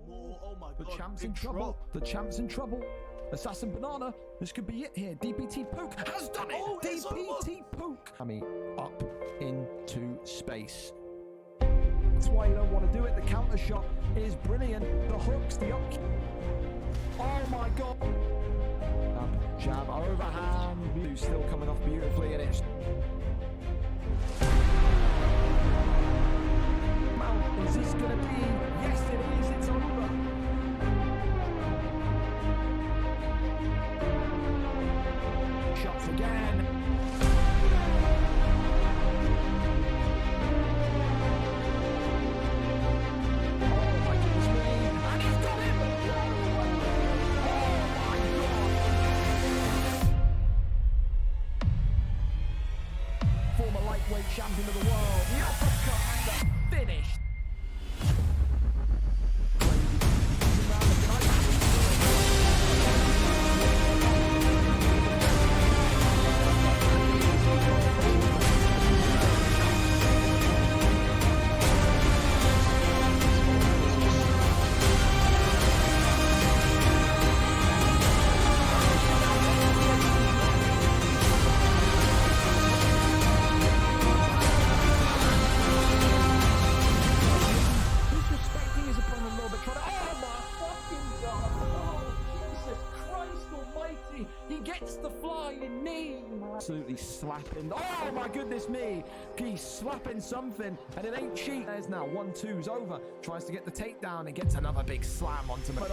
Oh my The God, champ's big in trouble. drop. The champ's in trouble. Assassin Banana. This could be it here. DPT Poke has done it. Oh, it's DPT Poke. I mean, up into space. That's why you don't want to do it. The counter shot is brilliant. The hooks, the up. Oh my God. Jab overhand. View still coming off beautifully, and it's. Is this going to be? Yes, it is. It's over. Shots again. Oh my goodness me. And he's got him. Oh my God. Former lightweight champion of the world. The uppercut and the finish. He gets the flying knee. Absolutely slapping. Oh my goodness me. He's slapping something, and it ain't cheap. There's now 1-2's over. Tries to get the takedown and gets another big slam onto him.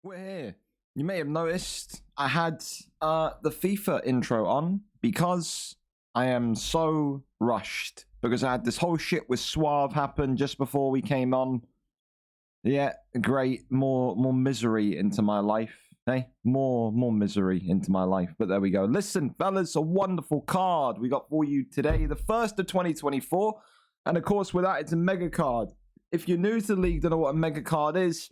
We're here. You may have noticed I had the FIFA intro on because I am so rushed. Because I had this whole shit with Suave happen just before we came on. Yeah, great. More misery into my life. Hey, more misery into my life. But there we go. Listen, fellas, a wonderful card we got for you today. The first of 2024. And of course, with that, it's a mega card. If you're new to the league, don't know what a mega card is.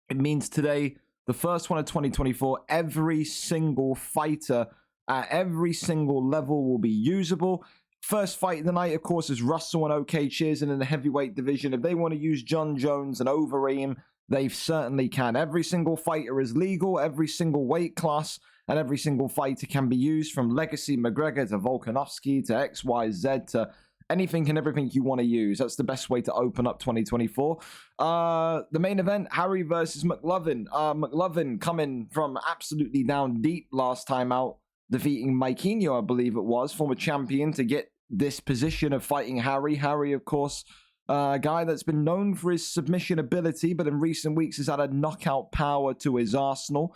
It means today, the first one of 2024, every single fighter at every single level will be usable. First fight of the night, of course, is Russell and OK Cheers, and in the heavyweight division, if they want to use John Jones and Overeem, they certainly can. Every single fighter is legal, every single weight class, and every single fighter can be used, from Legacy McGregor to Volkanovski to XYZ to anything and everything you want to use. That's the best way to open up 2024. The main event, Harry versus McLovin. McLovin coming from absolutely down deep last time out, defeating Maikinho, I believe it was, former champion, to get this position of fighting Harry. Harry, of course, a guy that's been known for his submission ability, but in recent weeks has had a knockout power to his arsenal.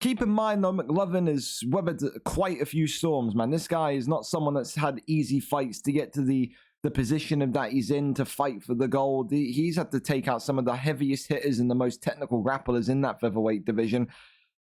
Keep in mind, though, McLovin has weathered quite a few storms, man. This guy is not someone that's had easy fights to get to the position of that he's in to fight for the gold. He's had to take out some of the heaviest hitters and the most technical grapplers in that featherweight division.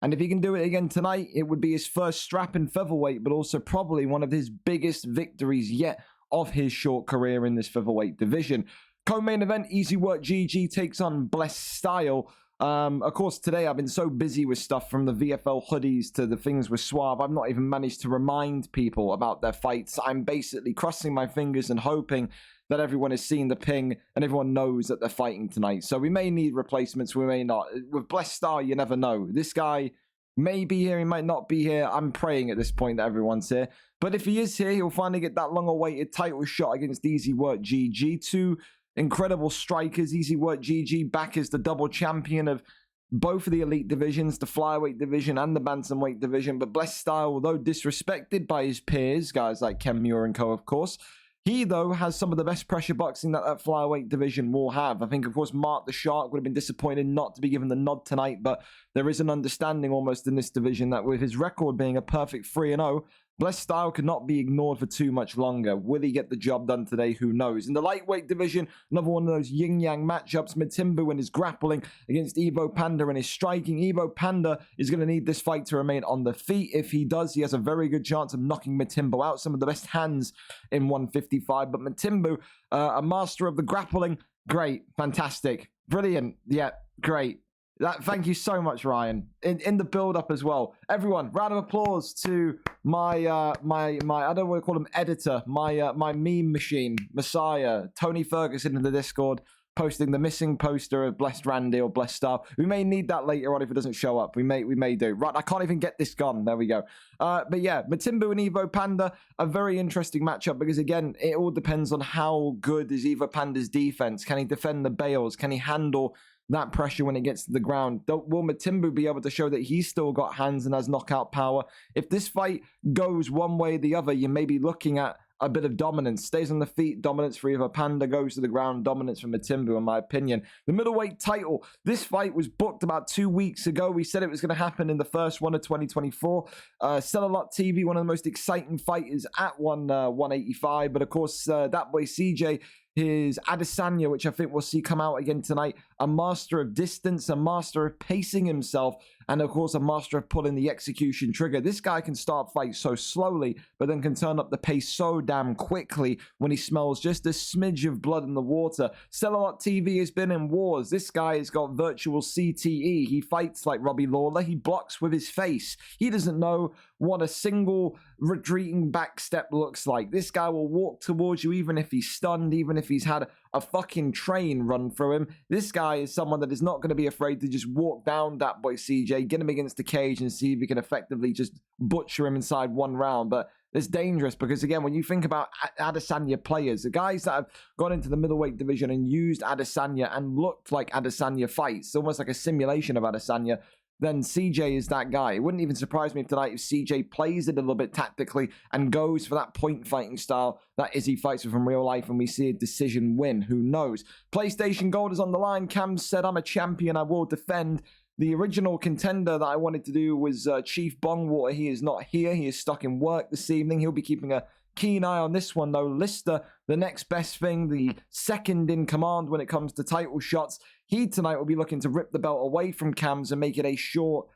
And if he can do it again tonight, it would be his first strap in featherweight, but also probably one of his biggest victories yet of his short career in this featherweight division. Co-main event, Easy Work GG takes on Bless Style. Of course, today I've been so busy with stuff from the VFL hoodies to the things with Suave, I've not even managed to remind people about their fights. I'm basically crossing my fingers and hoping that everyone has seen the ping and everyone knows that they're fighting tonight. So we may need replacements, we may not. With Blessed Star, you never know. This guy may be here, he might not be here. I'm praying at this point that everyone's here. But if he is here, he'll finally get that long-awaited title shot against Easy Work GG. Two incredible strikers. Easy Work GG back as the double champion of both of the elite divisions, the flyweight division and the bantamweight division. But Blessed Style, although disrespected by his peers, guys like Ken Muir and co, of course, he, though, has some of the best pressure boxing that flyweight division will have. I think, of course, Mark the Shark would have been disappointed not to be given the nod tonight, but there is an understanding almost in this division that with his record being a perfect 3-0, Blessed Style could not be ignored for too much longer. Will he get the job done today? Who knows? In the lightweight division, another one of those yin-yang matchups. Matimbu and his grappling against Evo Panda and his striking. Evo Panda is going to need this fight to remain on the feet. If he does, he has a very good chance of knocking Matimbu out. Some of the best hands in 155. But Matimbu, a master of the grappling, great, fantastic, brilliant, yeah, great. Thank you so much, Ryan. In the build-up as well. Everyone, round of applause to my I don't know what to call him, editor, my meme machine, Messiah, Tony Ferguson in the Discord, posting the missing poster of Blessed Randy or Blessed Star. We may need that later on if it doesn't show up. We may do. Right, I can't even get this gone. There we go. But yeah, Matimbu and Evo Panda, a very interesting matchup because, again, it all depends on how good is Evo Panda's defense. Can he defend the bails? Can he handle that pressure when it gets to the ground? Will Matimbu be able to show that he's still got hands and has knockout power? If this fight goes one way or the other, you may be looking at a bit of dominance. Stays on the feet, dominance for Evo Panda, goes to the ground, dominance for Matimbu, in my opinion. The middleweight title, this fight was booked about 2 weeks ago. We said it was going to happen in the first one of 2024. Sell a Lot TV, one of the most exciting fighters at 185, but of course, that boy CJ, his Adesanya, which I think we'll see come out again tonight, a master of distance, a master of pacing himself, and of course a master of pulling the execution trigger. This guy can start fights so slowly, but then can turn up the pace so damn quickly when he smells just a smidge of blood in the water. Stellar TV has been in wars. This guy has got virtual CTE. He fights like Robbie Lawler. He blocks with his face. He doesn't know what a single retreating back step looks like. This guy will walk towards you even if he's stunned, even if he's had a fucking train run through him. This guy is someone that is not going to be afraid to just walk down that boy CJ, get him against the cage and see if he can effectively just butcher him inside one round. But it's dangerous because, again, when you think about Adesanya players, the guys that have gone into the middleweight division and used Adesanya and looked like Adesanya fights, almost like a simulation of Adesanya, then CJ is that guy. It wouldn't even surprise me if tonight if CJ plays it a little bit tactically and goes for that point fighting style that Izzy fights with in real life and we see a decision win. Who knows? PlayStation Gold is on the line. Cam said, I'm a champion. I will defend. The original contender that I wanted to do was Chief Bongwater. He is not here. He is stuck in work this evening. He'll be keeping a keen eye on this one, though. Lister, the next best thing, the second in command when it comes to title shots. He tonight will be looking to rip the belt away from Cam's and make it a short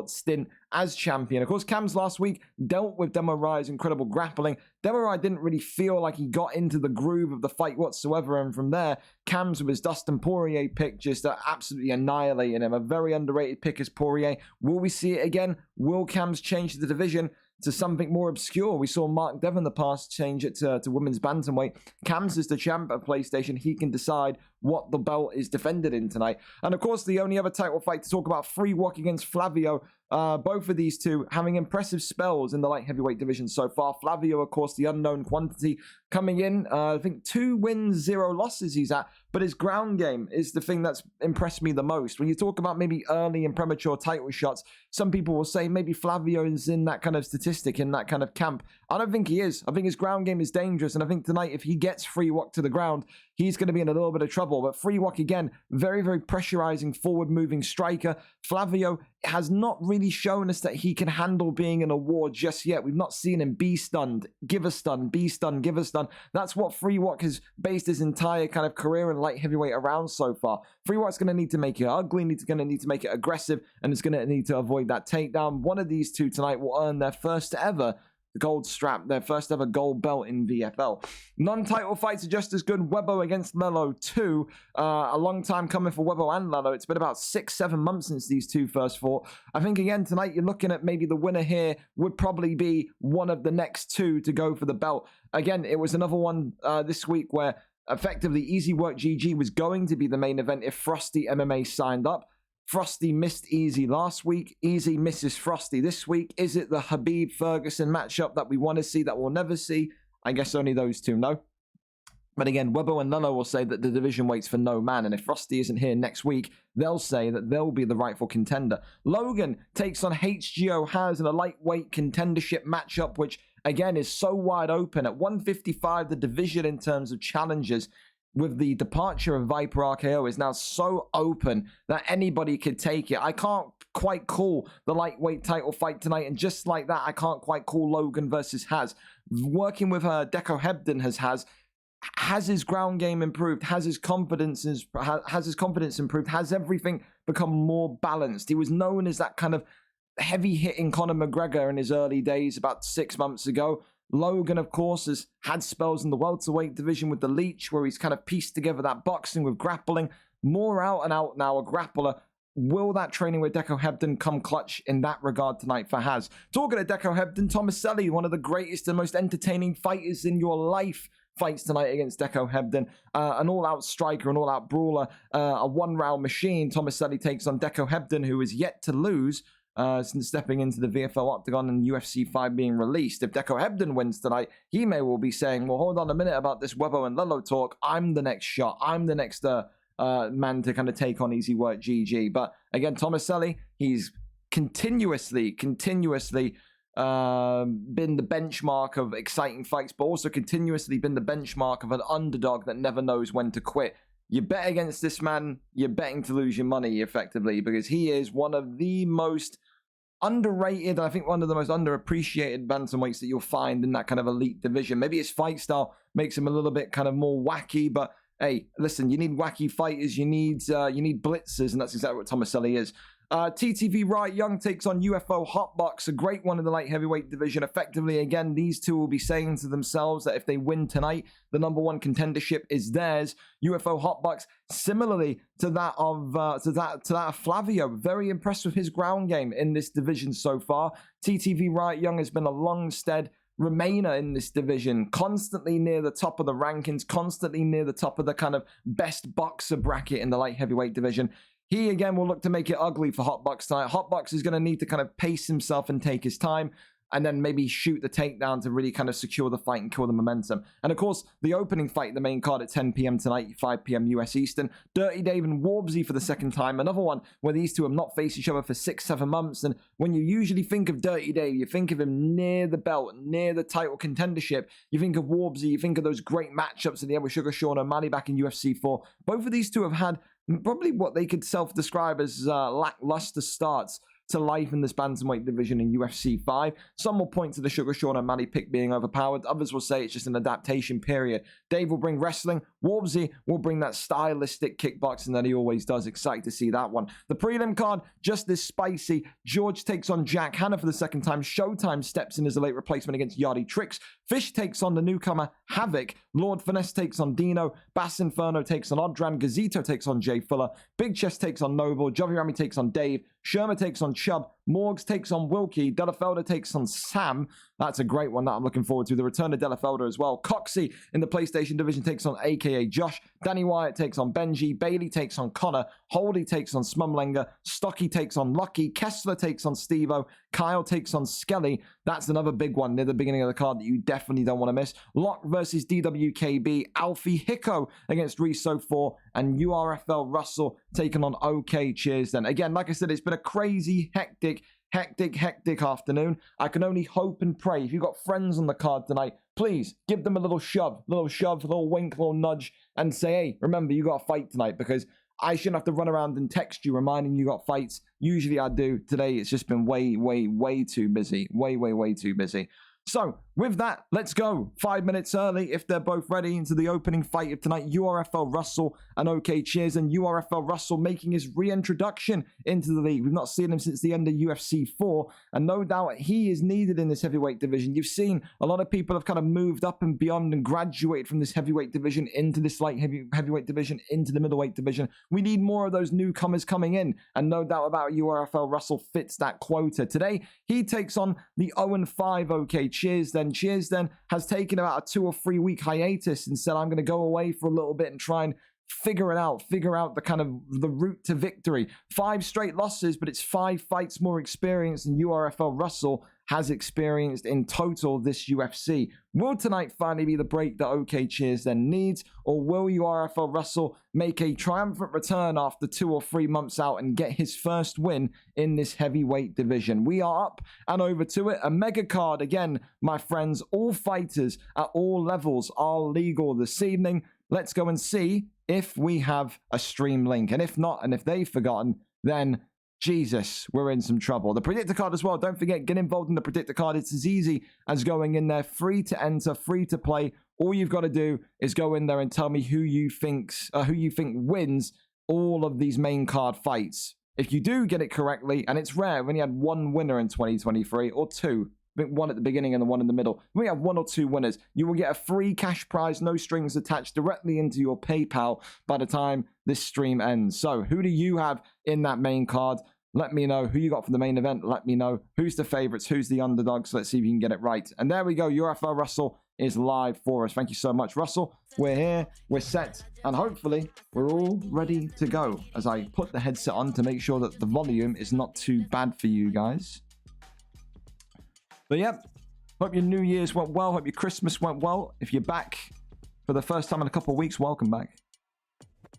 stint as champion. Of course, Cam's last week dealt with Demirai's incredible grappling. Demirai didn't really feel like he got into the groove of the fight whatsoever, and from there, Cam's with his Dustin Poirier pick just absolutely annihilating him. A very underrated pick is Poirier. Will we see it again? Will Cam's change the division to something more obscure? We saw Mark Devon in the past change it to women's bantamweight. Cam's is the champ of PlayStation. He can decide what the belt is defended in tonight. And of course, the only other title fight to talk about, Free Walk against Flavio. Both of these two having impressive spells in the light heavyweight division so far. Flavio, of course, the unknown quantity, coming in, I think 2 wins, 0 losses he's at, but his ground game is the thing that's impressed me the most. When you talk about maybe early and premature title shots, some people will say maybe Flavio is in that kind of statistic, in that kind of camp. I don't think he is. I think his ground game is dangerous, and I think tonight, if he gets Free Walk to the ground, he's going to be in a little bit of trouble. But Free Walk, again, very, very pressurizing, forward-moving striker. Flavio has not really shown us that he can handle being in a war just yet. We've not seen him be stunned, give a stun, be stunned, give a stun. That's what Free Walk has based his entire kind of career in light heavyweight around so far. Free Walk's going to need to make it ugly, going to need to make it aggressive, and is going to need to avoid that takedown. One of these two tonight will earn their first ever gold strap, their first ever gold belt in VFL. Non-title fights are just as good. Webo against Lello 2. A long time coming for Webo and Lello. It's been about 6-7 months since these two first fought. I think, again, tonight you're looking at maybe the winner here would probably be one of the next two to go for the belt. Again, it was another one this week where effectively Easy Work GG was going to be the main event if Frosty MMA signed up. Frosty missed Easy last week. Easy misses Frosty this week. Is it the Habib-Ferguson matchup that we want to see that we'll never see? I guess only those two know. But again, Webbo and Lolo will say that the division waits for no man. And if Frosty isn't here next week, they'll say that they'll be the rightful contender. Logan takes on HGO Has in a lightweight contendership matchup, which again is so wide open. At 155, the division in terms of challenges with the departure of Viper RKO is now so open that anybody could take it. I can't quite call the lightweight title fight tonight, and just like that, I can't quite call Logan versus Has. Working with Deco Hebden has his ground game improved, has his confidence improved, has everything become more balanced. He was known as that kind of heavy-hitting Conor McGregor in his early days about 6 months ago. Logan, of course, has had spells in the welterweight division with the Leech, where he's kind of pieced together that boxing with grappling. More out and out now, a grappler. Will that training with Deco Hebden come clutch in that regard tonight for Has? Talking to Deco Hebden, Tomaselli, one of the greatest and most entertaining fighters in your life, fights tonight against Deco Hebden. An all-out striker, an all-out brawler, a one-round machine. Tomaselli takes on Deco Hebden, who is yet to lose since stepping into the VFL Octagon and UFC 5 being released. If Deco Hebden wins tonight, he may well be saying, well, hold on a minute about this Webbo and Lolo talk. I'm the next shot. I'm the next man to kind of take on Easy Work GG. But again, Tomaselli, he's continuously been the benchmark of exciting fights, but also continuously been the benchmark of an underdog that never knows when to quit. You bet against this man, you're betting to lose your money effectively, because he is one of the most underrated, I think one of the most underappreciated bantamweights that you'll find in that kind of elite division. Maybe his fight style makes him a little bit kind of more wacky, but hey, listen, you need wacky fighters, you need blitzers, and that's exactly what Tomaselli is. TTV Right Young takes on UFO Hotbox, a great one in the light heavyweight division. Effectively, again, these two will be saying to themselves that if they win tonight, the number one contendership is theirs. UFO Hotbox, similarly to that of Flavio, very impressed with his ground game in this division so far. TTV Right Young has been a long-stead remainer in this division, constantly near the top of the rankings, constantly near the top of the kind of best boxer bracket in the light heavyweight division. He, again, will look to make it ugly for Hotbox tonight. Hotbox is going to need to kind of pace himself and take his time, and then maybe shoot the takedown to really kind of secure the fight and kill the momentum. And, of course, the opening fight, the main card at 10 p.m. tonight, 5 p.m. US Eastern. Dirty Dave and Warbsy for the second time. Another one where these two have not faced each other for 6-7 months. And when you usually think of Dirty Dave, you think of him near the belt, near the title contendership. You think of Warbsy, you think of those great matchups in the end with Sugar Sean O'Malley back in UFC 4. Both of these two have had probably what they could self-describe as lackluster starts to life in this bantamweight division in UFC 5. Some will point to the Sugar Sean O'Malley pick being overpowered. Others will say it's just an adaptation period. Dave will bring wrestling. Warbsy will bring that stylistic kickboxing that he always does. Excited to see that one. The prelim card, just as spicy. George takes on Jack Hanna for the second time. Showtime steps in as a late replacement against Yardy Tricks. Fish takes on the newcomer Havoc. Lord Finesse takes on Dino. Bass Inferno takes on Odran. Gazito takes on Jay Fuller. Big Chest takes on Noble. Jovi Rami takes on Dave. Sherma takes on Chubb. Morgs takes on Wilkie. Delafelder takes on Sam. That's a great one that I'm looking forward to. The return of Delafelder as well. Coxie in the PlayStation division takes on AKA Josh. Danny Wyatt takes on Benji. Bailey takes on Connor. Holdy takes on Smumlenger. Stocky takes on Lucky. Kessler takes on Stevo. Kyle takes on Skelly. That's another big one near the beginning of the card that you definitely don't want to miss. Locke versus DWKB. Alfie Hicko against Riso 4. And URFL Russell taking on OK Cheers then. Again, like I said, it's been a crazy, hectic afternoon. I can only hope and pray. If you've got friends on the card tonight, please give them a little shove, a little wink, a little nudge, and say, hey, remember, you got a fight tonight, because I shouldn't have to run around and text you reminding you got fights. Usually I do. Today, it's just been way too busy. Way too busy. So, with that, let's go 5 minutes early, if they're both ready, into the opening fight of tonight. URFL Russell and OK Cheers, and URFL Russell making his reintroduction into the league. We've not seen him since the end of UFC 4, and no doubt he is needed in this heavyweight division. You've seen a lot of people have kind of moved up and beyond and graduated from this heavyweight division into this light heavyweight division, into the middleweight division. We need more of those newcomers coming in, and no doubt about URFL Russell fits that quota. Today, he takes on the 0-5 OK Cheers then. Cheers then has taken about a 2 or 3 week hiatus and said, I'm going to go away for a little bit and try and figure it out. Figure out the kind of the route to victory. 5 straight losses, but it's 5 fights more experience than URFL Russell has experienced in total this UFC. Will tonight finally be the break that OK Cheers then needs, or will URFL Russell make a triumphant return after 2 or 3 months out and get his first win in this heavyweight division? We are up and over to it. A mega card again, my friends. All fighters at all levels are legal this evening. Let's go and see if we have a stream link. And if not, and if they've forgotten, then Jesus, we're in some trouble. The predictor card as well. Don't forget, get involved in the predictor card. It's as easy as going in there, free to enter, free to play. All you've got to do is go in there and tell me who you think wins all of these main card fights. If you do get it correctly, and it's rare, we only had 1 winner in 2023, or 2. I think 1 at the beginning and the 1 in the middle. We have 1 or 2 winners. You will get a free cash prize, no strings attached, directly into your PayPal by the time this stream ends. So who do you have in that main card? Let me know who you got for the main event. Let me know who's the favorites, who's the underdogs. Let's see if you can get it right. And there we go. URFL Russell is live for us. Thank you so much, Russell. We're here, we're set, and hopefully we're all ready to go as I put the headset on to make sure that the volume is not too bad for you guys. But yeah, hope your New Year's went well. Hope your Christmas went well. If you're back for the first time in a couple of weeks, welcome back.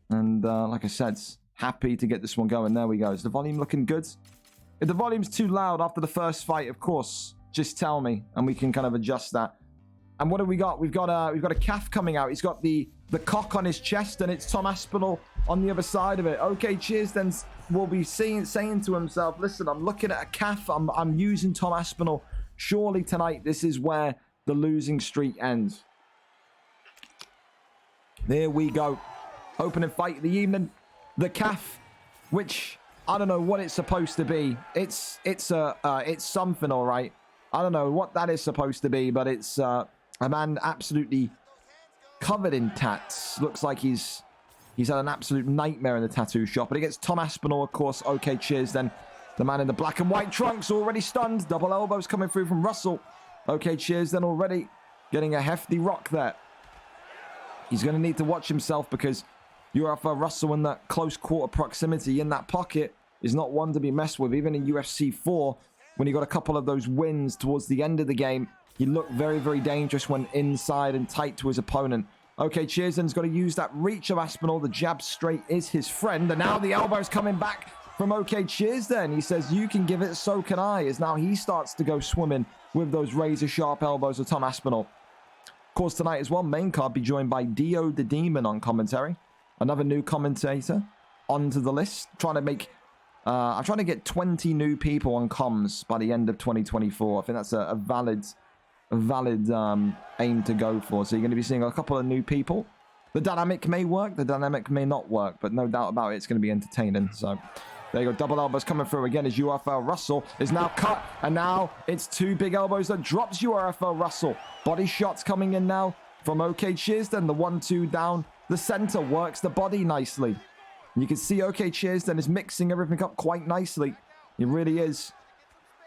And like I said, happy to get this one going. There we go. Is the volume looking good? If the volume's too loud after the first fight, of course, just tell me and we can kind of adjust that. And what have we got? We've got a calf coming out. He's got the cock on his chest, and it's Tom Aspinall on the other side of it. Okay, Cheers then will be saying to himself, listen, I'm looking at a calf. I'm using Tom Aspinall. Surely tonight, this is where the losing streak ends. There we go. Opening fight of the evening. The calf, which I don't know what it's supposed to be. It's something, all right. I don't know what that is supposed to be, but it's a man absolutely covered in tats. Looks like he's had an absolute nightmare in the tattoo shop. But against Tom Aspinall, of course. Okay, Cheers then. The man in the black and white trunks already stunned. Double elbows coming through from Russell. Okay, Cheers then already getting a hefty rock there. He's going to need to watch himself because URFL Russell in that close quarter proximity in that pocket is not one to be messed with. Even in UFC 4, when he got a couple of those wins towards the end of the game, he looked very, very dangerous when inside and tight to his opponent. Okay, Cheers then's got to use that reach of Aspinall. The jab straight is his friend. And now the elbow's coming back from OK Cheers then. He says, you can give it, so can I. As now he starts to go swimming with those razor-sharp elbows of Tom Aspinall. Of course, tonight as well, main card be joined by Dio the Demon on commentary. Another new commentator onto the list. I'm trying to get 20 new people on comms by the end of 2024. I think that's a valid aim to go for. So you're going to be seeing a couple of new people. The dynamic may work, the dynamic may not work, but no doubt about it, it's going to be entertaining. So there you go, double elbows coming through again as URFL Russell is now cut, and now it's 2 big elbows that drops URFL Russell. Body shots coming in now from OK Cheers then. The 1-2 down the center works the body nicely. And you can see OK Cheers then is mixing everything up quite nicely. He really is.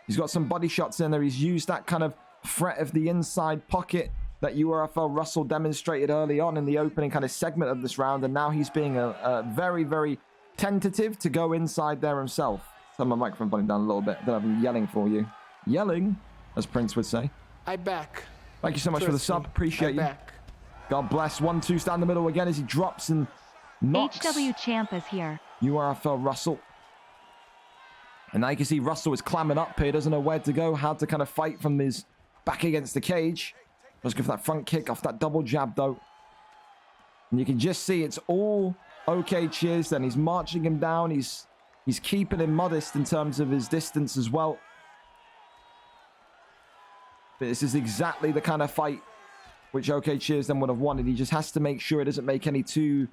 He's got some body shots in there. He's used that kind of threat of the inside pocket that URFL Russell demonstrated early on in the opening kind of segment of this round. And now he's being a very, very tentative to go inside there himself. Turn my microphone volume down a little bit. I don't have him yelling for you. Yelling, as Prince would say. I back. Thank you so much for the sub. Appreciate you. Back. God bless. 1-2 down the middle again as he drops and knocks. HW Champ is here. URFL Russell. And now you can see Russell is clamming up here. Doesn't know where to go. How to kind of fight from his back against the cage. Let's go for that front kick off that double jab though. And you can just see it's all OK Cheers then. He's marching him down. He's keeping him modest in terms of his distance as well. But this is exactly the kind of fight which OK Cheers then would have wanted. He just has to make sure he doesn't make any too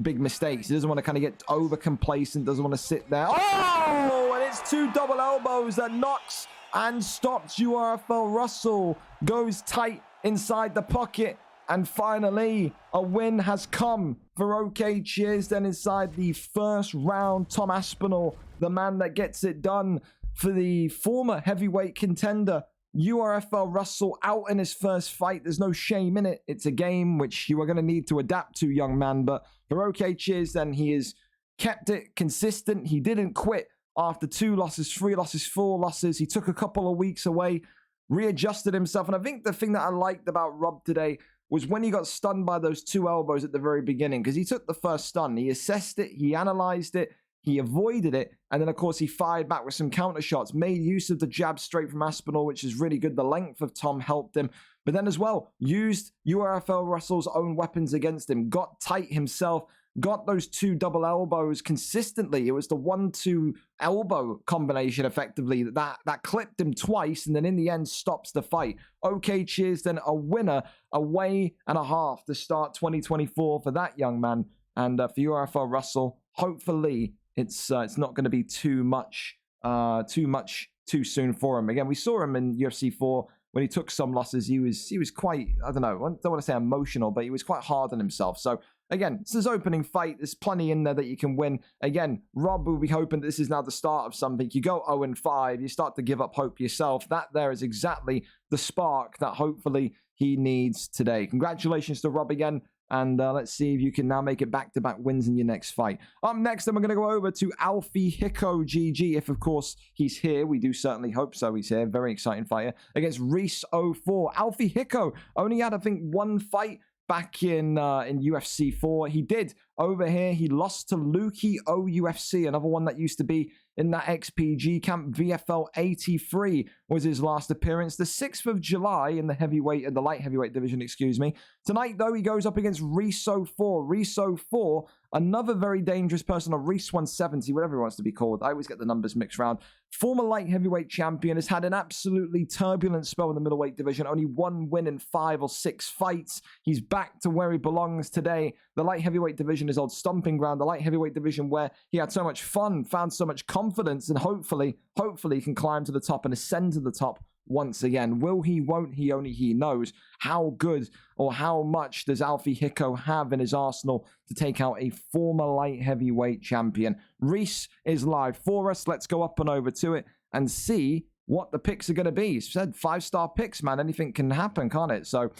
big mistakes. He doesn't want to kind of get over complacent. Doesn't want to sit there. Oh, and it's 2 double elbows that knocks and stops URFL Russell. Goes tight inside the pocket. And finally, a win has come for OK Cheers then inside the first round. Tom Aspinall, the man that gets it done for the former heavyweight contender URFL Russell out in his first fight. There's no shame in it. It's a game which you are going to need to adapt to, young man. But for OK Cheers, then he has kept it consistent. He didn't quit after 2 losses, 3 losses, 4 losses. He took a couple of weeks away, readjusted himself. And I think the thing that I liked about Rob today was when he got stunned by those 2 elbows at the very beginning, because he took the first stun. He assessed it. He analyzed it. He avoided it, and then, of course, he fired back with some counter shots, made use of the jab straight from Aspinall, which is really good. The length of Tom helped him, but then as well, used URFL Russell's own weapons against him, got tight himself, got those 2 double elbows consistently. It was the 1-2 elbow combination, effectively, that clipped him twice, and then in the end, stops the fight. OK Cheers, then a winner, a way and a half to start 2024 for that young man, and for URFL Russell, hopefully, it's not going to be too much too soon for him. Again, we saw him in UFC 4 when he took some losses. He was quite, I don't know, I don't want to say emotional, but he was quite hard on himself. So again, it's his opening fight. There's plenty in there that you can win. Again, Rob will be hoping that this is now the start of something. You go 0-5, you start to give up hope yourself. That there is exactly the spark that hopefully he needs today. Congratulations to Rob again. And let's see if you can now make it back-to-back wins in your next fight. Up next, then we're going to go over to Alfie Hicko GG. If, of course, he's here. We do certainly hope so. He's here. Very exciting fighter. Against Reese 04. Alfie Hicko only had, I think, 1 fight back in UFC 4. He did over here. He lost to Lukey OUFC, another one that used to be in that XPG camp. VFL 83 was his last appearance. The 6th of July in the light heavyweight division, excuse me. Tonight, though, he goes up against Reese 04. Reese 04, another very dangerous person, or Reese 170, whatever he wants to be called. I always get the numbers mixed around. Former light heavyweight champion, has had an absolutely turbulent spell in the middleweight division. Only 1 win in 5 or 6 fights. He's back to where he belongs today. The light heavyweight division is old stomping ground. The light heavyweight division where he had so much fun, found so much confidence, and hopefully he can climb to the top and ascend to the top once again. Will he, won't he, only he knows. How good or how much does Alfie Hicko have in his arsenal to take out a former light heavyweight champion? Reese is live for us. Let's go up and over to it and see what the picks are going to be. He's said 5-star picks, man. Anything can happen, can't it? So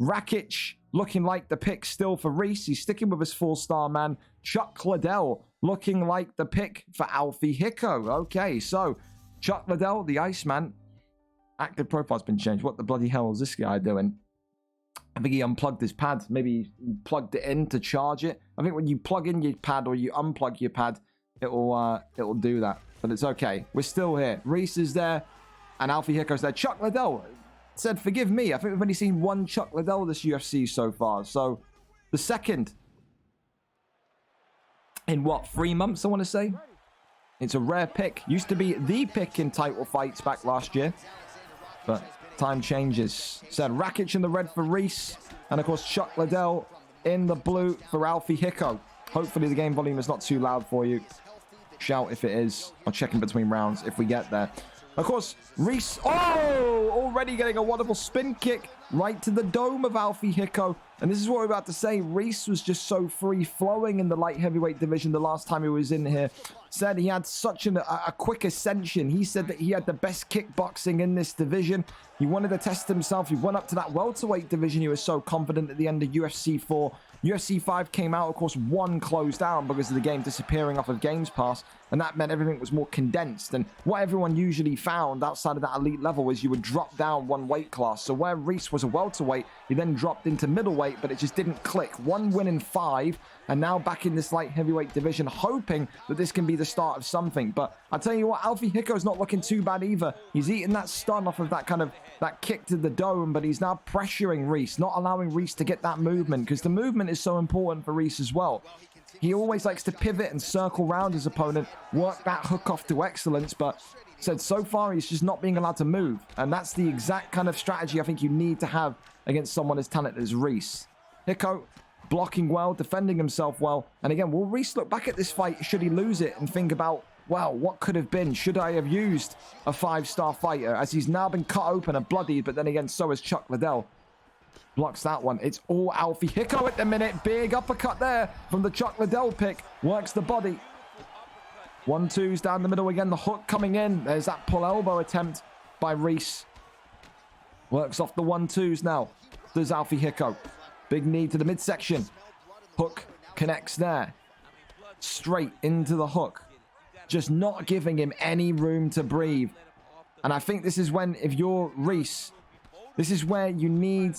Rakic looking like the pick still for Reese. He's sticking with his 4-star man. Chuck Liddell looking like the pick for Alfie Hicko. Okay, so Chuck Liddell, the Iceman. Active profile's been changed. What the bloody hell is this guy doing? I think he unplugged his pad. Maybe he plugged it in to charge it. I think when you plug in your pad or you unplug your pad, it'll do that. But it's okay. We're still here. Reese is there, and Alfie Hicko's there. Chuck Liddell said, forgive me. I think we've only seen 1 Chuck Liddell this UFC so far. So the second in what, 3 months, I want to say? It's a rare pick. Used to be the pick in title fights back last year. But time changes. Said Rakic in the red for Reese. And, of course, Chuck Liddell in the blue for Alfie Hicko. Hopefully the game volume is not too loud for you. Shout if it is. I'll check in between rounds if we get there. Of course, Reese, already getting a wonderful spin kick right to the dome of Alfie Hicko. And this is what we're about to say. Reese was just so free-flowing in the light heavyweight division the last time he was in here. Said he had such a quick ascension. He said that he had the best kickboxing in this division. He wanted to test himself. He went up to that welterweight division. He was so confident at the end of UFC 4. UFC 5 came out, of course, 1 closed down because of the game disappearing off of Games Pass, and that meant everything was more condensed. And what everyone usually found outside of that elite level was you would drop down 1 weight class. So where Reese was a welterweight, he then dropped into middleweight, but it just didn't click. 1 win in 5, and now back in this light heavyweight division, hoping that this can be the start of something. But I'll tell you what, Alfie Hicko's not looking too bad either. He's eating that stun off of that kick to the dome, but he's now pressuring Reese, not allowing Reese to get that movement, because the movement is so important for Reese as well. He always likes to pivot and circle around his opponent, work that hook off to excellence, but said so far he's just not being allowed to move. And that's the exact kind of strategy I think you need to have against someone as talented as Reese. Hicko blocking well, defending himself well. And again, will Reese look back at this fight should he lose it and think about, wow, what could have been? Should I have used a 5-star fighter? As he's now been cut open and bloodied, but then again, so has Chuck Liddell. Blocks that one. It's all Alfie Hicko at the minute. Big uppercut there from the Chuck Liddell pick. Works the body. 1-2s down the middle again. The hook coming in. There's that pull elbow attempt by Reese. Works off the 1-2s now. There's Alfie Hicko. Big knee to the midsection. Hook connects there. Straight into the hook. Just not giving him any room to breathe. And I think this is when, if you're Reese, this is where you need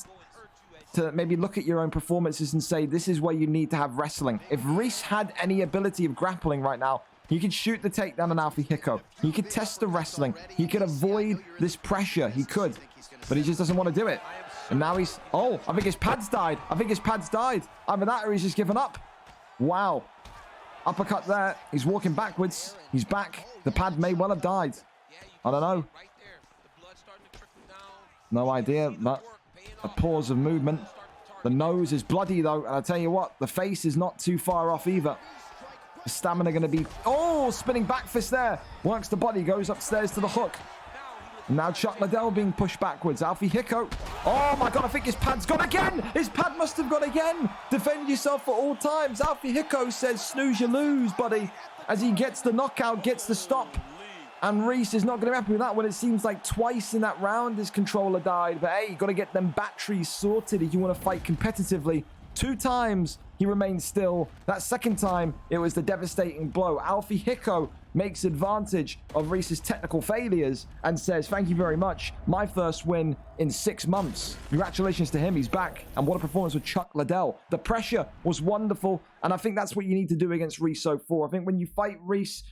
to maybe look at your own performances and say, this is where you need to have wrestling. If Reese had any ability of grappling right now, he could shoot the takedown on Alfie Hicko. He could test the wrestling. He could avoid this pressure. He could. But he just doesn't want to do it. And now he's... Oh, I think his pads died. I think his pads died. Either that or he's just given up. Wow. Uppercut there. He's walking backwards. He's back. The pad may well have died. I don't know. No idea. But a pause of movement. The nose is bloody though. And I tell you what, the face is not too far off either. The stamina going to be... Oh, spinning back fist there. Works the body. Goes upstairs to the hook. And now Chuck Liddell being pushed backwards. Alfie Hicko. Oh my God, I think his pad's gone again. His pad must have gone again. Defend yourself for all times. Alfie Hicko says, snooze, you lose, buddy. As he gets the knockout, gets the stop. And Reese is not going to be happy with that one. It seems like twice in that round his controller died. But hey, you got to get them batteries sorted if you want to fight competitively. 2 times he remained still. That second time, it was the devastating blow. Alfie Hicko makes advantage of Reese's technical failures and says, thank you very much. My first win in 6 months. Congratulations to him. He's back. And what a performance with Chuck Liddell. The pressure was wonderful. And I think that's what you need to do against Reese so far. I think when you fight Reese,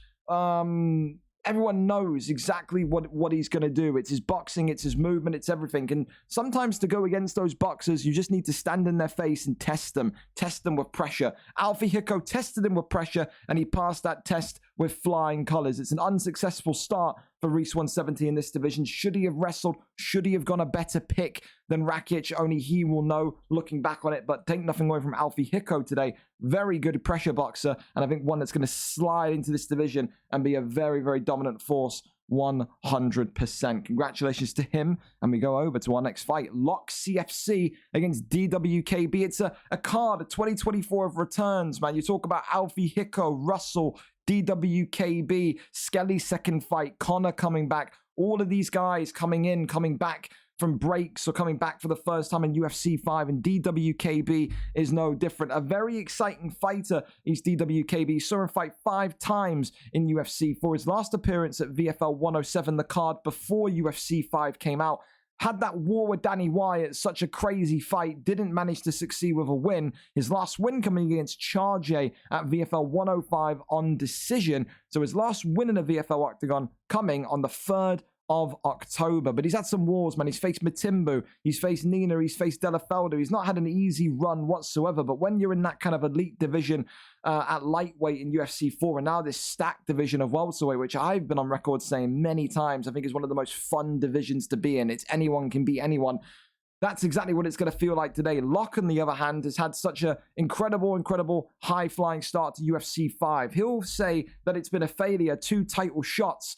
everyone knows exactly what he's going to do. It's his boxing, it's his movement, it's everything. And sometimes to go against those boxers, you just need to stand in their face and test them with pressure. Alfie Hicko tested him with pressure, and he passed that test with flying colors. It's an unsuccessful start for Reese 170 in this division. Should he have wrestled? Should he have gone a better pick than Rakic? Only he will know looking back on it, but take nothing away from Alfie Hicko today. Very good pressure boxer, and I think one that's going to slide into this division and be a very, very dominant force 100%. Congratulations to him, and we go over to our next fight. Lock CFC against DWKB. It's a card, a 2024 of returns, man. You talk about Alfie Hicko, Russell, DWKB, Skelly's second fight, Connor coming back. All of these guys coming back from breaks or coming back for the first time in UFC 5, and DWKB is no different. A very exciting fighter is DWKB. Saw him fight 5 times in UFC. For his last appearance at VFL 107, the card before UFC 5 came out, had that war with Danny Wyatt, such a crazy fight, didn't manage to succeed with a win. His last win coming against Charge at VFL 105 on decision. So his last win in a VFL octagon coming on the 3rd of October. But he's had some wars, man. He's faced Matimbu, he's faced Nina, he's faced Delafeldo. He's not had an easy run whatsoever. But when you're in that kind of elite division at lightweight in UFC 4, and now this stacked division of welterweight, which I've been on record saying many times, I think is one of the most fun divisions to be in. It's anyone can beat anyone. That's exactly what it's going to feel like today. Locke, on the other hand, has had such an incredible high-flying start to UFC 5. He'll say that it's been a failure, 2 title shots,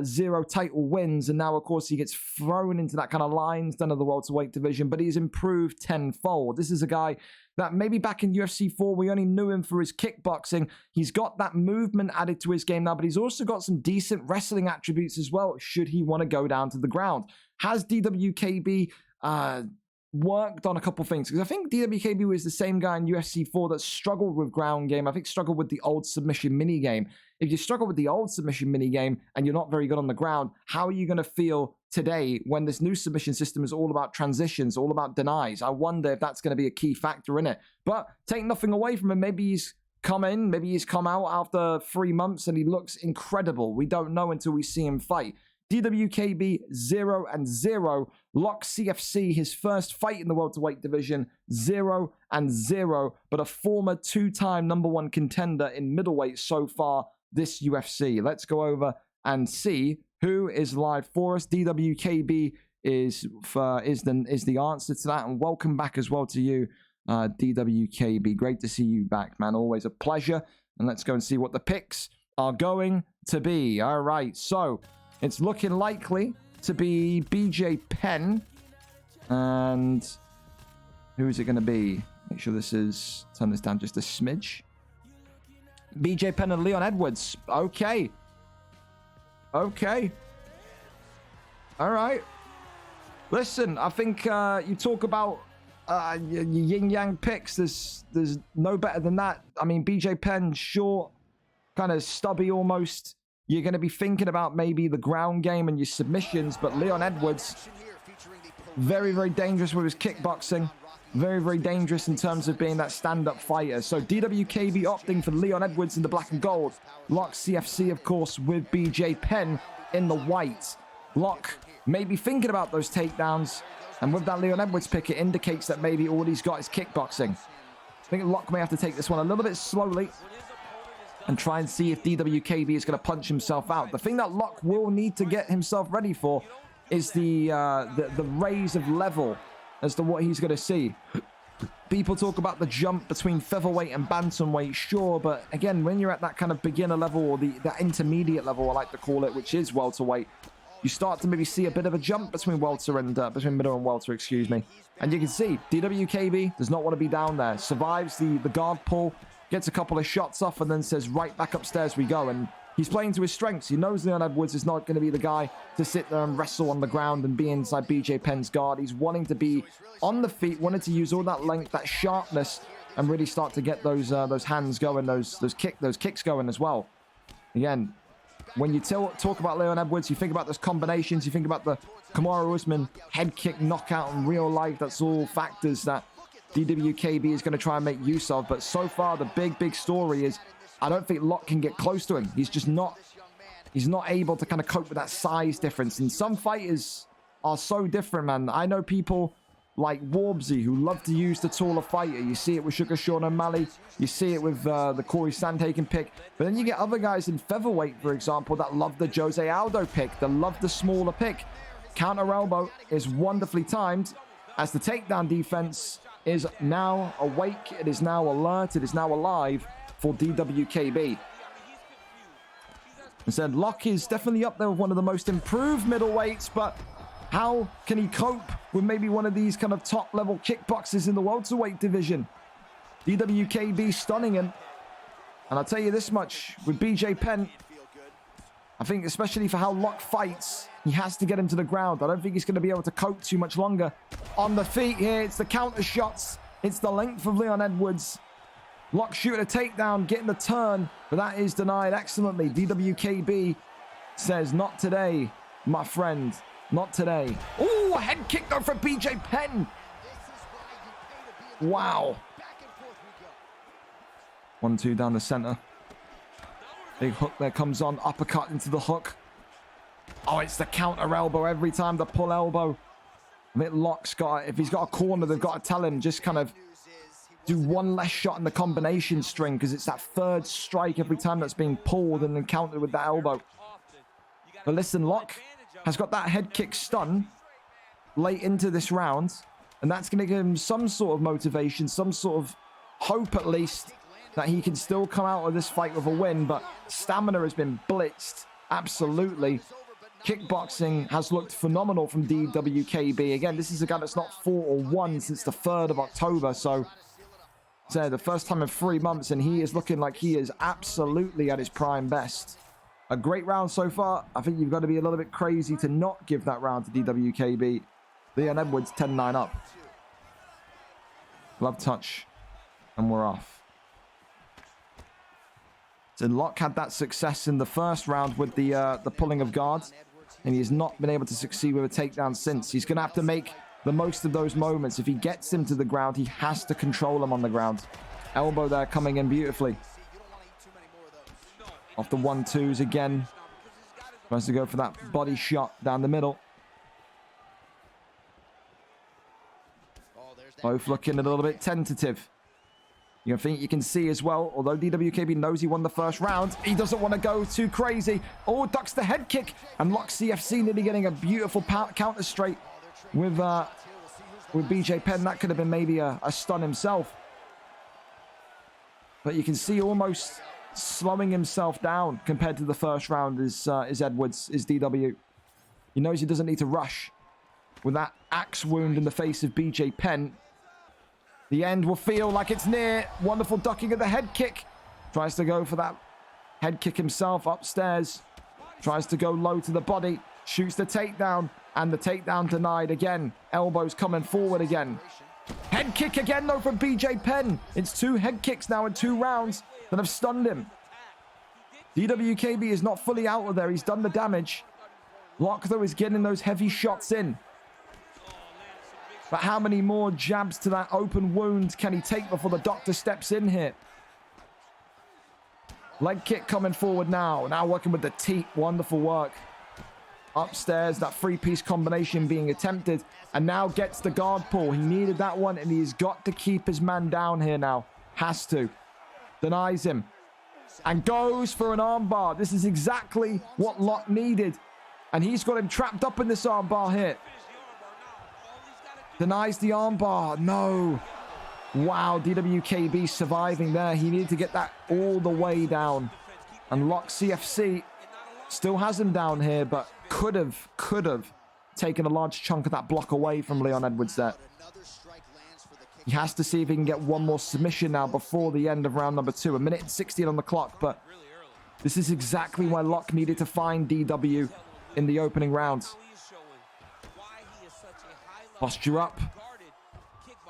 0 title wins, and now, of course, he gets thrown into that kind of lion's den of the welterweight division, but he's improved tenfold. This is a guy that maybe back in UFC 4, we only knew him for his kickboxing. He's got that movement added to his game now, but he's also got some decent wrestling attributes as well, should he want to go down to the ground. Has DWKB worked on a couple things? Because I think DWKB was the same guy in UFC 4 that struggled with ground game. I think struggled with the old submission mini game. If you struggle with the old submission mini game and you're not very good on the ground, how are you going to feel today when this new submission system is all about transitions, all about denies? I wonder if that's going to be a key factor in it. But take nothing away from him. Maybe he's come in, maybe he's come out after 3 months and he looks incredible. We don't know until we see him fight. DWKB 0-0. Lock CFC, his first fight in the welterweight division, 0-0. But a former 2-time number 1 contender in middleweight so far this UFC. Let's go over and see who is live for us. DWKB is the answer to that. And welcome back as well to you, DWKB. Great to see you back, man. Always a pleasure. And let's go and see what the picks are going to be. All right, so it's looking likely to be BJ Penn. And who is it going to be? Make sure turn this down just a smidge. BJ Penn and Leon Edwards. Okay. All right. Listen, I think you talk about your yin-yang picks. There's no better than that. I mean, BJ Penn, short, kind of stubby almost. You're going to be thinking about maybe the ground game and your submissions, but Leon Edwards, very, very dangerous with his kickboxing. Very, very dangerous in terms of being that stand-up fighter. So DWKB opting for Leon Edwards in the black and gold. Lock CFC, of course, with BJ Penn in the white. Lock may be thinking about those takedowns. And with that Leon Edwards pick, it indicates that maybe all he's got is kickboxing. I think Lock may have to take this one a little bit slowly and try and see if DWKB is going to punch himself out. The thing that Lock will need to get himself ready for is the raise of level as to what he's going to see. People talk about the jump between featherweight and bantamweight, sure, but again, when you're at that kind of beginner level or that intermediate level, I like to call it, which is welterweight, you start to maybe see a bit of a jump between welter and between middle and welter, excuse me. And you can see DWKB does not want to be down there. Survives the guard pull, gets a couple of shots off, and then says, right back upstairs we go. And he's playing to his strengths. He knows Leon Edwards is not going to be the guy to sit there and wrestle on the ground and be inside BJ Penn's guard. He's wanting to be on the feet, wanting to use all that length, that sharpness, and really start to get those hands going, those kicks going as well. Again, when you talk about Leon Edwards, you think about those combinations, you think about the Kamaru Usman head kick knockout in real life. That's all factors that DWKB is going to try and make use of. But so far, the big story is I don't think Lock can get close to him. He's just not able to kind of cope with that size difference. And some fighters are so different, man. I know people like Warbsy who love to use the taller fighter. You see it with Sugar Sean O'Malley. You see it with the Corey Sandhagen pick. But then you get other guys in featherweight, for example, that love the Jose Aldo pick. That love the smaller pick. Counter elbow is wonderfully timed as the takedown defense is now awake. It is now alert. It is now alive for DWKB. I said Lock is definitely up there with one of the most improved middleweights, but how can he cope with maybe one of these kind of top-level kickboxers in the welterweight division? DWKB stunning him. And I'll tell you this much, with BJ Penn, I think especially for how Lock fights, he has to get him to the ground. I don't think he's going to be able to cope too much longer. On the feet here, it's the counter shots. It's the length of Leon Edwards. Lock shooting a takedown, getting the turn, but that is denied excellently. DWKB says, not today, my friend. Not today. Oh, a head kick though for BJ Penn. Wow. 1-2 down the center. Big hook there comes on. Uppercut into the hook. Oh, it's the counter elbow every time. The pull elbow. I think Lock's got, if he's got a corner, they've got to tell him just kind of do one less shot in the combination string because it's that third strike every time that's being pulled and then countered with that elbow. But listen, Lock has got that head kick stun late into this round, and that's going to give him some sort of motivation, some sort of hope at least that he can still come out of this fight with a win. But stamina has been blitzed, absolutely. Kickboxing has looked phenomenal from DWKB. Again, this is a guy that's not 4-1 since the 3rd of October, so the first time in 3 months, and he is looking like he is absolutely at his prime best. A great round so far. I think you've got to be a little bit crazy to not give that round to DWKB. Leon Edwards 10-9 up. Love touch. And we're off. So Lock had that success in the first round with the pulling of guards. And he has not been able to succeed with a takedown since. He's going to have to make the most of those moments. If he gets him to the ground, he has to control him on the ground. Elbow there coming in beautifully. Off the 1-2s again. Tries to go for that body shot down the middle. Both looking a little bit tentative. You think you can see as well, although DWKB knows he won the first round, he doesn't want to go too crazy. Oh, ducks the head kick. And Lock CFC nearly getting a beautiful counter straight with BJ Penn. That could have been maybe a stun himself. But you can see almost slowing himself down compared to the first round is Edwards, is DW. He knows he doesn't need to rush. With that axe wound in the face of BJ Penn, the end will feel like it's near. Wonderful ducking of the head kick. Tries to go for that head kick himself upstairs. Tries to go low to the body. Shoots the takedown. And the takedown denied again. Elbows coming forward again. Head kick again, though, from BJ Penn. It's 2 head kicks now in 2 rounds that have stunned him. DWKB is not fully out of there. He's done the damage. Locke, though, is getting those heavy shots in. But how many more jabs to that open wound can he take before the doctor steps in here? Leg kick coming forward now. Now working with the teep. Wonderful work. Upstairs, that 3-piece combination being attempted. And now gets the guard pull. He needed that one, and he's got to keep his man down here now. Has to. Denies him. And goes for an armbar. This is exactly what Locke needed. And he's got him trapped up in this armbar here. Denies the armbar. No. Wow, DWKB surviving there. He needed to get that all the way down. And Locke CFC still has him down here, but could have taken a large chunk of that block away from Leon Edwards there. He has to see if he can get one more submission now before the end of round number 2. 1 minute and 16 on the clock, but this is exactly why Locke needed to find DW in the opening rounds. Posture up.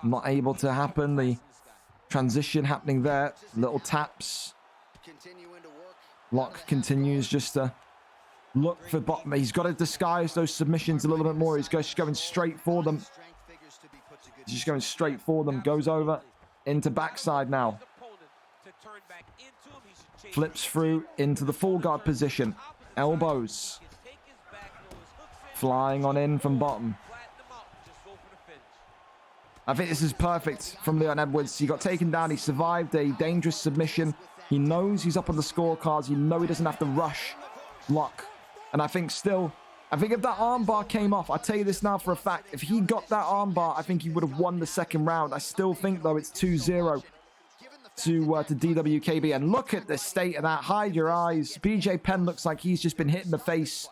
Not able to happen. The transition happening there. Little taps. Locke continues just to look for bottom. He's got to disguise those submissions a little bit more. He's just going straight for them. He's just going straight for them. Goes over into backside now. Flips through into the full guard position. Elbows. Flying on in from bottom. I think this is perfect from Leon Edwards. He got taken down. He survived a dangerous submission. He knows he's up on the scorecards. He knows he doesn't have to rush Locke. And I think if that armbar came off, I'll tell you this now for a fact, if he got that armbar, I think he would have won the second round. I still think, though, it's 2-0 to DWKB. And look at the state of that. Hide your eyes. BJ Penn looks like he's just been hit in the face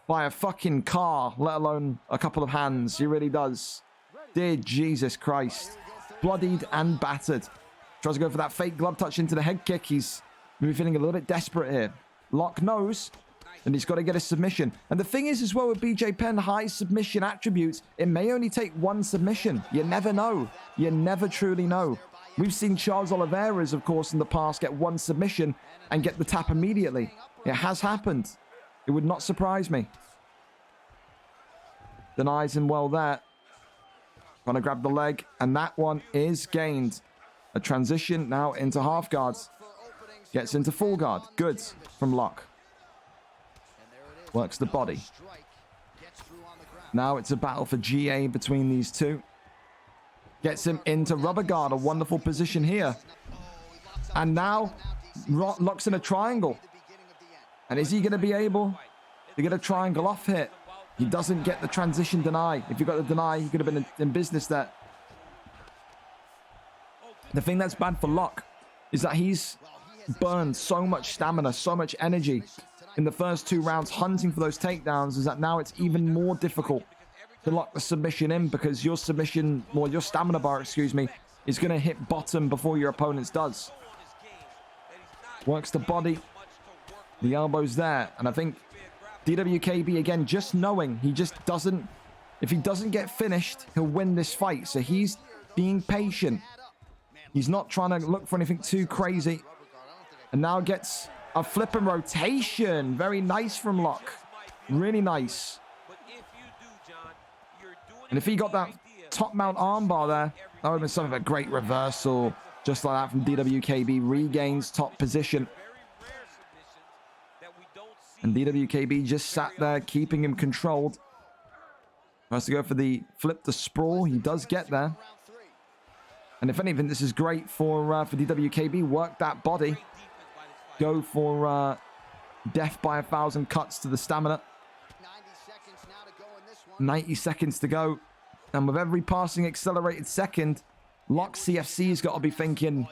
by a fucking car, let alone a couple of hands. He really does. Dear Jesus Christ. Bloodied and battered. Tries to go for that fake glove touch into the head kick. He's maybe feeling a little bit desperate here. Locke knows, and he's got to get a submission. And the thing is as well with BJ Penn, high submission attributes, it may only take 1 submission. You never know. You never truly know. We've seen Charles Oliveira's, of course, in the past get 1 submission and get the tap immediately. It has happened. It would not surprise me. Denies him well there. Trying to grab the leg, and that one is gained. A transition now into half guards. Gets into full guard. Good from Locke. Works the body. Now it's a battle for GA between these two. Gets him into rubber guard. A wonderful position here. And now Locke's in a triangle. And is he going to be able to get a triangle off hit? He doesn't get the transition deny. If he got the deny, he could have been in business there. The thing that's bad for Locke is that he's burned so much stamina, so much energy in the first 2 rounds hunting for those takedowns, is that now it's even more difficult to lock the submission in because your submission, or your stamina bar, excuse me, is going to hit bottom before your opponent's does. Works the body. The elbow's there. And I think DWKB, again, just knowing he just doesn't, if he doesn't get finished, he'll win this fight. So he's being patient. He's not trying to look for anything too crazy. And now gets a flip and rotation. Very nice from Locke. Really nice. And if he got that top mount armbar there, that would have been something of a great reversal. Just like that from DWKB. Regains top position. And DWKB just sat there, keeping him controlled. Has to go for the flip to sprawl. He does get there. And if anything, this is great for DWKB. Work that body. Go for death by 1,000 cuts to the stamina. 90 seconds to go. And with every passing accelerated second, Locke CFC's got to be thinking,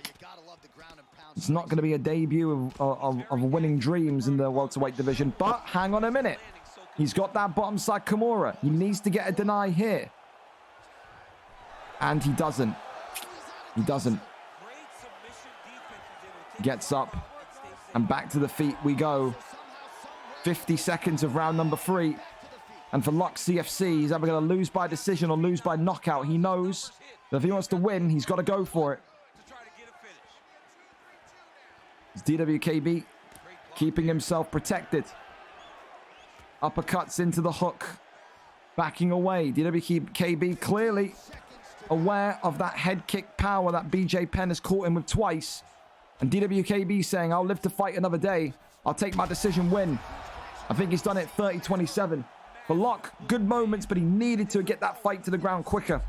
it's not going to be a debut of winning dreams in the welterweight division. But hang on a minute. He's got that bottom side Kimura. He needs to get a deny here. And he doesn't. He doesn't. Gets up. And back to the feet we go. 50 seconds of round number 3. And for Lux CFC, he's either going to lose by decision or lose by knockout. He knows that if he wants to win, he's got to go for it. It's DWKB keeping himself protected. Uppercuts into the hook. Backing away. DWKB clearly aware of that head kick power that BJ Penn has caught him with twice. And DWKB saying, I'll live to fight another day. I'll take my decision win. I think he's done it 30-27. For Locke, good moments, but he needed to get that fight to the ground quicker.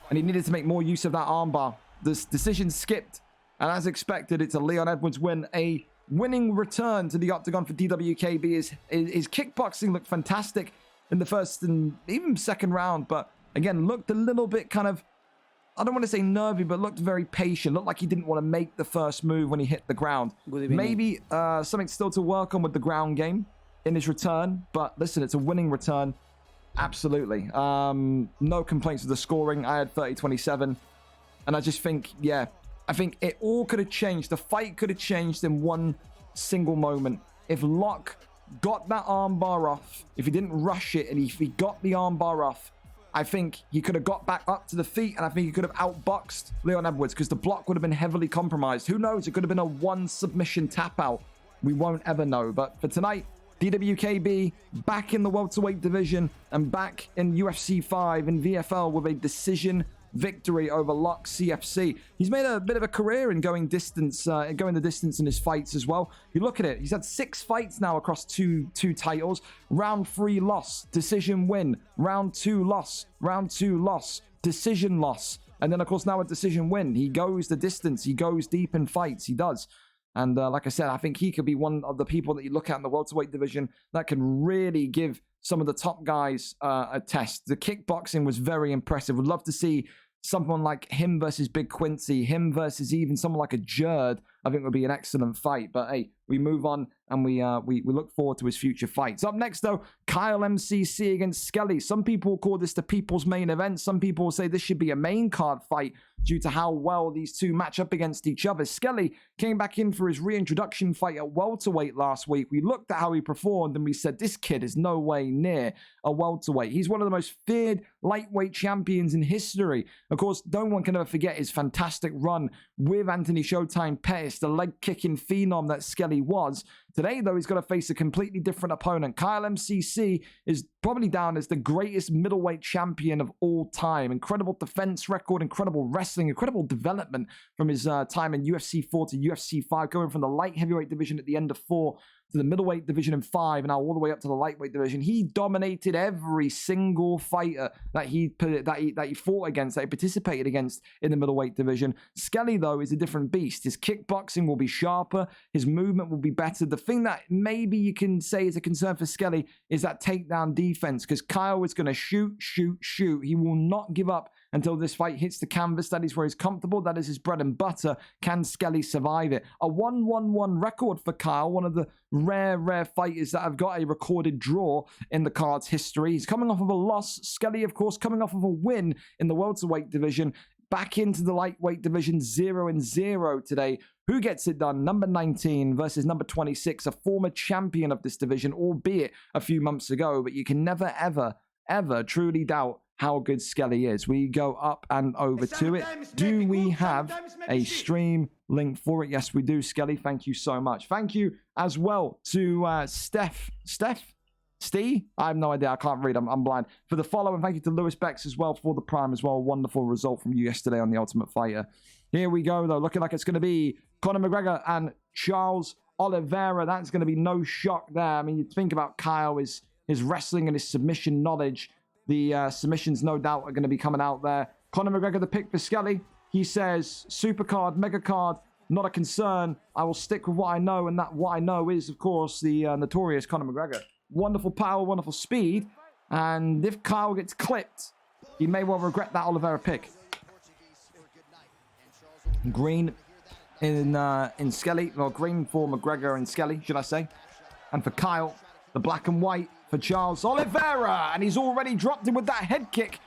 And he needed to make more use of that armbar. This decision skipped. And as expected, it's a Leon Edwards win. A winning return to the octagon for DWKB. His kickboxing looked fantastic in the first and even second round. But again, looked a little bit kind of, I don't want to say nervy, but looked very patient. Looked like he didn't want to make the first move when he hit the ground. Maybe something still to work on with the ground game in his return. But listen, it's a winning return. Absolutely. No complaints with the scoring. I had 30-27. And I just think, yeah, I think it all could have changed. The fight could have changed in one single moment. If Locke got that armbar off, if he didn't rush it, and if he got the armbar off, I think he could have got back up to the feet, and I think he could have outboxed Leon Edwards, because the block would have been heavily compromised. Who knows? It could have been a one submission tap out. We won't ever know. But for tonight, DWKB back in the welterweight division and back in UFC 5 in VFL with a decision victory over Locke CFC. He's made a bit of a career in going the distance in his fights as well. You look at it, he's had 6 fights now across two titles. Round 3 loss, decision win. Round 2 loss, round 2 loss, decision loss. And then of course now a decision win. He goes the distance, he goes deep in fights, he does. And like I said, I think he could be one of the people that you look at in the welterweight division that can really give some of the top guys a test. The kickboxing was very impressive. Would love to see someone like him versus Big Quincy, him versus even someone like a Jerd. I think would be an excellent fight. But hey, we move on and we look forward to his future fights. Up next though, Kyle MCC against Skelly. Some people call this the people's main event. Some people say this should be a main card fight due to how well these two match up against each other. Skelly came back in for his reintroduction fight at welterweight last week. We looked at how he performed and we said, this kid is no way near a welterweight. He's one of the most feared lightweight champions in history. Of course, no one can ever forget his fantastic run with Anthony Showtime Pettis, the leg-kicking phenom that Skelly was. Today, though, he's got to face a completely different opponent. Kyle MCC is probably down as the greatest middleweight champion of all time. Incredible defense record, incredible wrestling, incredible development from his time in UFC 4 to UFC 5, going from the light heavyweight division at the end of 4 to the middleweight division in 5, and now all the way up to the lightweight division. He dominated every single fighter that he fought against, that he participated against in the middleweight division. Skelly, though, is a different beast. His kickboxing will be sharper. His movement will be better. The thing that maybe you can say is a concern for Skelly is that takedown defense, because Kyle is going to shoot. He will not give up until this fight hits the canvas. That is where he's comfortable. That is his bread and butter. Can Skelly survive it? A 1-1-1 record for Kyle, one of the rare fighters that have got a recorded draw in the card's history. He's coming off of a loss. Skelly, of course, coming off of a win in the welterweight division. Back into the lightweight division, 0-0 today. Who gets it done? Number 19 versus number 26, a former champion of this division, albeit a few months ago. But you can never, ever truly doubt how good Skelly is. We go up and over to it. Do we have a stream link for it? Yes, we do. Skelly, thank you so much. Thank you as well to Steve? I have no idea. I can't read. I'm blind. For the follow, and thank you to Lewis Bex as well for the prime as well. Wonderful result from you yesterday on The Ultimate Fighter. Here we go, though. Looking like it's going to be Conor McGregor and Charles Oliveira. That's going to be no shock there. I mean, you think about Kyle, his wrestling and his submission knowledge. The submissions, no doubt, are going to be coming out there. Conor McGregor, the pick for Skelly. He says, super card, mega card, not a concern. I will stick with what I know, and that what I know is, of course, the notorious Conor McGregor. Wonderful power, wonderful speed, and if Kyle gets clipped, he may well regret that Oliveira pick. Green in Skelly, or green for McGregor and Skelly, should I say. And for Kyle, the black and white for Charles Oliveira, and he's already dropped him with that head kick.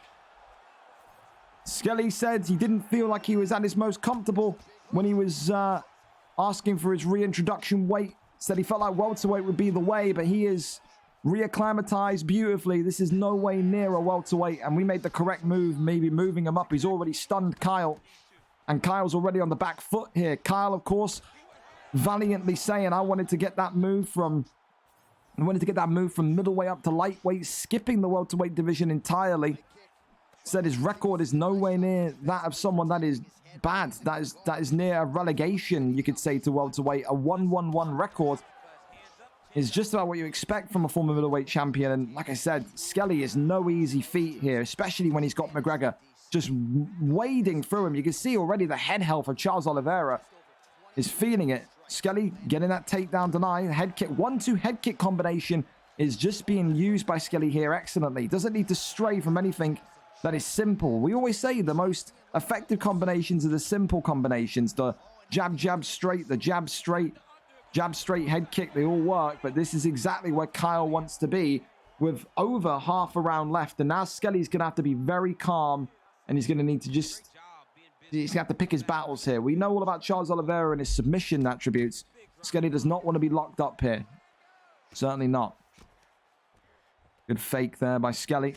Skelly said he didn't feel like he was at his most comfortable when he was asking for his reintroduction weight. Said he felt like welterweight would be the way, but he is reacclimatized beautifully. This is no way near a welterweight, and we made the correct move, maybe moving him up. He's already stunned Kyle, and Kyle's already on the back foot here. Kyle, of course, valiantly saying, I wanted to get that move from middleweight up to lightweight, skipping the welterweight division entirely. Said his record is nowhere near that of someone that is bad. That is near a relegation, you could say, to welterweight. A 1-1-1 record is just about what you expect from a former middleweight champion. And like I said, Skelly is no easy feat here, especially when he's got McGregor just wading through him. You can see already the head health of Charles Oliveira is feeling it. Skelly getting that takedown deny. Head kick, 1-2 head kick combination is just being used by Skelly here excellently. Doesn't need to stray from anything that is simple. We always say the most effective combinations are the simple combinations. The jab, jab, straight, the jab, straight, head kick. They all work, but this is exactly where Kyle wants to be with over half a round left. And now Skelly's going to have to be very calm, and he's going to need to he's going to have to pick his battles here. We know all about Charles Oliveira and his submission attributes. Skelly does not want to be locked up here. Certainly not. Good fake there by Skelly.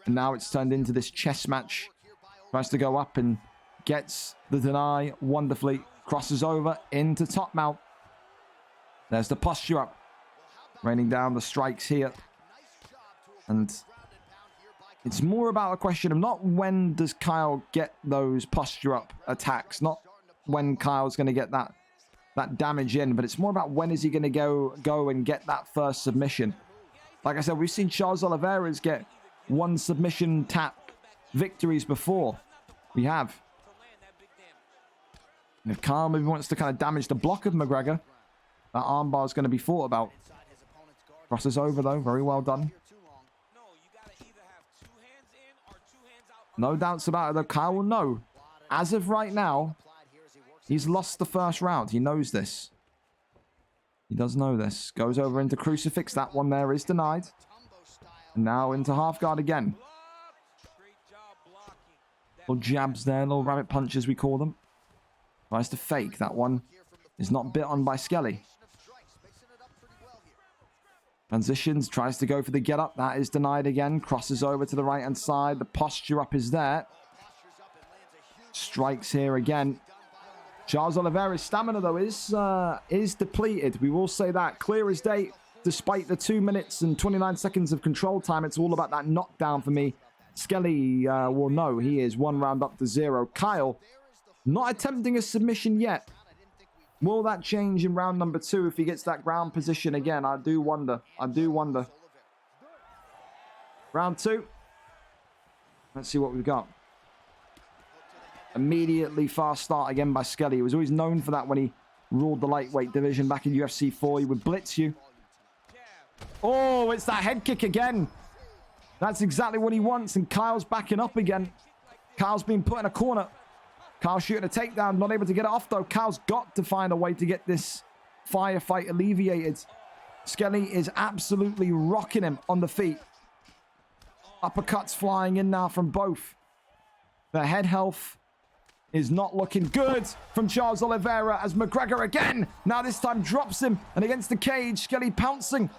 And now it's turned into this chess match. Tries to go up and gets the deny wonderfully. Crosses over into top mount. There's the posture up. Raining down the strikes here. And it's more about a question of not when does Kyle get those posture up attacks. Not when Kyle's going to get that damage in. But it's more about when is he going to go and get that first submission. Like I said, we've seen Charles Oliveira's get one submission tap victories before. We have. And if Kyle maybe wants to kind of damage the block of McGregor, that armbar is going to be thought about. Crosses over though, very well done. No doubts about it though. Kyle will know. As of right now, he's lost the first round. He knows this. He does know this. Goes over into crucifix. That one there is denied. And now into half guard again. Little jabs there, little rabbit punches we call them. Tries to fake. That one is not bit on by Skelly. Transitions, tries to go for the get up. That is denied again. Crosses over to the right hand side. The posture up is there. Strikes here again. Charles Oliveira's stamina though is depleted. We will say that. Clear as day. Despite the 2 minutes and 29 seconds of control time, it's all about that knockdown for me. Skelly will know he is 1 round up to 0. Kyle not attempting a submission yet. Will that change in round number 2 if he gets that ground position again? I do wonder. I do wonder. Round 2. Let's see what we've got. Immediately fast start again by Skelly. He was always known for that when he ruled the lightweight division back in UFC 4. He would blitz you. Oh, it's that head kick again. That's exactly what he wants. And Kyle's backing up again. Kyle's been put in a corner. Kyle shooting a takedown. Not able to get it off, though. Kyle's got to find a way to get this firefight alleviated. Skelly is absolutely rocking him on the feet. Uppercuts flying in now from both. The head health is not looking good from Charles Oliveira as McGregor again. Now this time drops him. And against the cage, Skelly pouncing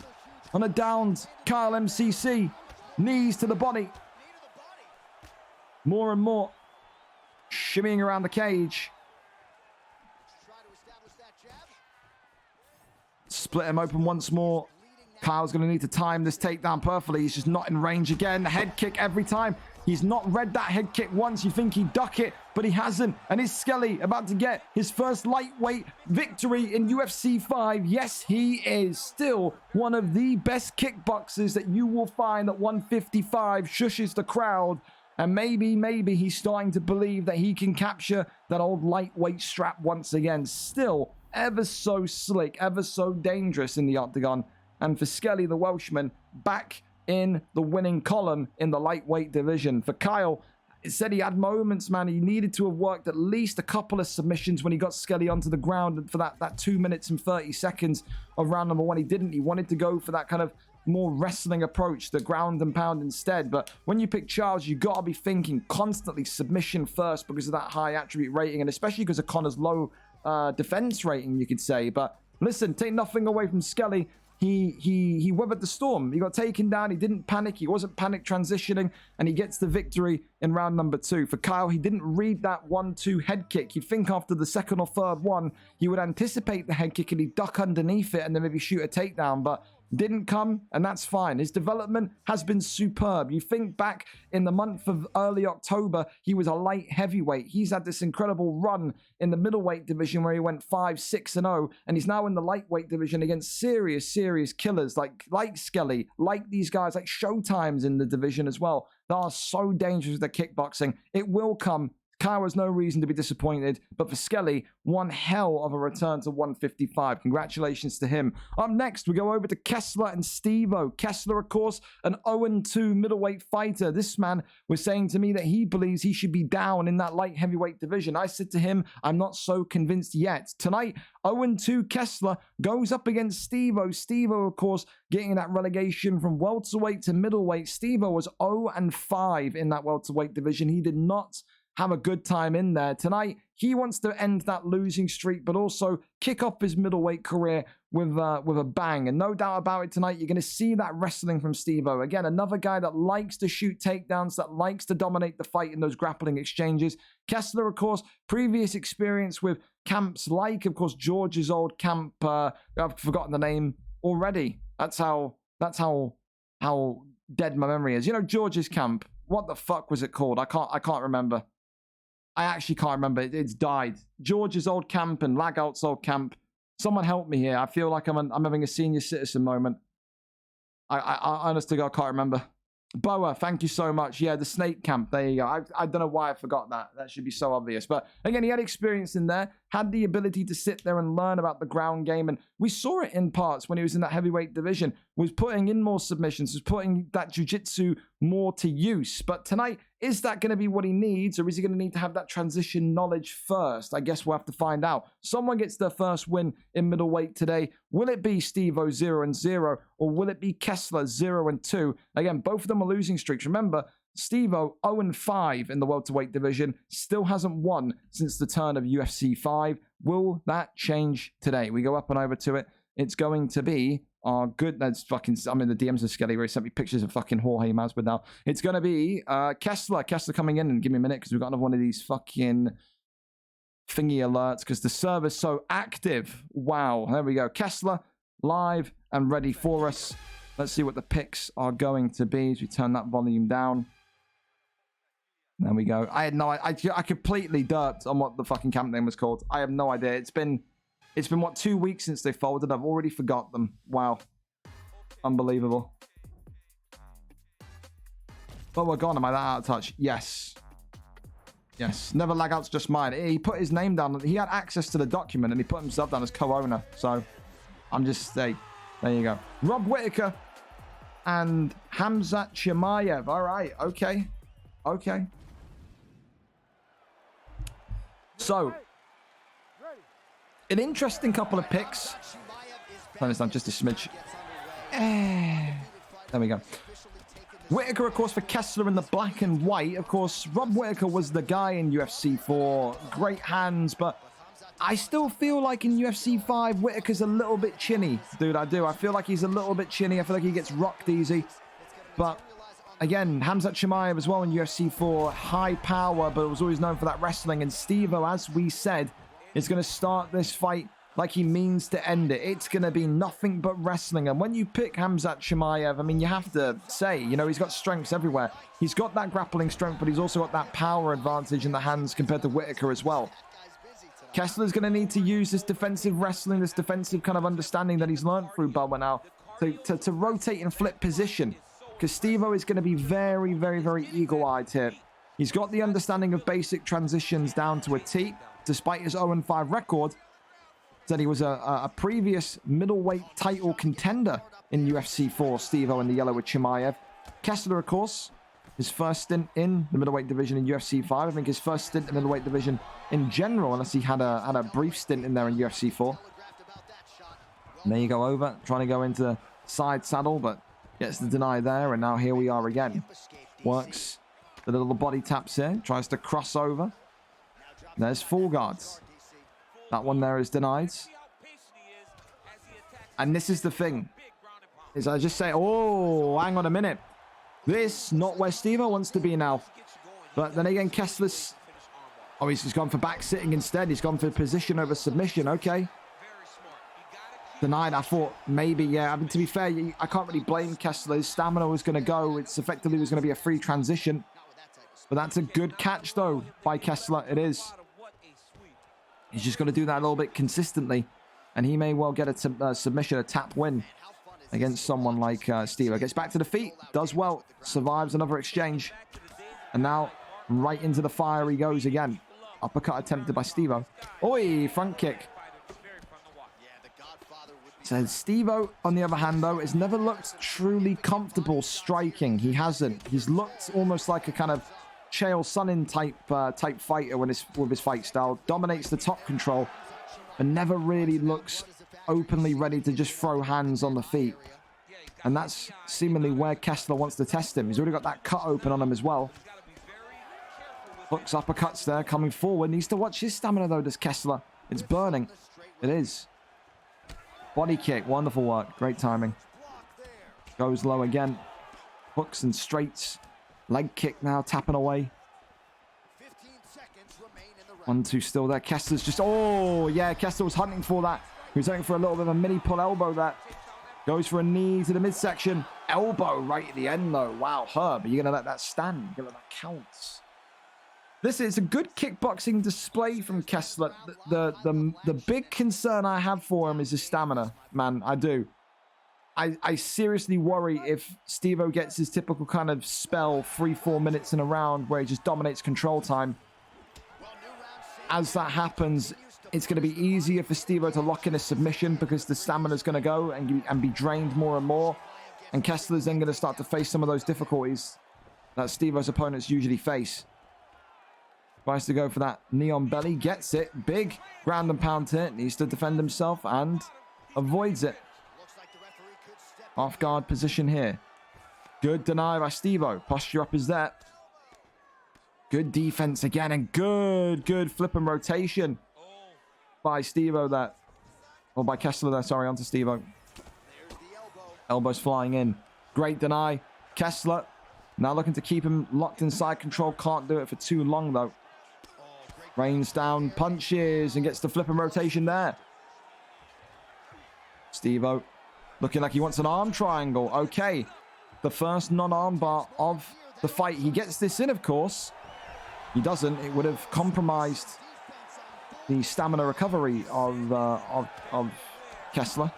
on a downed Kyle MCC. Knees to the body. More and more. Shimmying around the cage. Split him open once more. Kyle's going to need to time this takedown perfectly. He's just not in range again. The head kick every time. He's not read that head kick once. You think he'd duck it, but he hasn't. And is Skelly about to get his first lightweight victory in UFC 5? Yes, he is still one of the best kickboxers that you will find at 155. Shushes the crowd. And maybe he's starting to believe that he can capture that old lightweight strap once again. Still ever so slick, ever so dangerous in the octagon. And for Skelly, the Welshman, back in the winning column in the lightweight division. For Kyle, it said he had moments, man. He needed to have worked at least a couple of submissions when he got Skelly onto the ground. And for that 2 minutes and 30 seconds of round number 1, he didn't. He wanted to go for that kind of more wrestling approach, the ground and pound instead. But when you pick Charles, you got to be thinking constantly submission first because of that high attribute rating, and especially because of Connor's low defense rating, you could say. But listen, take nothing away from Skelly. he weathered the storm. He got taken down. He didn't panic. He wasn't panic transitioning, and he gets the victory in round number 2. For Kyle, he didn't read that 1-2 head kick. You'd think after the second or third one, he would anticipate the head kick and he'd duck underneath it and then maybe shoot a takedown, but didn't come, and that's fine. His development has been superb. You think back in the month of early October, he was a light heavyweight. He's had this incredible run in the middleweight division where he went 5-6-0, and he's now in the lightweight division against serious killers like Skelly, like these guys, like Showtime's in the division as well. They are so dangerous with their kickboxing. It will come. Kyle has no reason to be disappointed, but for Skelly, one hell of a return to 155. Congratulations to him. Up next, we go over to Kessler and Steve-O. Kessler, of course, an 0-2 middleweight fighter. This man was saying to me that he believes he should be down in that light heavyweight division. I said to him, I'm not so convinced yet. Tonight, 0-2 Kessler goes up against Steve-O. Steve-O, of course, getting that relegation from welterweight to middleweight. Steve-O was 0-5 in that welterweight division. He did not have a good time in there. Tonight, he wants to end that losing streak, but also kick off his middleweight career with a bang. And no doubt about it, tonight, you're going to see that wrestling from Steve-O. Again, another guy that likes to shoot takedowns, that likes to dominate the fight in those grappling exchanges. Kessler, of course, previous experience with camps like, of course, George's old camp. I've forgotten the name already. That's how dead my memory is. You know, George's camp. What the fuck was it called? I can't remember. I actually can't remember. It's died. George's old camp and Lagout's old camp. Someone help me here. I feel like I'm having a senior citizen moment. I honestly, I can't remember. Boa, thank you so much. Yeah, the snake camp. There you go. I don't know why I forgot that. That should be so obvious. But again, he had experience in there, had the ability to sit there and learn about the ground game. And we saw it in parts when he was in that heavyweight division, was putting in more submissions, was putting that jiu-jitsu more to use. But tonight, is that going to be what he needs, or is he going to need to have that transition knowledge first? I guess we'll have to find out. Someone gets their first win in middleweight today. Will it be Steve-O 0-0, or will it be Kessler 0-2? Again, both of them are losing streaks. Remember, Steve-O 0-5 in the welterweight division, still hasn't won since the turn of UFC 5. Will that change today? We go up and over to it. It's going to be our good. That's fucking. I'm in the DMs of Skelly where he sent me pictures of fucking Jorge Masvidal now. It's going to be Kessler. Kessler coming in, and give me a minute because we've got another one of these fucking thingy alerts because the server's so active. Wow. There we go. Kessler live and ready for us. Let's see what the picks are going to be as we turn that volume down. There we go. I had no. I completely derped on what the fucking camp name was called. I have no idea. It's been what, 2 weeks since they folded. I've already forgot them. Wow. Unbelievable. But we're gone. Am I that out of touch? Yes. Yes. Never lag out's just mine. He put his name down. He had access to the document and he put himself down as co-owner. So I'm just there you go. Rob Whittaker and Khamzat Chimaev. All right. Okay. Okay. So an interesting couple of picks. Turn this down just a smidge. There we go. Whittaker, of course, for Kessler in the black and white. Of course, Rob Whittaker was the guy in UFC 4. Great hands, but I still feel like in UFC 5, Whittaker's a little bit chinny. Dude, I do. I feel like he's a little bit chinny. I feel like he gets rocked easy. But again, Khamzat Chimaev as well in UFC 4. High power, but was always known for that wrestling. And Steve-O, as we said, is going to start this fight like he means to end it. It's going to be nothing but wrestling. And when you pick Khamzat Chimaev, I mean, you have to say, you know, he's got strengths everywhere. He's got that grappling strength, but he's also got that power advantage in the hands compared to Whittaker as well. Kessler's going to need to use this defensive wrestling, this defensive kind of understanding that he's learned through Bubba now to rotate and flip position. Because Steve-O is going to be very, very, very eagle-eyed here. He's got the understanding of basic transitions down to a T. Despite his 0-5 record, said he was a previous middleweight title contender in UFC 4, Steve-O in the yellow with Chimaev. Kessler, of course, his first stint in the middleweight division in UFC 5. I think his first stint in the middleweight division in general, unless he had a brief stint in there in UFC 4. And there you go over, trying to go into side saddle, but gets the deny there, and now here we are again. Works the little body taps here, tries to cross over. There's full guards. That one there is denied. And this is the thing. is I just say, oh, hang on a minute. This, not where Steve-O wants to be now. But then again, Kessler's... Oh, he's just gone for back sitting instead. He's gone for position over submission. Okay. Denied. I thought maybe, yeah. I mean, to be fair, I can't really blame Kessler. His stamina was going to go. It's effectively was going to be a free transition. But that's a good catch, though, by Kessler. It is. He's just got to do that a little bit consistently. And he may well get a submission, a tap win against someone like Steve. Gets back to the feet. Does well. Survives another exchange. And now right into the fire he goes again. Uppercut attempted by Steve-O. Oi, front kick. So Steve-O, on the other hand, though, has never looked truly comfortable striking. He hasn't. He's looked almost like a kind of Chael Sonnen type fighter with his fight style. Dominates the top control, but never really looks openly ready to just throw hands on the feet. And that's seemingly where Kessler wants to test him. He's already got that cut open on him as well. Hooks, uppercuts there, coming forward. Needs to watch his stamina, though, does Kessler. It's burning. It is. Body kick. Wonderful work. Great timing. Goes low again. Hooks and straights. Leg kick now, tapping away. 1-2 still there. Kessler's just... Oh, yeah, Kessler was hunting for that. He was hunting for a little bit of a mini pull elbow there. Goes for a knee to the midsection. Elbow right at the end, though. Wow, Herb, are you going to let that stand? You're going to let that count? This is a good kickboxing display from Kessler. The big concern I have for him is his stamina, man. I do. I seriously worry if Steve-O gets his typical kind of spell, 3-4 minutes in a round where he just dominates control time. As that happens, it's going to be easier for Steve-O to lock in a submission because the stamina's going to go and be drained more and more. And Kessler's then going to start to face some of those difficulties that Steve-O's opponents usually face. Tries to go for that knee on belly. Gets it. Big ground and pound hit. Needs to defend himself and avoids it. Off guard position here. Good deny by Steve-O. Posture up is there. Good defense again. And good flip and rotation by Steve-O there. Or by Kessler there. Sorry, onto Steve-O. Elbows flying in. Great deny. Kessler now looking to keep him locked inside control. Can't do it for too long, though. Rains down, punches, and gets the flip and rotation there. Steve-O looking like he wants an arm triangle. Okay. The first non-arm bar of the fight. He gets this in, of course. He doesn't. It would have compromised the stamina recovery of Kessler.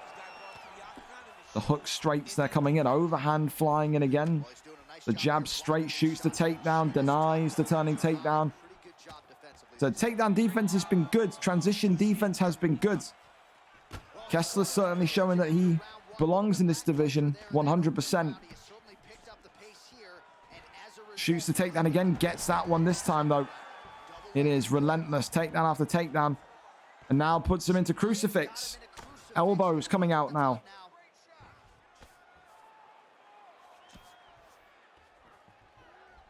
The hook straights, they're coming in. Overhand flying in again. The jab straight, shoots the takedown, denies the turning takedown. So takedown defense has been good. Transition defense has been good. Kessler's certainly showing that he belongs in this division 100%. Shoots the takedown again. Gets that one this time, though. It is relentless. Takedown after takedown. And now puts him into crucifix. Elbows coming out now.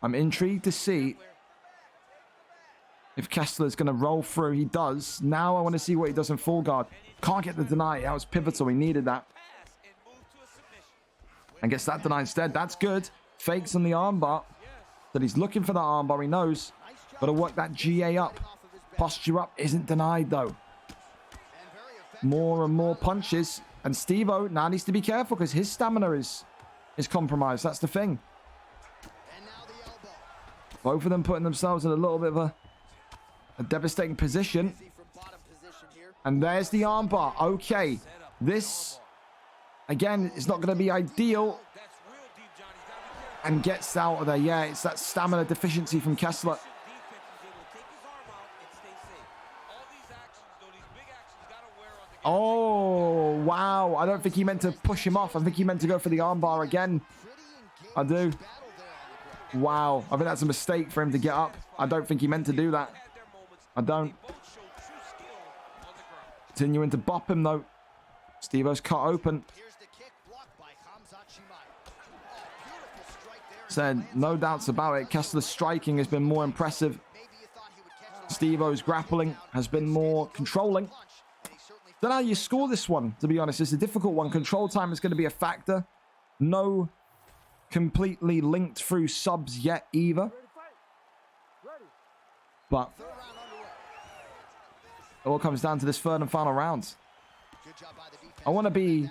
I'm intrigued to see if Kessler's going to roll through. He does. Now I want to see what he does in full guard. Can't get the deny. That was pivotal. He needed that. And gets that denied instead. That's good. Fakes on the armbar. That he's looking for that armbar. He knows. Got to work that GA up. Posture up. Isn't denied, though. More and more punches. And Steve-O now needs to be careful because his stamina is compromised. That's the thing. Both of them putting themselves in a little bit of a devastating position. And there's the armbar. Okay. This, again, is not going to be ideal. And gets out of there. Yeah, it's that stamina deficiency from Kessler. Oh, wow. I don't think he meant to push him off. I think he meant to go for the armbar again. I do. Wow. I think that's a mistake for him to get up. I don't think he meant to do that. I don't. Continuing to bop him, though. Steve-O's cut open. Said, no doubts about it. Kessler's striking has been more impressive. Steve-O's grappling has been more controlling. Don't know how you score this one, to be honest. It's a difficult one. Control time is going to be a factor. No completely linked through subs yet either. But it all comes down to this third and final round. I want to be...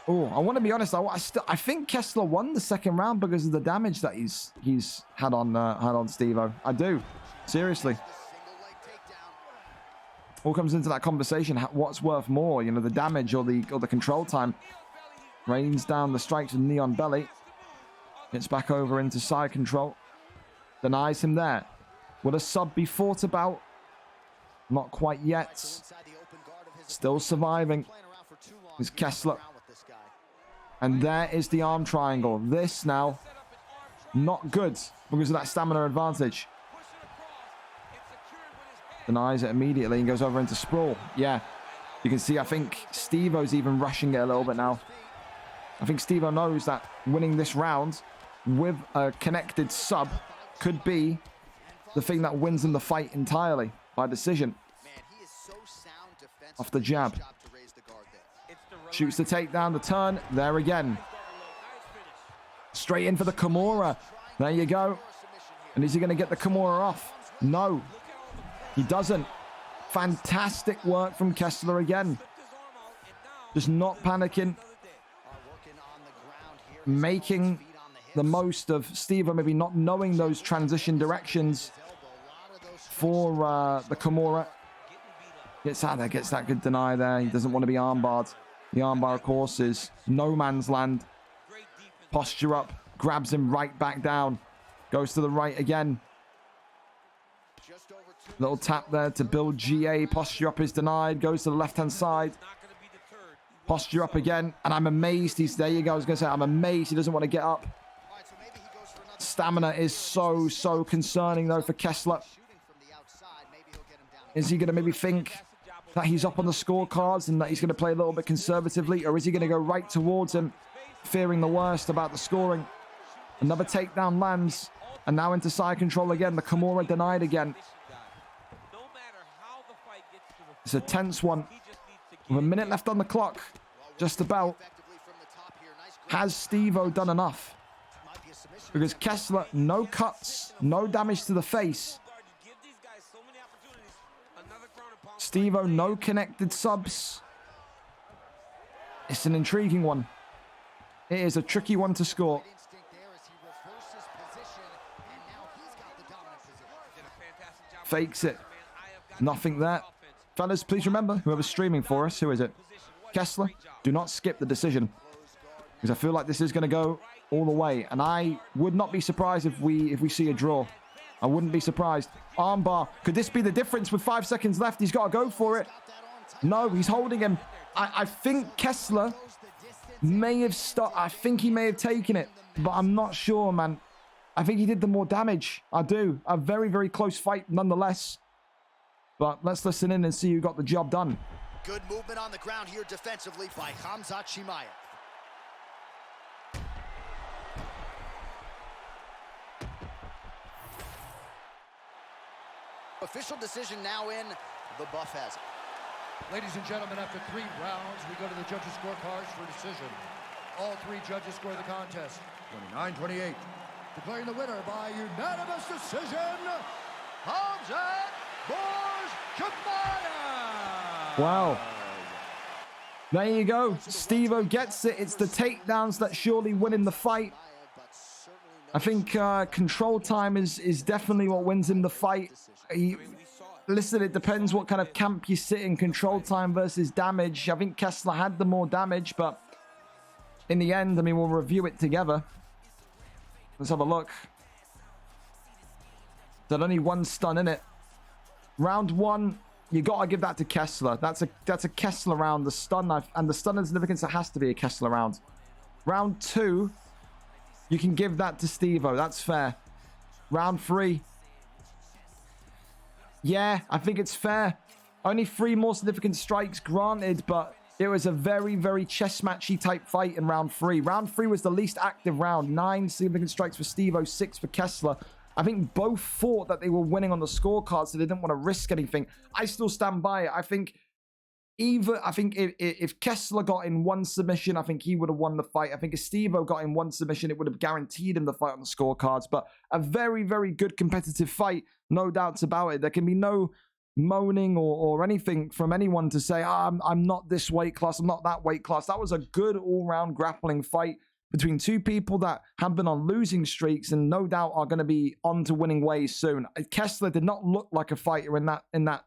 Oh, I want to be honest. I think Kessler won the second round because of the damage that he's had on Steve-O. I do. Seriously. All comes into that conversation. What's worth more, you know, the damage or the control time? Rains down the strikes with knee on belly. Gets back over into side control. Denies him there. Will a sub be thought about? Not quite yet. Still surviving is Kessler. And there is the arm triangle. This now, not good because of that stamina advantage. Denies it immediately and goes over into sprawl. Yeah, you can see, I think Steve-O's even rushing it a little bit now. I think Steve-O knows that winning this round with a connected sub could be the thing that wins him the fight entirely by decision. Off the jab. Shoots the takedown, the turn. There again. Straight in for the Kimura. There you go. And is he going to get the Kimura off? No. He doesn't. Fantastic work from Kessler again. Just not panicking. Making the most of Steve-O maybe not knowing those transition directions for the Kimura. Gets out there, gets that good deny there. He doesn't want to be armbarred. The armbar, of course, is no man's land. Posture up, grabs him right back down. Goes to the right again. Little tap there to build GA. Posture up is denied. Goes to the left-hand side. Posture up again. And I'm amazed he's... There you go. I was going to say, I'm amazed he doesn't want to get up. Stamina is so concerning, though, for Kessler. Is he going to maybe think that he's up on the scorecards and that he's going to play a little bit conservatively? Or is he going to go right towards him, fearing the worst about the scoring? Another takedown lands. And now into side control again. The Kimura denied again. It's a tense one. With a minute left on the clock. Just about. Has Steve-O done enough? Because Kessler, no cuts, no damage to the face. Steve-O, no connected subs. It's an intriguing one. It is a tricky one to score. Fakes it. Nothing there. Fellas, please remember, whoever's streaming for us, who is it? Kessler, do not skip the decision. Because I feel like this is going to go all the way. And I would not be surprised if we see a draw. I wouldn't be surprised. Armbar. Could this be the difference with 5 seconds left? He's got to go for it. No, he's holding him. I think Kessler may have stopped. I think he may have taken it. But I'm not sure, man. I think he did the more damage. I do. A very close fight nonetheless. But let's listen in and see who got the job done. Good movement on the ground here defensively by Khamzat Chimaev. Official decision now in. The buff has it. Ladies and gentlemen, after 3 rounds, we go to the judges' scorecards for decision. All 3 judges score the contest 29-28. Declaring the winner by unanimous decision, Khamzat Chimaev. Wow. There you go. Steve-O gets it. It's the takedowns that surely win in the fight. I think control time is definitely what wins him the fight. Listen, it depends what kind of camp you sit in. Control time versus damage. I think Kessler had the more damage, but in the end, I mean, we'll review it together. Let's have a look. There's only 1 stun in it. Round 1, you got to give that to Kessler. That's a Kessler round. The stun and the stun and significance, it has to be a Kessler round. Round 2, you can give that to Steve-O. That's fair. Round 3. Yeah, I think it's fair. Only 3 more significant strikes, granted, but it was a very chess matchy type fight in round 3. Round 3 was the least active round. 9 significant strikes for Steve-O, 6 for Kessler. I think both thought that they were winning on the scorecard, so they didn't want to risk anything. I still stand by it. I think either, I think if Kessler got in one submission, I think he would have won the fight. I think if Steve-O got in one submission, it would have guaranteed him the fight on the scorecards. But a very, very good competitive fight, no doubts about it. There can be no moaning or anything from anyone to say, I'm not this weight class, I'm not that weight class. That was a good all-round grappling fight between two people that have been on losing streaks and no doubt are going to be on to winning ways soon. Kessler did not look like a fighter in that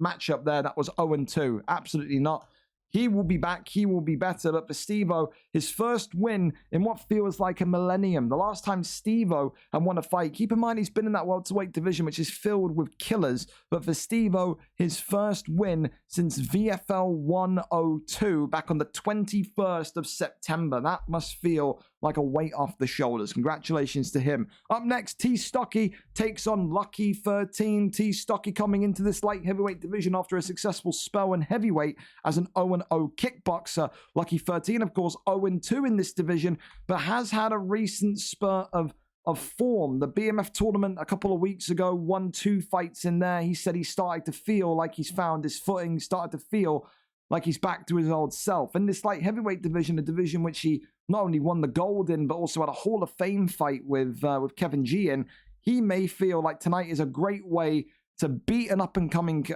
matchup there that was 0-2. Absolutely not. He will be back. He will be better. But for Steve-O, his first win in what feels like a millennium. The last time Steve-O had won a fight, keep in mind he's been in that welterweight division, which is filled with killers. But for Steve-O, his first win since VFL 102 back on the 21st of September. That must feel like a weight off the shoulders. Congratulations to him. Up next, T. Stocky takes on Lucky 13. T. Stocky coming into this light heavyweight division after a successful spell in heavyweight as an 0-0 kickboxer. Lucky 13, of course, 0-2 in this division, but has had a recent spurt of form. The BMF tournament a couple of weeks ago, won 2 fights in there. He said he started to feel like he's found his footing, started to feel like he's back to his old self. In this light heavyweight division, a division which he not only won the gold in, but also had a Hall of Fame fight with Kevin G in, he may feel like tonight is a great way to beat an up-and-coming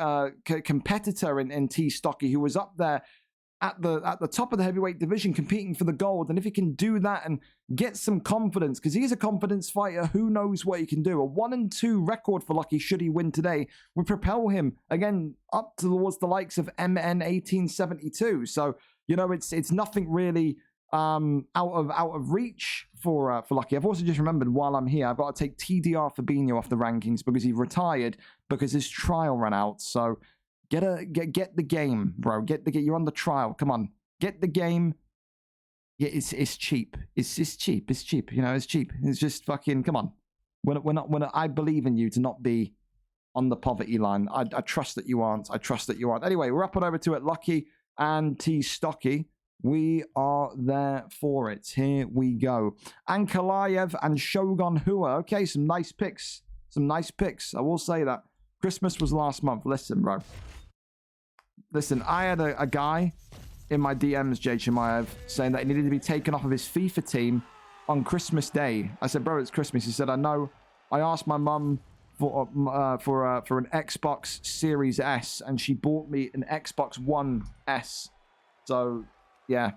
competitor in T. Stocky, who was up there at the top of the heavyweight division competing for the gold. And if he can do that and get some confidence, because he's a confidence fighter, who knows what he can do. A 1-2 record for Lucky, should he win today, would propel him again up towards the likes of MN 1872. So, you know, it's nothing really out of reach for Lucky. I've also just remembered while I'm here, I've got to take TDR Fabinho off the rankings because he retired because his trial ran out. So get the game, bro. You're on the trial. Come on, get the game. Yeah, it's cheap. It's cheap. It's cheap. You know, it's cheap. It's just fucking. Come on. I believe in you to not be on the poverty line. I trust that you aren't. I trust that you aren't. Anyway, we're up and over to it. Lucky and T. Stocky. We are there for it. Here we go. Ankalaev and Shogun Hua. Okay, some nice picks. Some nice picks. I will say that. Christmas was last month. Listen, bro. Listen, I had a guy in my DMs, Jay Chimaev, saying that he needed to be taken off of his FIFA team on Christmas Day. I said, bro, it's Christmas. He said, I know. I asked my mum for an Xbox Series S, and she bought me an Xbox One S. So, yeah.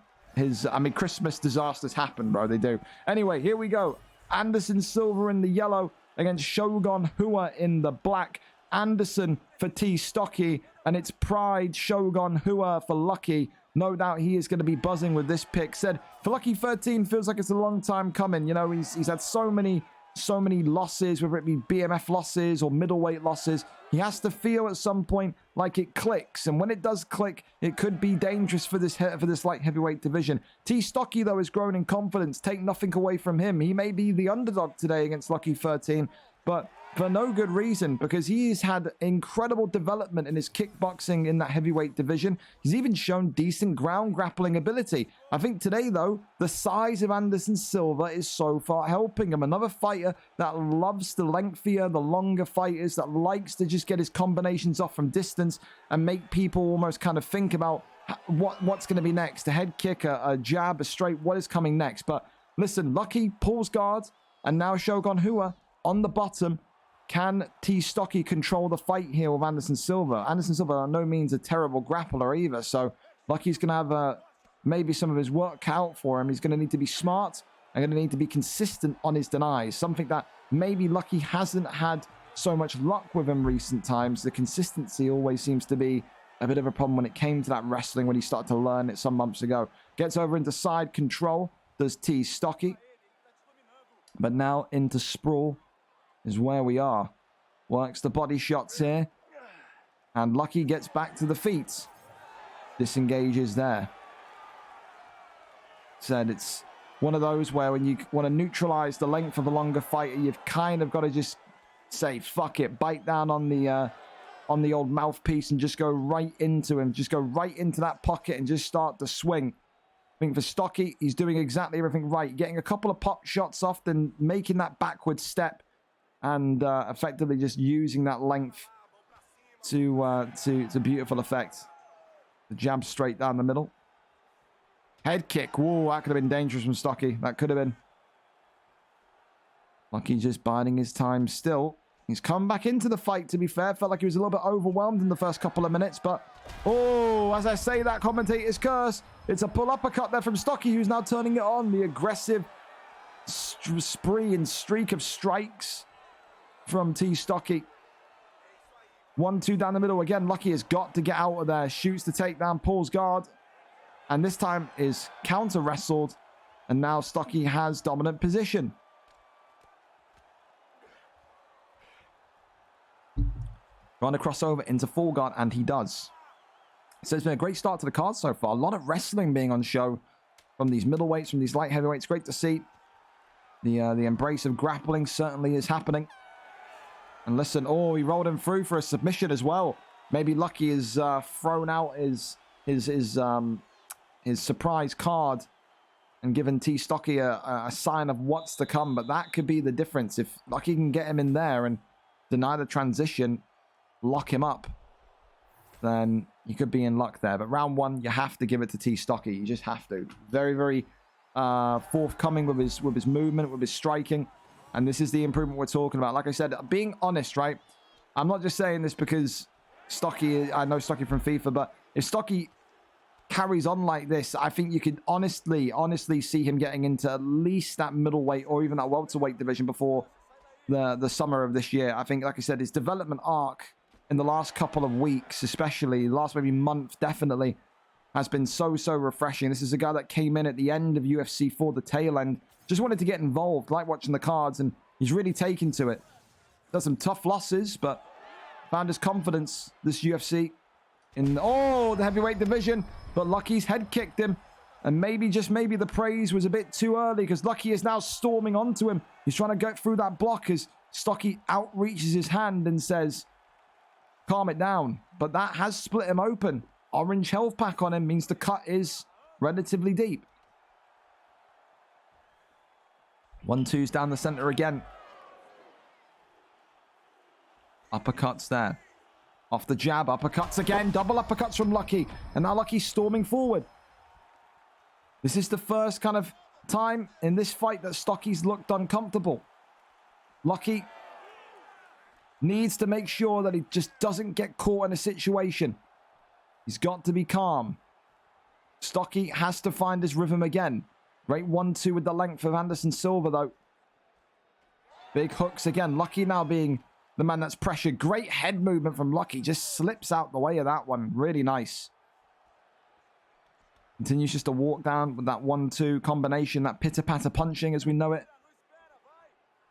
Christmas disasters happen, bro. They do. Anyway, here we go. Anderson Silva in the yellow against Shogun Hua in the black. Anderson for T. Stocky, and it's Pride Shogun Hua for Lucky. No doubt he is going to be buzzing with this pick. Said for Lucky 13, feels like it's a long time coming. You know, he's had so many losses, whether it be BMF losses or middleweight losses. He has to feel at some point like it clicks, and when it does click, it could be dangerous for this light heavyweight division. T. Stocky, though, has grown in confidence. Take nothing away from him. He may be the underdog today against Lucky 13, but for no good reason, because he has had incredible development in his kickboxing in that heavyweight division. He's even shown decent ground grappling ability. I think today, though, the size of Anderson Silva is so far helping him. Another fighter that loves the lengthier, the longer fighters, that likes to just get his combinations off from distance and make people almost kind of think about what's going to be next. A head kick, a jab, a straight, what is coming next? But listen, Lucky pulls guard, and now Shogun Hua on the bottom. Can T. Stocky control the fight here with Anderson Silva? Anderson Silva, by no means a terrible grappler either, so Lucky's going to have maybe some of his work cut out for him. He's going to need to be smart and going to need to be consistent on his denies, something that maybe Lucky hasn't had so much luck with in recent times. The consistency always seems to be a bit of a problem when it came to that wrestling when he started to learn it some months ago. Gets over into side control, does T. Stocky. But now into sprawl is where we are. Works the body shots here. And Lucky gets back to the feet. Disengages there. Said it's one of those where when you want to neutralize the length of a longer fighter, you've kind of got to just say, fuck it, bite down on the old mouthpiece and just go right into him. Just go right into that pocket and just start to swing. I think for Stocky, he's doing exactly everything right. Getting a couple of pop shots off, then making that backward step and effectively just using that length to beautiful effect. The jab straight down the middle. Head kick. Whoa, that could have been dangerous from Stocky. That could have been. Lucky just biding his time still. He's come back into the fight, to be fair. Felt like he was a little bit overwhelmed in the first couple of minutes, but... Oh, as I say that, commentator's curse. It's a pull uppercut there from Stocky, who's now turning it on. The aggressive spree and streak of strikes from T. Stocky. 1-2 down the middle. Again, Lucky has got to get out of there. Shoots the takedown, pulls guard. And this time is counter-wrestled. And now Stocky has dominant position. Trying to cross over into full guard, and he does. So it's been a great start to the card so far. A lot of wrestling being on show from these middleweights, from these light heavyweights. Great to see. The embrace of grappling certainly is happening. And listen, oh, he rolled him through for a submission as well. Maybe Lucky has thrown out his surprise card and given T. Stocky a sign of what's to come. But that could be the difference. If Lucky can get him in there and deny the transition, lock him up, then you could be in luck there. But round one, you have to give it to T. Stocky. You just have to. Very, very forthcoming with his movement, with his striking. And this is the improvement we're talking about. Like I said, being honest, right? I'm not just saying this because Stocky, I know Stocky from FIFA, but if Stocky carries on like this, I think you could honestly see him getting into at least that middleweight or even that welterweight division before the summer of this year. I think, like I said, his development arc in the last couple of weeks, especially last maybe month, definitely has been so refreshing. This is a guy that came in at the end of UFC for the tail end, just wanted to get involved, like watching the cards, and he's really taken to it. Does some tough losses, but found his confidence this UFC in the heavyweight division. But Lucky's head kicked him, and maybe, just maybe, the praise was a bit too early because Lucky is now storming onto him. He's trying to get through that block as Stocky outreaches his hand and says, calm it down. But that has split him open. Orange health pack on him means the cut is relatively deep. 1-2s down the center again. Uppercuts there. Off the jab, uppercuts again. Double uppercuts from Lucky. And now Lucky's storming forward. This is the first kind of time in this fight that Stocky's looked uncomfortable. Lucky needs to make sure that he just doesn't get caught in a situation. He's got to be calm. Stocky has to find his rhythm again. Great 1-2 with the length of Anderson Silva, though. Big hooks again. Lucky now being the man that's pressured. Great head movement from Lucky. Just slips out the way of that one. Really nice. Continues just to walk down with that 1-2 combination. That pitter-patter punching as we know it.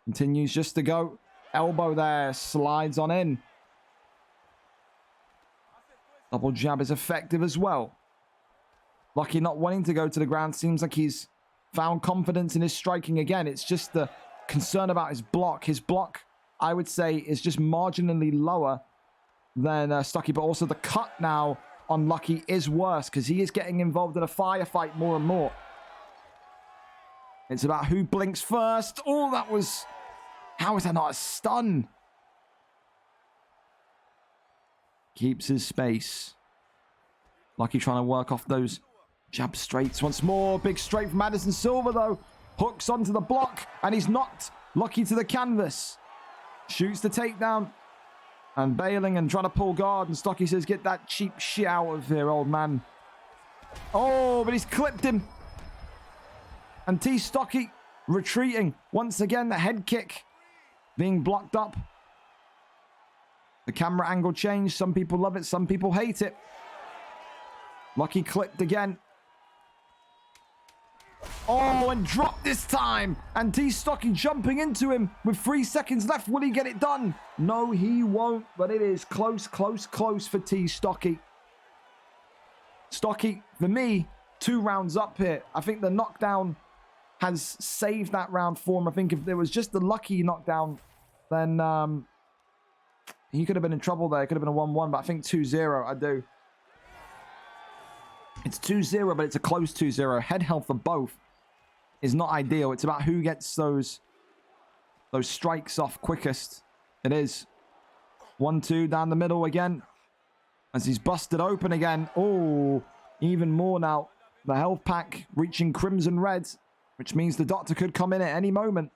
Continues just to go. Elbow there. Slides on in. Double jab is effective as well. Lucky not wanting to go to the ground. Seems like he's found confidence in his striking again. It's just the concern about his block. His block, I would say, is just marginally lower than Stocky. But also the cut now on Lucky is worse because he is getting involved in a firefight more and more. It's about who blinks first. Oh, that was... How is that not a stun? Keeps his space. Lucky trying to work off those jab straights once more. Big straight from Anderson Silva, though. Hooks onto the block, and he's knocked Lucky to the canvas. Shoots the takedown. And bailing and trying to pull guard. And Stocky says, get that cheap shit out of here, old man. Oh, but he's clipped him. And T. Stocky retreating. Once again, the head kick being blocked up. The camera angle changed. Some people love it. Some people hate it. Lucky clipped again. Oh, and dropped this time. And T. Stocky jumping into him with 3 seconds left. Will he get it done? No, he won't. But it is close for T. Stocky. Stocky, for me, 2 rounds up here. I think the knockdown has saved that round for him. I think if there was just the Lucky knockdown, then he could have been in trouble there. It could have been a 1-1, but I think 2-0, I do. It's 2-0, but it's a close 2-0. Head health for both is not ideal. It's about who gets those strikes off quickest. It is. 1-2 down the middle again. as he's busted open again. Oh, even more now. The health pack reaching crimson red, which means the doctor could come in at any moment.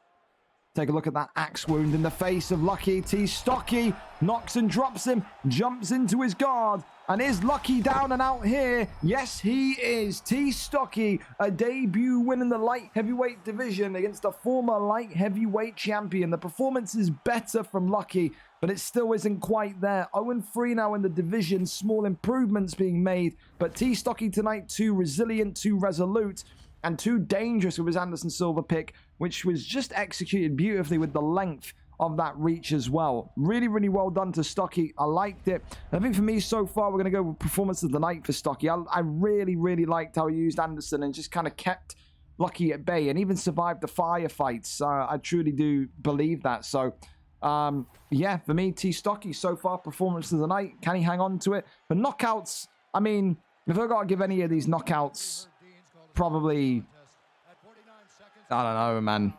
Take a look at that axe wound in the face of Lucky. T Stocky knocks and drops him, jumps into his guard, and is Lucky down and out here? Yes, he is. T Stocky, a debut win in the light heavyweight division against a former light heavyweight champion. The performance is better from Lucky, but it still isn't quite there. 0-3 now in the division, small improvements being made, but T Stocky tonight too resilient, too resolute, and too dangerous with his Anderson Silva pick, which was just executed beautifully with the length of that reach as well. Really, really well done to Stocky. I liked it. And I think for me so far, we're going to go with performance of the night for Stocky. I really, really liked how he used Anderson and just kind of kept Lucky at bay and even survived the firefights. I truly do believe that. So, yeah, for me, T Stocky so far, performance of the night. Can he hang on to it? For knockouts, I mean, if I've got to give any of these knockouts, probably, I don't know, man.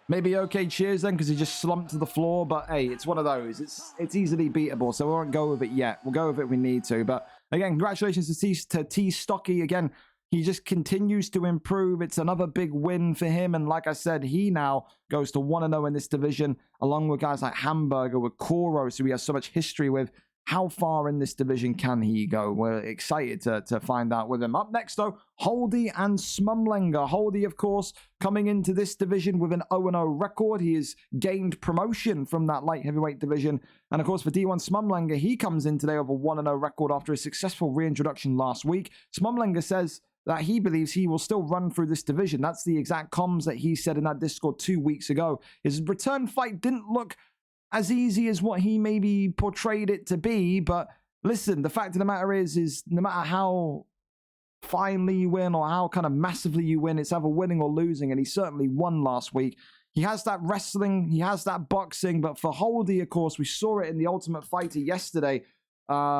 Maybe okay cheers then, because he just slumped to the floor. But hey, it's one of those. It's easily beatable, so we won't go with it yet. We'll go with it if we need to. But again, congratulations to T Stocky. Again, he just continues to improve. It's another big win for him. And like I said, he now goes to 1-0 in this division, along with guys like Hamburger, with Koro, who he has so much history with. How far in this division can he go? We're excited to find out with him. Up next, though, Holdy and Smumlenger. Holdy, of course, coming into this division with an 0-0 record. He has gained promotion from that light heavyweight division. And, of course, for D1 Smumlenger, he comes in today with a 1-0 record after a successful reintroduction last week. Smumlenger says that he believes he will still run through this division. That's the exact comms that he said in that Discord 2 weeks ago. His return fight didn't look as easy as what he maybe portrayed it to be, but listen, the fact of the matter is no matter how finely you win or how kind of massively you win, it's either winning or losing, and he certainly won last week. He has that wrestling, he has that boxing, but for Holdy, of course, we saw it in the Ultimate Fighter yesterday,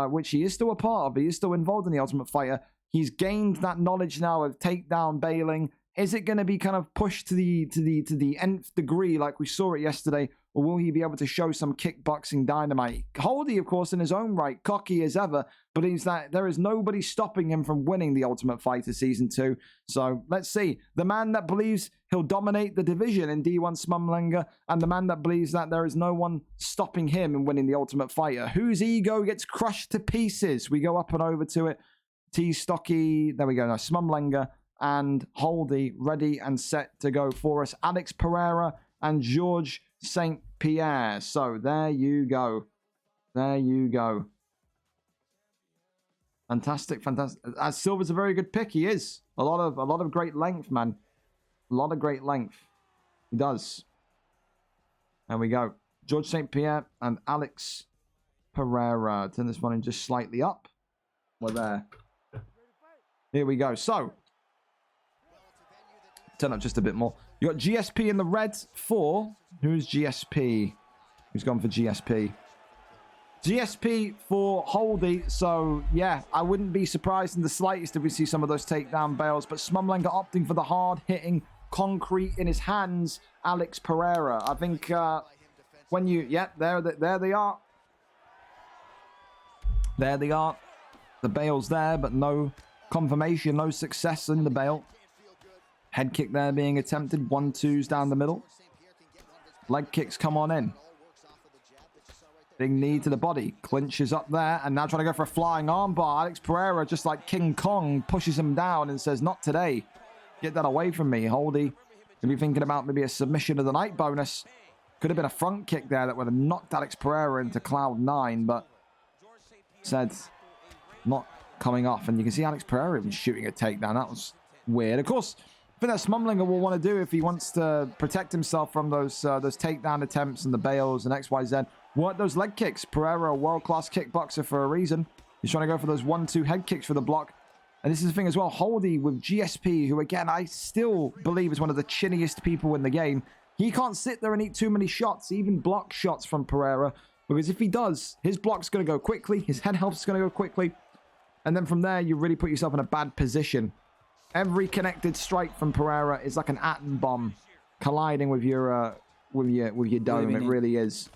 which he is still a part of. He is still involved in the Ultimate Fighter. He's gained that knowledge now of takedown bailing. Is it going to be kind of pushed to the nth degree like we saw it yesterday, or will he be able to show some kickboxing dynamite? Holdy, of course, in his own right, cocky as ever, but there is nobody stopping him from winning the Ultimate Fighter Season 2. So let's see. The man that believes he'll dominate the division in D1 Smumlenger, and the man that believes that there is no one stopping him in winning the Ultimate Fighter. Whose ego gets crushed to pieces? We go up and over to it. T Stocky, there we go. Now Smumlenger and Holdy ready and set to go for us. Alex Pereira and George St. Pierre. So there you go. There you go. Fantastic, fantastic. Silva's a very good pick. He is. A lot of great length, man. A lot of great length. He does. There we go. George St. Pierre and Alex Pereira. Turn this one in just slightly up. We're there. Here we go. So, turn up just a bit more. You got GSP in the red for... Who's GSP? Who's gone for GSP? GSP for Holdy. So, yeah, I wouldn't be surprised in the slightest if we see some of those takedown bails. But Smumlenger opting for the hard-hitting, concrete in his hands, Alex Pereira. I think when you... Yeah, there they are. There they are. The bail's there, but no confirmation, no success in the bail. Head kick there being attempted. 1-2s down the middle. Leg kicks come on in. Big knee to the body. Clinches up there. And now trying to go for a flying armbar. Alex Pereira, just like King Kong, pushes him down and says, not today. Get that away from me. Holdy could be thinking about maybe a submission of the night bonus. Could have been a front kick there that would have knocked Alex Pereira into cloud 9. But said not coming off. And you can see Alex Pereira even shooting a takedown. That was weird. Of course, I think that Smumlenger will want to do if he wants to protect himself from those takedown attempts and the bails and XYZ. Work those leg kicks. Pereira, a world-class kickboxer for a reason. He's trying to go for those 1-2 head kicks for the block. And this is the thing as well. Holdy with GSP, who again, I still believe is one of the chinniest people in the game. He can't sit there and eat too many shots, even block shots from Pereira. Because if he does, his block's going to go quickly. His head health's going to go quickly. And then from there, you really put yourself in a bad position. Every connected strike from Pereira is like an atom bomb colliding with your dome. It really is.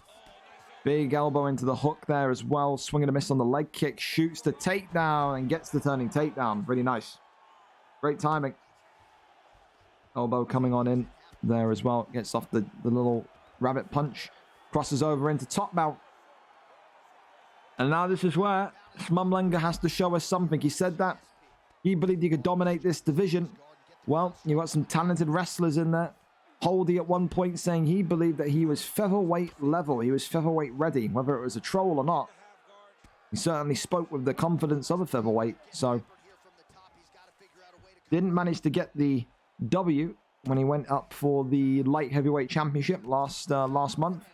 Big elbow into the hook there as well. Swing and a miss on the leg kick. Shoots the takedown and gets the turning takedown. Really nice. Great timing. Elbow coming on in there as well. Gets off the little rabbit punch. Crosses over into top mount. And now this is where Smumlenga has to show us something. He said that he believed he could dominate this division. Well, you got some talented wrestlers in there. Holdy at one point saying he believed that he was featherweight level. He was featherweight ready, whether it was a troll or not. He certainly spoke with the confidence of a featherweight. So, didn't manage to get the W when he went up for the light heavyweight championship last month.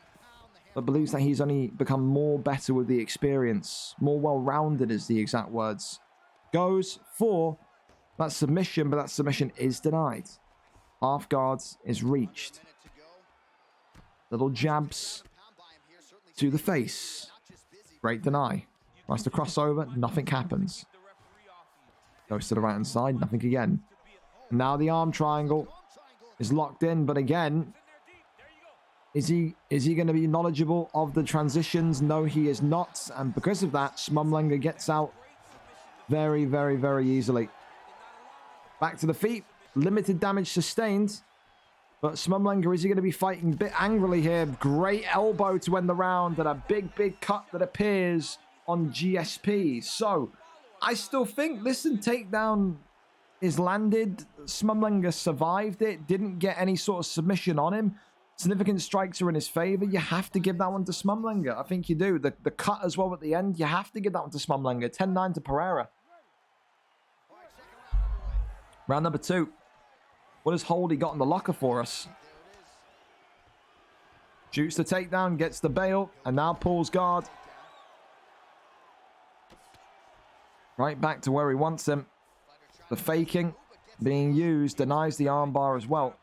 But believes that he's only become more better with the experience. More well-rounded is the exact words. Goes for that submission, but that submission is denied. Half guards is reached. Little jabs to the face. Great deny. Tries to crossover. Nothing happens. Goes to the right hand side. Nothing again. Now the arm triangle is locked in, but again, is he going to be knowledgeable of the transitions? No, he is not. And because of that, Smumlenga gets out very, very, very easily. Back to the feet. Limited damage sustained. But Smumlenga, is he going to be fighting a bit angrily here? Great elbow to end the round and a big, big cut that appears on GSP. So, I still think, listen, takedown is landed. Smumlenga survived it. Didn't get any sort of submission on him. Significant strikes are in his favor. You have to give that one to Smumlenga. I think you do. The cut as well at the end, you have to give that one to Smumlenga. 10-9 to Pereira. Round number 2. What has Holdy got in the locker for us? Shoots the takedown, gets the bail, and now pulls guard. Right back to where he wants him. The faking being used, denies the armbar as well.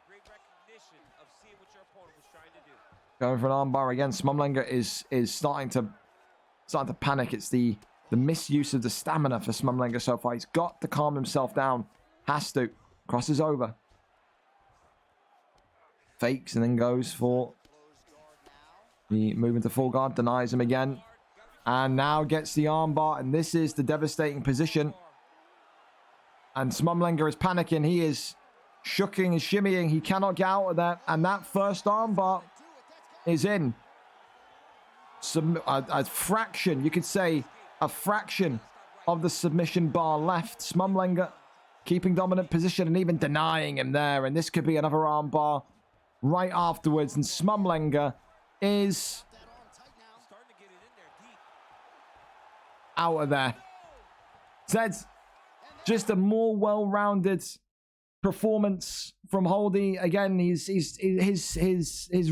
Going for an armbar again. Smumlenga is starting to panic. It's the misuse of the stamina for Smumlenga so far. He's got to calm himself down. Has to. Crosses over. Fakes and then goes for the movement to full guard. Denies him again. And now gets the armbar. And this is the devastating position. And Smumlenga is panicking. He is shooking and shimmying. He cannot get out of that. And that first armbar is in. A fraction, you could say, a fraction of the submission bar left. Smumlenga keeping dominant position and even denying him there. And this could be another armbar right afterwards. And Smumlenga is out of there. Said just a more well-rounded performance from Holdy. Again, his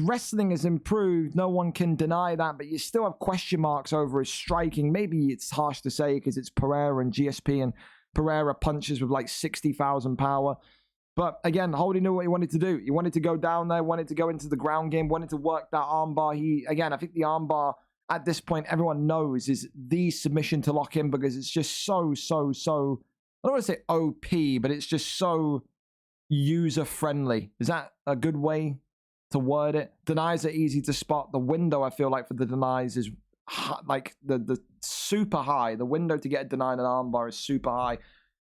wrestling has improved. No one can deny that, but you still have question marks over his striking. Maybe it's harsh to say because it's Pereira and GSP, and Pereira punches with like 60,000 power. But again, Holdy knew what he wanted to do. He wanted to go down there, wanted to go into the ground game, wanted to work that armbar. I think the armbar at this point, everyone knows is the submission to lock in because it's just so, I don't want to say OP, but it's just so user-friendly. Is that a good way to word it? Denies are easy to spot. The window, I feel like, for the denies is like the super high. The window to get a deny and an armbar is super high.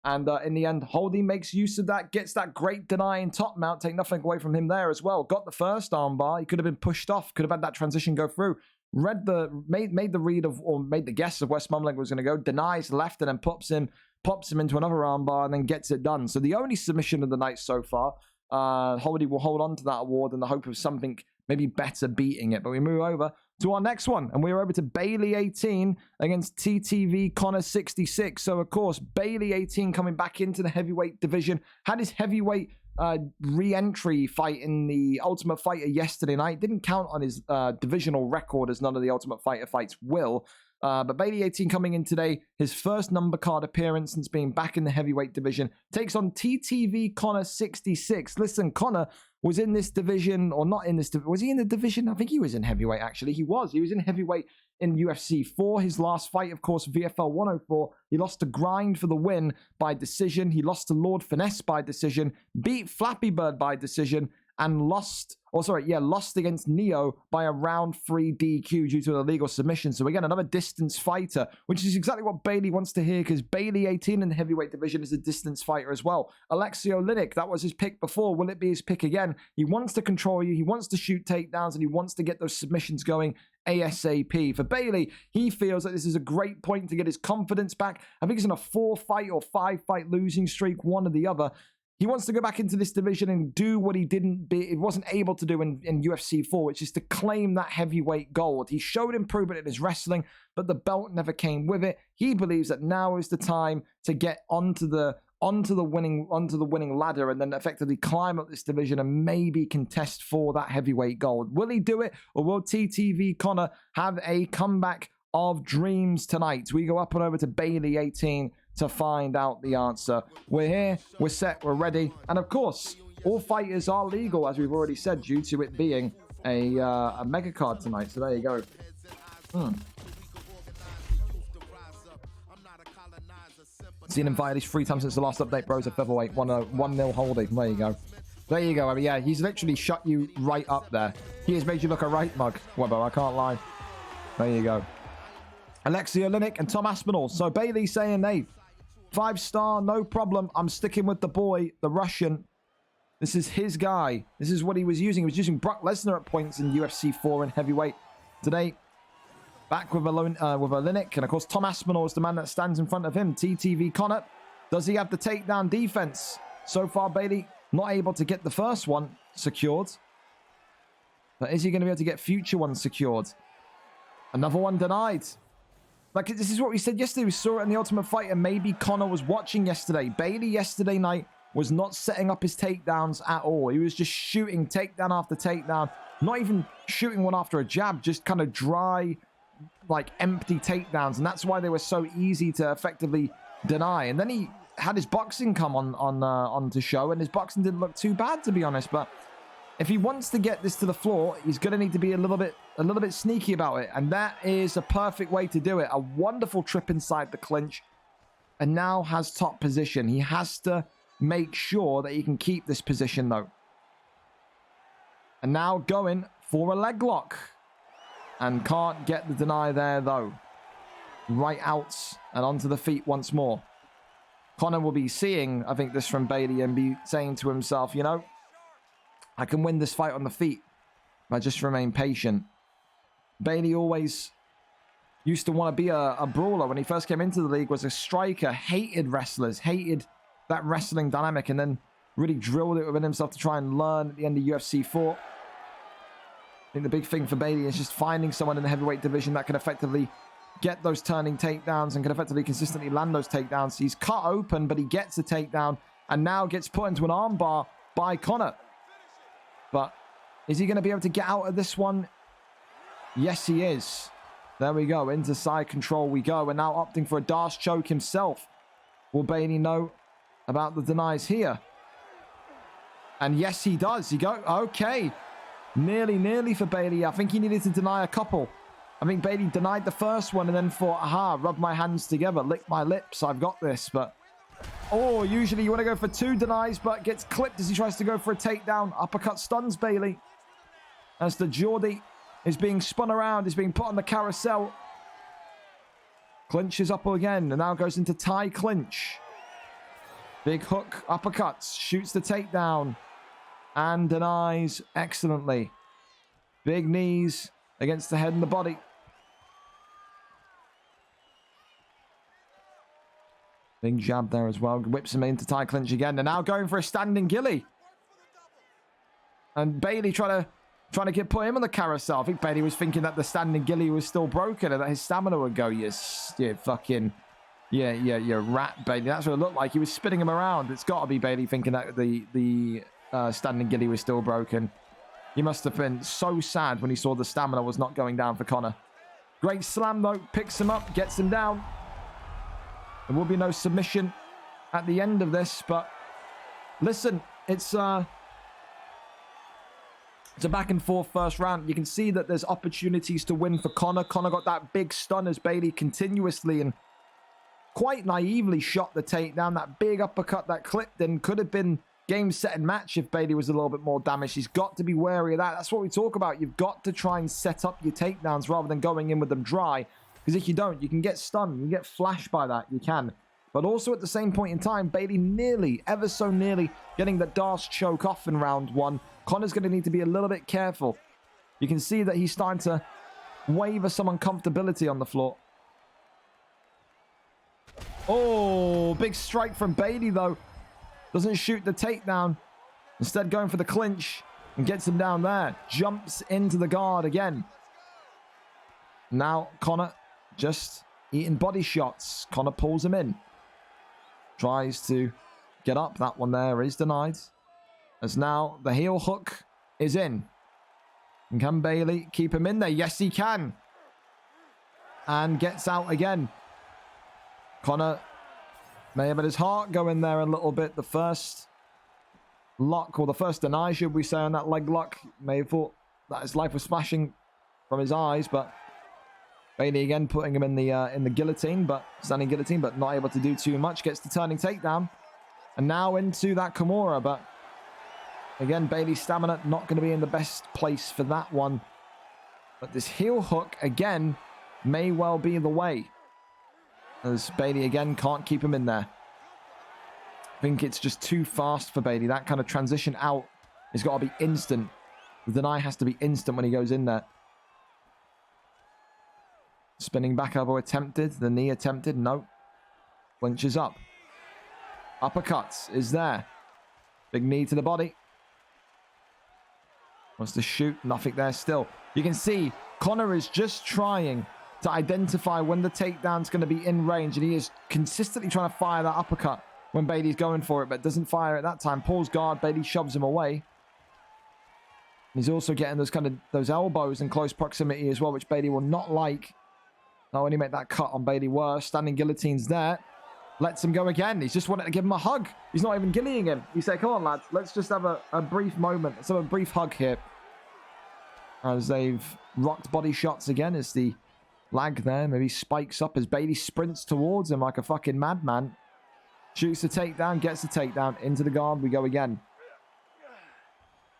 And in the end, Holdy makes use of that, gets that great deny in top mount, take nothing away from him there as well. Got the first armbar. He could have been pushed off, could have had that transition go through. Made the read of, or made the guess of where Smumlenga was going to go. Denies left and then pops him into another armbar and then gets it done. So the only submission of the night so far. Holdy will hold on to that award in the hope of something maybe better beating it. But we move over to our next one, and we're over to Bailey 18 against TTV Connor 66. So of course, Bailey 18 coming back into the heavyweight division, had his heavyweight re-entry fight in the Ultimate Fighter yesterday night. Didn't count on his divisional record, as none of the Ultimate Fighter fights will. But Bailey 18 coming in today, his first number card appearance since being back in the heavyweight division, takes on TTV Connor 66. Listen, Connor was in this division, or not in this division. Was he in the division? I think he was in heavyweight, actually. He was in heavyweight in UFC 4. His last fight, of course, VFL 104. He lost to Grind for the win by decision. He lost to Lord Finesse by decision, beat Flappy Bird by decision, and lost against Neo by a round 3 DQ due to an illegal submission. So again, another distance fighter, which is exactly what Bailey wants to hear, because Bailey 18 in the heavyweight division is a distance fighter as well. Alexei Oleinik, that was his pick before. Will it be his pick again? He wants to control you, he wants to shoot takedowns, and he wants to get those submissions going ASAP. For Bailey, he feels that this is a great point to get his confidence back. I think he's in a 4-fight or 5-fight losing streak, one or the other. He wants to go back into this division and do what he wasn't able to do in UFC 4, which is to claim that heavyweight gold. He showed improvement in his wrestling, but the belt never came with it. He believes that now is the time to get onto the winning ladder and then effectively climb up this division and maybe contest for that heavyweight gold. Will he do it, or will TTV Conor have a comeback of dreams tonight? We go up and over to Bailey 18 to find out the answer. We're here, we're set, we're ready, and of course, all fighters are legal, as we've already said, due to it being a mega card tonight. So there you go. Seen him fight at least 3 times since the last update, bros. A featherweight, 1-0 holding. There you go. There you go. I mean, yeah, he's literally shut you right up there. He has made you look a right mug, Webber. I can't lie. There you go. Alexei Oleinik and Tom Aspinall. So Bailey saying, hey, 5-star, no problem. I'm sticking with the boy, the Russian. This is his guy. This is what he was using. He was using Brock Lesnar at points in UFC 4 in heavyweight. Today, back with Oleinik. And of course, Tom Aspinall is the man that stands in front of him. TTV Conor. Does he have the takedown defense? So far, Bailey not able to get the first one secured. But is he going to be able to get future ones secured? Another one denied. Like, this is what we said yesterday. We saw it in the Ultimate Fighter. Maybe Conor was watching yesterday. Bailey yesterday night was not setting up his takedowns at all. He was just shooting takedown after takedown. Not even shooting one after a jab. Just kind of dry, like, empty takedowns. And that's why they were so easy to effectively deny. And then he had his boxing come on to show. And his boxing didn't look too bad, to be honest. But if he wants to get this to the floor, he's going to need to be a little bit sneaky about it. And that is a perfect way to do it. A wonderful trip inside the clinch. And now has top position. He has to make sure that he can keep this position, though. And now going for a leg lock. And can't get the deny there, though. Right out and onto the feet once more. Conor will be seeing, I think, this from Bailey and be saying to himself, you know, I can win this fight on the feet if I just remain patient. Bailey always used to want to be a brawler. When he first came into the league, was a striker, hated wrestlers, hated that wrestling dynamic, and then really drilled it within himself to try and learn at the end of UFC 4. I think the big thing for Bailey is just finding someone in the heavyweight division that can effectively get those turning takedowns and can effectively consistently land those takedowns. He's cut open, but he gets a takedown and now gets put into an armbar by Conor. But is he going to be able to get out of this one? Yes, he is. There we go. Into side control we go. And now opting for a Darce choke himself. Will Bailey know about the denies here? And yes, he does. He go. Okay. Nearly for Bailey. I think he needed to deny a couple. I think Bailey denied the first one and then thought, aha, rub my hands together, lick my lips. I've got this. But oh, usually you want to go for 2 denies, but gets clipped as he tries to go for a takedown. Uppercut stuns Bailey. As the Geordie is being spun around, is being put on the carousel. Clinches up again, and now goes into tie clinch. Big hook, uppercuts, shoots the takedown, and denies excellently. Big knees against the head and the body. Big jab there as well. Whips him into tie clinch again. They're now going for a standing gilly. And Bailey trying to put him on the carousel. I think Bailey was thinking that the standing gilly was still broken and that his stamina would go. You fucking... Yeah, rat, Bailey. That's what it looked like. He was spinning him around. It's got to be Bailey thinking that the standing gilly was still broken. He must have been so sad when he saw the stamina was not going down for Conor. Great slam, though. Picks him up, gets him down. There will be no submission at the end of this, but listen, it's a back and forth first round. You can see that there's opportunities to win for Conor. Conor got that big stun as Bailey continuously and quite naively shot the takedown. That big uppercut that clipped in could have been game, set, and match if Bailey was a little bit more damaged. He's got to be wary of that. That's what we talk about. You've got to try and set up your takedowns rather than going in with them dry. Because if you don't, you can get stunned. You can get flashed by that. You can. But also at the same point in time, Bailey nearly, ever so nearly, getting the Darce choke off in round 1. Conor's going to need to be a little bit careful. You can see that he's starting to waver some uncomfortability on the floor. Oh, big strike from Bailey, though. Doesn't shoot the takedown. Instead, going for the clinch and gets him down there. Jumps into the guard again. Now, Conor just eating body shots. Conor pulls him in. Tries to get up. That one there is denied. As now the heel hook is in. And can Bailey keep him in there? Yes, he can. And gets out again. Conor may have had his heart go in there a little bit. The first lock, or the first deny, should we say, on that leg lock. May have thought that his life was flashing from his eyes, but Bailey again putting him in the guillotine, but standing guillotine, but not able to do too much. Gets the turning takedown. And now into that Kimura, but again, Bailey's stamina not going to be in the best place for that one. But this heel hook, again, may well be the way. As Bailey, again, can't keep him in there. I think it's just too fast for Bailey. That kind of transition out has got to be instant. The deny has to be instant when he goes in there. Spinning back elbow attempted. The knee attempted. No. Clinches up. Uppercuts is there. Big knee to the body. Wants to shoot. Nothing there still. You can see Conor is just trying to identify when the takedown's going to be in range. And he is consistently trying to fire that uppercut when Bailey's going for it, but doesn't fire at that time. Pulls guard. Bailey shoves him away. He's also getting those elbows in close proximity as well, which Bailey will not like. Now only make that cut on Bailey worse. Standing guillotines there. Lets him go again. He's just wanted to give him a hug. He's not even guillotining him. He said, come on, lads. Let's just have a brief moment. Let's have a brief hug here. As they've rocked body shots again. As the lag there maybe spikes up as Bailey sprints towards him like a fucking madman. Shoots the takedown. Gets the takedown. Into the guard we go again.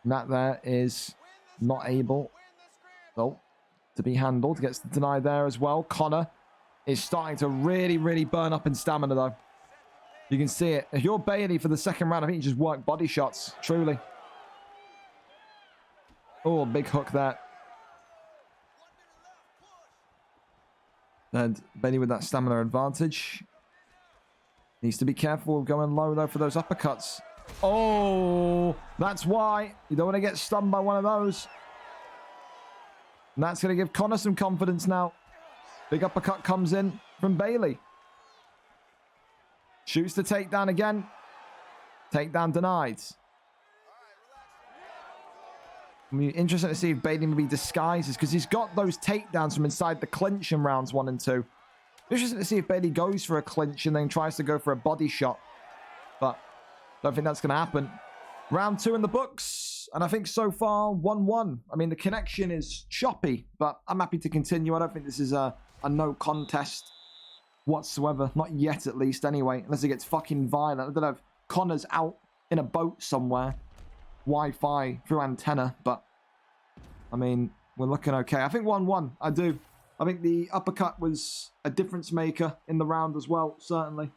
And that there is not able. Oh. To be handled. Gets the deny there as well. Conor is starting to really, really burn up in stamina, though. You can see it. If you're Bailey for the second round, I think you just work body shots. Truly. Oh, big hook there. And Bailey with that stamina advantage. Needs to be careful of going low, though, for those uppercuts. Oh, that's why. You don't want to get stunned by one of those. And that's going to give Conor some confidence now. Big uppercut comes in from Bailey. Shoots the takedown again. Takedown denied. I mean, interesting to see if Bailey maybe disguises, because he's got those takedowns from inside the clinch in rounds 1 and 2. Interesting to see if Bailey goes for a clinch and then tries to go for a body shot. But don't think that's going to happen. Round 2 in the books. And I think so far, 1-1. I mean, the connection is choppy, but I'm happy to continue. I don't think this is a no contest whatsoever. Not yet, at least, anyway. Unless it gets fucking violent. I don't know if Conor's out in a boat somewhere. Wi-Fi through antenna, but I mean, we're looking okay. I think 1-1. I do. I think the uppercut was a difference maker in the round as well, certainly.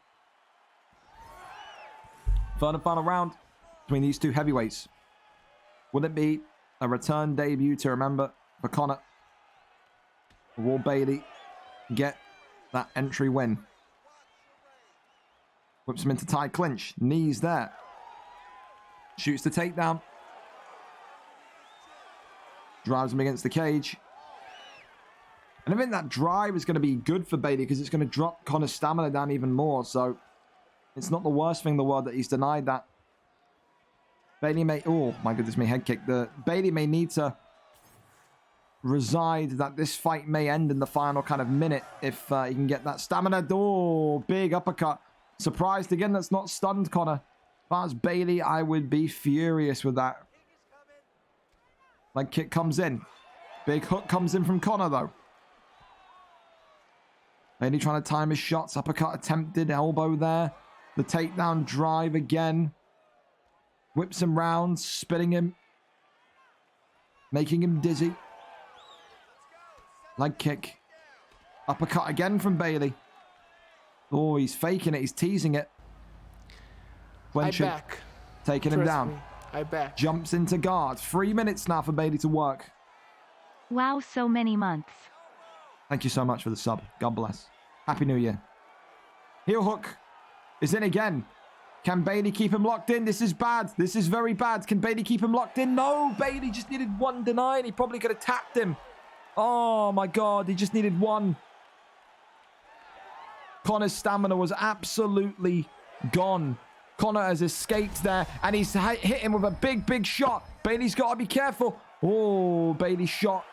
Third and final round between these two heavyweights. Will it be a return debut to remember for Conor? Or will Bailey get that entry win? Whips him into tie clinch. Knees there. Shoots the takedown. Drives him against the cage. And I think that drive is going to be good for Bailey because it's going to drop Conor's stamina down even more. So it's not the worst thing in the world that he's denied that. Bailey may... Oh, my goodness me, head kick. Bailey may need to reside that this fight may end in the final kind of minute if he can get that stamina. Oh, big uppercut. Surprised again that's not stunned Conor. If I was Bailey, I would be furious with that. Leg kick comes in. Big hook comes in from Conor, though. Bailey trying to time his shots. Uppercut attempted. Elbow there. The takedown drive again. Whips him round, spinning him. Making him dizzy. Leg kick. Uppercut again from Bailey. Oh, he's faking it. He's teasing it. Clenching. back. Taking him down. Me. I back. Jumps into guard. 3 minutes now for Bailey to work. Wow, so many months. Thank you so much for the sub. God bless. Happy New Year. Heel hook is in again. Can Bailey keep him locked in? This is bad. This is very bad. Can Bailey keep him locked in? No, Bailey just needed one deny and he probably could have tapped him. Oh my God, he just needed one. Connor's stamina was absolutely gone. Connor has escaped there and he's hit him with a big shot. Bailey's got to be careful. Oh, Bailey's shot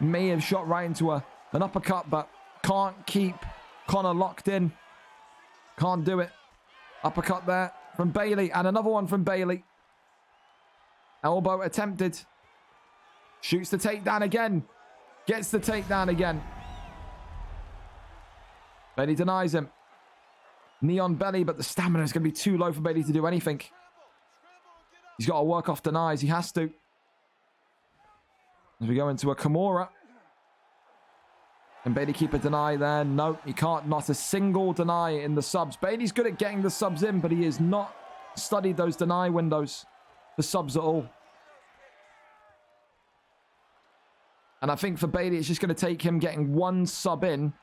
may have shot right into an uppercut, but can't keep Connor locked in. Can't do it. Uppercut there from Bailey and another one from Bailey. Elbow attempted. Shoots the takedown again. Gets the takedown again. Bailey denies him. Knee on belly, but the stamina is going to be too low for Bailey to do anything. He's got to work off denies. He has to. As we go into a Kimura. Can Bailey keep a deny there? No, he can't. Not a single deny in the subs. Bailey's good at getting the subs in, but he has not studied those deny windows for subs at all. And I think for Bailey, it's just going to take him getting one sub in.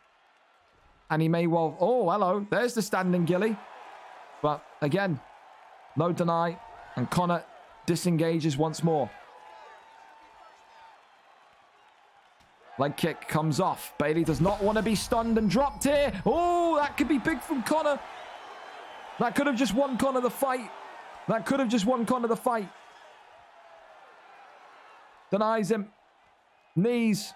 And he may well... Oh, hello. There's the standing gilly. But again, no deny. And Connor disengages once more. Leg kick comes off. Bailey does not want to be stunned and dropped here. Oh, that could be big from Connor. That could have just won Connor the fight. That could have just won Connor the fight. Denies him. Knees.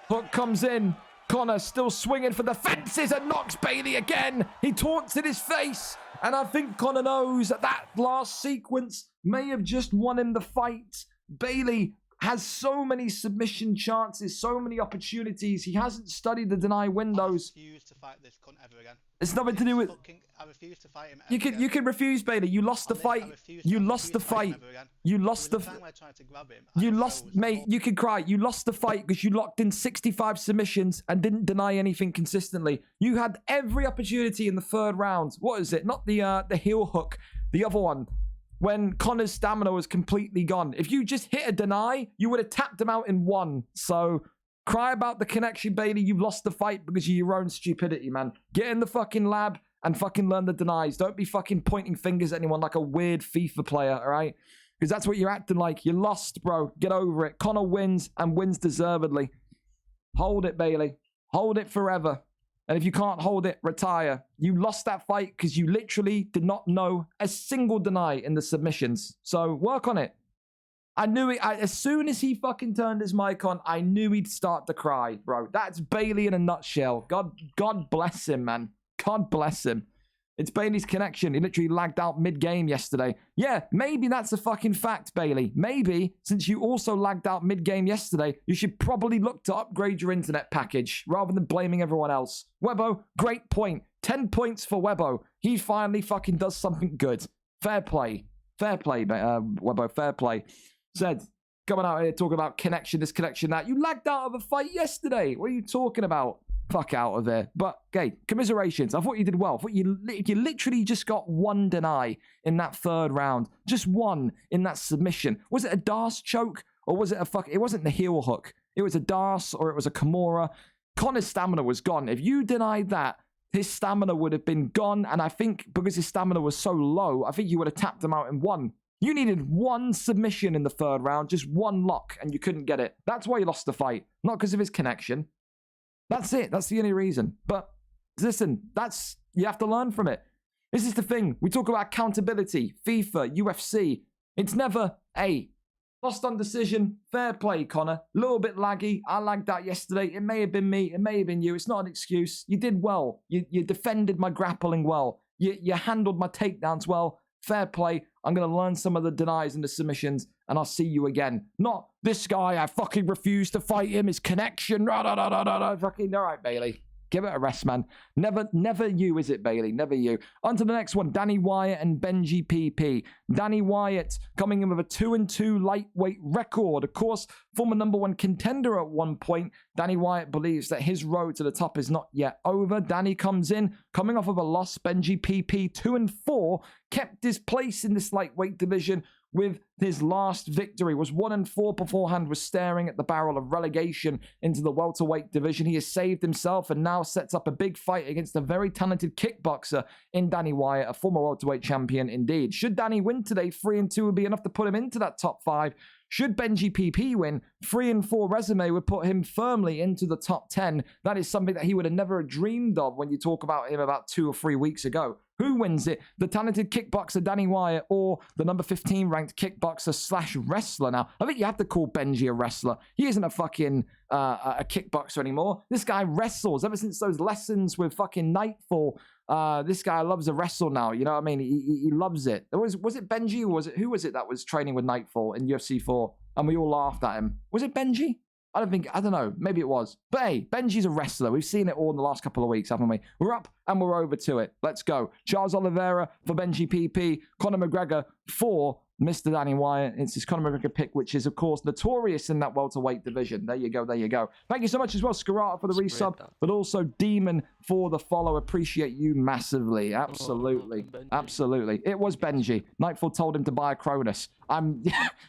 Hook comes in. Connor still swinging for the fences and knocks Bailey again. He taunts in his face. And I think Connor knows that that last sequence may have just won him the fight. Bailey has so many submission chances, so many opportunities. He hasn't studied the deny windows. I refuse to fight this cunt ever again. It's nothing to do with... I refuse to fight him ever again. You can refuse, Bailey. You lost the fight. You lost the fight. You lost the... You lost... Mate, you can cry. You lost the fight because you locked in 65 submissions and didn't deny anything consistently. You had every opportunity in the third round. What is it? Not the heel hook. The other one. When Connor's stamina was completely gone. If you just hit a deny, you would have tapped him out in one. So, cry about the connection, Bailey. You lost the fight because of your own stupidity, man. Get in the fucking lab and fucking learn the denies. Don't be fucking pointing fingers at anyone like a weird FIFA player, all right? Because that's what you're acting like. You lost, bro. Get over it. Connor wins and wins deservedly. Hold it, Bailey. Hold it forever. And if you can't hold it, retire. You lost that fight because you literally did not know a single deny in the submissions. So work on it. I knew it. As soon as he fucking turned his mic on, I knew he'd start to cry, bro. That's Bailey in a nutshell. God bless him, man. God bless him. It's Bailey's connection. He literally lagged out mid-game yesterday. Yeah, maybe that's a fucking fact, Bailey. Maybe, since you also lagged out mid-game yesterday, you should probably look to upgrade your internet package rather than blaming everyone else. Webbo, great point. 10 points for Webbo. He finally fucking does something good. Fair play. Fair play, Webbo, fair play. Said, coming out here talking about connection, this connection, that. You lagged out of a fight yesterday. What are you talking about? Fuck out of there. But, okay, commiserations. I thought you did well. I thought you literally just got one deny in that third round. Just one in that submission. Was it a Darce choke? Or was it it wasn't the heel hook. It was a Darce or it was a Kimura. Connor's stamina was gone. If you denied that, his stamina would have been gone. And I think because his stamina was so low, I think you would have tapped him out in one. You needed one submission in the third round. Just one lock. And you couldn't get it. That's why you lost the fight. Not because of his connection. That's it. That's the only reason. But listen, you have to learn from it. This is the thing. We talk about accountability, FIFA, UFC. It's never, hey, lost on decision, fair play, Connor. A little bit laggy. I lagged out yesterday. It may have been me. It may have been you. It's not an excuse. You did well. You defended my grappling well. You handled my takedowns well. Fair play. I'm going to learn some of the denies and the submissions, and I'll see you again. Not this guy, I fucking refuse to fight him, his connection. Fucking, all right, Bailey. Give it a rest, man. Never you, is it, Bailey? Never you. On to the next one. Danny Wyatt and Benji PP. Danny Wyatt coming in with a 2-2 lightweight record. Of course, former #1 contender at one point. Danny Wyatt believes that his road to the top is not yet over. Danny comes in, coming off of a loss. Benji PP 2-4, kept his place in this lightweight division with his last victory. Was 1-4 beforehand, was staring at the barrel of relegation into the welterweight division. He has saved himself and now sets up a big fight against a very talented kickboxer in Danny Wyatt, a former welterweight champion indeed. Should Danny win today, 3-2 would be enough to put him into that top 5. Should Benji PP win, 3-4 resume would put him firmly into the top 10. That is something that he would have never dreamed of when you talk about him about 2 or 3 weeks ago. Who wins it? The talented kickboxer Danny Wyatt or the number 15 ranked kickboxer / wrestler? Now, I think you have to call Benji a wrestler. He isn't a fucking a kickboxer anymore. This guy wrestles ever since those lessons with fucking Nightfall. This guy loves a wrestle now. You know what I mean? He loves it. Was it Benji or who was it that was training with Nightfall in UFC 4? And we all laughed at him. Was it Benji? I don't know. Maybe it was. But hey, Benji's a wrestler. We've seen it all in the last couple of weeks, haven't we? We're up and we're over to it. Let's go. Charles Oliveira for Benji PP. Conor McGregor for Mr. Danny Wyatt. It's his Conor McGregor pick, which is, of course, notorious in that welterweight division. There you go. There you go. Thank you so much as well, Scarata, for the resub, but also Demon for the follow. Appreciate you massively. Absolutely. Absolutely. It was Benji. Nightfall told him to buy a Cronus.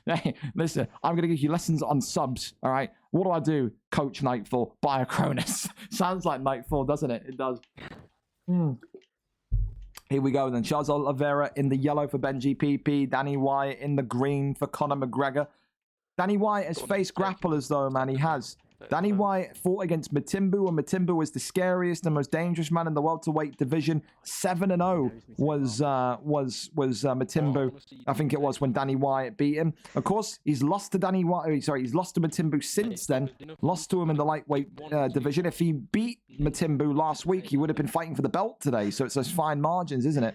Hey, listen, I'm going to give you lessons on subs, all right? What do I do, Coach Nightfall? Buy a Cronus. Sounds like Nightfall, doesn't it? It does. Here we go then. Charles Oliveira in the yellow for Benji PP. Danny Wyatt in the green for Conor McGregor. Danny Wyatt has faced grapplers though, man. He has. Danny Wyatt fought against Matimbu, and Matimbu was the scariest and most dangerous man in the welterweight division. 7-0 was Matimbu. I think it was when Danny Wyatt beat him. Of course, he's lost to he's lost to Matimbu since then. Lost to him in the lightweight division. If he beat Matimbu last week, he would have been fighting for the belt today. So it's those fine margins, isn't it?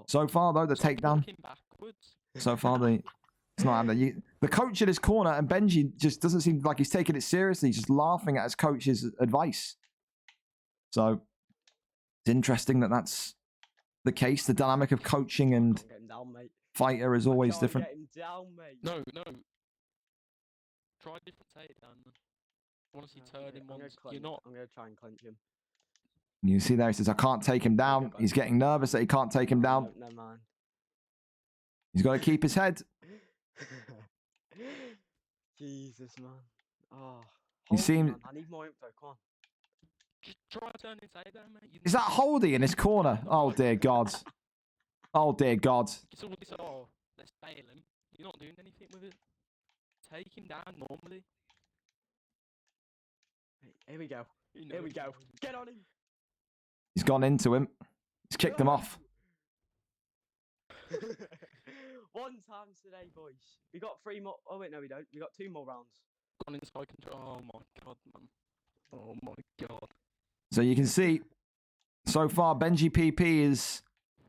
So far, though, the takedown. So far, it's not happening. The coach at his corner, and Benji just doesn't seem like he's taking it seriously. He's just laughing at his coach's advice. So it's interesting that that's the case. The dynamic of coaching and fighter is always different. No. Try a different takedown. I want to see turning ones. You're not. I'm going to try and clinch him. You see there, he says, I can't take him down. He's getting nervous that he can't take him down. No, man. He's got to keep his head. Jesus, man. Oh, He seems. I need more info. Come on. Just try a turning takedown, mate. Is that Holdy in his corner? Oh dear God. Oh dear God. It's all this. Oh, let's bail him. You're not doing anything with it. Take him down normally. Here we go. Here we go. Get on him. He's gone into him. He's kicked him off. One time today, boys. We got 3 more. Oh wait, no, we don't. We got 2 more rounds. Gone inside control. Oh my God, man. Oh my God. So you can see, so far, Benji PP is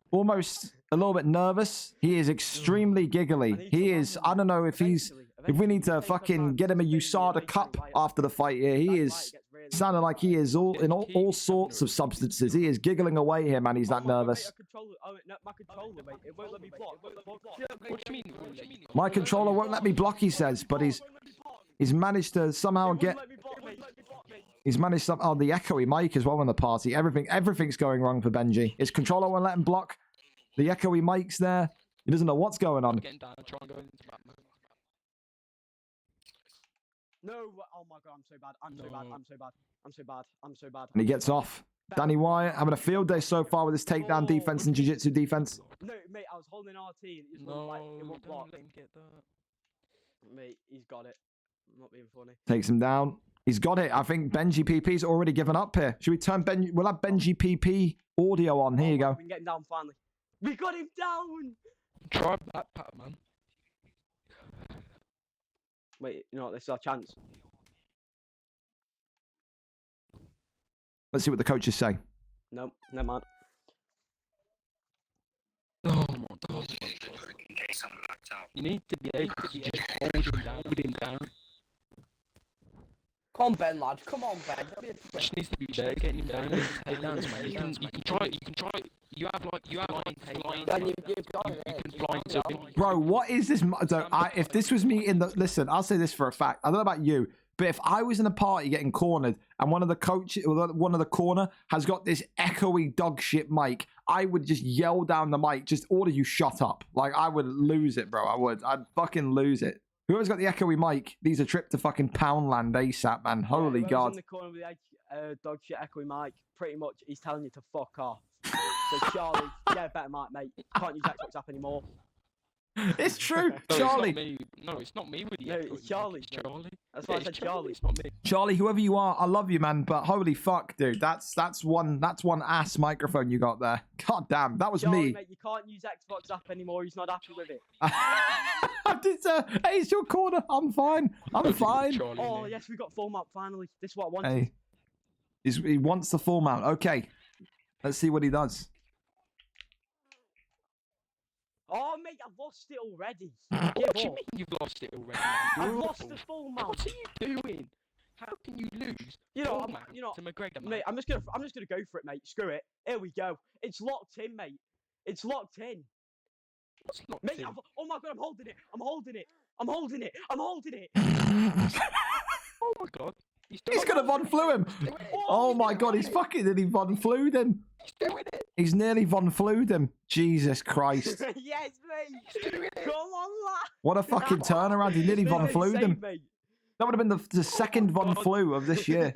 almost a little bit nervous. He is extremely giggly. He is, I don't know if he's, if we need to fucking get him a USADA cup after the fight here. He is sounding like he is all sorts of substances. He is giggling away here, man. He's that nervous. My controller, mate. It won't let me block. What do you mean? My controller won't let me block, he says, but he's managed to somehow get. He's managed some. Oh, the echoey mic as well in the party. Everything's going wrong for Benji. His controller won't let him block. The echoey mic's there. He doesn't know what's going on. No, oh my God, I'm so bad. I'm so bad. And he gets off. Danny Wyatt having a field day so far with his takedown defense and jiu-jitsu defense. No, mate, I was holding RT and it just won't block. Let him get that. Mate, he's got it. I'm not being funny. Takes him down. He's got it. I think Benji PP's already given up here. Should we turn Benji? We'll have Benji PP audio on. Here you go. We can get him down finally. We got him down! Try that, Pat, man. Wait, you know what? This is our chance. Let's see what the coaches say. No, never mind. Oh my God. You need to be able to just hold him down. Come on, Ben, lad. Come on, Ben. Just needs to be there, getting him down. Takedowns, man. You can try. You have like flying. Ben, you've got it. You can fly to him. Bro, what is this? If this was me in the... Listen, I'll say this for a fact. I don't know about you, but if I was in a party getting cornered and one of the corner has got this echoey dog shit mic, I would just yell down the mic, just order you shut up. Like, I would lose it, bro. I would. I'd fucking lose it. Whoever's got the echoey mic needs a trip to fucking Poundland ASAP, man. Holy God. in the corner with the dog shit echoey mic, pretty much he's telling you to fuck off. So Charlie, get a better mic, mate. Can't use Xbox app anymore. It's true, No, Charlie. It's not me with the No, echo, it's Charlie. It's Charlie. That's why I said Charlie. It's not me. Charlie, whoever you are, I love you, man. But holy fuck, dude, that's one ass microphone you got there. God damn, that was Charlie, me. mate, you can't use Xbox app anymore. He's not happy with it. I did, hey, it's your corner. I'm fine. I'm fine. Charlie, Oh mate. yes, we got full mount finally. This is what I wanted. Hey, he wants the full mount. Okay, let's see what he does. Oh mate, I've lost it already. What do you Give up. mean you've lost it already? I've lost the full mount. What are you doing? How can you lose? You know, full mount to McGregor, mate, I'm just gonna go for it, mate. Screw it. Here we go. It's locked in, mate. It's locked in. What's not Mate, in? oh my god, I'm holding it. I'm holding it. I'm holding it. I'm holding it. Oh my god. He's gonna Von Flew him. Oh my God, he's fucking nearly Von Flu'd him. He's doing it. He's nearly Von Flu'd him. Jesus Christ. Yes, mate. Come on, lad. What a fucking turnaround. He nearly Von Flu'd him. Mate. That would have been the second Von Flew of this year.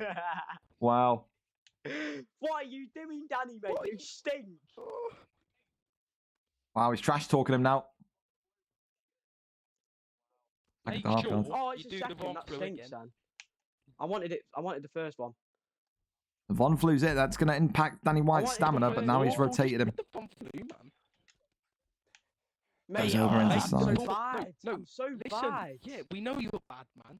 Wow. What are you doing, Danny, mate? You stink. Wow, he's trash talking him now. Make Oh, sure God. Oh, it's you a do the second. Von That Flew stinks, again. son. I wanted the first one. The Von Flu's it. That's going to impact Danny White's wanted stamina, the but now he's Oh, rotated him. just get the Von Flew, man. Mate, Goes over into I'm side. so bad. No, I'm so listen, bad. yeah, we know you're bad, man.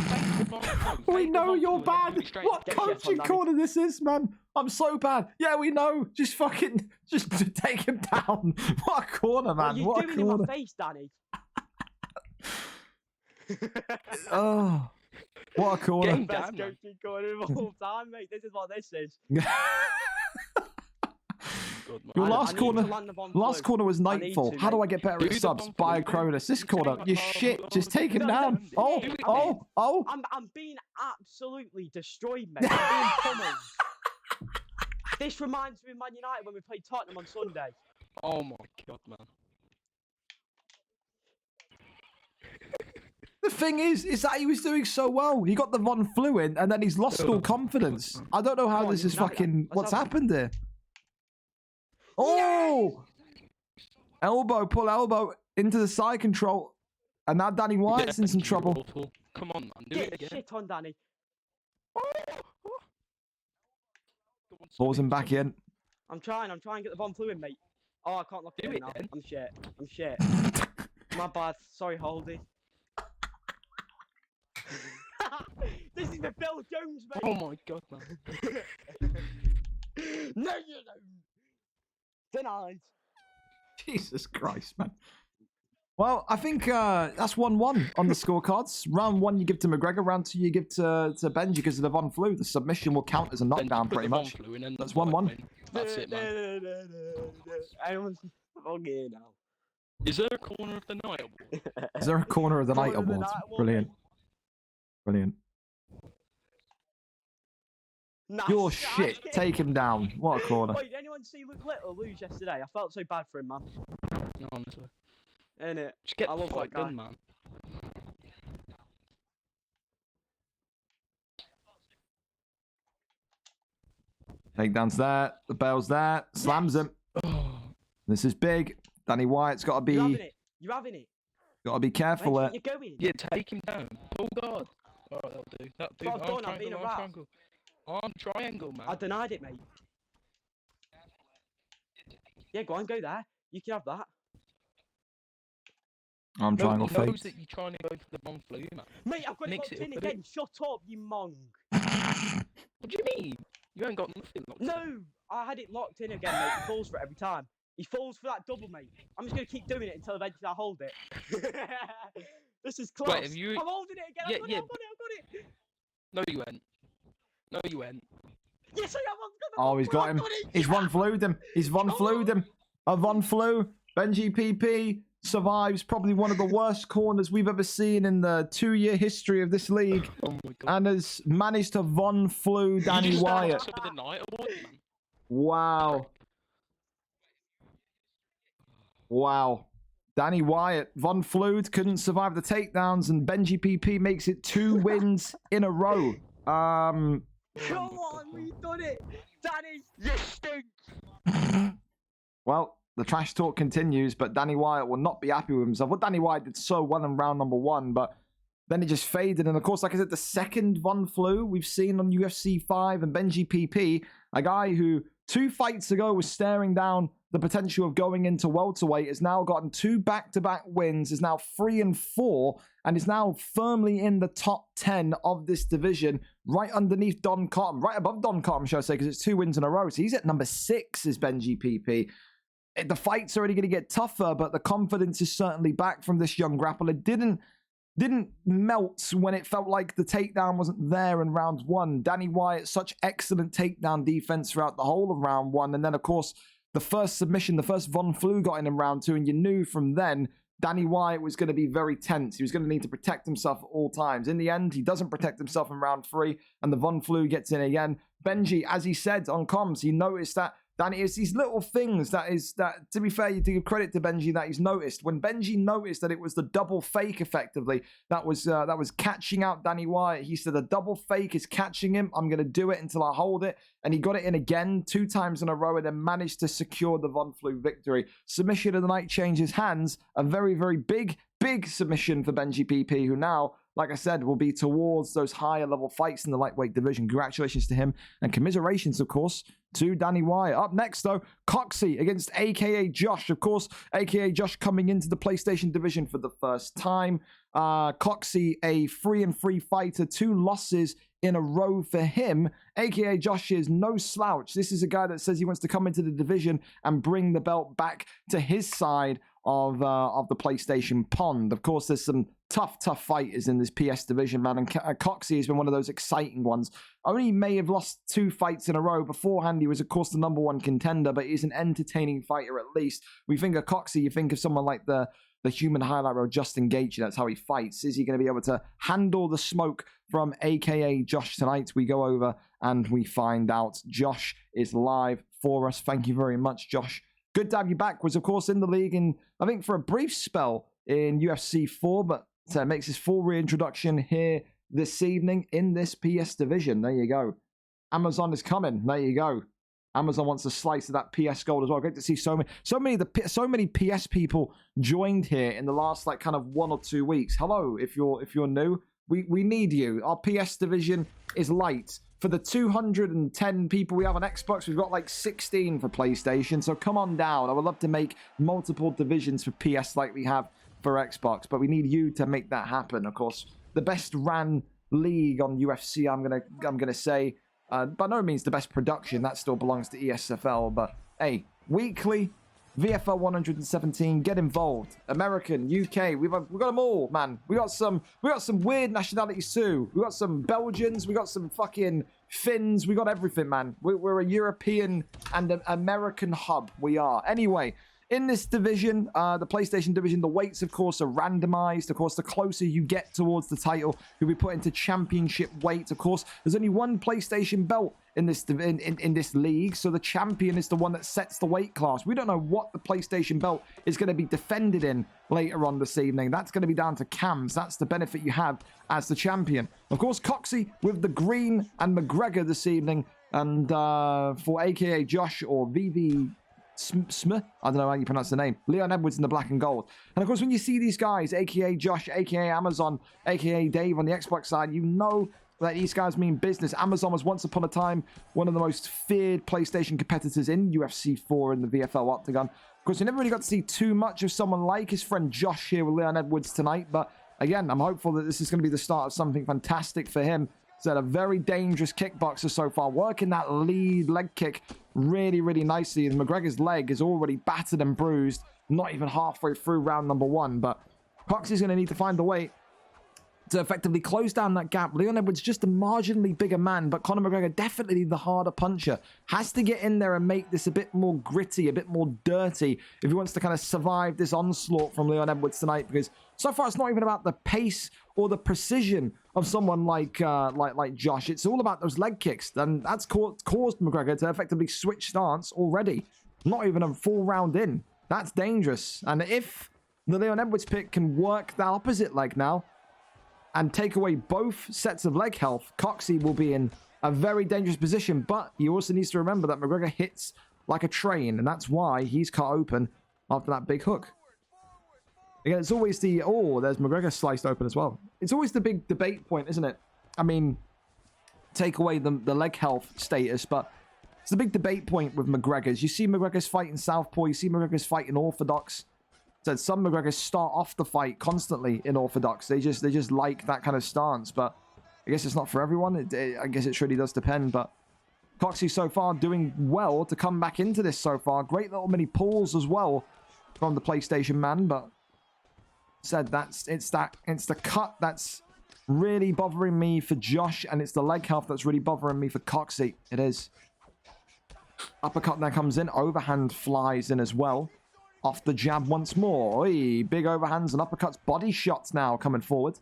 Take the Von Flew, We take the know Von you're Flew and bad. do it straight. What Get coaching shit on, corner this is, man? I'm so bad. Yeah, we know. Just fucking, just take him down. What a corner, man. What What are a you doing in corner. my face, Danny? Oh, what a corner. Getting Best down, man. coaching corner of all time, mate. This is what this is. Good, man. Your I last need corner, to land the Von last Flew. corner was I need Nightfall. to, How do mate. I get better Do at the subs? Von Buy a Flew. Cronus. This You corner, take you my shit. power, Just take him No, down. no, Oh, do it, oh. I'm being absolutely destroyed, mate. I'm being pummeled. This reminds me of Man United when we played Tottenham on Sunday. Oh my god, man. The thing is that he was doing so well. He got the Von Flew in, and then he's lost all confidence. I don't know how Come on, this is now- fucking... let's What's have it. happened here? Oh! Elbow, pull elbow into the side control. And now Danny White's in some trouble. Awful. Come on, man. Do it Get again. shit on, Danny. Go on, Pulls him Sonny, back Sonny. in. I'm trying to get the Von Flew in, mate. Oh, I can't lock Do it in it now. then. I'm shit. My bad. Sorry, Holdy. This is the Bill Jones, mate. Oh my god, man. No, you don't. Denied. Jesus Christ, man. Well, I think that's 1-1 on the scorecards. Round 1 you give to McGregor, round 2 you give to Benji because of the Von Flew. The submission will count as a knockdown pretty much. That's 1-1. That's it, man. Everyone's fucking now. Is there a corner of the night award? Is there a corner of the night Corner of the awards? night award, Brilliant. Brilliant. Nice. Your shit. Take him down. What a corner. Wait, did anyone see Luke Little lose yesterday? I felt so bad for him, man. No, honestly. Innit? Just get I the love that fight guy. done, man. Takedown's there. The bell's there. Slams him. This is big. Danny White's got to You're having be it. You're having it. careful Where there. do you think you're going? Yeah, take him down. Pull guard. Alright, that'll do. That'll do. But I've done, Arm I'm being a triangle, arm rat. triangle. Arm triangle, man. I denied it, mate. Yeah, go on, go there. You can have that. Arm triangle Nobody fake. knows that you're trying to go for the Von Flew, man. Mate, I've got Mix it it locked in up a bit. again. Shut up, you mong. What do you mean? You ain't got nothing locked in. No, I had it locked in again, mate. He falls for it every time. He falls for that double, mate. I'm just going to keep doing it until eventually I hold it. This is close. Wait, have you- I'm holding it again. Yeah, I've got yeah, it, I've got it. No, you went. No, you went. Yes, I am. Oh, he's got him. He's Von Flued him. He's Von Flued him. A Von Flu. Benji PP survives probably one of the worst corners we've ever seen in the 2-year history of this league. Oh my god. And has managed to Von Flu Danny Wyatt. Top of the night award, man. Wow. Wow. Danny Wyatt, Von Flued couldn't survive the takedowns, and Benji PP makes it 2 wins in a row. Come on, we've done it. Danny, you stink. Well, the trash talk continues, but Danny Wyatt will not be happy with himself. Well, Danny Wyatt did so well in round number 1, but then it just faded. And of course, like I said, the second Von Flu we've seen on UFC 5, and Benji PP, a guy who 2 fights ago was staring down the potential of going into welterweight, has now gotten 2 back-to-back wins, is now 3-4, and is now firmly in the top 10 of this division, right underneath Don Cotton, right above Don Cotton, shall I say, because it's 2 wins in a row. So he's at number 6 is Benji PP. The fight's already going to get tougher, but the confidence is certainly back from this young grappler. Didn't melt when it felt like the takedown wasn't there in round 1. Danny Wyatt, such excellent takedown defense throughout the whole of round 1. And then, of course, the first submission, the first Von Flu got in round 2. And you knew from then Danny Wyatt was going to be very tense. He was going to need to protect himself at all times. In the end, he doesn't protect himself in round 3. And the Von Flu gets in again. Benji, as he said on comms, he noticed that Danny, it's these little things that, to be fair, you to give credit to Benji that he's noticed. When Benji noticed that it was the double fake, effectively, that was catching out Danny Wyatt, he said, the double fake is catching him. I'm going to do it until I hold it. And he got it in again 2 times in a row and then managed to secure the Von Flu victory. Submission of the night changes hands. A very, very big submission for Benji PP, who now, like I said, will be towards those higher level fights in the lightweight division. Congratulations to him, and commiserations, of course, to Danny Wyatt. Up next, though, Coxie against AKA Josh. Of course, AKA Josh coming into the PlayStation division for the first time. Coxie, a 3-3 fighter, 2 losses in a row for him. AKA Josh is no slouch. This is a guy that says he wants to come into the division and bring the belt back to his side of the PlayStation pond. Of course, there's some tough fighters in this PS division, man, and Coxie has been one of those exciting ones. Only may have lost 2 fights in a row. Beforehand, he was, of course, the number 1 contender, but he's an entertaining fighter at least. We think of Coxie, you think of someone like the human highlight reel, Justin Gaethje. That's how he fights. Is he going to be able to handle the smoke from AKA Josh tonight? We go over and we find out. Josh is live for us. Thank you very much, Josh. Good to have you back. Was, of course, in the league, and I think for a brief spell in UFC 4, but makes his full reintroduction here this evening in this PS division. There you go. Amazon is coming. There you go. Amazon wants a slice of that PS gold as well. Great to see so many PS people joined here in the last kind of 1 or 2 weeks. Hello, if you're new, we need you. Our PS division is light. For the 210 people we have on Xbox, we've got 16 for PlayStation. So come on down. I would love to make multiple divisions for PS like we have for Xbox, but we need you to make that happen. Of course, the best ran league on UFC, I'm gonna say, by no means the best production. That still belongs to ESFL. But hey, weekly VFL 117, get involved. American, UK, we've got them all, man. We got some weird nationalities too. We got some Belgians, we got some fucking Finns, we got everything, man. We're a European and an American hub. We are. Anyway, in this division, the PlayStation division, the weights, of course, are randomized. Of course, the closer you get towards the title, you'll be put into championship weight. Of course, there's only 1 PlayStation belt in this in this league, so the champion is the one that sets the weight class. We don't know what the PlayStation belt is going to be defended in later on this evening. That's going to be down to cams. That's the benefit you have as the champion. Of course, Coxie with the green and McGregor this evening, and for AKA Josh or VV Smith, I don't know how you pronounce the name, Leon Edwards in the black and gold. And of course, when you see these guys, AKA Josh, AKA Amazon, AKA Dave on the Xbox side, you know that these guys mean business. Amazon was once upon a time one of the most feared PlayStation competitors in UFC 4 in the VFL Octagon. Of course, we never really got to see too much of someone like his friend Josh here with Leon Edwards tonight, but again, I'm hopeful that this is going to be the start of something fantastic for him. He's had a very dangerous kickboxer so far, working that lead leg kick really, really nicely. And McGregor's leg is already battered and bruised, not even halfway through round number 1. But Coxie's going to need to find a way to effectively close down that gap. Leon Edwards just a marginally bigger man, but Conor McGregor definitely the harder puncher. Has to get in there and make this a bit more gritty, a bit more dirty if he wants to kind of survive this onslaught from Leon Edwards tonight, because so far it's not even about the pace or the precision of someone like Josh. It's all about those leg kicks, and that's caused McGregor to effectively switch stance already. Not even a full round in. That's dangerous. And if the Leon Edwards pick can work that opposite leg now and take away both sets of leg health, Coxey will be in a very dangerous position. But he also needs to remember that McGregor hits like a train, and that's why he's cut open after that big hook. Again, it's always the... Oh, there's McGregor sliced open as well. It's always the big debate point, isn't it? I mean, take away the leg health status, but it's the big debate point with McGregor's. You see McGregor's fighting southpaw, you see McGregor's fighting orthodox. So some McGregors start off the fight constantly in orthodox. They just like that kind of stance, but I guess it's not for everyone. I guess it really does depend, but Coxey so far doing well to come back into this so far. Great little mini pulls as well from the PlayStation man, but said it's the cut that's really bothering me for Josh, and it's the leg health that's really bothering me for Coxey. It is. Uppercut there comes in. Overhand flies in as well. Off the jab once more. Oy, big overhands and uppercuts. Body shots now coming forward.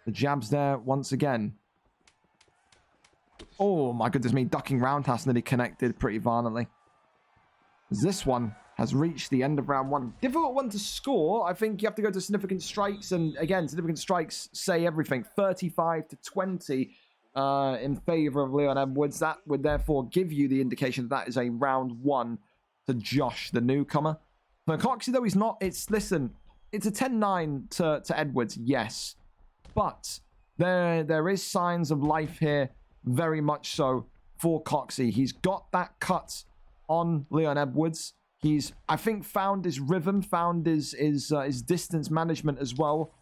The jab's there once again. Oh my goodness me. Ducking roundhouse nearly connected pretty violently. This one has reached the end of round one. Difficult one to score. I think you have to go to significant strikes. And again, significant strikes say everything. 35-20 in favor of Leon Edwards. That would therefore give you the indication that is a round one to Josh, the newcomer. For Coxey, though, he's not. Listen, it's a 10-9 to Edwards, yes. But there is signs of life here, very much so, for Coxey. He's got that cut on Leon Edwards. He's, I think, found his rhythm, found his distance management as well.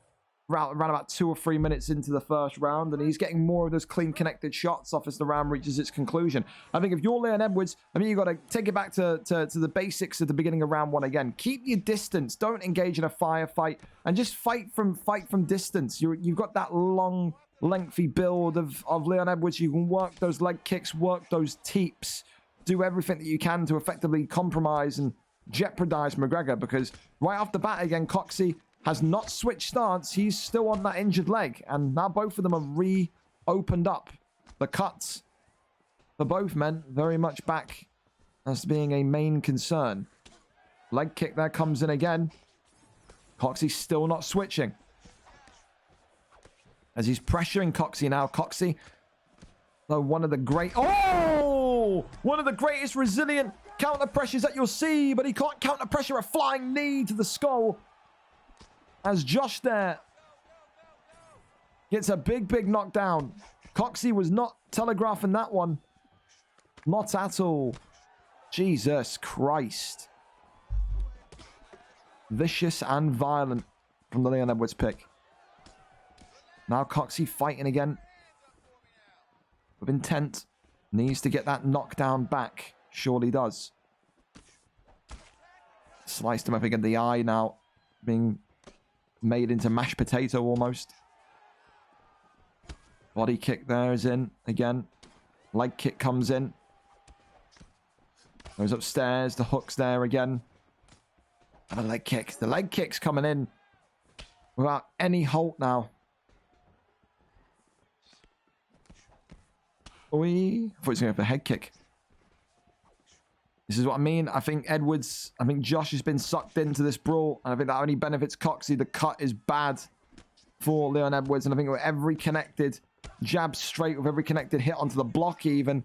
Around about 2 or 3 minutes into the first round, and he's getting more of those clean connected shots off as the round reaches its conclusion. I think if you're Leon Edwards, I mean, you've got to take it back to the basics at the beginning of round one again. Keep your distance. Don't engage in a firefight, and just fight from distance. You've got that long, lengthy build of Leon Edwards. You can work those leg kicks, work those teeps, do everything that you can to effectively compromise and jeopardize McGregor, because right off the bat again, Coxey has not switched stance. He's still on that injured leg. And now both of them are reopened up. The cuts for both men very much back as being a main concern. Leg kick there comes in again. Coxey's still not switching. As he's pressuring Coxey now. Coxey, though, one of the great... Oh! One of the greatest resilient counter pressures that you'll see. But he can't counter pressure a flying knee to the skull. As Josh there gets a big knockdown. Coxey was not telegraphing that one. Not at all. Jesus Christ. Vicious and violent from the Leon Edwards pick. Now Coxey fighting again. With intent. Needs to get that knockdown back. Surely does. Sliced him up against the eye now. Being made into mashed potato almost. Body kick there is in again. Leg kick comes in. Goes upstairs. The hook's there again. And a leg kick. The leg kick's coming in without any halt now. I thought he was going for a head kick. This is what I mean. I think Josh has been sucked into this brawl. And I think that only benefits Coxey. The cut is bad for Leon Edwards. And I think with every connected jab straight, with every connected hit onto the block even,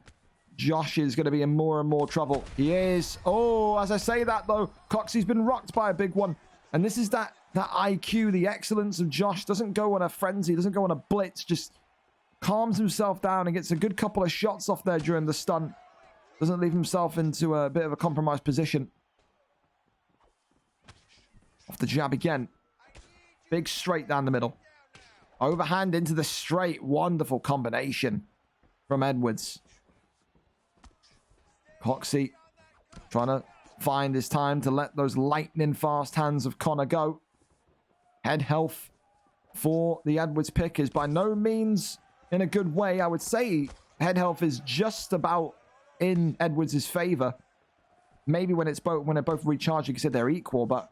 Josh is going to be in more and more trouble. He is. Oh, as I say that though, Coxey's been rocked by a big one. And this is that IQ, the excellence of Josh. Doesn't go on a frenzy, doesn't go on a blitz. Just calms himself down and gets a good couple of shots off there during the stunt. Doesn't leave himself into a bit of a compromised position. Off the jab again. Big straight down the middle. Overhand into the straight. Wonderful combination from Edwards. Coxey trying to find his time to let those lightning fast hands of Conor go. Head health for the Edwards pick is by no means in a good way. I would say head health is just about in Edwards' favor. Maybe when they're both recharged, you can say they're equal, but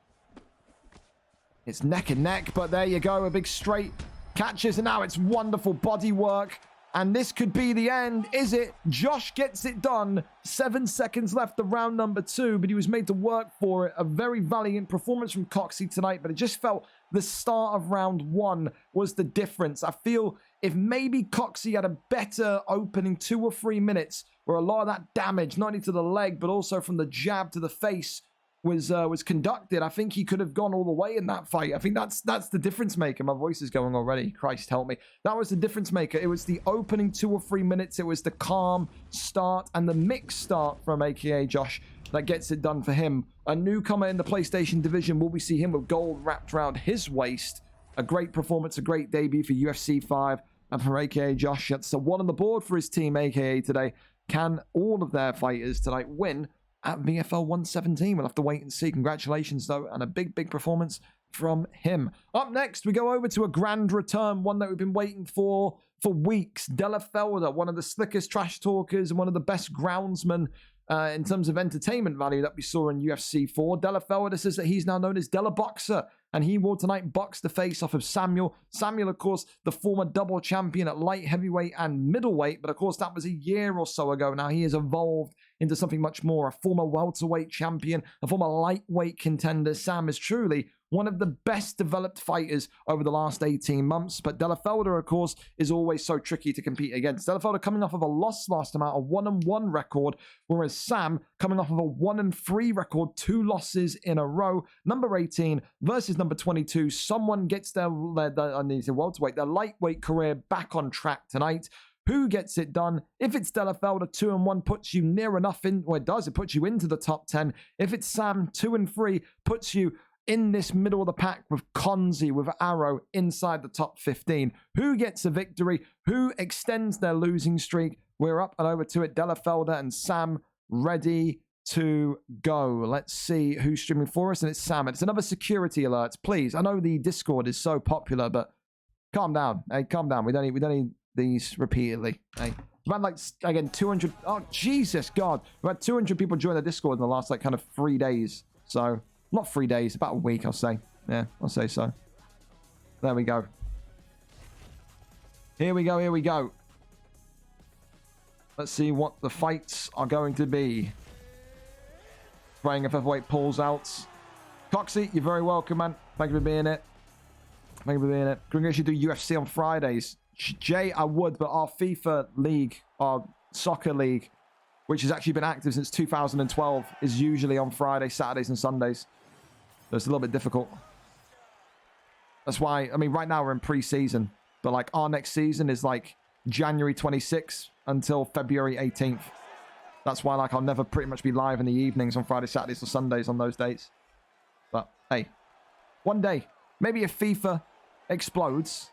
it's neck and neck. But there you go, a big straight catches, and now it's wonderful body work. And this could be the end, is it? Josh gets it done. 7 seconds left of round number 2, but he was made to work for it. A very valiant performance from Coxie tonight, but it just felt the start of round 1 was the difference. I feel if maybe Coxie had a better opening 2 or 3 minutes, where a lot of that damage, not only to the leg, but also from the jab to the face, was conducted, I think he could have gone all the way in that fight. I think that's the difference maker. My voice is going already. Christ help me. That was the difference maker. It was the opening 2 or 3 minutes. It was the calm start and the mixed start from AKA Josh that gets it done for him. A newcomer in the PlayStation division. Will we see him with gold wrapped around his waist? A great performance, a great debut for UFC 5 and for AKA Josh. That's a 1 on the board for his team, AKA today. Can all of their fighters tonight win at VFL 117? We'll have to wait and see. Congratulations, though, and a big performance from him. Up next, we go over to a grand return, one that we've been waiting for weeks. Della Felder, one of the slickest trash talkers and one of the best groundsmen in terms of entertainment value that we saw in UFC 4. Della Felder says that he's now known as Della Boxer, and he will tonight box the face off of Samuel. Samuel, of course, the former double champion at light heavyweight and middleweight, but of course that was a year or so ago. Now he has evolved into something much more, a former welterweight champion, a former lightweight contender. Sam is truly one of the best developed fighters over the last 18 months. But Della Felder, of course, is always so tricky to compete against. Della Felder coming off of a loss last time out, a 1-1 record, whereas Sam coming off of a 1-3 record, 2 losses in a row. Number 18 versus number 22. Someone gets their welterweight, their lightweight career back on track tonight. Who gets it done? If it's Della Felder, 2-1 puts you near enough in, well, it does, it puts you into the top 10. If it's Sam, 2-3 puts you in this middle of the pack with Konzi, with Arrow inside the top 15. Who gets a victory? Who extends their losing streak? We're up and over to it. Della Felder and Sam ready to go. Let's see who's streaming for us, and it's Sam. It's another security alert, please. I know the Discord is so popular, but calm down. Hey, calm down. We don't need these repeatedly. Hey, we've had like, again, 200. Oh, Jesus God. We've had 200 people join the Discord in the last like kind of 3 days. So, not 3 days, about a week, I'll say. Yeah, I'll say so. There we go. Here we go. Let's see what the fights are going to be. Spraying a featherweight pulls out. Coxie, you're very welcome, man. Thank you for being it. Can we actually do UFC on Fridays? Jay, I would, but our FIFA league, our soccer league, which has actually been active since 2012, is usually on Fridays, Saturdays, and Sundays. So it's a little bit difficult. That's why, I mean, right now we're in pre-season, but like our next season is like January 26th until February 18th. That's why like I'll never pretty much be live in the evenings on Fridays, Saturdays, or Sundays on those dates. But hey, one day, maybe if FIFA explodes,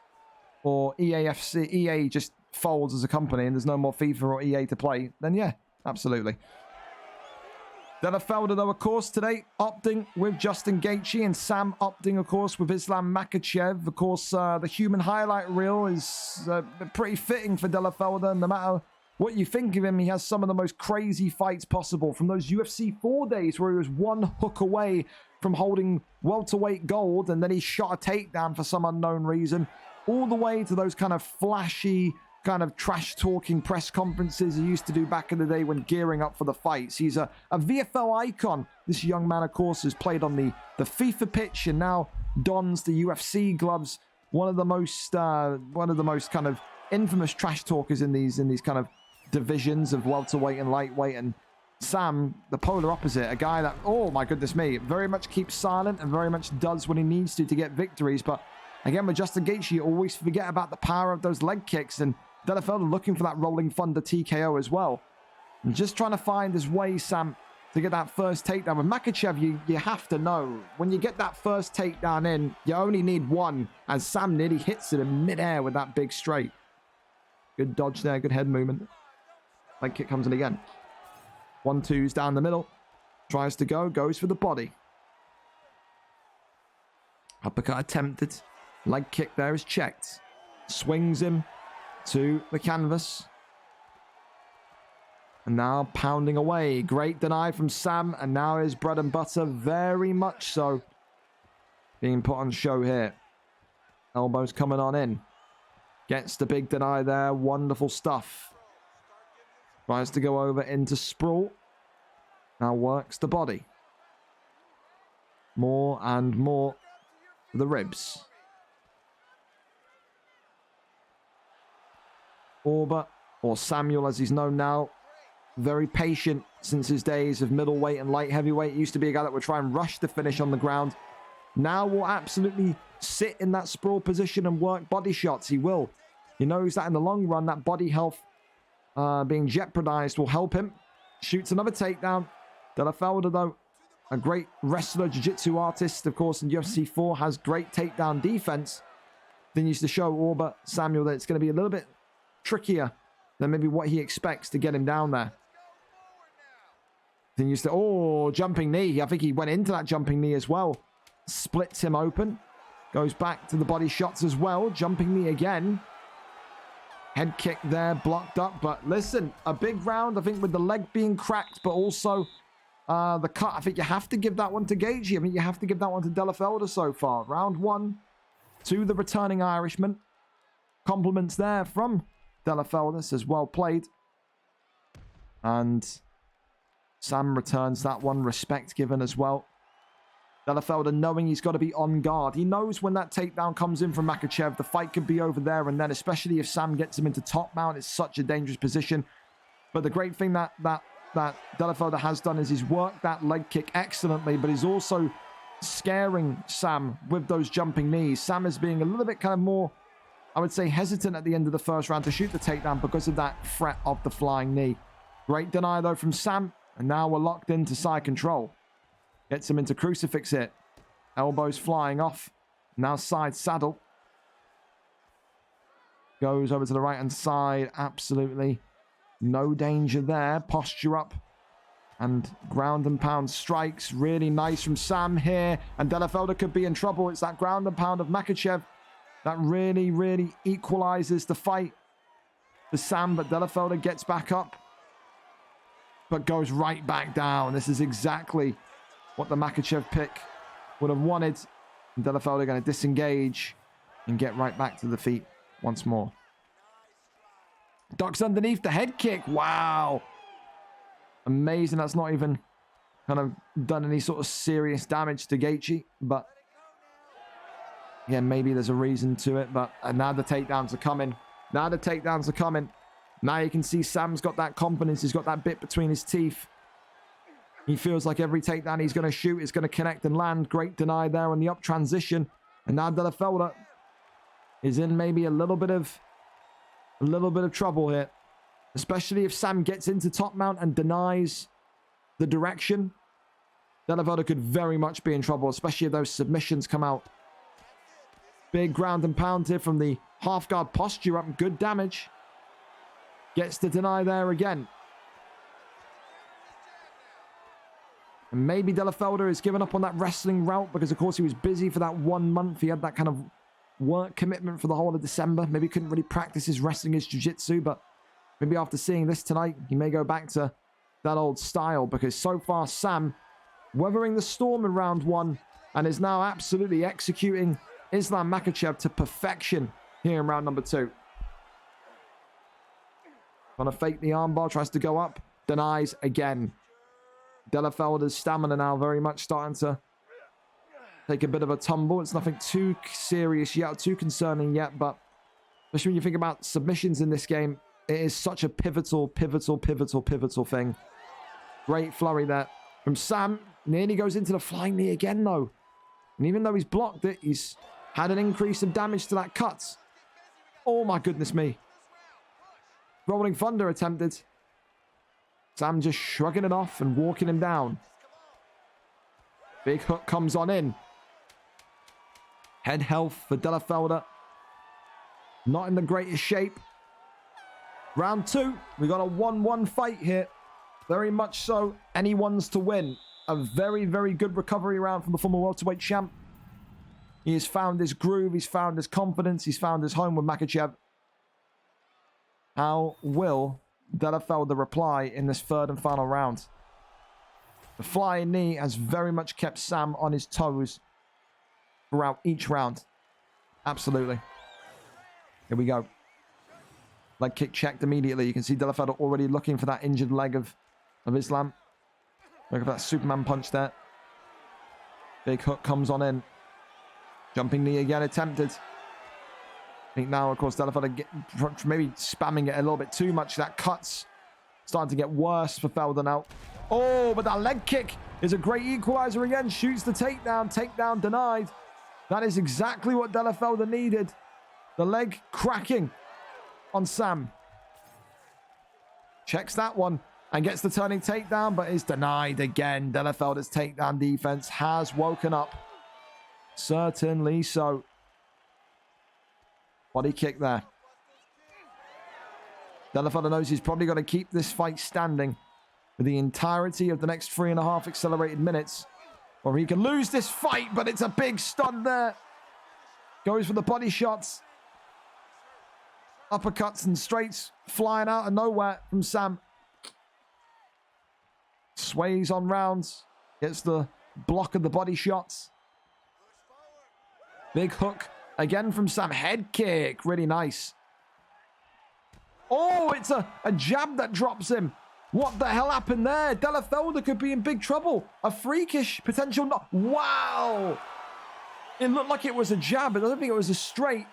or EA just folds as a company and there's no more FIFA or EA to play, then yeah, absolutely. Della Felder, though, of course, today opting with Justin Gaethje, and Sam opting, of course, with Islam Makhachev. Of course, the human highlight reel is pretty fitting for Della Felder. No matter what you think of him, he has some of the most crazy fights possible. From those UFC 4 days where he was one hook away from holding welterweight gold, and then he shot a takedown for some unknown reason, all the way to those kind of flashy, kind of trash-talking press conferences he used to do back in the day when gearing up for the fights. He's a VFL icon. This young man, of course, has played on the FIFA pitch and now dons the UFC gloves. One of the most kind of infamous trash talkers in these kind of divisions of welterweight and lightweight. And Sam, the polar opposite, a guy that, oh my goodness me, very much keeps silent and very much does what he needs to get victories. But again, with Justin Gaethje, you always forget about the power of those leg kicks, and Della Felder looking for that rolling thunder TKO as well. And just trying to find his way, Sam, to get that first takedown. With Makhachev, you have to know, when you get that first takedown in, you only need one, as Sam nearly hits it in midair with that big straight. Good dodge there, good head movement. Leg kick comes in again. 1-2's down the middle. Tries to go, goes for the body. Uppercut attempted. Leg kick there is checked. Swings him to the canvas. And now pounding away. Great deny from Sam. And now his bread and butter, very much so, being put on show here. Elbows coming on in. Gets the big deny there. Wonderful stuff. Tries to go over into sprawl. Now works the body. More and more to the ribs. Orba, or Samuel as he's known now, very patient since his days of middleweight and light heavyweight. He used to be a guy that would try and rush the finish on the ground. Now will absolutely sit in that sprawl position and work body shots. He will. He knows that in the long run, that body health being jeopardized will help him. Shoots another takedown. De La Felder, though, a great wrestler, jiu-jitsu artist, of course, in UFC 4, has great takedown defense. Continues to show Orba Samuel that it's going to be a little bit trickier than maybe what he expects to get him down there. Continues to, jumping knee. I think he went into that jumping knee as well. Splits him open. Goes back to the body shots as well. Jumping knee again. Head kick there, blocked up. But listen, a big round, I think, with the leg being cracked, but also the cut. I think you have to give that one to Gaethje. I think you have to give that one to De La Felder so far. Round 1 to the returning Irishman. Compliments there from De La Felder. Says, well played. And Sam returns that one. Respect given as well. De La Felder knowing he's got to be on guard. He knows when that takedown comes in from Makhachev, the fight could be over there and then, especially if Sam gets him into top mount. It's such a dangerous position. But the great thing that De La Felder has done is he's worked that leg kick excellently, but he's also scaring Sam with those jumping knees. Sam is being a little bit kind of more, I would say, hesitant at the end of the first round to shoot the takedown because of that threat of the flying knee. Great deny, though, from Sam. And now we're locked into side control. Gets him into crucifix hit. Elbows flying off. Now side saddle. Goes over to the right-hand side. Absolutely no danger there. Posture up. And ground and pound strikes. Really nice from Sam here. And De La Felder could be in trouble. It's that ground and pound of Makhachev that really, really equalizes the fight for Sam. But De La Felder gets back up, but goes right back down. This is exactly what the Makhachev pick would have wanted. And De La Felder going to disengage and get right back to the feet once more. Ducks underneath the head kick. Wow. Amazing. That's not even kind of done any sort of serious damage to Gaethje. But yeah, maybe there's a reason to it. But now the takedowns are coming. Now the takedowns are coming. Now you can see Sam's got that confidence. He's got that bit between his teeth. He feels like every takedown he's going to shoot is going to connect and land. Great deny there on the up transition. And now De La Felder is in maybe a little bit of trouble here. Especially if Sam gets into top mount and denies the direction. De La Felder could very much be in trouble, especially if those submissions come out. Big ground and pound here from the half guard posture up. Good damage. Gets the deny there again. And maybe De La Felder has given up on that wrestling route because, of course, he was busy for that 1 month. He had that kind of work commitment for the whole of December. Maybe he couldn't really practice his wrestling, his jiu-jitsu, but maybe after seeing this tonight, he may go back to that old style because so far, Sam weathering the storm in round 1 and is now absolutely executing Islam Makhachev to perfection here in round number 2. Trying to fake the armbar, tries to go up, denies again. De La Felder's stamina now very much starting to take a bit of a tumble. It's nothing too serious yet, too concerning yet, but especially when you think about submissions in this game, it is such a pivotal thing. Great flurry there from Sam. Nearly goes into the flying knee again, though. And even though he's blocked it, he's had an increase of damage to that cut. Oh, my goodness me. Rolling Thunder attempted. Sam just shrugging it off and walking him down. Big hook comes on in. Head health for De La Felder. Not in the greatest shape. Round 2. We got a 1-1 fight here. Very much so. Anyone's to win. A very, very good recovery round from the former welterweight champ. He has found his groove. He's found his confidence. He's found his home with Makhachev. How will Delafelder reply in this third and final round? The flying knee has very much kept Sam on his toes throughout each round. Absolutely. Here we go. Leg kick checked immediately. You can see Delafelder already looking for that injured leg of Islam. Look at that Superman punch there. Big hook comes on in. Jumping knee again attempted. I think now, of course, Delafelder maybe spamming it a little bit too much. That cut's starting to get worse for Felder now. Oh, but that leg kick is a great equalizer again. Shoots the takedown. Takedown denied. That is exactly what Delafelder needed. The leg cracking on Sam. Checks that one and gets the turning takedown, but is denied again. Delafelder's takedown defense has woken up. Certainly so. Body kick there. Delafelder knows he's probably going to keep this fight standing for the entirety of the next 3.5 accelerated minutes, or he can lose this fight, but it's a big stun there. Goes for the body shots. Uppercuts and straights flying out of nowhere from Sam. Sways on rounds. Gets the block of the body shots. Big hook again from Sam. Head kick. Really nice. Oh, it's a jab that drops him. What the hell happened there? Delafelder could be in big trouble. A freakish potential knock. Wow. It looked like it was a jab, but I don't think it was a straight.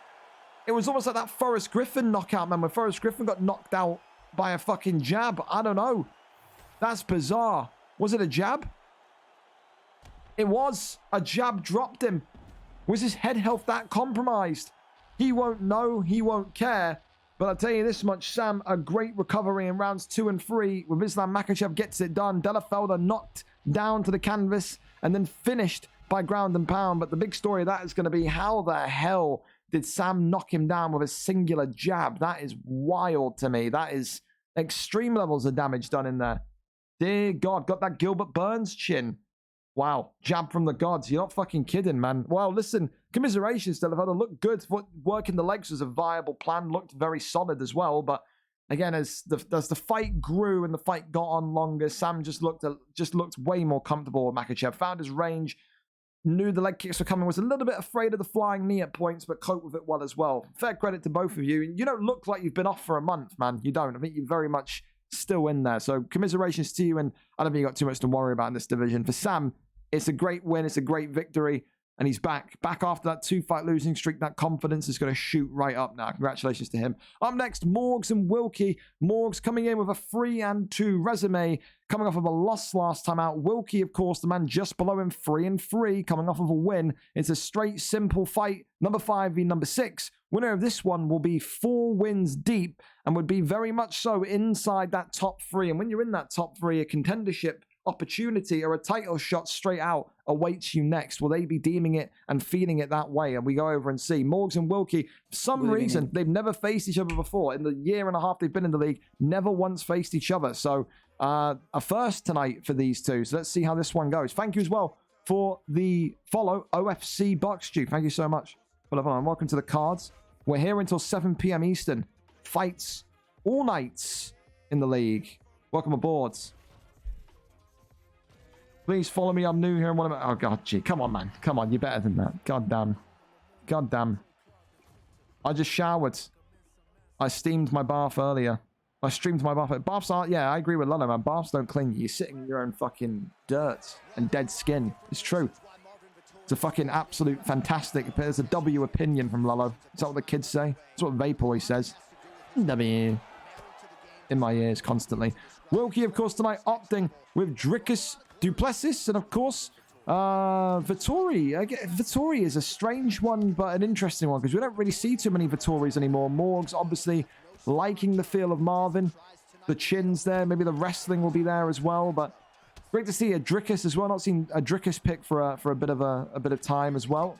It was almost like that Forrest Griffin knockout, man, when Forrest Griffin got knocked out by a fucking jab. I don't know. That's bizarre. Was it a jab? It was. A jab dropped him. Was his head health that compromised? He won't know. He won't care. But I'll tell you this much, Sam, a great recovery in rounds 2 and 3. With Islam Makhachev gets it done. Delafelder knocked down to the canvas and then finished by ground and pound. But the big story of that is going to be, how the hell did Sam knock him down with a singular jab? That is wild to me. That is extreme levels of damage done in there. Dear God, got that Gilbert Burns chin. Wow, jab from the gods. You're not fucking kidding, man. Well, listen, commiserations, Delafelder. Looked good. Working the legs was a viable plan. Looked very solid as well. But again, as the fight grew and the fight got on longer, Sam just looked way more comfortable with Makhachev. Found his range. Knew the leg kicks were coming. Was a little bit afraid of the flying knee at points, but coped with it well as well. Fair credit to both of you. You don't look like you've been off for a month, man. You don't. I think you're very much still in there. So commiserations to you, and I don't think you got too much to worry about in this division. For Sam, it's a great win. It's a great victory. And he's back after that 2-fight losing streak. That confidence is going to shoot right up now. Congratulations to him. Up next, Morgs and Wilkie. Morgs coming in with a 3-2 resume, coming off of a loss last time out. Wilkie, of course, the man just below him, 3-3, coming off of a win. It's a straight, simple fight. Number 5 v number 6. Winner of this one will be 4 wins deep and would be very much so inside that top 3. And when you're in that top 3, a contendership opportunity or a title shot straight out awaits you next. Will they be deeming it and feeling it that way? And we go over and see Morgs and Wilkie. For some reason, they've never faced each other before. In the year and a half they've been in the league, never once faced each other. So a first tonight for these two. So let's see how this one goes. Thank you as well for the follow, OFC Buckstew. Thank you so much. Well, everyone, welcome to the cards. We're here until 7 p.m. Eastern. Fights all nights in the league. Welcome aboard. Please follow me. I'm new here. And oh, God, gee. Come on, man. Come on. You're better than that. God damn. God damn. I just showered. I steamed my bath earlier. I streamed my bath. Baths aren't... Yeah, I agree with Lolo, man. Baths don't clean you. You're sitting in your own fucking dirt and dead skin. It's true. It's a fucking absolute fantastic... There's a W opinion from Lolo. Is that what the kids say? That's what Vape always says. W. In my ears constantly. Wilkie, of course, tonight opting with Drickus Duplessis, and of course, Vittori. Vittori is a strange one, but an interesting one, because we don't really see too many Vittoris anymore. Morgs, obviously, liking the feel of Marvin. The chins there. Maybe the wrestling will be there as well, but great to see a Drickus as well. Not seen a Drickus pick for a bit of time as well.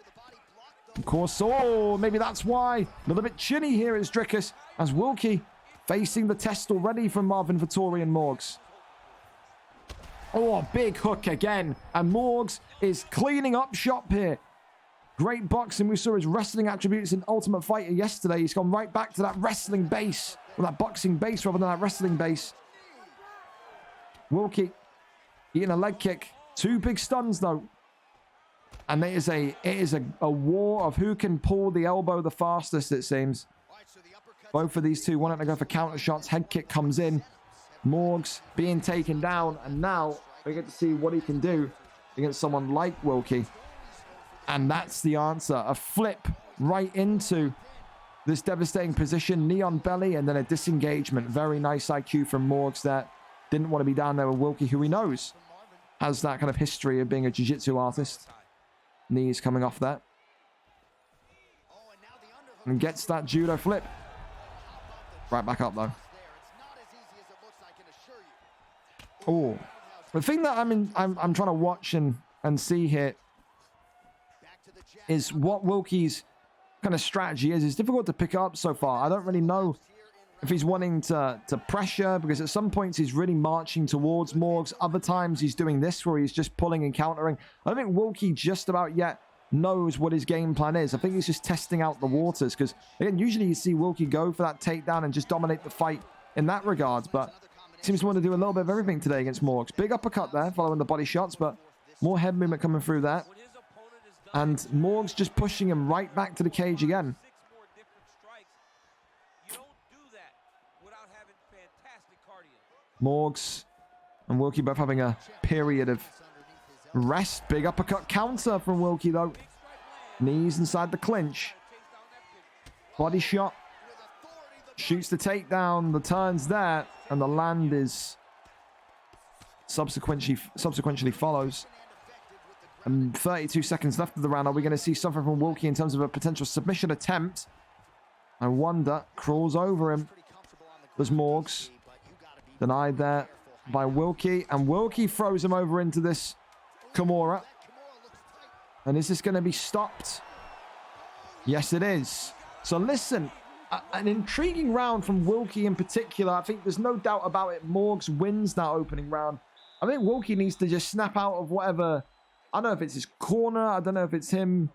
Of course, oh, maybe that's why. A little bit chinny here is Drickus, as Wilkie facing the test already from Marvin Vittori and Morgs. Oh, a big hook again. And Morgs is cleaning up shop here. great boxing. We saw his wrestling attributes in Ultimate Fighter yesterday. He's gone right back to that wrestling base, or that boxing base rather than that wrestling base. Wilkie eating a leg kick. 2 big stuns though. And it is a war of who can pull the elbow the fastest, it seems. Both of these two wanting to go for counter shots. Head kick comes in. Morgs being taken down. And now we get to see what he can do against someone like Wilkie. And that's the answer. A flip right into this devastating position. Knee on belly and then a disengagement. Very nice IQ from Morgs there. Didn't want to be down there with Wilkie, who he knows has that kind of history of being a jiu-jitsu artist. Knees coming off that. And gets that judo flip. Right back up though. Oh, the thing that I'm trying to watch and see here is what Wilkie's kind of strategy is. It's difficult to pick up so far. I don't really know if he's wanting to pressure, because at some points he's really marching towards Morgs. Other times he's doing this where he's just pulling and countering. I don't think Wilkie just about yet knows what his game plan is. I think he's just testing out the waters, because again, usually you see Wilkie go for that takedown and just dominate the fight in that regards, but seems to want to do a little bit of everything today against Morgs. Big uppercut there following the body shots, but more head movement coming through that. And Morgs just pushing him right back to the cage again. Morgs and Wilkie both having a period of rest. Big uppercut counter from Wilkie though. Knees inside the clinch. Body shot. Shoots the takedown. The turn's there. And the land is subsequently follows. And 32 seconds left of the round. Are we going to see something from Wilkie in terms of a potential submission attempt? I wonder. Crawls over him. There's Morgs. Denied there by Wilkie. And Wilkie throws him over into this Kimura. And is this going to be stopped? Yes, it is. So listen, an intriguing round from Wilkie in particular. I think there's no doubt about it. Morgs wins that opening round. I think Wilkie needs to just snap out of whatever. I don't know if it's his corner. I don't know if it's him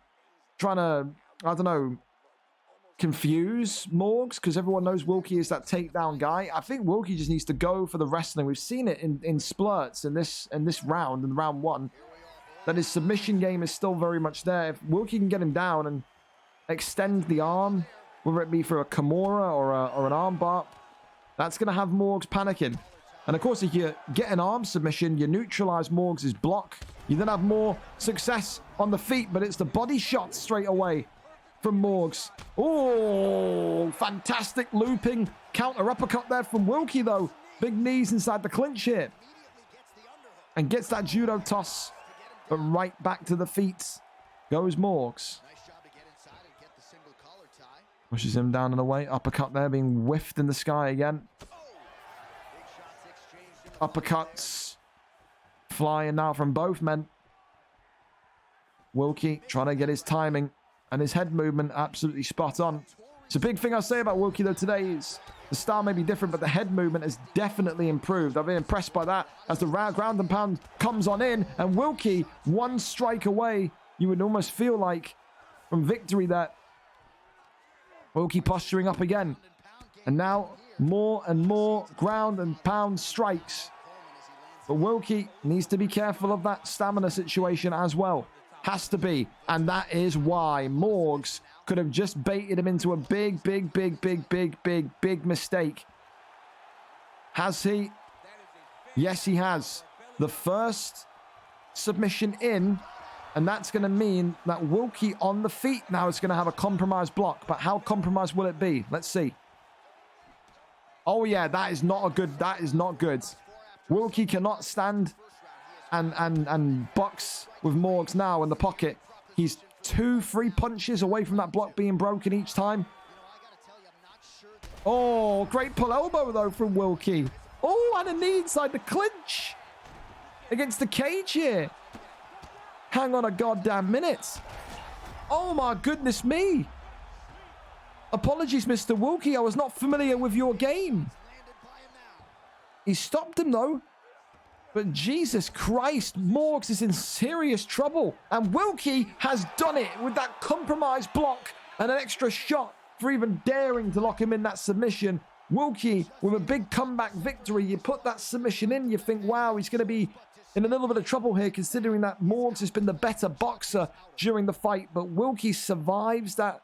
trying to, I don't know, confuse Morgs, because everyone knows Wilkie is that takedown guy. I think Wilkie just needs to go for the wrestling. We've seen it in splurts in this round, in round 1, that his submission game is still very much there. If Wilkie can get him down and extend the arm, whether it be for a Kimura or an arm bar, that's going to have Morgs panicking. And of course, if you get an arm submission, you neutralize Morgs' block. You then have more success on the feet, but it's the body shot straight away from Morgs. Oh, fantastic looping counter uppercut there from Wilkie though. Big knees inside the clinch here. And gets that judo toss. But right back to the feet goes Morgs. Pushes him down and away. Uppercut there being whiffed in the sky again. Uppercuts flying now from both men. Wilkie trying to get his timing and his head movement absolutely spot on. It's a big thing I say about Wilkie though today is the style may be different, but the head movement has definitely improved. I've been impressed by that as the ground and pound comes on in, and Wilkie one strike away. You would almost feel like from victory that Wilkie posturing up again. And now more and more ground and pound strikes. But Wilkie needs to be careful of that stamina situation as well. Has to be. And that is why Morgs could have just baited him into a big mistake. Has he? Yes, he has. The first submission in. And that's going to mean that Wilkie on the feet now is going to have a compromised block. But how compromised will it be? Let's see. Oh, yeah, that is not a good. That is not good. Wilkie cannot stand and box with Morgs now in the pocket. He's 2-3 punches away from that block being broken each time. Oh, great pull elbow, though, from Wilkie. Oh, and a knee inside the clinch against the cage here. Hang on a goddamn minute. Oh, my goodness me. Apologies, Mr. Wilkie. I was not familiar with your game. He stopped him, though. But Jesus Christ, Morgs is in serious trouble. And Wilkie has done it with that compromised block and an extra shot for even daring to lock him in that submission. Wilkie with a big comeback victory. You put that submission in, you think, wow, he's going to be in a little bit of trouble here, considering that Morgs has been the better boxer during the fight. But Wilkie survives that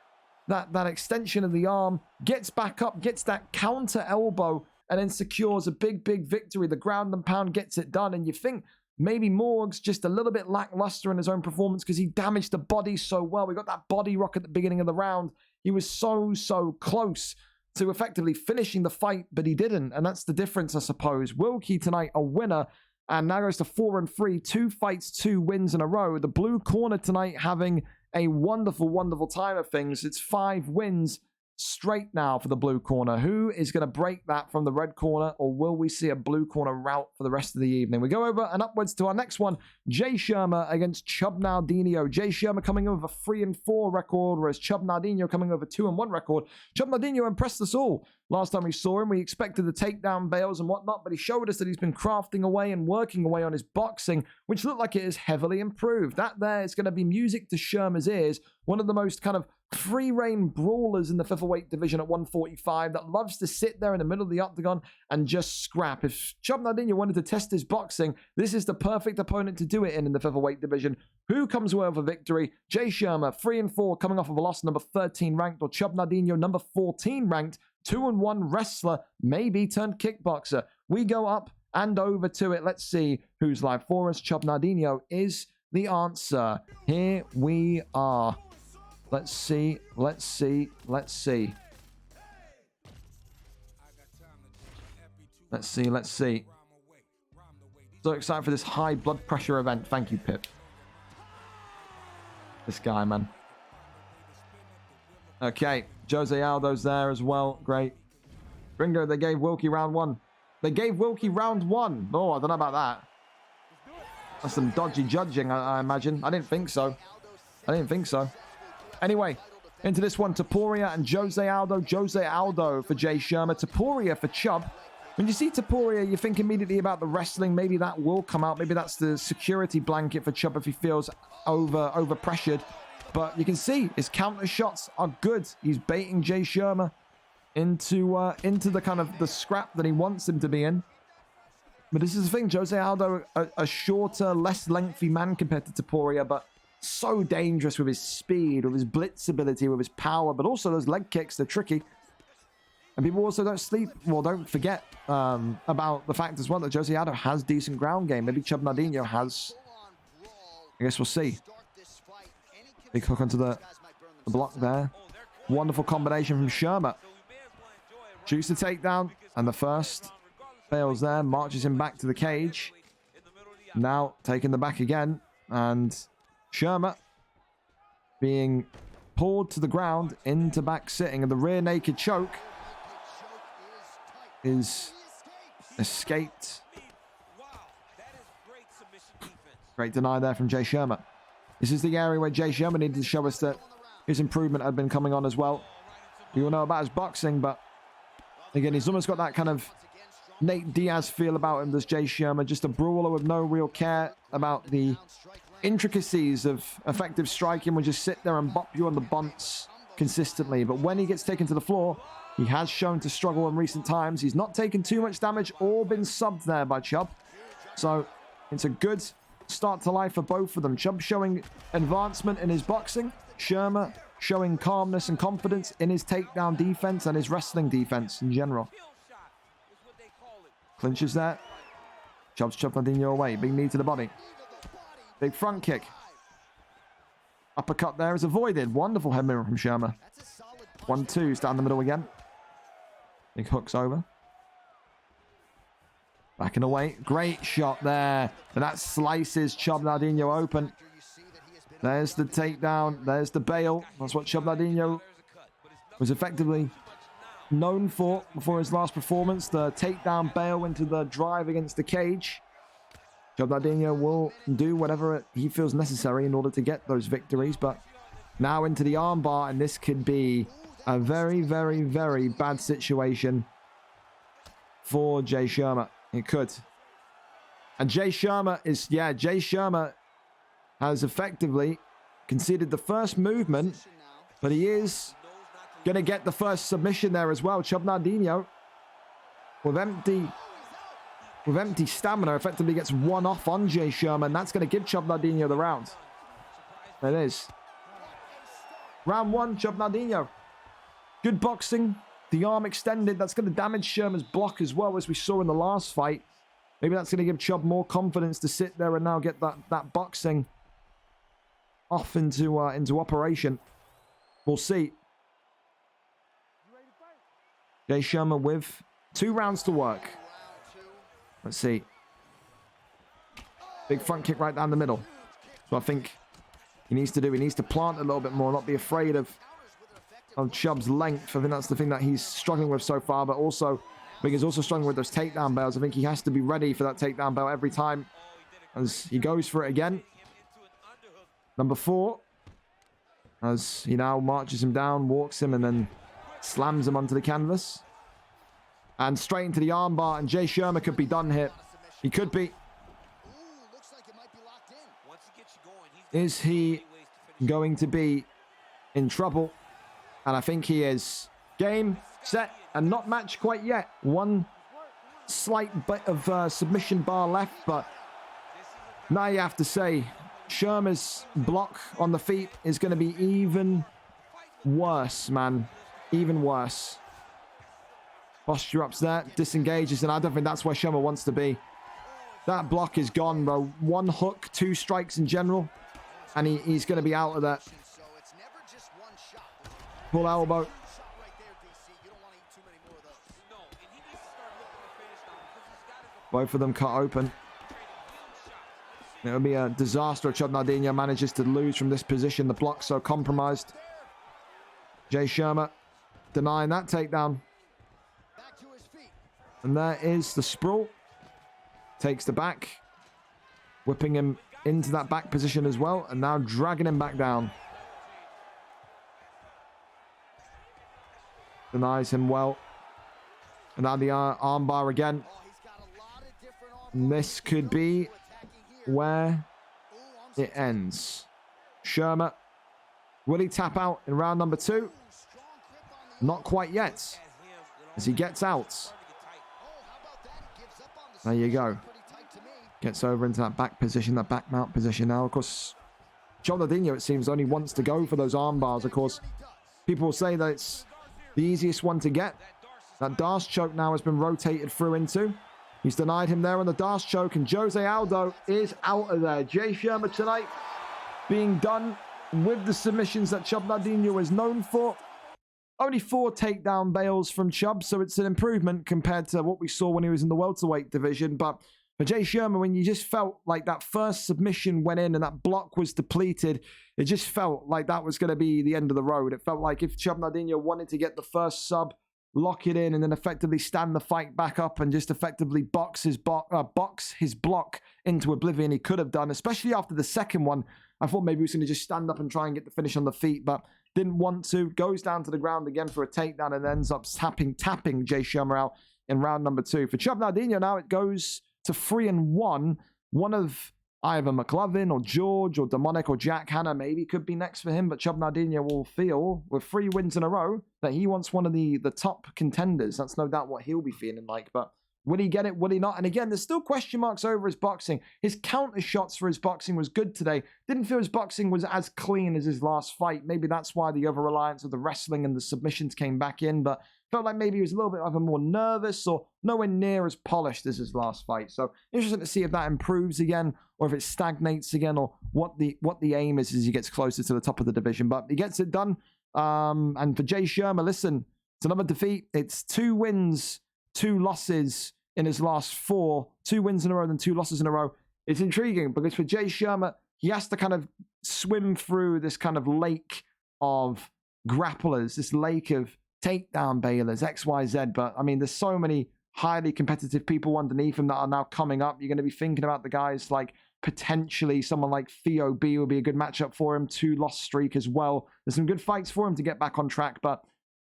extension of the arm, gets back up, gets that counter elbow, and then secures a big victory. The ground and pound gets it done. And you think maybe Morgs just a little bit lackluster in his own performance because he damaged the body so well. We got that body rock at the beginning of the round. He was so close to effectively finishing the fight, but he didn't. And that's the difference, I suppose. Wilkie tonight, a winner, and now goes to 4-3, 2 fights, 2 wins in a row. The blue corner tonight having a wonderful time of things. It's 5 wins straight now for the blue corner. Who is going to break that from the red corner, or will we see a blue corner rout for the rest of the evening? We go over and upwards to our next one. Jay Shermer against Chub Nardino. Jay Shermer coming over a 3-4 record, whereas Chub Nardino coming over 2-1 record. Chub Nardino impressed us all last time we saw him. We expected the takedown bails and whatnot, but he showed us that he's been crafting away and working away on his boxing, which looked like it is heavily improved. That there is going to be music to Shermer's ears. One of the most kind of free-reign brawlers in the featherweight division at 145 that loves to sit there in the middle of the octagon and just scrap. If Chub Nardino wanted to test his boxing, this is the perfect opponent to do it in the featherweight division. Who comes away with a victory? Jay Shermer, 3-4, coming off of a loss, number 13 ranked, or Chub Nardino, number 14 ranked, 2-1 wrestler, maybe turned kickboxer. We go up and over to it. Let's see who's live for us. Chub Nardino is the answer. Here we are. Let's see. Let's see. So excited for this high blood pressure event. Thank you, Pip. This guy, man. Okay, Jose Aldo's there as well. Great. Gringo, they gave Wilkie round 1. They gave Wilkie round 1. Oh, I don't know about that. That's some dodgy judging, I imagine. I didn't think so. Anyway, into this one, Topuria and Jose Aldo. Jose Aldo for Jay Shermer. Topuria for Chub. When you see Topuria, you think immediately about the wrestling. Maybe that will come out. Maybe that's the security blanket for Chub if he feels over pressured. But you can see his counter shots are good. He's baiting Jay Shermer into the kind of the scrap that he wants him to be in. But this is the thing. Jose Aldo, a shorter, less lengthy man compared to Topuria, but so dangerous with his speed, with his blitz ability, with his power, but also those leg kicks, they're tricky. And people also don't forget about the fact as well that Jose Aldo has decent ground game. Maybe Chub Nardino has. I guess we'll see. Big hook onto the block there. Wonderful combination from Shermer. Shoots the takedown, and the first fails there. Marches him back to the cage. Now taking the back again, and Shermer being pulled to the ground into back sitting, and the rear naked choke is escaped. Great deny there from Jay Shermer. This is the area where Jay Shermer needed to show us that his improvement had been coming on as well. We all know about his boxing, but again, he's almost got that kind of Nate Diaz feel about him, does Jay Shermer. Just a brawler with no real care about the intricacies of effective striking. Will just sit there and bop you on the bunts consistently. But when he gets taken to the floor, he has shown to struggle in recent times. He's not taken too much damage or been subbed there by Chub. So it's a good start to life for both of them. Chub showing advancement in his boxing. Shermer showing calmness and confidence in his takedown defense and his wrestling defense in general. Clinches there. Chub's Chub Nardino away. Big knee to the body. Big front kick. Uppercut there is avoided. Wonderful head mirror from Shermer. 1-2, down the middle again. Big hooks over. Backing away. Great shot there. And that slices Chub Nardino open. There's the takedown. There's the bail. That's what Chub Nardino was effectively known for before his last performance. The takedown bail into the drive against the cage. Chub Nardino will do whatever he feels necessary in order to get those victories. But now into the armbar, and this could be a very, very, very bad situation for Jay Shermer. It could. And Jay Shermer has effectively conceded the first movement, but he is going to get the first submission there as well. Chub Nardino, with empty stamina, effectively gets one off on Jay Sherman. That's going to give Chub Nardino the round. There it is. Round 1, Chub Nardino. Good boxing. The arm extended. That's going to damage Sherman's block as well, as we saw in the last fight. Maybe that's going to give Chubb more confidence to sit there and now get that boxing off into operation. We'll see. Jay Sherman with 2 rounds to work. Let's see. Big front kick right down the middle. So I think he needs to plant a little bit more, not be afraid of Chubb's length. I think that's the thing that he's struggling with so far, but also I think he's also struggling with those takedown bails. I think he has to be ready for that takedown bail every time as he goes for it again. Number 4, as he now marches him down, walks him, and then slams him onto the canvas. And straight into the armbar, and Jay Sherman could be done here. He could be. Is he going to be in trouble? And I think he is. Game, set, and not matched quite yet. One slight bit of submission bar left, but now you have to say Sherman's block on the feet is going to be even worse, man. Even worse. Posture ups there, disengages, and I don't think that's where Sherman wants to be. That block is gone, bro. 1 hook, 2 strikes in general, and he's going to be out of that. Pull elbow. Both of them cut open. It would be a disaster if Chub Nardino manages to lose from this position. The block's so compromised. Jay Sherman denying that takedown. And there is the sprawl. Takes the back. Whipping him into that back position as well. And now dragging him back down. Denies him well. And now the armbar again. And this could be where it ends. Sherman. Will he tap out in round number 2? Not quite yet. As he gets out. There you go. Gets over into that back position, that back mount position now. Of course, Chub Nardino, it seems, only wants to go for those arm bars. Of course, people will say that it's the easiest one to get. That Darce choke now has been rotated through into. He's denied him there on the Darce choke, and Jose Aldo is out of there. Jay Sherman tonight being done with the submissions that Chub Nardino is known for. Only 4 takedown bails from Chubb, so it's an improvement compared to what we saw when he was in the welterweight division. But for Jay Sherman, when you just felt like that first submission went in and that block was depleted, it just felt like that was going to be the end of the road. It felt like if Chub Nardino wanted to get the first sub, lock it in, and then effectively stand the fight back up and just effectively box his block into oblivion, he could have done, especially after the second one. I thought maybe he was going to just stand up and try and get the finish on the feet, but didn't want to. Goes down to the ground again for a takedown and ends up tapping Jay Sherman out in round number 2. For Chub Nardino now, it goes to 3-1. One of either McLovin or George or Demonic or Jack Hanna maybe could be next for him, but Chub Nardino will feel, with 3 wins in a row, that he wants one of the top contenders. That's no doubt what he'll be feeling like, but will he get it? Will he not? And again, there's still question marks over his boxing. His counter shots for his boxing was good today. Didn't feel his boxing was as clean as his last fight. Maybe that's why the over-reliance of the wrestling and the submissions came back in, but felt like maybe he was a little bit either more nervous or nowhere near as polished as his last fight. So interesting to see if that improves again or if it stagnates again or what the aim is as he gets closer to the top of the division. But he gets it done. And for Jay Sherman, listen, it's another defeat. It's 2 wins, 2 losses in his last 4. 2 wins in a row and 2 losses in a row. It's intriguing because for Jay Sherman, he has to kind of swim through this kind of lake of grapplers, this lake of takedown bailers, XYZ. But I mean, there's so many highly competitive people underneath him that are now coming up. You're going to be thinking about the guys like potentially someone like Theo B will be a good matchup for him. 2-loss streak as well. There's some good fights for him to get back on track, but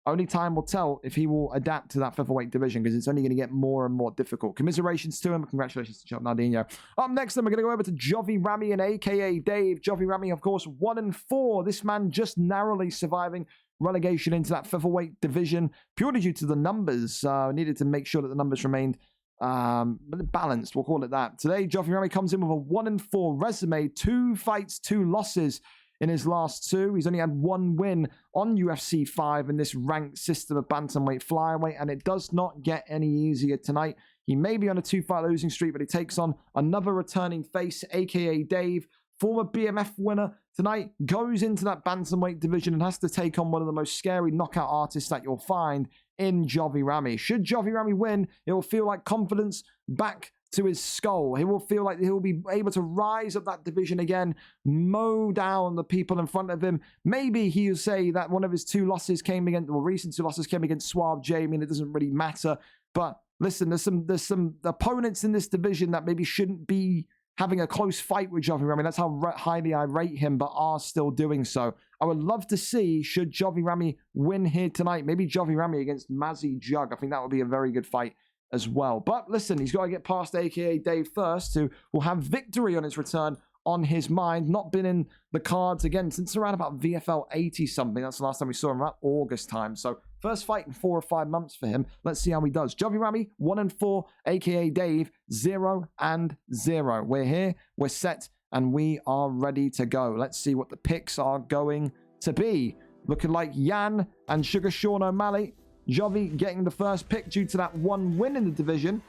Only time will tell if he will adapt to that featherweight division, because it's only going to get more and more difficult. Commiserations to him. Congratulations to Nardinho. Up next, then, we're going to go over to Jovi Rami and AKA Dave. Jovi Rami, of course, 1-4. This man just narrowly surviving relegation into that featherweight division purely due to the numbers. Needed to make sure that the numbers remained balanced. We'll call it that. Today, Jovi Rami comes in with a 1-4 resume. 2 fights, 2 losses in his last 2. He's only had 1 win on UFC 5 in this ranked system of bantamweight flyweight, and it does not get any easier tonight. He may be on a 2-fight losing streak, but he takes on another returning face, aka Dave, former BMF winner. Tonight goes into that bantamweight division and has to take on one of the most scary knockout artists that you'll find in Jovi Rami. Should Jovi Rami win, it will feel like confidence back to his skull. He will feel like he'll be able to rise up that division again, mow down the people in front of him. Maybe he'll say that one of his 2 losses came against, or recent 2 losses came against Suave J. I mean, it doesn't really matter. But listen, there's some opponents in this division that maybe shouldn't be having a close fight with Jovi Rami. That's how highly I rate him, but are still doing so. I would love to see, should Jovi Rami win here tonight, maybe Jovi Rami against Mazzy Jug. I think that would be a very good fight as well. But listen, he's got to get past aka Dave first, who will have victory on his return on his mind. Not been in the cards again since around about VFL 80 something. That's the last time we saw him, about August time. So first fight in 4 or 5 months for him. Let's see how he does. Jovi Rami 1-4, aka Dave 0-0. We're here, we're set, and we are ready to go. Let's see what the picks are going to be. Looking like Yan and Sugar Sean O'Malley. Jovi getting the first pick due to that 1 win in the division.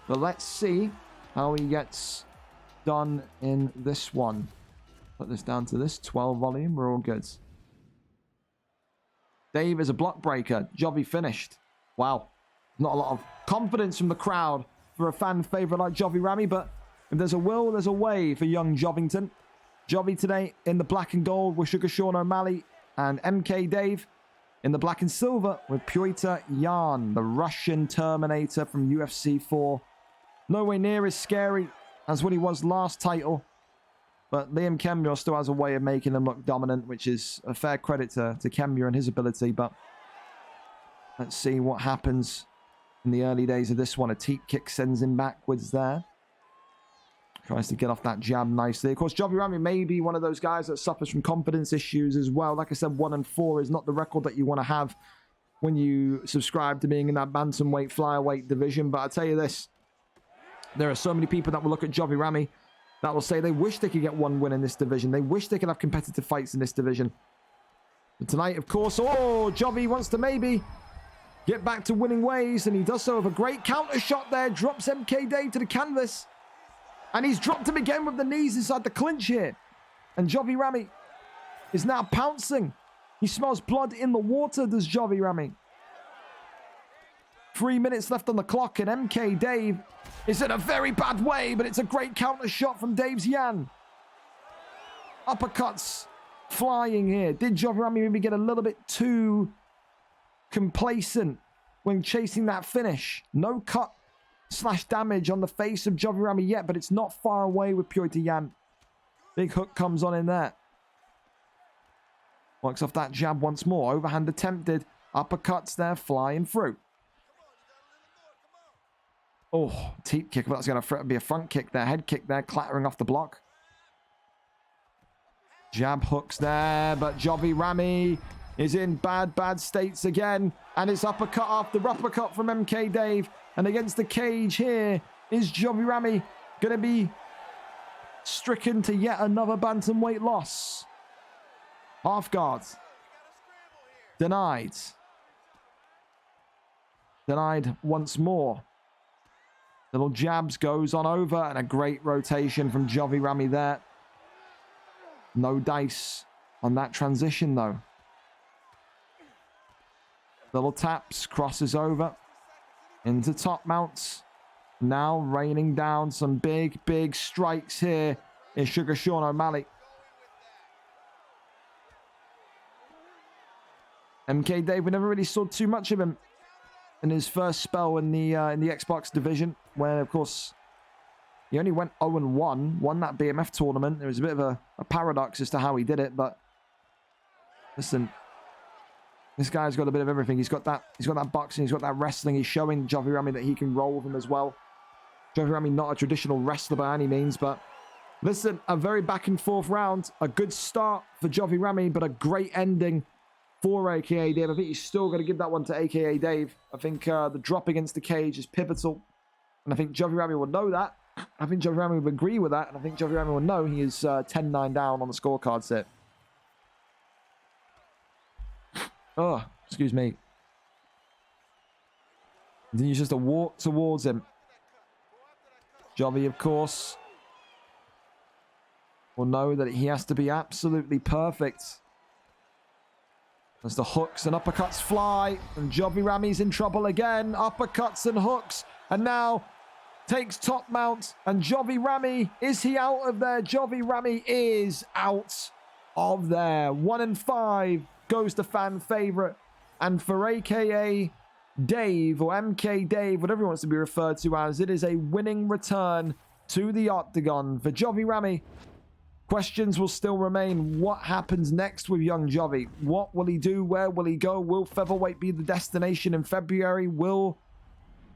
But let's see how he gets done in this one. Put this down to this 12 volume. We're all good. Dave is a block breaker. Jovi finished. Wow. Not a lot of confidence from the crowd for a fan favorite like Jovi Rami, but if there's a will, there's a way for young Jovington. Jovi today in the black and gold with Sugar Sean O'Malley, and MK Dave in the black and silver with Pyotr Yan, the Russian Terminator from UFC 4. Nowhere near as scary as when he was last title, but Liam Kemure still has a way of making him look dominant, which is a fair credit to Kemure and his ability. But let's see what happens in the early days of this one. A teep kick sends him backwards there. Tries to get off that jab nicely. Of course, Jovi Rami may be one of those guys that suffers from confidence issues as well. Like I said, 1-4 is not the record that you want to have when you subscribe to being in that bantamweight, flyweight division. But I'll tell you this. There are so many people that will look at Jovi Rami that will say they wish they could get 1 win in this division. They wish they could have competitive fights in this division. But tonight, of course, Jovi wants to maybe get back to winning ways, and he does so with a great counter shot there. Drops MK Dave to the canvas. And he's dropped him again with the knees inside the clinch here. And Jovi Rami is now pouncing. He smells blood in the water, does Jovi Rami. 3 minutes left on the clock, and MK Dave is in a very bad way, but it's a great counter shot from Dave's Yan. Uppercuts flying here. Did Jovi Rami maybe get a little bit too complacent when chasing that finish? No cut / damage on the face of Jovi Rami yet, but it's not far away with Pyotr Yan. Big hook comes on in there. Works off that jab once more. Overhand attempted. Uppercuts there flying through. Oh, teep kick. Well, that's going to be a front kick there. Head kick there, clattering off the block. Jab hooks there, but Jovi Rami is in bad states again. And it's uppercut after uppercut from MK Dave. And against the cage here is Jovi Rami going to be stricken to yet another bantamweight loss. Half guard. Denied. Denied once more. Little jabs goes on over, and a great rotation from Jovi Rami there. No dice on that transition though. Little taps, crosses over into top mounts. Now raining down some big strikes here is Sugar Sean O'Malley. MK Dave, we never really saw too much of him in his first spell in the Xbox division, where of course he only went 0-1, won that BMF tournament. There was a bit of a paradox as to how he did it, but listen, This guy's got a bit of everything. He's got that boxing, he's got that wrestling. He's showing Jovi Rami that he can roll with him as well. Jovi Rami, not a traditional wrestler by any means, but listen, a very back and forth round. A good start for Jovi Rami, but a great ending for AKA Dave. I think he's still going to give that one to AKA Dave. I think the drop against the cage is pivotal. And I think Jovi Rami will know that. I think Jovi Rami will agree with that. And I think Jovi Rami will know he is 10-9 down on the scorecard set. Oh, excuse me. Continues just to walk towards him. Jovi, of course, will know that he has to be absolutely perfect. As the hooks and uppercuts fly, and Jovi Rami's in trouble again. Uppercuts and hooks, and now takes top mount, and Jovi Rami, is he out of there? Jovi Rami is out of there. 1-5 goes to fan favorite, and for AKA Dave, or MK Dave, whatever he wants to be referred to as, it is a winning return to the octagon for Jovi Rami. Questions will still remain. What happens next with young Jovi? What will he do? Where will he go? Will featherweight be the destination in February? Will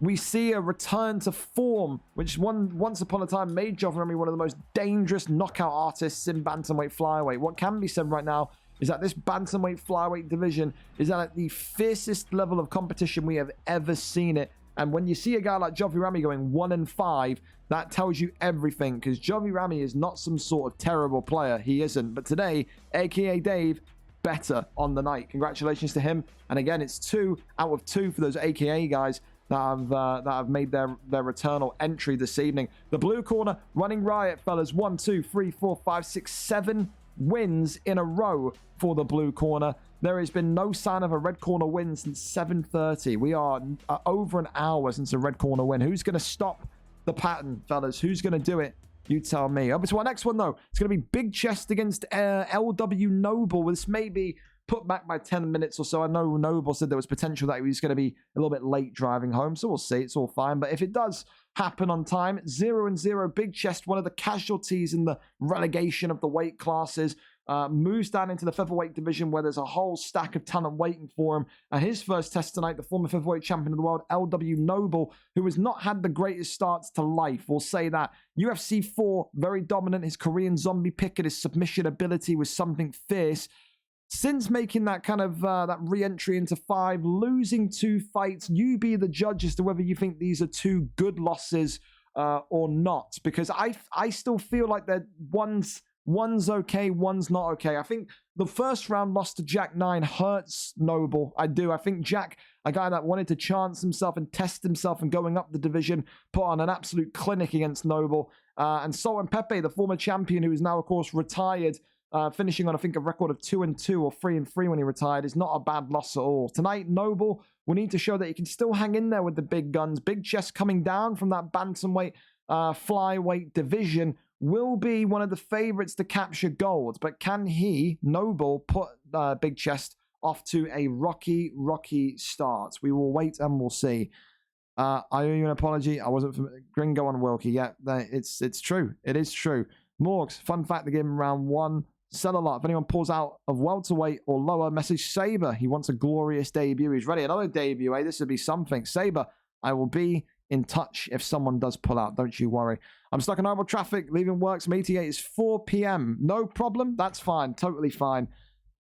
we see a return to form, which once upon a time made Jovi Rami one of the most dangerous knockout artists in bantamweight flyweight? What can be said right now is that this bantamweight flyweight division is at the fiercest level of competition we have ever seen it. And when you see a guy like Jovi Rami going 1-5, that tells you everything, because Jovi Rami is not some sort of terrible player. He isn't. But today, AKA Dave, better on the night. Congratulations to him. And again, it's 2 out of 2 for those AKA guys that have made their returnal entry this evening. The blue corner running riot, fellas. 1, 2, 3, 4, 5, 6, 7 wins in a row for the blue corner. There has been no sign of a red corner win since 7:30. We are over an hour since a red corner win. Who's going to stop the pattern, fellas? Who's going to do it? You tell me. Over to our next one, though. It's going to be Big Chest against LW Noble. This may be put back by 10 minutes or so. I know Noble said there was potential that he was going to be a little bit late driving home, so we'll see. It's all fine. But if it does happen on time, 0-0, Big Chest, one of the casualties in the relegation of the weight classes, moves down into the featherweight division where there's a whole stack of talent waiting for him. And his first test tonight, the former featherweight champion of the world, LW Noble, who has not had the greatest starts to life. We'll say that. UFC 4, very dominant. His Korean zombie pick and his submission ability was something fierce. Since making that kind of that re-entry into 5, losing 2 fights, you be the judge as to whether you think these are 2 good losses or not. Because I still feel like that one's okay, one's not okay. I think the first round loss to Jack 9 hurts Noble. I do. I think Jack, a guy that wanted to chance himself and test himself and going up the division, put on an absolute clinic against Noble. And Sultan Pepe, the former champion, who is now, of course, retired, finishing on, I think, a record of 2-2 or 3-3 when he retired, is not a bad loss at all. Tonight, Noble will need to show that he can still hang in there with the big guns. Big Chest coming down from that bantamweight, flyweight division will be one of the favorites to capture gold. But can he, Noble, put Big Chest off to a rocky start? We will wait and we'll see. I owe you an apology. I wasn't from Gringo on Wilkie. Yeah, it's true. It is true. Morgs, fun fact, to give him round 1. Sell a lot. If anyone pulls out of welterweight or lower, message Saber. He wants a glorious debut. He's ready. Another debut, eh? This would be something. Saber, I will be in touch if someone does pull out. Don't you worry. I'm stuck in horrible traffic. Leaving work. Some ETA is 4 p.m. No problem. That's fine. Totally fine.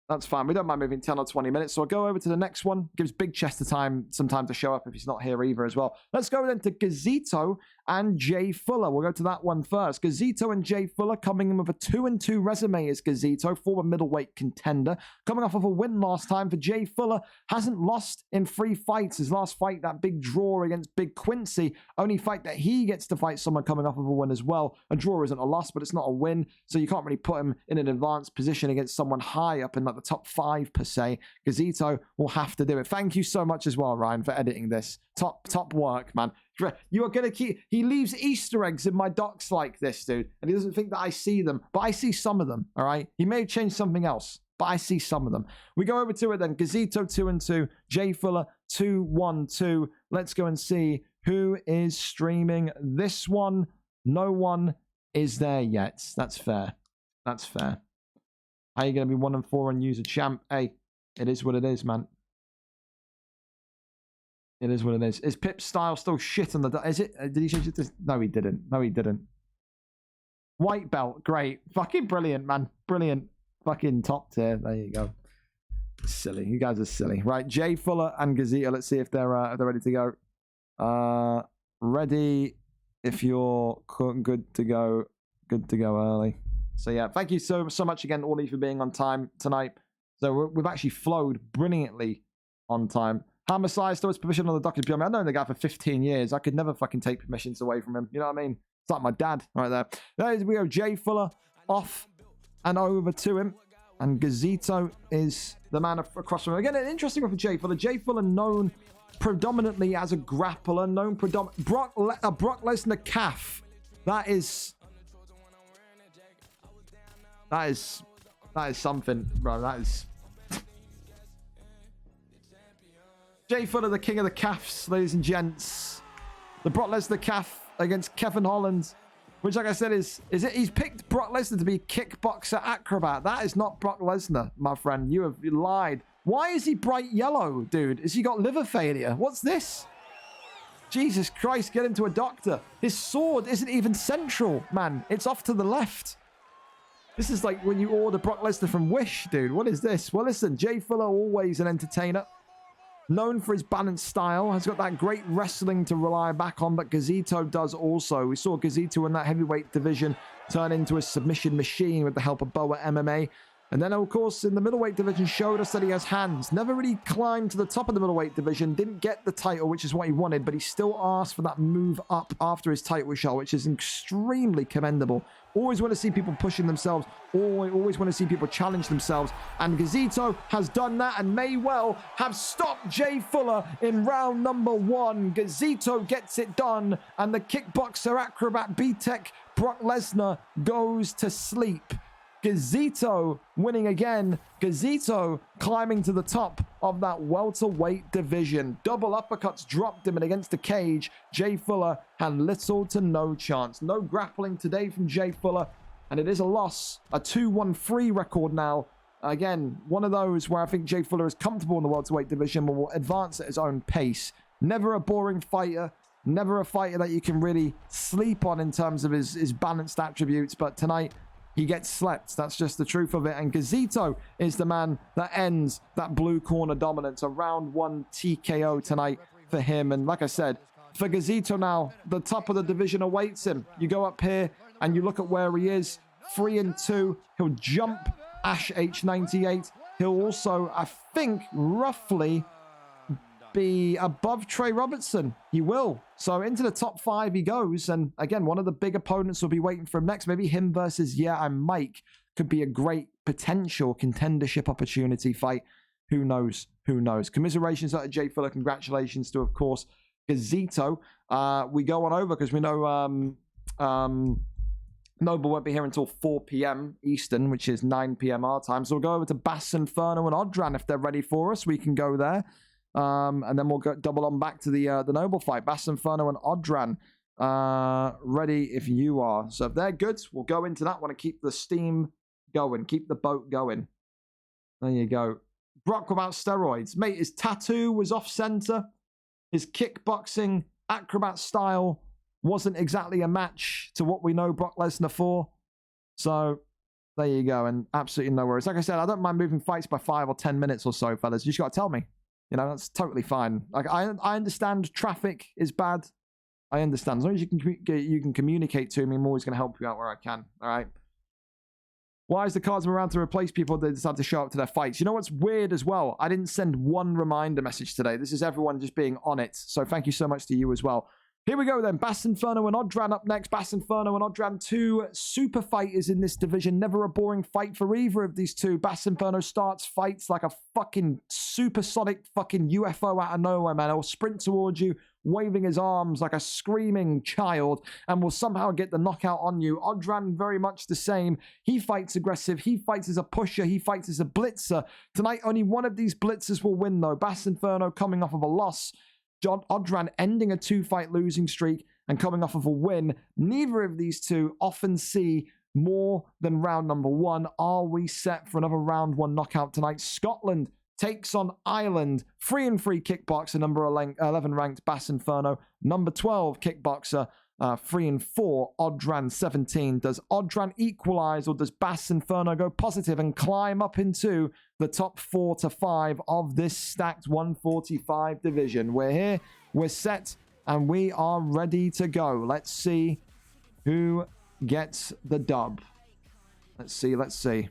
That's fine. We don't mind moving 10 or 20 minutes. So I'll go over to the next one. Gives Big Chest some time to show up if he's not here either as well. Let's go then to Gazito and Jay Fuller. We'll go to that one first. Gazito and Jay Fuller coming in with a 2-2 resume as Gazito, former middleweight contender. Coming off of a win last time for Jay Fuller. Hasn't lost in 3 fights. His last fight, that big draw against Big Quincy. Only fight that he gets to fight someone coming off of a win as well. A draw isn't a loss, but it's not a win. So you can't really put him in an advanced position against someone high up in like the top 5 per se. Gazito will have to do it. Thank you so much as well, Ryan, for editing this. Top work, man. You are going to keep... He leaves Easter eggs in my docs like this, dude. And he doesn't think that I see them. But I see some of them, all right? He may have changed something else, but I see some of them. We go over to it then. Gazito 2-2. Jay Fuller 2-1-2. Let's go and see who is streaming this one. No one is there yet. That's fair. That's fair. How are you going to be 1-4 and use a champ? Hey, it is what it is, man. It is what it is. Is Pip's style still shit on the... Is it? Did he change it to... No, he didn't. No, he didn't. White belt. Great. Fucking brilliant, man. Brilliant. Fucking top tier. There you go. Silly. You guys are silly. Right. Jay Fuller and Gazeta. Let's see if they're ready to go. Ready if you're good to go. Good to go early. So, yeah. Thank you so much again, all of you, for being on time tonight. So, we've actually flowed brilliantly on time. How Messiah still has permission on the docket. I've known the guy for 15 years. I could never fucking take permissions away from him. You know what I mean? It's like my dad right there. There we go. Jay Fuller off and over to him. And Gazito is the man across from him. Again, an interesting one for Jay Fuller. Jay Fuller known predominantly as a grappler. Known predominantly... Brock Lesnar calf. That is something, bro. That is... Jay Fuller, the king of the calves, ladies and gents. The Brock Lesnar calf against Kevin Holland, which, like I said, is it? He's picked Brock Lesnar to be kickboxer acrobat. That is not Brock Lesnar, my friend. You have lied. Why is he bright yellow, dude? Has he got liver failure? What's this? Jesus Christ, get him to a doctor. His sword isn't even central, man. It's off to the left. This is like when you order Brock Lesnar from Wish, dude. What is this? Well, listen, Jay Fuller, always an entertainer. Known for his balanced style, has got that great wrestling to rely back on, but Gazito does also. We saw Gazito in that heavyweight division turn into a submission machine with the help of Boa MMA. And then, of course, in the middleweight division, showed us that he has hands. Never really climbed to the top of the middleweight division. Didn't get the title, which is what he wanted, but he still asked for that move up after his title shot, which is extremely commendable. Always want to see people pushing themselves. Always want to see people challenge themselves. And Gazito has done that and may well have stopped Jay Fuller in round number 1. Gazito gets it done. And the kickboxer acrobat B-Tech Brock Lesnar goes to sleep. Gazito winning again. Gazito climbing to the top of that welterweight division. Double uppercuts dropped him, and against the cage, Jay Fuller had little to no chance. No grappling today from Jay Fuller, and it is a loss. A 2-1-3 record now. Again, one of those where I think Jay Fuller is comfortable in the welterweight division, but will advance at his own pace. Never a boring fighter. Never a fighter that you can really sleep on in terms of his balanced attributes, but tonight, he gets slept. That's just the truth of it. And Gazito is the man that ends that blue corner dominance. A round 1 TKO tonight for him. And like I said, for Gazito now, the top of the division awaits him. You go up here and you look at where he is. 3-2. He'll jump Ash H98. He'll also, I think, roughly be above Trey Robertson. He will. So into the top 5 he goes. And again, one of the big opponents will be waiting for him next. Maybe him versus and Mike could be a great potential contendership opportunity fight. Who knows? Who knows? Commiserations out of Jay Fuller. Congratulations to, of course, Gazito. We go on over because we know Noble won't be here until 4 p.m. Eastern, which is 9 p.m. our time. So we'll go over to Bass Inferno and Odran if they're ready for us. We can go there. And then we'll go double on back to the Noble fight. Bass Inferno and Odran. Ready if you are. So if they're good, we'll go into that one and keep the steam going. Keep the boat going. There you go. Brock without steroids. Mate, his tattoo was off-center. His kickboxing acrobat style wasn't exactly a match to what we know Brock Lesnar for. So there you go. And absolutely no worries. Like I said, I don't mind moving fights by 5 or 10 minutes or so, fellas. You just got to tell me. You know, that's totally fine. Like I understand traffic is bad. I understand. As long as you can communicate to me, I'm always going to help you out where I can. All right. Why is the cards around to replace people that decide to show up to their fights? You know what's weird as well? I didn't send one reminder message today. This is everyone just being on it. So thank you so much to you as well. Here we go then. Bass Inferno and Odran up next. Bass Inferno and Odran, 2 super fighters in this division. Never a boring fight for either of these two. Bass Inferno starts fights like a fucking supersonic fucking UFO out of nowhere, man. He'll sprint towards you, waving his arms like a screaming child, and will somehow get the knockout on you. Odran, very much the same. He fights aggressive. He fights as a pusher. He fights as a blitzer. Tonight, only one of these blitzers will win, though. Bass Inferno coming off of a loss. Odran ending a 2-fight losing streak and coming off of a win. Neither of these two often see more than round number 1. Are we set for another round 1 knockout tonight? Scotland takes on Ireland. 3-3 kickboxer, number 11 ranked Bass Inferno. Number 12 kickboxer, 3-4, Odran 17. Does Odran equalize or does Bass Inferno go positive and climb up into the top 4 to 5 of this stacked 145 division? We're here, we're set, and we are ready to go. Let's see who gets the dub. Let's see. There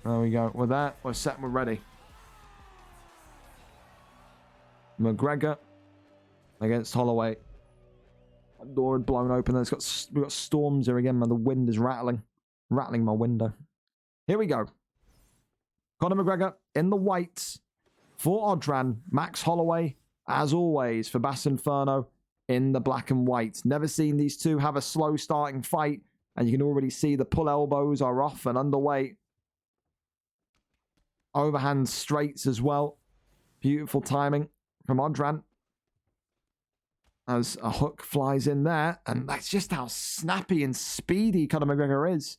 we go. With that, we're set and we're ready. McGregor against Holloway. That door had blown open. We've got storms here again, man. The wind is rattling my window. Here we go. Conor McGregor in the whites for Odran. Max Holloway, as always, for Bass Inferno in the black and white. Never seen these two have a slow starting fight, and you can already see the pull elbows are off and underway. Overhand straights as well. Beautiful timing from Odran as a hook flies in there, and that's just how snappy and speedy Conor McGregor is.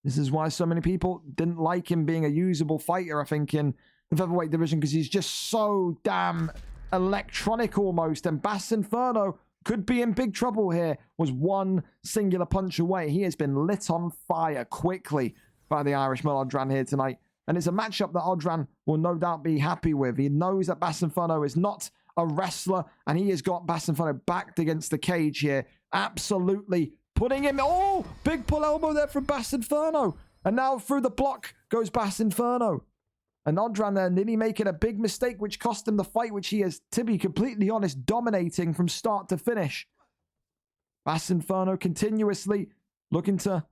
This is why so many people didn't like him being a usable fighter, I think, in the featherweight division, because he's just so damn electronic almost, and Bass Inferno could be in big trouble here. Was one singular punch away. He has been lit on fire quickly by the Irishman Odran here tonight, and it's a matchup that Odran will no doubt be happy with. He knows that Bass Inferno is not a wrestler, and he has got Bass Inferno backed against the cage here, absolutely putting him. Oh, big pull elbow there from Bass Inferno, and now through the block goes Bass Inferno. And Odran there nearly making a big mistake, which cost him the fight, which he is, to be completely honest, dominating from start to finish. Bass Inferno continuously looking to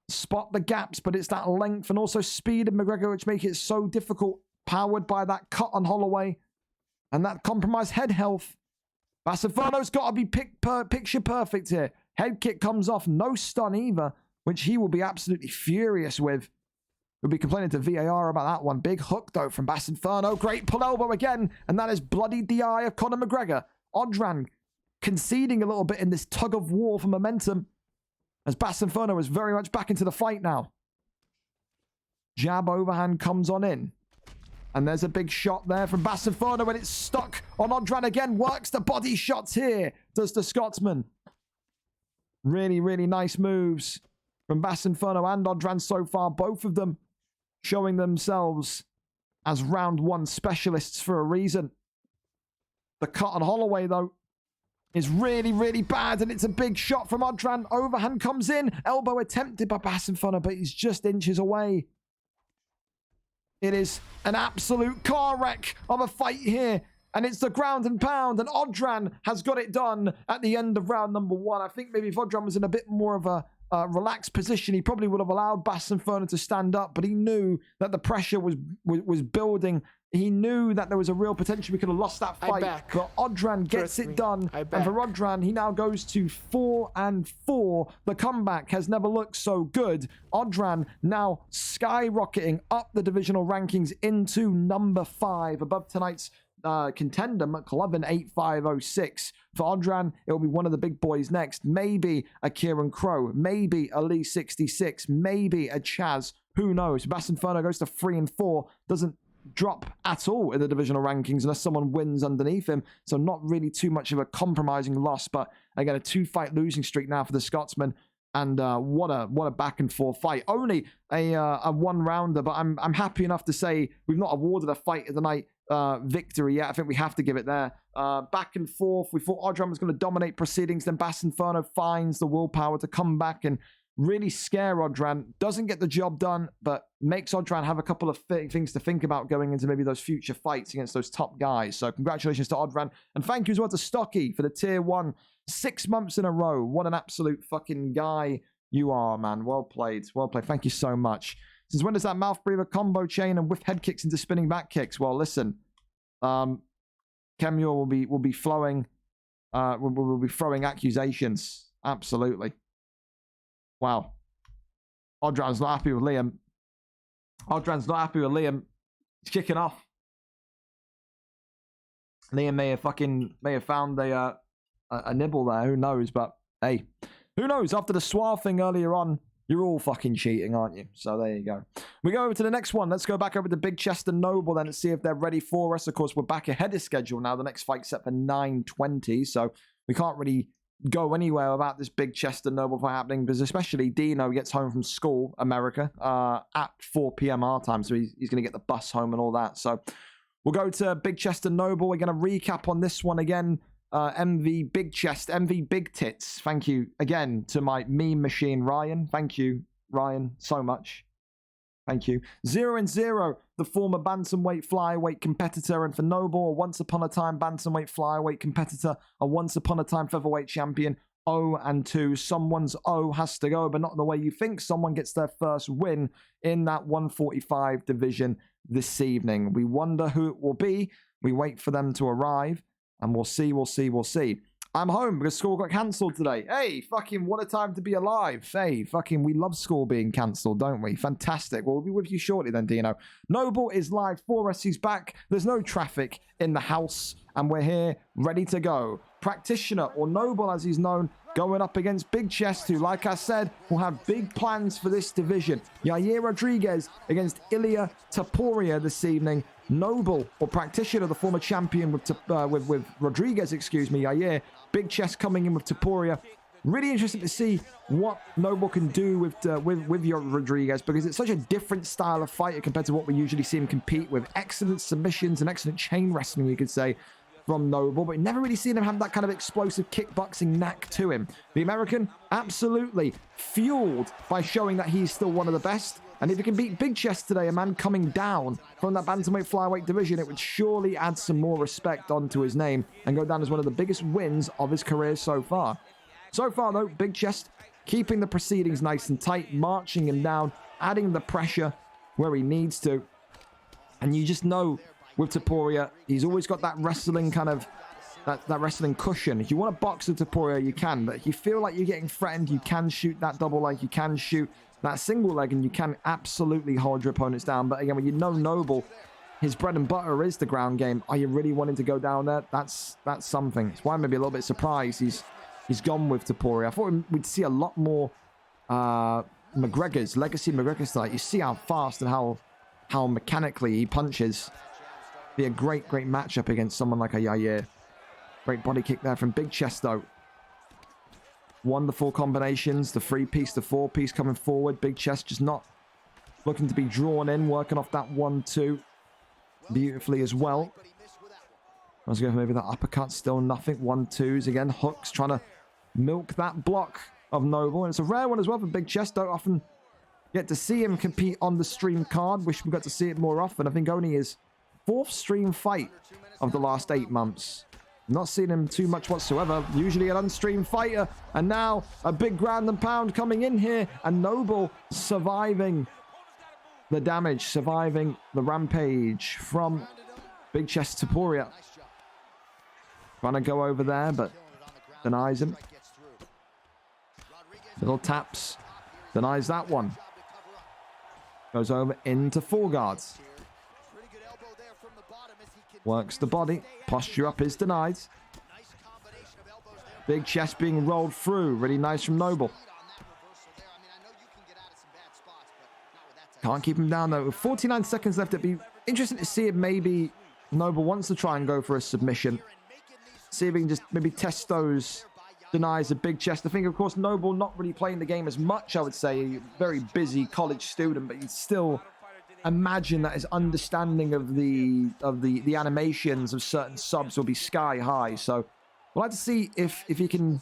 spot the gaps, but it's that length and also speed of McGregor which make it so difficult, powered by that cut on Holloway and that compromised head health. Bass Inferno's got to be picture perfect here. Head kick comes off, no stun either, which he will be absolutely furious with. We'll be complaining to VAR about that one. Big hook, though, from Bass Inferno. Great pull elbow again, and that has bloodied the eye of Conor McGregor. Odran conceding a little bit in this tug of war for momentum, as Bass Inferno is very much back into the fight now. Jab overhand comes on in. And there's a big shot there from Bass Inferno, and it's stuck on Odran again. Works the body shots here, does the Scotsman. Really, really nice moves from Bass Inferno and Odran so far. Both of them showing themselves as round one specialists for a reason. The cut on Holloway, though, is really, really bad, and it's a big shot from Odran. Overhand comes in. Elbow attempted by Bass Inferno, but he's just inches away. It is an absolute car wreck of a fight here. And it's the ground and pound. And Odran has got it done at the end of round number one. I think maybe if Odran was in a bit more of a relaxed position, he probably would have allowed Bass Inferno to stand up. But he knew that the pressure was building. He knew that there was a real potential we could have lost that fight. But Odran gets it done. And for Odran, he now goes to 4-4. The comeback has never looked so good. Odran now skyrocketing up the divisional rankings into number 5 above tonight's contender McLovin 8506. For Odran, it will be one of the big boys next. Maybe a Kieran Crow, maybe a Lee 66, maybe a Chaz. Who knows? Bass Inferno goes to 3-4, doesn't drop at all in the divisional rankings unless someone wins underneath him. So not really too much of a compromising loss, but again a 2-fight losing streak now for the Scotsman. And what a back and forth fight. Only a one rounder, but I'm happy enough to say we've not awarded a fight of the night victory yet. I think we have to give it there. Back and forth. We thought Odran was going to dominate proceedings. Then Bass Inferno finds the willpower to come back and really scare Odran. Doesn't get the job done, but makes Odran have a couple of things to think about going into maybe those future fights against those top guys. So congratulations to Odran. And thank you as well to Stocky for the tier 1 6 months in a row. What an absolute fucking guy you are, man. Well played. Well played. Thank you so much. Since when does that mouth breather combo chain and whiff head kicks into spinning back kicks? Well, listen, Kemure will be flowing, will be throwing accusations. Absolutely. Wow. Odran's not happy with Liam. Odran's not happy with Liam. He's kicking off. Liam may have found a nibble there. Who knows? But hey, Who knows? After the Suave thing earlier on, you're all fucking cheating, aren't you? So there you go. We go over to the next one. Let's go back over to Big Chest and Noble then and see if they're ready for us. Of course, we're back ahead of schedule now. The next fight's set for 9:20, so we can't really go anywhere about this Big Chest and Noble fight happening, because especially Dino gets home from school, America, at 4 p.m. our time, so he's going to get the bus home and all that. So we'll go to Big Chest and Noble. We're going to recap on this one again. MV Big Chest, MV Big Tits. Thank you again to my meme machine, Ryan. Thank you, Ryan, so much. Thank you. 0-0, the former bantamweight flyweight competitor, and for Noble, a once upon a time bantamweight flyweight competitor, a once upon a time featherweight champion. 0-2. Someone's O has to go, but not the way you think. Someone gets their first win in that 145 division this evening. We wonder who it will be. We wait for them to arrive, and we'll see. I'm home because school got cancelled today. Hey, fucking what a time to be alive. Hey, fucking we love school being cancelled, don't we? Fantastic. Well, we'll be with you shortly then, Dino. Noble is live for us. He's back. There's no traffic in the house, and we're here ready to go. Practitioner, or Noble as he's known, going up against Big Chest, who, like I said, will have big plans for this division. Yair Rodriguez against Ilya Taporia this evening. Noble, or Practitioner, the former champion with Rodriguez, Yair. Big Chest coming in with Taporia. Really interesting to see what Noble can do with your Rodriguez, because it's such a different style of fighter compared to what we usually see him compete with. Excellent submissions and excellent chain wrestling, you could say, from Noble, but never really seen him have that kind of explosive kickboxing knack to him. The American, absolutely fueled by showing that he's still one of the best. And if he can beat Big Chest today, a man coming down from that bantamweight flyweight division, it would surely add some more respect onto his name and go down as one of the biggest wins of his career so far. So far, though, Big Chest keeping the proceedings nice and tight, marching him down, adding the pressure where he needs to. And you just know with Taporia, he's always got that wrestling kind of, that wrestling cushion. If you want to box with Taporia, you can. But if you feel like you're getting threatened, you can shoot that double leg, you can shoot that single leg, and you can absolutely hold your opponents down. But again, when you know Noble, his bread and butter is the ground game. Are you really wanting to go down there? That's something. That's why I'm maybe a little bit surprised he's gone with Taporia. I thought we'd see a lot more McGregor's, Legacy McGregor's style. You see how fast and how mechanically he punches. Be a great matchup against someone like a Yair. Great body kick there from Big Chest, though. Wonderful combinations. The 3-piece, the 4-piece coming forward. Big Chest just not looking to be drawn in. Working off that 1-2 beautifully as well. I was going for maybe that uppercut. Still nothing. 1-2s again. Hooks trying to milk that block of Noble. And it's a rare one as well for Big Chest. Don't often get to see him compete on the stream card. Wish we got to see it more often. I think only his 4th stream fight of the last 8 months. Not seen him too much whatsoever. Usually an unstreamed fighter. And now a big ground and pound coming in here. And Noble surviving the damage, surviving the rampage from Big Chest Taporia. Trying to go over there, but denies him. Little taps. Denies that one. Goes over into full guards. Works the body. Posture up is denied. Big Chest being rolled through. Really nice from Noble. Can't keep him down, though. With 49 seconds left, it'd be interesting to see if maybe Noble wants to try and go for a submission. See if he can just maybe test those. Denies a Big Chest. I think, of course, Noble not really playing the game as much, I would say. Very busy college student, but he's still... imagine that his understanding of the animations of certain subs will be sky high. So we'll have to see if he can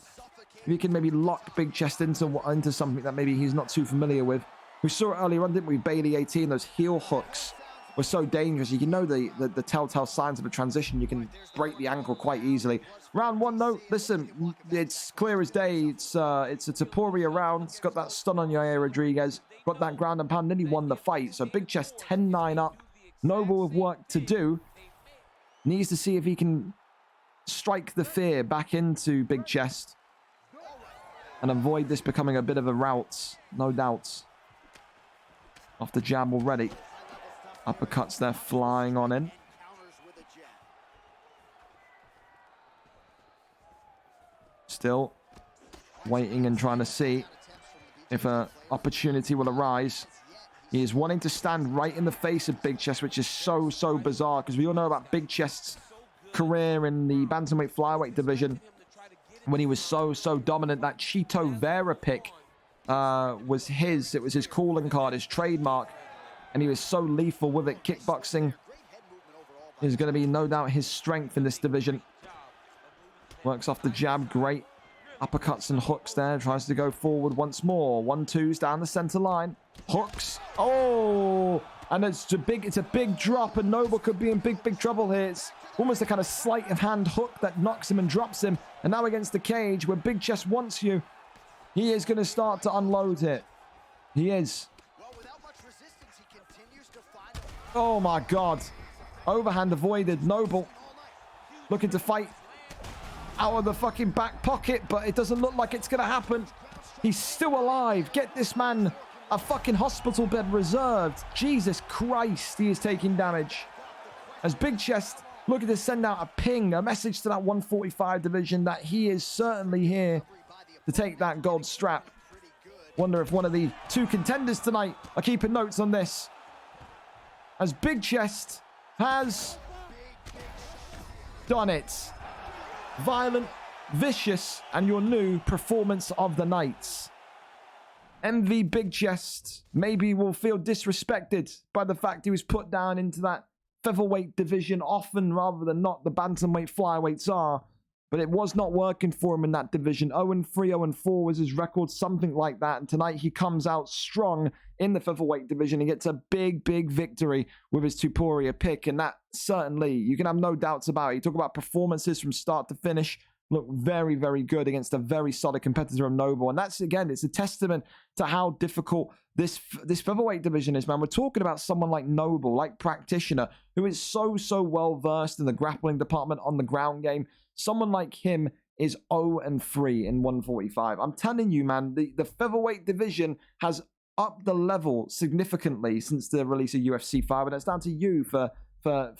maybe lock Big Chest into something that maybe he's not too familiar with. We saw it earlier on, didn't we? Bailey 18, those heel hooks were so dangerous. You can know the telltale signs of a transition. You can break the ankle quite easily. Round 1, though, listen, it's clear as day. It's a Taporia round. It's got that stun on Yair Rodriguez. Got that ground and pound, nearly won the fight. So Big Chest 10-9 up. Noble with work to do. Needs to see if he can strike the fear back into Big Chest and avoid this becoming a bit of a rout. No doubts. Off the jab already. Uppercuts there flying on in. Still waiting and trying to see if an opportunity will arise. He is wanting to stand right in the face of Big Chest, which is so, so bizarre because we all know about Big Chest's career in the bantamweight flyweight division when he was so, so dominant. That Chito Vera pick was his. It was his calling card, his trademark, and he was so lethal with it. Kickboxing is going to be no doubt his strength in this division. Works off the jab, great uppercuts and hooks there. Tries to go forward once more. 1-2s down the center line. Hooks. Oh, and it's a big drop, and Noble could be in big trouble here. It's almost a kind of sleight of hand hook that knocks him and drops him. And now against the cage where Big Chest wants you, he is going to start to unload it. He is. Oh my God. Overhand avoided. Noble looking to fight out of the fucking back pocket, but it doesn't look like it's going to happen. He's still alive. Get this man a fucking hospital bed reserved. Jesus Christ, he is taking damage. As Big Chest looking to send out a ping, a message to that 145 division that he is certainly here to take that gold strap. Wonder if one of the two contenders tonight are keeping notes on this. As Big Chest has done it. Violent, vicious, and your new performance of the night. MV Big Chest maybe will feel disrespected by the fact he was put down into that featherweight division often rather than not. The bantamweight flyweights are, but it was not working for him in that division. 0-3, 0-4 was his record, something like that. And tonight he comes out strong in the featherweight division. He gets a big victory with his Tupuria pick, and that certainly, you can have no doubts about it. You talk about performances from start to finish. Look very good against a very solid competitor of Noble. And that's, again, it's a testament to how difficult this featherweight division is, man. We're talking about someone like Noble, like Practitioner, who is so well versed in the grappling department on the ground game. Someone like him is 0-3 in 145. I'm telling you, man, the featherweight division has upped the level significantly since the release of UFC 5, and it's down to you for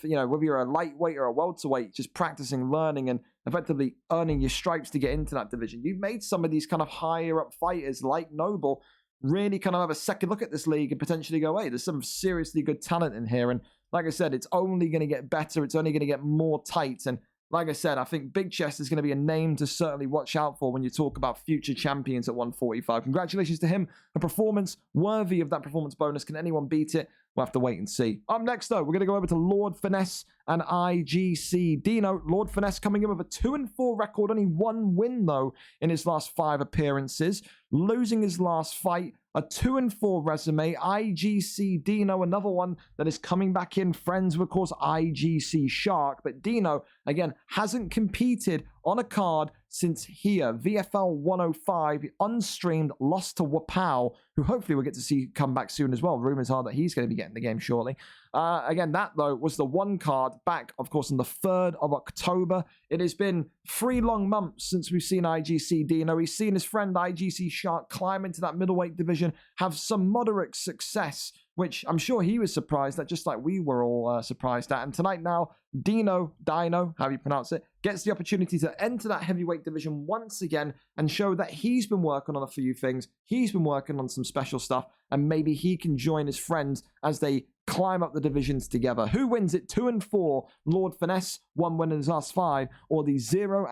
you know, whether you're a lightweight or a welterweight, just practicing, learning, and effectively earning your stripes to get into that division. You've made some of these kind of higher up fighters like Noble really kind of have a second look at this league and potentially go, hey, there's some seriously good talent in here. And like I said, it's only going to get better. It's only going to get more tight. And like I said, I think Big Chest is going to be a name to certainly watch out for when you talk about future champions at 145. Congratulations to him. A performance worthy of that performance bonus. Can anyone beat it? We'll have to wait and see. Up next, though, we're going to go over to Lord Finesse and IGC Dino. Lord Finesse coming in with a 2-4 record. Only one win, though, in his last 5 appearances. Losing his last fight. A 2-4 resume. IGC Dino, another one that is coming back in. Friends with, of course, IGC Shark. But Dino, again, hasn't competed on a card since here. VFL 105, unstreamed, lost to Wapow, who hopefully we'll get to see come back soon as well. Rumors are that he's going to be getting the game shortly. Again, that, though, was the one card back, of course, on the 3rd of October. It has been 3 long months since we've seen IGC Dino. He's seen his friend IGC Shark climb into that middleweight division, have some moderate success, which I'm sure he was surprised at, just like we were all surprised at. And tonight now, Dino, how you pronounce it, gets the opportunity to enter that heavyweight division once again and show that he's been working on a few things. He's been working on some special stuff, and maybe he can join his friends as they climb up the divisions together. Who wins it? 2-4, Lord Finesse, 1 win in his last 5, or the 0-0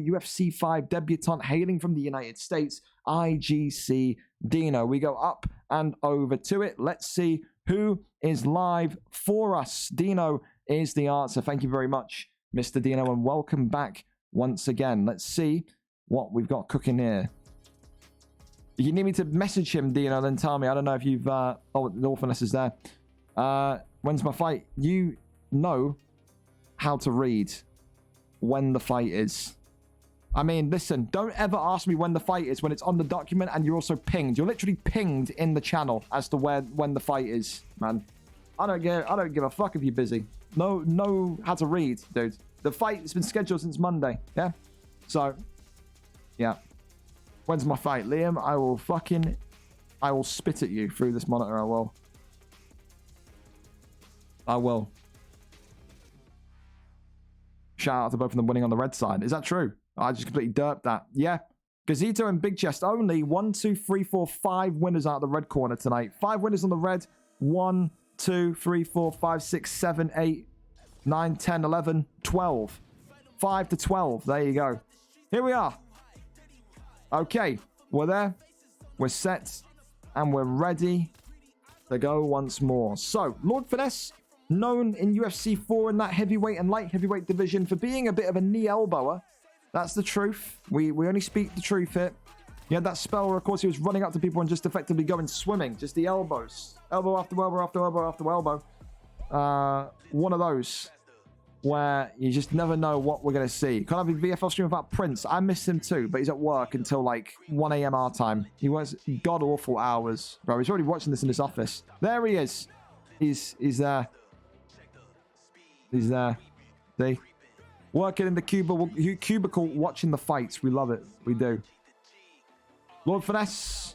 UFC 5 debutant hailing from the United States, IGC Dino. We go up and over to it. Let's see who is live for us. Dino is the answer. Thank you very much, Mr. Dino, and welcome back once again. Let's see what we've got cooking here. If you need me to message him, Dino, then tell me. I don't know if you've... oh, the Orphaness is there. When's my fight? You know how to read when the fight is. I mean, listen, don't ever ask me when the fight is when it's on the document and you're also pinged. You're literally pinged in the channel as to when the fight is, man. I don't give a fuck if you're busy. Know how to read, dude. The fight has been scheduled since Monday, yeah? So, yeah. When's my fight? Liam, I will spit at you through this monitor, I will. Shout out to both of them winning on the red side. Is that true? I just completely derped that. Yeah. Gazito and Big Chest only. 1, 2, 3, 4, 5 winners out of the red corner tonight. 5 winners on the red. 1, 2, 3, 4, 5, 6, 7, 8, 9, 10, 11, 12. 5 to 12. There you go. Here we are. Okay. We're there. We're set. And we're ready to go once more. So, Lord Finesse, known in UFC 4 in that heavyweight and light heavyweight division for being a bit of a knee elbower. That's the truth. We only speak the truth here. He had that spell where, of course, he was running up to people and just effectively going swimming. Just the elbows. Elbow after elbow after elbow after elbow. One of those where you just never know what we're going to see. Can't have a VFL stream about Prince. I miss him too, but he's at work until like 1 a.m. our time. He works god-awful hours. Bro, he's already watching this in his office. There he is. He's there. He's there. See? Working in the cubicle, watching the fights. We love it. We do. Lord Finesse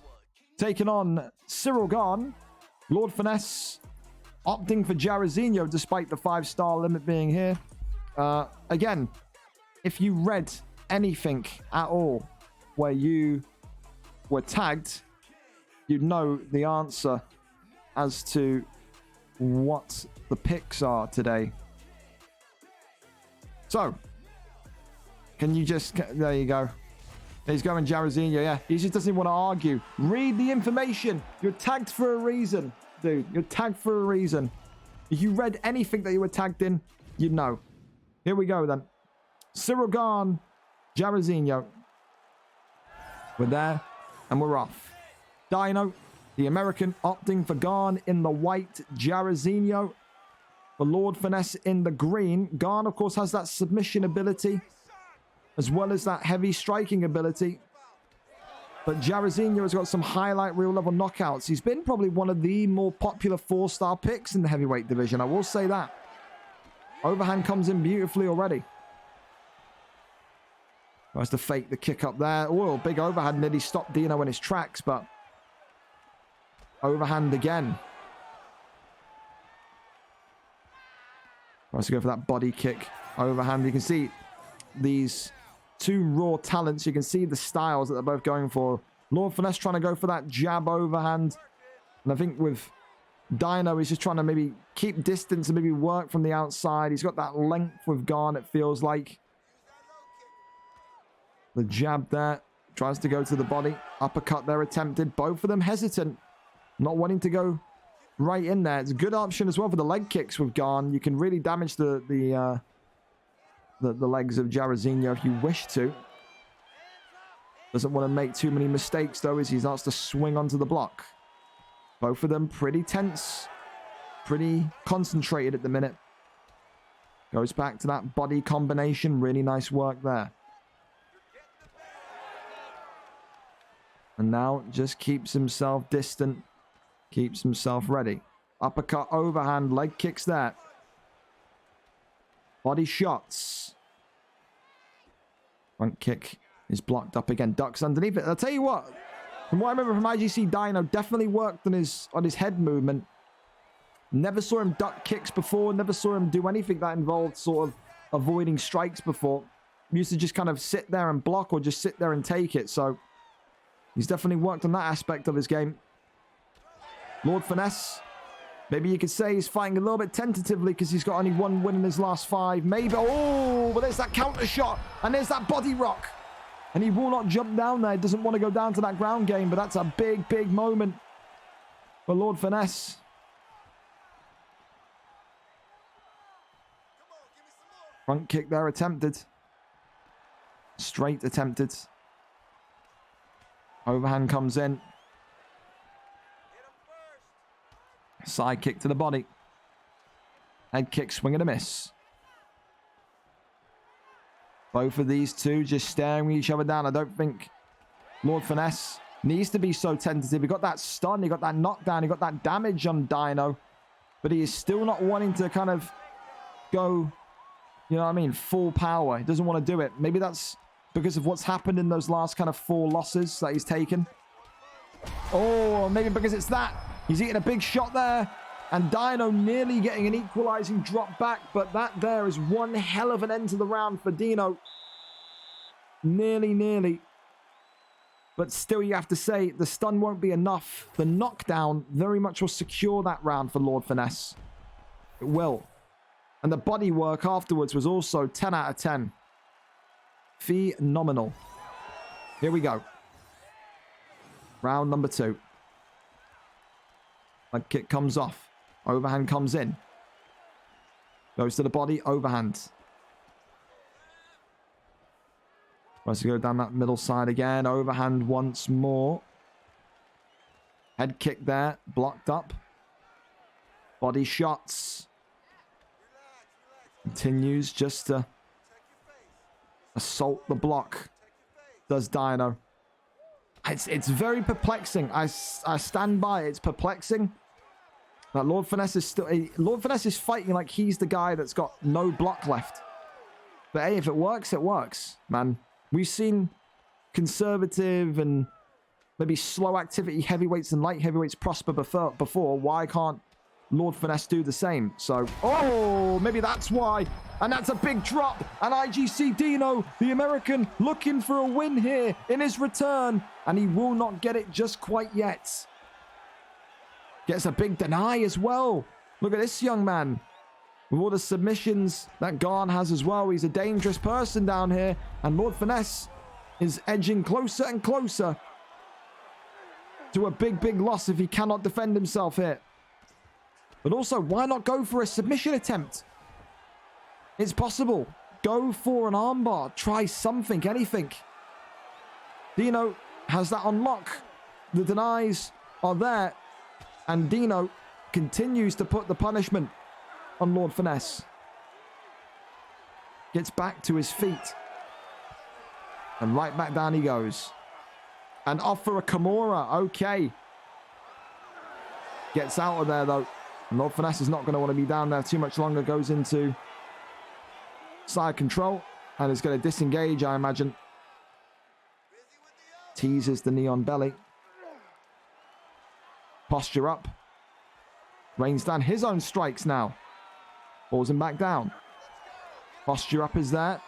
taking on Cyril Gahn. Lord Finesse opting for Jairzinho despite the 5-star limit being here. Again, if you read anything at all where you were tagged, you'd know the answer as to what the picks are today. So, can you just... There you go. He's going Jairzinho, yeah. He just doesn't want to argue. Read the information. You're tagged for a reason, dude. You're tagged for a reason. If you read anything that you were tagged in, you'd know. Here we go, then. Cyril Gahn, Jairzinho. We're there, and we're off. Dino, the American, opting for Gahn in the white. Jairzinho for Lord Finesse in the green. Gahn, of course, has that submission ability, as well as that heavy striking ability. But Jairzinho has got some highlight reel level knockouts. He's been probably one of the more popular 4-star picks in the heavyweight division. I will say that. Overhand comes in beautifully already. Tries to fake the kick up there. Oh, big overhand nearly stopped Dino in his tracks, but overhand again. Tries to go for that body kick. Overhand. You can see these two raw talents. You can see the styles that they're both going for. Lord Finesse trying to go for that jab overhand. And I think with Dino, he's just trying to maybe keep distance and maybe work from the outside. He's got that length with Gahn, it feels like. The jab there. Tries to go to the body. Uppercut there attempted. Both of them hesitant. Not wanting to go right in there. It's a good option as well for the leg kicks with Gahn. You can really damage the legs of Jairzinho if you wish to. Doesn't want to make too many mistakes though as he starts to swing onto the block. Both of them pretty tense. Pretty concentrated at the minute. Goes back to that body combination. Really nice work there. And now just keeps himself distant. Keeps himself ready. Uppercut, overhand, leg kicks there. Body shots. Front kick is blocked up again. Ducks underneath it. I'll tell you what. From what I remember from IGC, Dino definitely worked on his head movement. Never saw him duck kicks before. Never saw him do anything that involved sort of avoiding strikes before. He used to just kind of sit there and block or just sit there and take it. So he's definitely worked on that aspect of his game. Lord Finesse. Maybe you could say he's fighting a little bit tentatively because he's got only 1 win in his last 5. Maybe. Oh, but there's that counter shot. And there's that body rock. And he will not jump down there. He doesn't want to go down to that ground game. But that's a big, big moment for Lord Finesse. Front kick there attempted. Straight attempted. Overhand comes in. Side kick to the body. Head kick, swing and a miss. Both of these two just staring each other down. I don't think Lord Finesse needs to be so tentative. He got that stun, he got that knockdown, he got that damage on Dino. But he is still not wanting to kind of go, you know what I mean, full power. He doesn't want to do it. Maybe that's because of what's happened in those last kind of 4 losses that he's taken. Oh, maybe because it's that. He's eating a big shot there. And Dino nearly getting an equalizing drop back. But that there is one hell of an end to the round for Dino. Nearly But still, you have to say, the stun won't be enough. The knockdown very much will secure that round for Lord Finesse. It will. And the body work afterwards was also 10 out of 10. Phenomenal. Here we go. Round number 2. Head kick comes off. Overhand comes in. Goes to the body. Overhand. Tries to go down that middle side again. Overhand once more. Head kick there. Blocked up. Body shots. Continues just to assault the block. Does Dino. It's very perplexing. I stand by. It's perplexing. That Lord Finesse is still... Lord Finesse is fighting like he's the guy that's got no block left. But hey, if it works, it works, man. We've seen conservative and maybe slow activity heavyweights and light heavyweights prosper before. Why can't Lord Finesse do the same? So, oh, maybe that's why. And that's a big drop. And IGC Dino, the American, looking for a win here in his return. And he will not get it just quite yet. Gets a big deny as well. Look at this young man. With all the submissions that Garn has as well. He's a dangerous person down here. And Lord Finesse is edging closer and closer to a big, big loss if he cannot defend himself here. But also, why not go for a submission attempt? It's possible. Go for an armbar. Try something, anything. Dino has that on lock. The denies are there. And Dino continues to put the punishment on Lord Finesse. Gets back to his feet. And right back down he goes. And off for a Kimura. Okay. Gets out of there, though. And Lord Finesse is not going to want to be down there too much longer. Goes into side control. And is going to disengage, I imagine. Teases the knee on belly. Posture up. Rains down his own strikes now. Falls him back down. Posture up is there.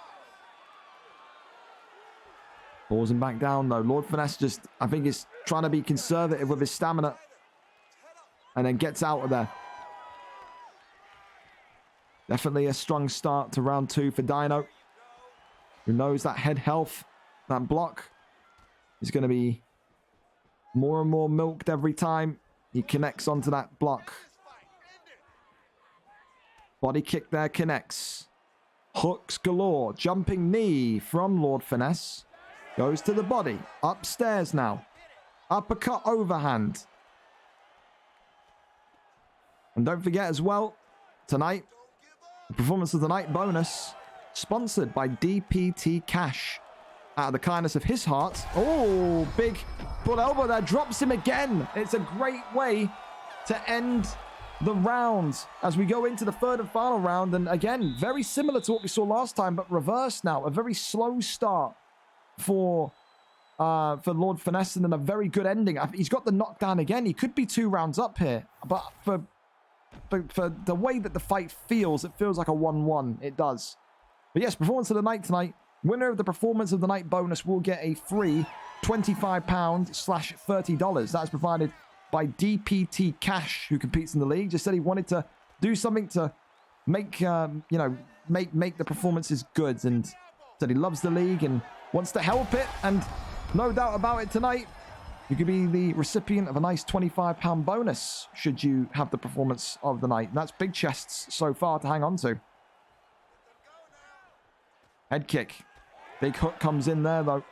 Falls him back down though. Lord Finesse just, I think, is trying to be conservative with his stamina. And then gets out of there. Definitely a strong start to round 2 for Dino. Who knows that head health, that block, is going to be more and more milked every time he connects onto that block. Body kick there connects. Hooks galore. Jumping knee from Lord Finesse. Goes to the body. Upstairs now. Uppercut overhand. And don't forget as well, tonight, the Performance of the Night bonus, sponsored by DPT Cash. Out of the kindness of his heart. Oh, big bull elbow there. Drops him again. It's a great way to end the round as we go into the 3rd and final round. And again, very similar to what we saw last time, but reversed now. A very slow start for Lord Finesse, and then a very good ending. He's got the knockdown again. He could be 2 rounds up here, but for the way that the fight feels, it feels like a 1-1. It does. But yes, Performance of the Night tonight. Winner of the Performance of the Night bonus will get a free £25/$30. That's provided by DPT Cash, who competes in the league. Just said he wanted to do something to make, make the performances good, and said he loves the league and wants to help it. And no doubt about it, tonight you could be the recipient of a nice £25 bonus should you have the Performance of the Night. And that's big chests so far to hang on to. Head kick. Big hook comes in there, though.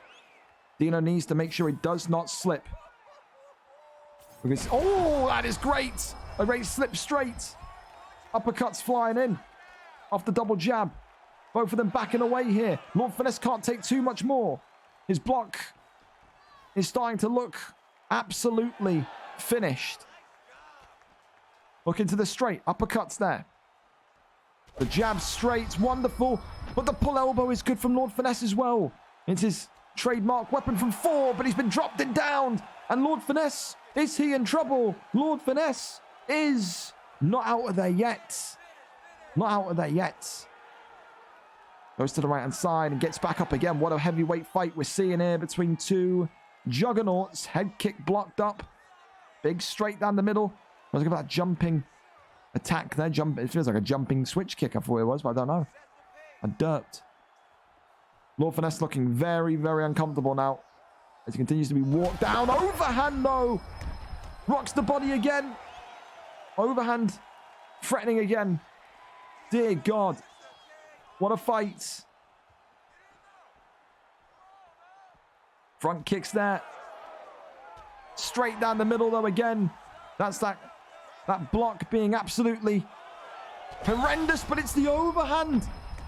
Dino needs to make sure he does not slip. Because, oh, that is great. A great slip straight. Uppercuts flying in. Off the double jab. Both of them backing away here. Lord Finesse can't take too much more. His block is starting to look absolutely finished. Look into the straight. Uppercuts there. The jab straight, wonderful. But the pull elbow is good from Lord Finesse as well. It's his trademark weapon from 4, but he's been dropped and down. And Lord Finesse, is he in trouble? Lord Finesse is not out of there yet. Not out of there yet. Goes to the right-hand side and gets back up again. What a heavyweight fight we're seeing here between 2 juggernauts. Head kick blocked up. Big straight down the middle. I was looking for that jumping attack there. It feels like a jumping switch kick, I thought it was, but I don't know. I derped. Lord Finesse looking very, very uncomfortable now as he continues to be walked down. Overhand, though. Rocks the body again. Overhand. Threatening again. Dear God. What a fight. Front kicks there. Straight down the middle, though, again. That's that block being absolutely horrendous, but it's the overhand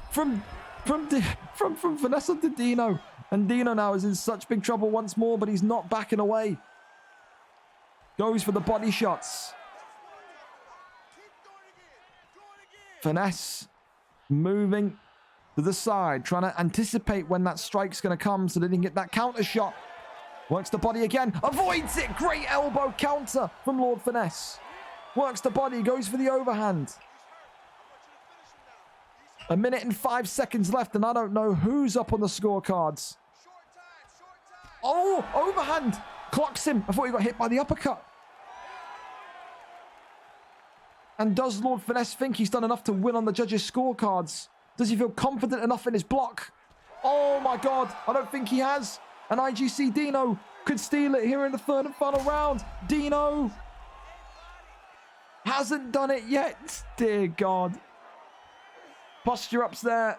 from Vanessa to Dino. And Dino now is in such big trouble once more, but he's not backing away. Goes for the body shots. Finesse moving to the side, trying to anticipate when that strike's going to come so they didn't get that counter shot. Works the body again, avoids it. Great elbow counter from Lord Finesse. Works the body, goes for the overhand. 1 minute and 5 seconds left, and I don't know who's up on the scorecards. Oh, overhand. Clocks him. I thought he got hit by the uppercut. And does Lord Finesse think he's done enough to win on the judges' scorecards? Does he feel confident enough in his block? Oh my God, I don't think he has. And IGC Dino could steal it here in the third and final round. Dino hasn't done it yet. Dear God. Posture ups there.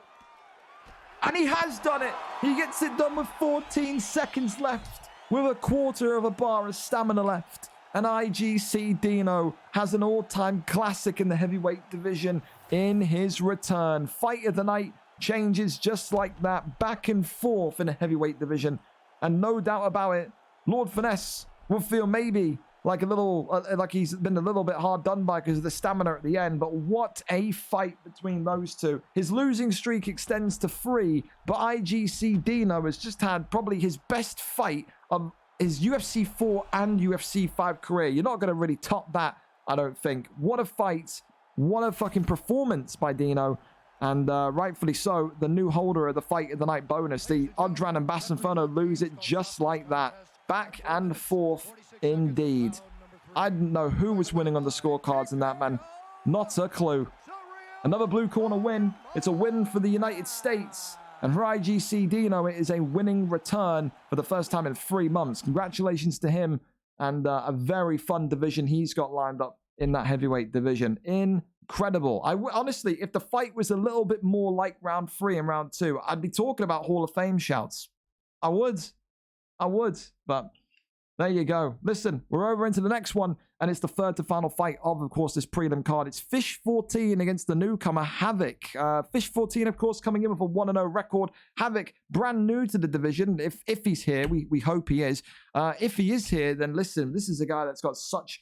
And he has done it. He gets it done with 14 seconds left. With a quarter of a bar of stamina left. And IGC Dino has an all-time classic in the heavyweight division in his return. Fight of the night changes just like that. Back and forth in the heavyweight division. And no doubt about it, Lord Finesse will feel maybe like like he's been a little bit hard done by because of the stamina at the end. But what a fight between those two. His losing streak extends to 3, but IGC Dino has just had probably his best fight of his UFC 4 and UFC 5 career. You're not going to really top that, I don't think. What a fight. What a fucking performance by Dino. And rightfully so, the new holder of the Fight of the Night bonus. The Odran and Basinferno lose it just like that. Back and forth indeed. I didn't know who was winning on the scorecards in that, man. Not a clue. Another blue corner win. It's a win for the United States. And for IGC Dino, it is a winning return for the first time in 3 months. Congratulations to him. And a very fun division he's got lined up in that heavyweight division. Incredible. Honestly, if the fight was a little bit more like round 3 and round 2, I'd be talking about Hall of Fame shouts. I would. But there you go. Listen, we're over into the next one, and it's the third to final fight of course, this prelim card. It's Fish 14 against the newcomer Havoc. Fish 14, of course, coming in with a 1-0 record. Havoc, brand new to the division. If he's here, we hope he is. If he is here, then listen, this is a guy that's got such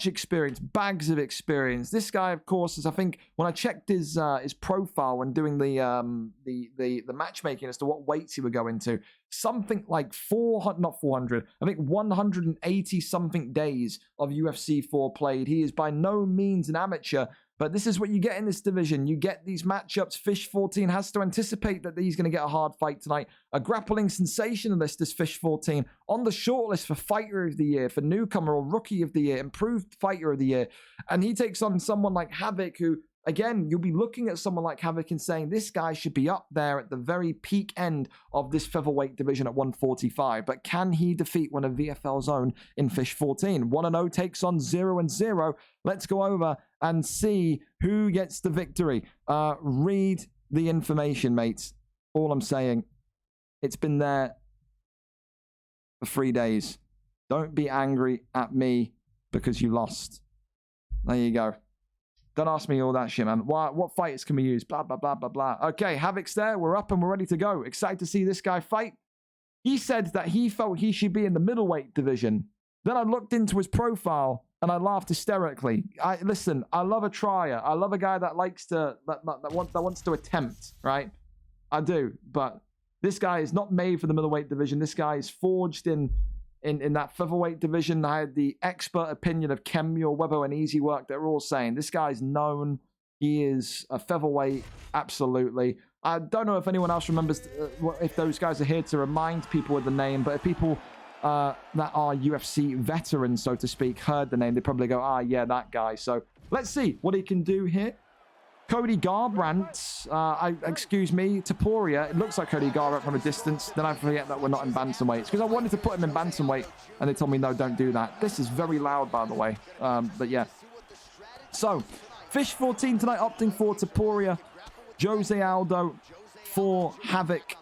experience, bags of experience. This guy, of course, is, I think when I checked his profile when doing the matchmaking as to what weights he would go into, something like 180 something days of UFC 4 played. He is by no means an amateur, but this is what you get in this division. You get these matchups. Fish 14 has to anticipate that he's going to get a hard fight tonight. A grappling sensationalist is Fish 14 on the shortlist for Fighter of the Year, for Newcomer or Rookie of the Year, Improved Fighter of the Year. And he takes on someone like Havoc, who, again, you'll be looking at someone like Havoc and saying, this guy should be up there at the very peak end of this featherweight division at 145. But can he defeat one of VFL's own in Fish 14? 1-0 takes on 0-0. Let's go over and see who gets the victory. Read the information, mates. All I'm saying, it's been there for 3 days. Don't be angry at me because you lost. There you go. Don't ask me all that shit, man. What fighters can we use? Blah, blah, blah, blah, blah. Okay, Havoc's there. We're up and we're ready to go. Excited to see this guy fight. He said that he felt he should be in the middleweight division. Then I looked into his profile and I laughed hysterically. Listen, I love a trier. I love a guy that likes to, that wants to attempt, right? I do, but this guy is not made for the middleweight division. This guy is forged in that featherweight division. I had the expert opinion of Kemure, Webber, and Easy Work. They're all saying this guy's known. He is a featherweight, absolutely. I don't know if anyone else remembers if those guys are here to remind people of the name, but if people that are UFC veterans, so to speak, heard the name, they probably go, ah, yeah, that guy. So let's see what he can do here. Cody Garbrandt, excuse me, Taporia. It looks like Cody Garbrandt from a distance. Then I forget that we're not in bantamweight. It's because I wanted to put him in bantamweight, and they told me, no, don't do that. This is very loud, by the way. But yeah. So, Fish 14 tonight, opting for Taporia. Jose Aldo for Havoc.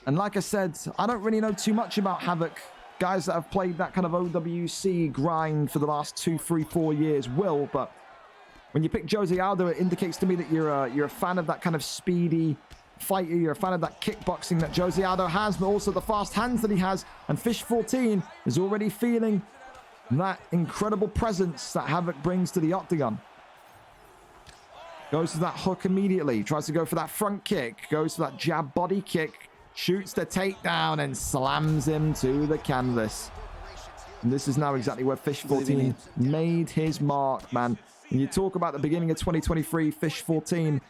And like I said, I don't really know too much about Havoc. Guys that have played that kind of OWC grind for the last 2, 3, 4 years will, but when you pick Jose Aldo, it indicates to me that you're a fan of that kind of speedy fighter. You're a fan of that kickboxing that Jose Aldo has, but also the fast hands that he has. And Fish 14 is already feeling that incredible presence that Havoc brings to the octagon. Goes to that hook immediately. Tries to go for that front kick. Goes for that jab body kick. Shoots the takedown and slams him to the canvas. And this is now exactly where Fish 14 made his mark, man. When you talk about the beginning of 2023, Fish 14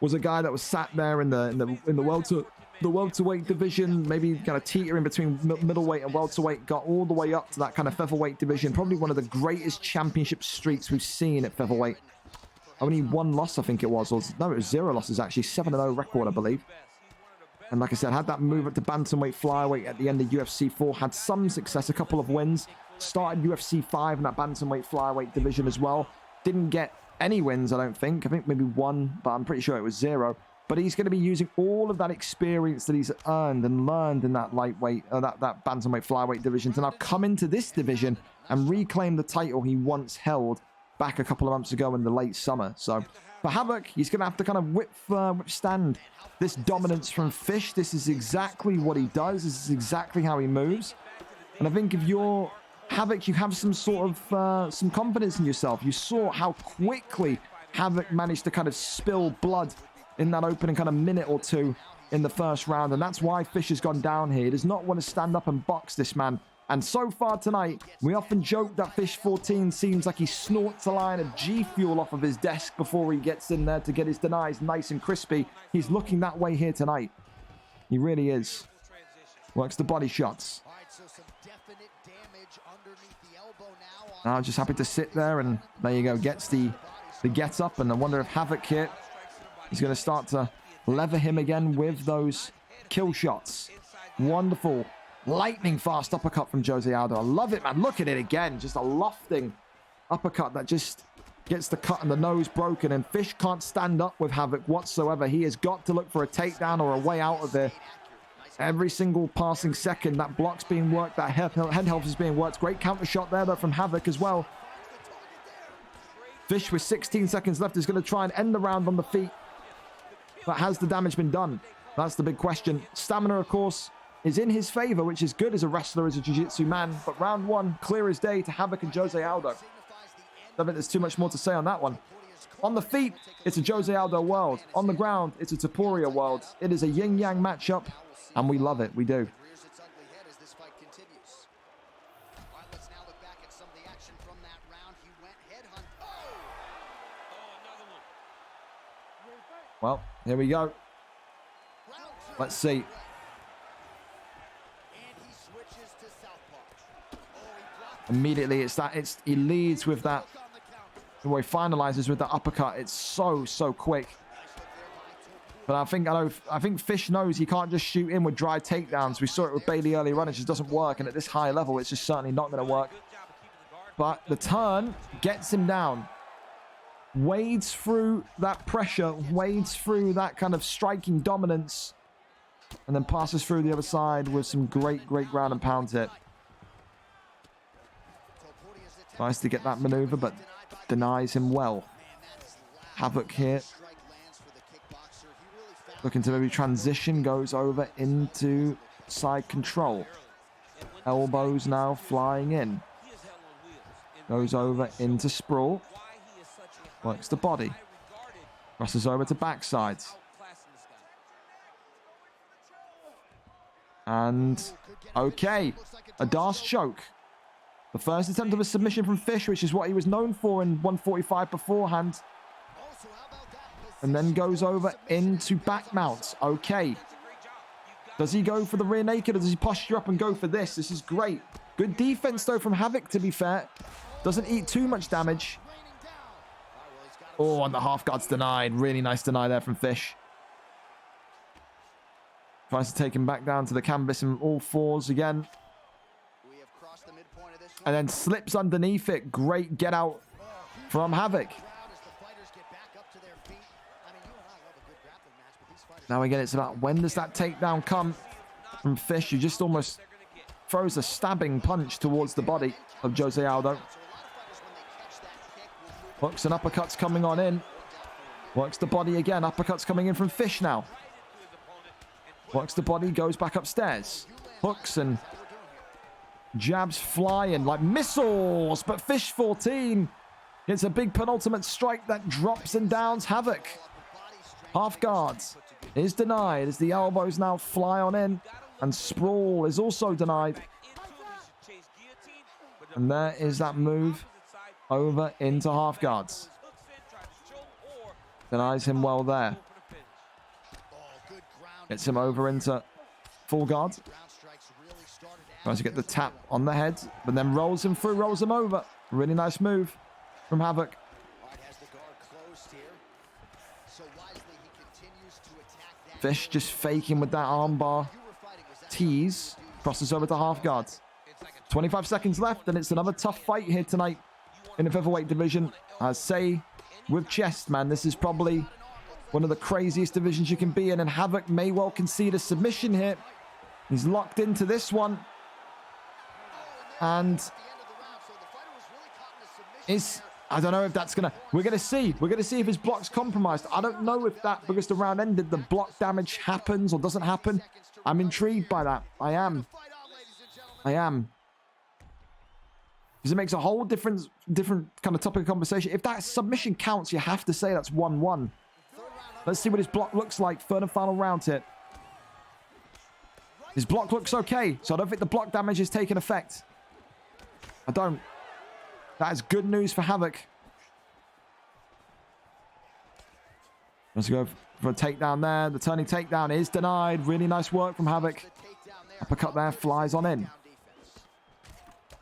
was a guy that was sat there in the welterweight division, maybe kind of teetering between middleweight and welterweight, got all the way up to that kind of featherweight division. Probably one of the greatest championship streaks we've seen at featherweight. Only 1 loss, I think it was. Or no, it was 0 losses, actually. 7-0 record, I believe. And like I said, had that move up to bantamweight, flyweight at the end of UFC 4. Had some success, a couple of wins. Started UFC 5 in that bantamweight, flyweight division as well. Didn't get any wins, I don't think. I think maybe 1, but I'm pretty sure it was 0. But he's going to be using all of that experience that he's earned and learned in that lightweight, that bantamweight, flyweight division to now come into this division and reclaim the title he once held back a couple of months ago in the late summer. So for Havoc, he's going to have to kind of withstand this dominance from Fish. This is exactly what he does. This is exactly how he moves. And I think if you're Havoc, you have some sort of some confidence in yourself. You saw how quickly Havoc managed to kind of spill blood in that opening kind of minute or two in the first round. And that's why Fish has gone down here. He does not want to stand up and box this man. And so far tonight, we often joke that Fish 14 seems like he snorts a line of G Fuel off of his desk before he gets in there to get his denies nice and crispy. He's looking that way here tonight. He really is. Works the body shots. Now just happy to sit there, and there you go. Gets the get up, and I wonder if Havoc here is going to start to lever him again with those kill shots. Wonderful. Lightning fast uppercut from Jose Aldo. I love it, man. Look at it again. Just a lofting uppercut that just gets the cut and the nose broken. And Fish can't stand up with Havoc whatsoever. He has got to look for a takedown or a way out of there. Every single passing second, that block's being worked. That head health is being worked. Great counter shot there, though, from Havoc as well. Fish with 16 seconds left is going to try and end the round on the feet. But has the damage been done? That's the big question. Stamina, of course, is in his favor, which is good as a wrestler, as a jiu-jitsu man. But round 1, clear as day to Havoc and Jose Aldo. Don't think there's too much more to say on that one. On the feet, it's a Jose Aldo world. On the ground, it's a Taporia world. It is a yin-yang matchup, and we love it. We do. Well, here we go. Let's see. Immediately, he leads with that. The way he finalizes with that uppercut. It's so quick. But I think Fish knows he can't just shoot in with dry takedowns. We saw it with Bailey earlier on. It just doesn't work. And at this high level, it's just certainly not going to work. But the turn gets him down. Wades through that pressure. Wades through that kind of striking dominance. And then passes through the other side with some great ground and pound hit. Tries to get that maneuver, but denies him well. Havoc here. Looking to maybe transition, goes over into side control. Elbows now flying in. Goes over into sprawl. Works the body. Crosses over to backsides. And, okay, a Darce choke. The first attempt of a submission from Fish, which is what he was known for in 145 beforehand. and then goes over into back mounts. Okay. Does he go for the rear naked or does he posture up and go for this? This is great. Good defense, though, from Havoc, to be fair. Doesn't eat too much damage. Oh, and the half guard's denied. Really nice deny there from Fish. Tries to take him back down to the canvas in all fours again. And then slips underneath it. Great get out from Havoc. Now again, it's about when does that takedown come from Fish, who just almost throws a stabbing punch towards the body of Jose Aldo. Hooks and uppercuts coming on in. Works the body again. Uppercuts coming in from Fish now. Works the body, goes back upstairs. Hooks and jabs flying like missiles. But Fish 14 gets a big penultimate strike that drops and downs Havoc. Half guards is denied as the elbows now fly on in. And Sprawl is also denied. And there is that move over into half guards. Denies him well there. Gets him over into full guard. Tries to get the tap on the head, but then rolls him through, rolls him over. Really nice move from Havoc. Fish just faking with that armbar. Tease. Crosses over to half guards. 25 seconds left, and it's another tough fight here tonight in the featherweight division. I say, with chest, man, this is probably one of the craziest divisions you can be in, and Havoc may well concede a submission here. He's locked into this one. And I don't know if that's gonna, we're gonna see if his block's compromised. I don't know if that, because the round ended, the block damage happens or doesn't happen. I'm intrigued by that. I am. Because it makes a whole different kind of topic of conversation. If that submission counts, you have to say that's 1-1. Let's see what his block looks like. Third and final round here. His block looks okay, so I don't think the block damage is taking effect. I don't. That is good news for Havoc. Let's go for a takedown there. The turning takedown is denied. Really nice work from Havoc. Uppercut there, flies on in.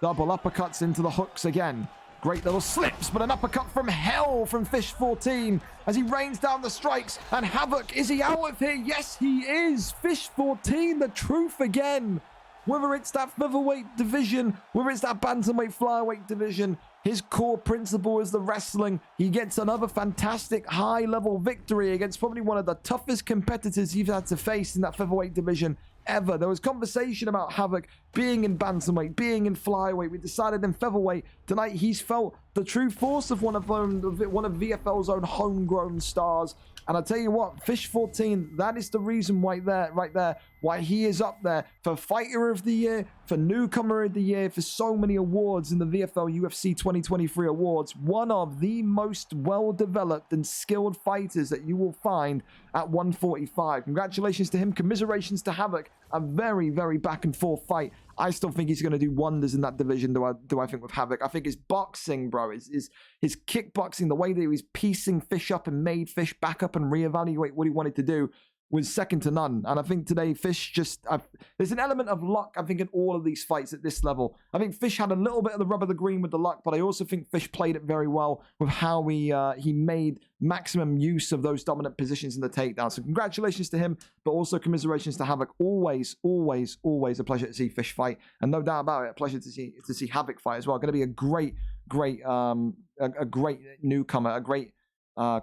Double uppercuts into the hooks again. Great little slips, but an uppercut from hell from Fish 14 as he rains down the strikes. And Havoc, is he out of here? Yes, he is. Fish 14, the truth again. Whether it's that featherweight division, whether it's that bantamweight flyweight division, his core principle is the wrestling. He gets another fantastic high-level victory against probably one of the toughest competitors he's had to face in that featherweight division ever. There was conversation about Havoc being in bantamweight, being in flyweight. We decided in featherweight. Tonight, he's felt the true force of one of VFL's own homegrown stars. And I tell you what, Fish 14, that is the reason why why he is up there for Fighter of the Year, for Newcomer of the Year, for so many awards in the VFL UFC 2023 awards. One of the most well-developed and skilled fighters that you will find at 145. Congratulations to him. Commiserations to Havoc. A very, very back and forth fight. I still think he's going to do wonders in that division, do I think, with Havoc. I think his boxing, bro, his kickboxing, the way that he was piecing Fish up and made Fish back up and reevaluate what he wanted to do was second to none. And I think today Fish there's an element of luck, I think, in all of these fights at this level. I think Fish had a little bit of the rub of the green with the luck, but I also think Fish played it very well with how he made maximum use of those dominant positions in the takedown. So congratulations to him, but also commiserations to Havoc. Always, always, always a pleasure to see Fish fight, and no doubt about it, a pleasure to see Havoc fight as well. Going to be a great newcomer, a great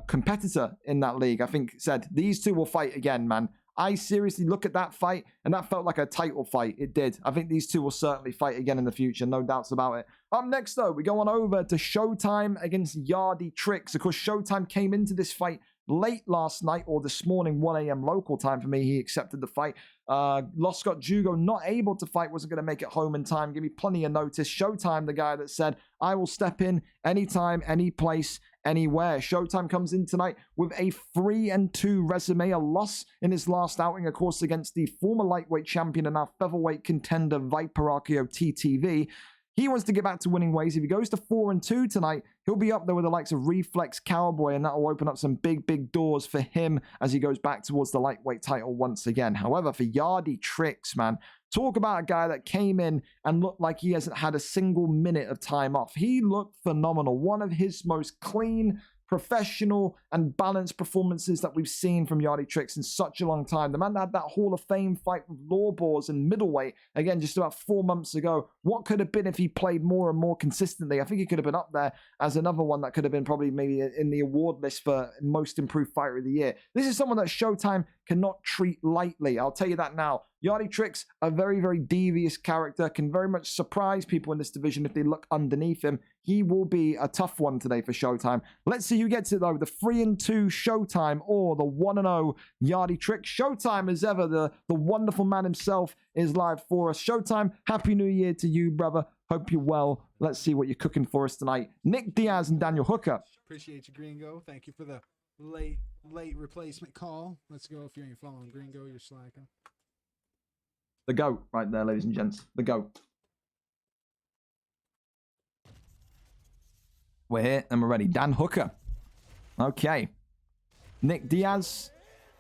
competitor in that league. I think said these two will fight again, man. I seriously look at that fight, and that felt like a title fight. It did. I think these two will certainly fight again in the future, no doubts about it. Up next, though, we go on over to Showtime against Yardy Tricks. Of course, Showtime came into this fight late last night, or this morning, 1 a.m. local time for me. He accepted the fight. Los Scott Jugo not able to fight, wasn't going to make it home in time. Give me plenty of notice. Showtime, the guy that said, I will step in anytime, any place, anywhere. Showtime comes in tonight with a 3-2 resume, a loss in his last outing, of course, against the former lightweight champion and now featherweight contender Viper Archeo TTV. He wants to get back to winning ways. If he goes to 4-2 tonight, he'll be up there with the likes of Reflex Cowboy, and that will open up some big, big doors for him as he goes back towards the lightweight title once again. However, for Yardy Tricks, man, talk about a guy that came in and looked like he hasn't had a single minute of time off. He looked phenomenal. One of his most clean, professional and balanced performances that we've seen from Yardy Tricks in such a long time. The man that had that Hall of Fame fight with Lawbores in middleweight, again, just about 4 months ago. What could have been if he played more and more consistently? I think he could have been up there as another one that could have been probably maybe in the award list for most improved fighter of the year. This is someone that Showtime cannot treat lightly. I'll tell you that now. Yardy Tricks, a very, very devious character, can very much surprise people in this division if they look underneath him. He will be a tough one today for Showtime. Let's see who gets it, though. The 3-2 Showtime or the 1-0 Yardy Tricks. Showtime, as ever, the wonderful man himself, is live for us. Showtime, Happy New Year to you, brother. Hope you're well. Let's see what you're cooking for us tonight. Nick Diaz and Daniel Hooker. Appreciate you, Gringo. Thank you for the late replacement call. Let's go. If you ain't following Gringo, you're slacking. The GOAT right there, ladies and gents. The GOAT. We're here and we're ready. Dan Hooker. Okay. Nick Diaz.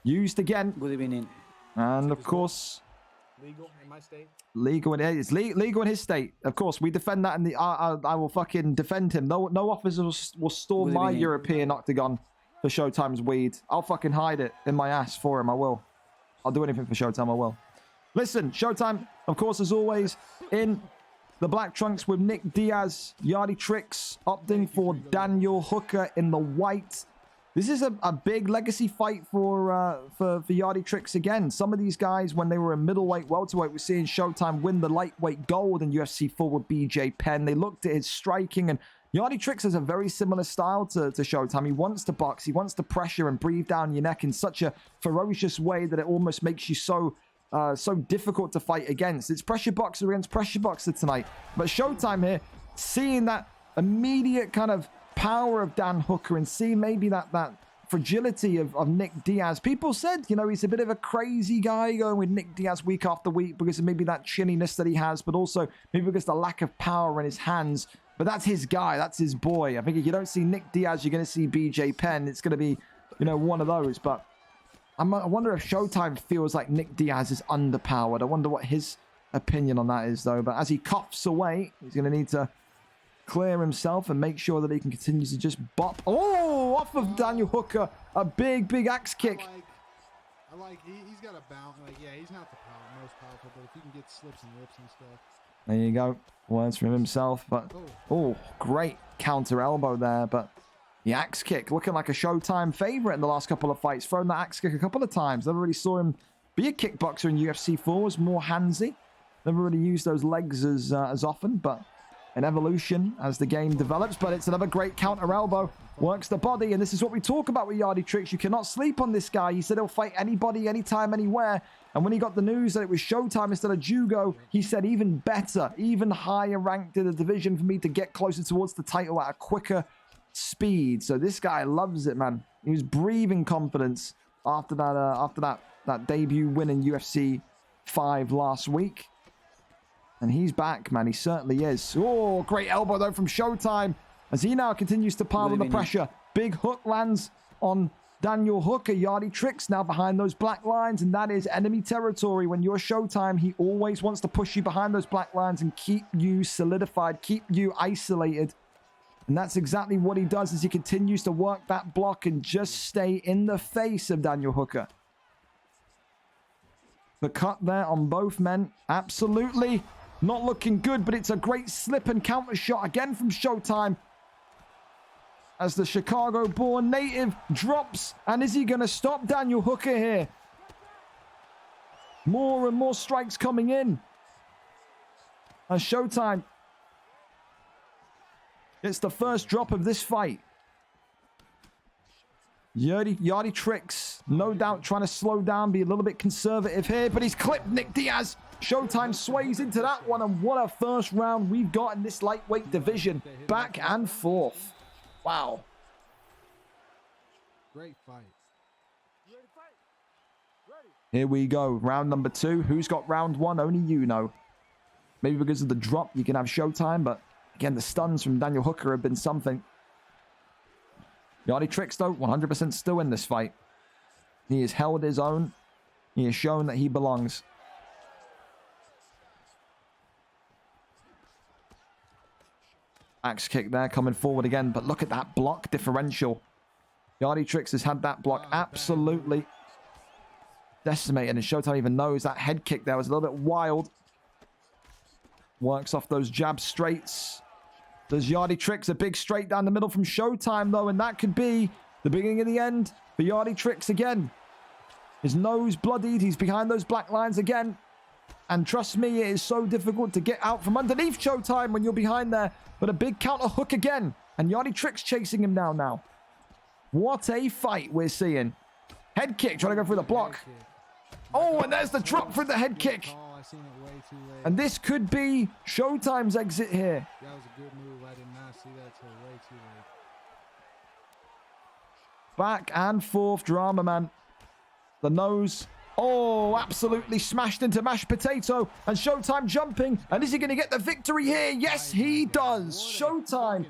Used again. Good evening. And of course... Legal in my state? Legal in his, legal in his state. Of course, we defend that in the... I will fucking defend him. No officer will storm my European octagon for Showtime's weed. I'll fucking hide it in my ass for him. I will. I'll do anything for Showtime. I will. Listen, Showtime, of course, as always, in the black trunks with Nick Diaz, Yardy Tricks, opting for Daniel Hooker in the white. This is a big legacy fight for Yardy Tricks again. Some of these guys, when they were in middleweight, welterweight, we're seeing Showtime win the lightweight gold in UFC 4 with BJ Penn. They looked at his striking, and Yardy Tricks has a very similar style to Showtime. He wants to box, he wants to pressure and breathe down your neck in such a ferocious way that it almost makes you so difficult to fight against. It's pressure boxer against pressure boxer tonight. But Showtime here, seeing that immediate kind of power of Dan Hooker and seeing maybe that fragility of Nick Diaz. People said, you know, he's a bit of a crazy guy going with Nick Diaz week after week because of maybe that chinniness that he has, but also maybe because of the lack of power in his hands. But that's his guy. That's his boy. I think if you don't see Nick Diaz, you're going to see BJ Penn. It's going to be, you know, one of those. But I wonder if Showtime feels like Nick Diaz is underpowered. I wonder what his opinion on that is, though. But as he coughs away, he's going to need to clear himself and make sure that he can continue to just bop. Oh, off of Daniel Hooker. A big axe kick. I like he's got a bounce. Like, yeah, he's not the most powerful, but if he can get slips and rips and stuff. There you go. Words from himself. But, oh, great counter elbow there. But the axe kick looking like a Showtime favorite in the last couple of fights. Thrown that axe kick a couple of times. Never really saw him be a kickboxer in UFC 4. Was more handsy. Never really used those legs as often, but an evolution as the game develops. But it's another great counter elbow. Works the body, and this is what we talk about with Yardy Tricks. You cannot sleep on this guy. He said he'll fight anybody, anytime, anywhere. And when he got the news that it was Showtime instead of Jugo, he said even better, even higher ranked in the division for me to get closer towards the title at a quicker speed. So this guy loves it, man. He was breathing confidence after that debut win in UFC 5 last week. And he's back, man. He certainly is. Oh, great elbow, though, from Showtime as he now continues to pile on the pressure. Big hook lands on Daniel Hooker. Yardy Tricks now behind those black lines, and that is enemy territory. When you're Showtime, he always wants to push you behind those black lines and keep you solidified, keep you isolated. And that's exactly what he does as he continues to work that block and just stay in the face of Daniel Hooker. The cut there on both men, absolutely not looking good, but it's a great slip and counter shot again from Showtime as the Chicago-born native drops. And is he going to stop Daniel Hooker here? More and more strikes coming in as Showtime gets the first drop of this fight. Yardy Tricks, no doubt trying to slow down, be a little bit conservative here, but he's clipped Nick Diaz. Showtime sways into that one, and what a first round we've got in this lightweight division. Back and forth. Wow. Great fight. Here we go. Round number 2. Who's got round 1? Only you know. Maybe because of the drop, you can have Showtime, but again, the stuns from Daniel Hooker have been something. Yardy Tricks, though, 100% still in this fight. He has held his own. He has shown that he belongs. Axe kick there, coming forward again, but look at that block differential. Yardy Tricks has had that block absolutely decimated, and Showtime even knows that head kick there was a little bit wild. Works off those jab straights. Does Yardy Tricks a big straight down the middle from Showtime, though, and that could be the beginning of the end for Yardy Tricks again. His nose bloodied. He's behind those black lines again. And trust me, it is so difficult to get out from underneath Showtime when you're behind there. But a big counter hook again. And Yardy Tricks chasing him down now. What a fight we're seeing. Head kick, trying to go through the block. Oh, and there's the drop for the head kick. And this could be Showtime's exit here. That was a good move. I did not see that till way too late. Back and forth drama, man. The nose. Oh, absolutely smashed into mashed potato. And Showtime jumping. And is he going to get the victory here? Yes, he does. Showtime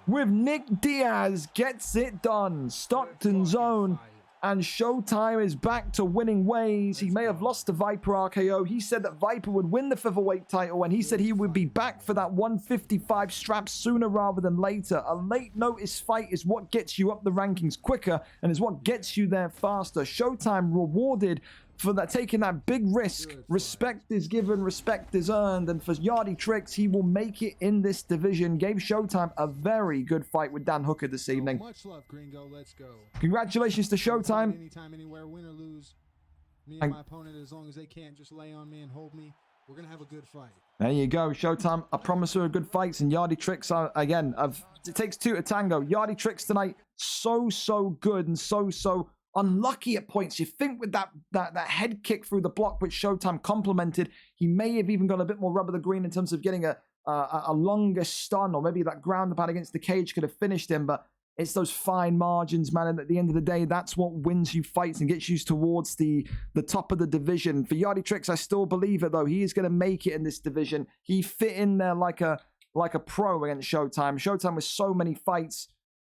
with Nick Diaz gets it done. Stockton's own. And Showtime is back to winning ways. He may have lost to Viper RKO. He said that Viper would win the featherweight title, and he said he would be back for that 155 strap sooner rather than later. A late notice fight is what gets you up the rankings quicker and is what gets you there faster. Showtime rewarded for that, taking that big risk. Respect is given, respect is earned. And for Yardy Tricks, he will make it in this division. Gave Showtime a very good fight with Dan Hooker this evening. Much love, Gringo. Let's go. Congratulations to Showtime. Anytime, anywhere, win or lose. Me and my opponent, as long as they can't just lay on me and hold me, we're going to have a good fight. There you go, Showtime. I promise you a good fights. And Yardy Tricks, again, it takes two to tango. Yardy Tricks tonight, so good and so unlucky at points. You think with that head kick through the block, which Showtime complemented, he may have even got a bit more rubber the green in terms of getting a longer stun, or maybe that ground pound against the cage could have finished him. But it's those fine margins, man. And at the end of the day, that's what wins you fights and gets you towards the top of the division. For Yardy Tricks, I still believe it, though. He is going to make it in this division. He fit in there like a pro against Showtime. Showtime with so many fights.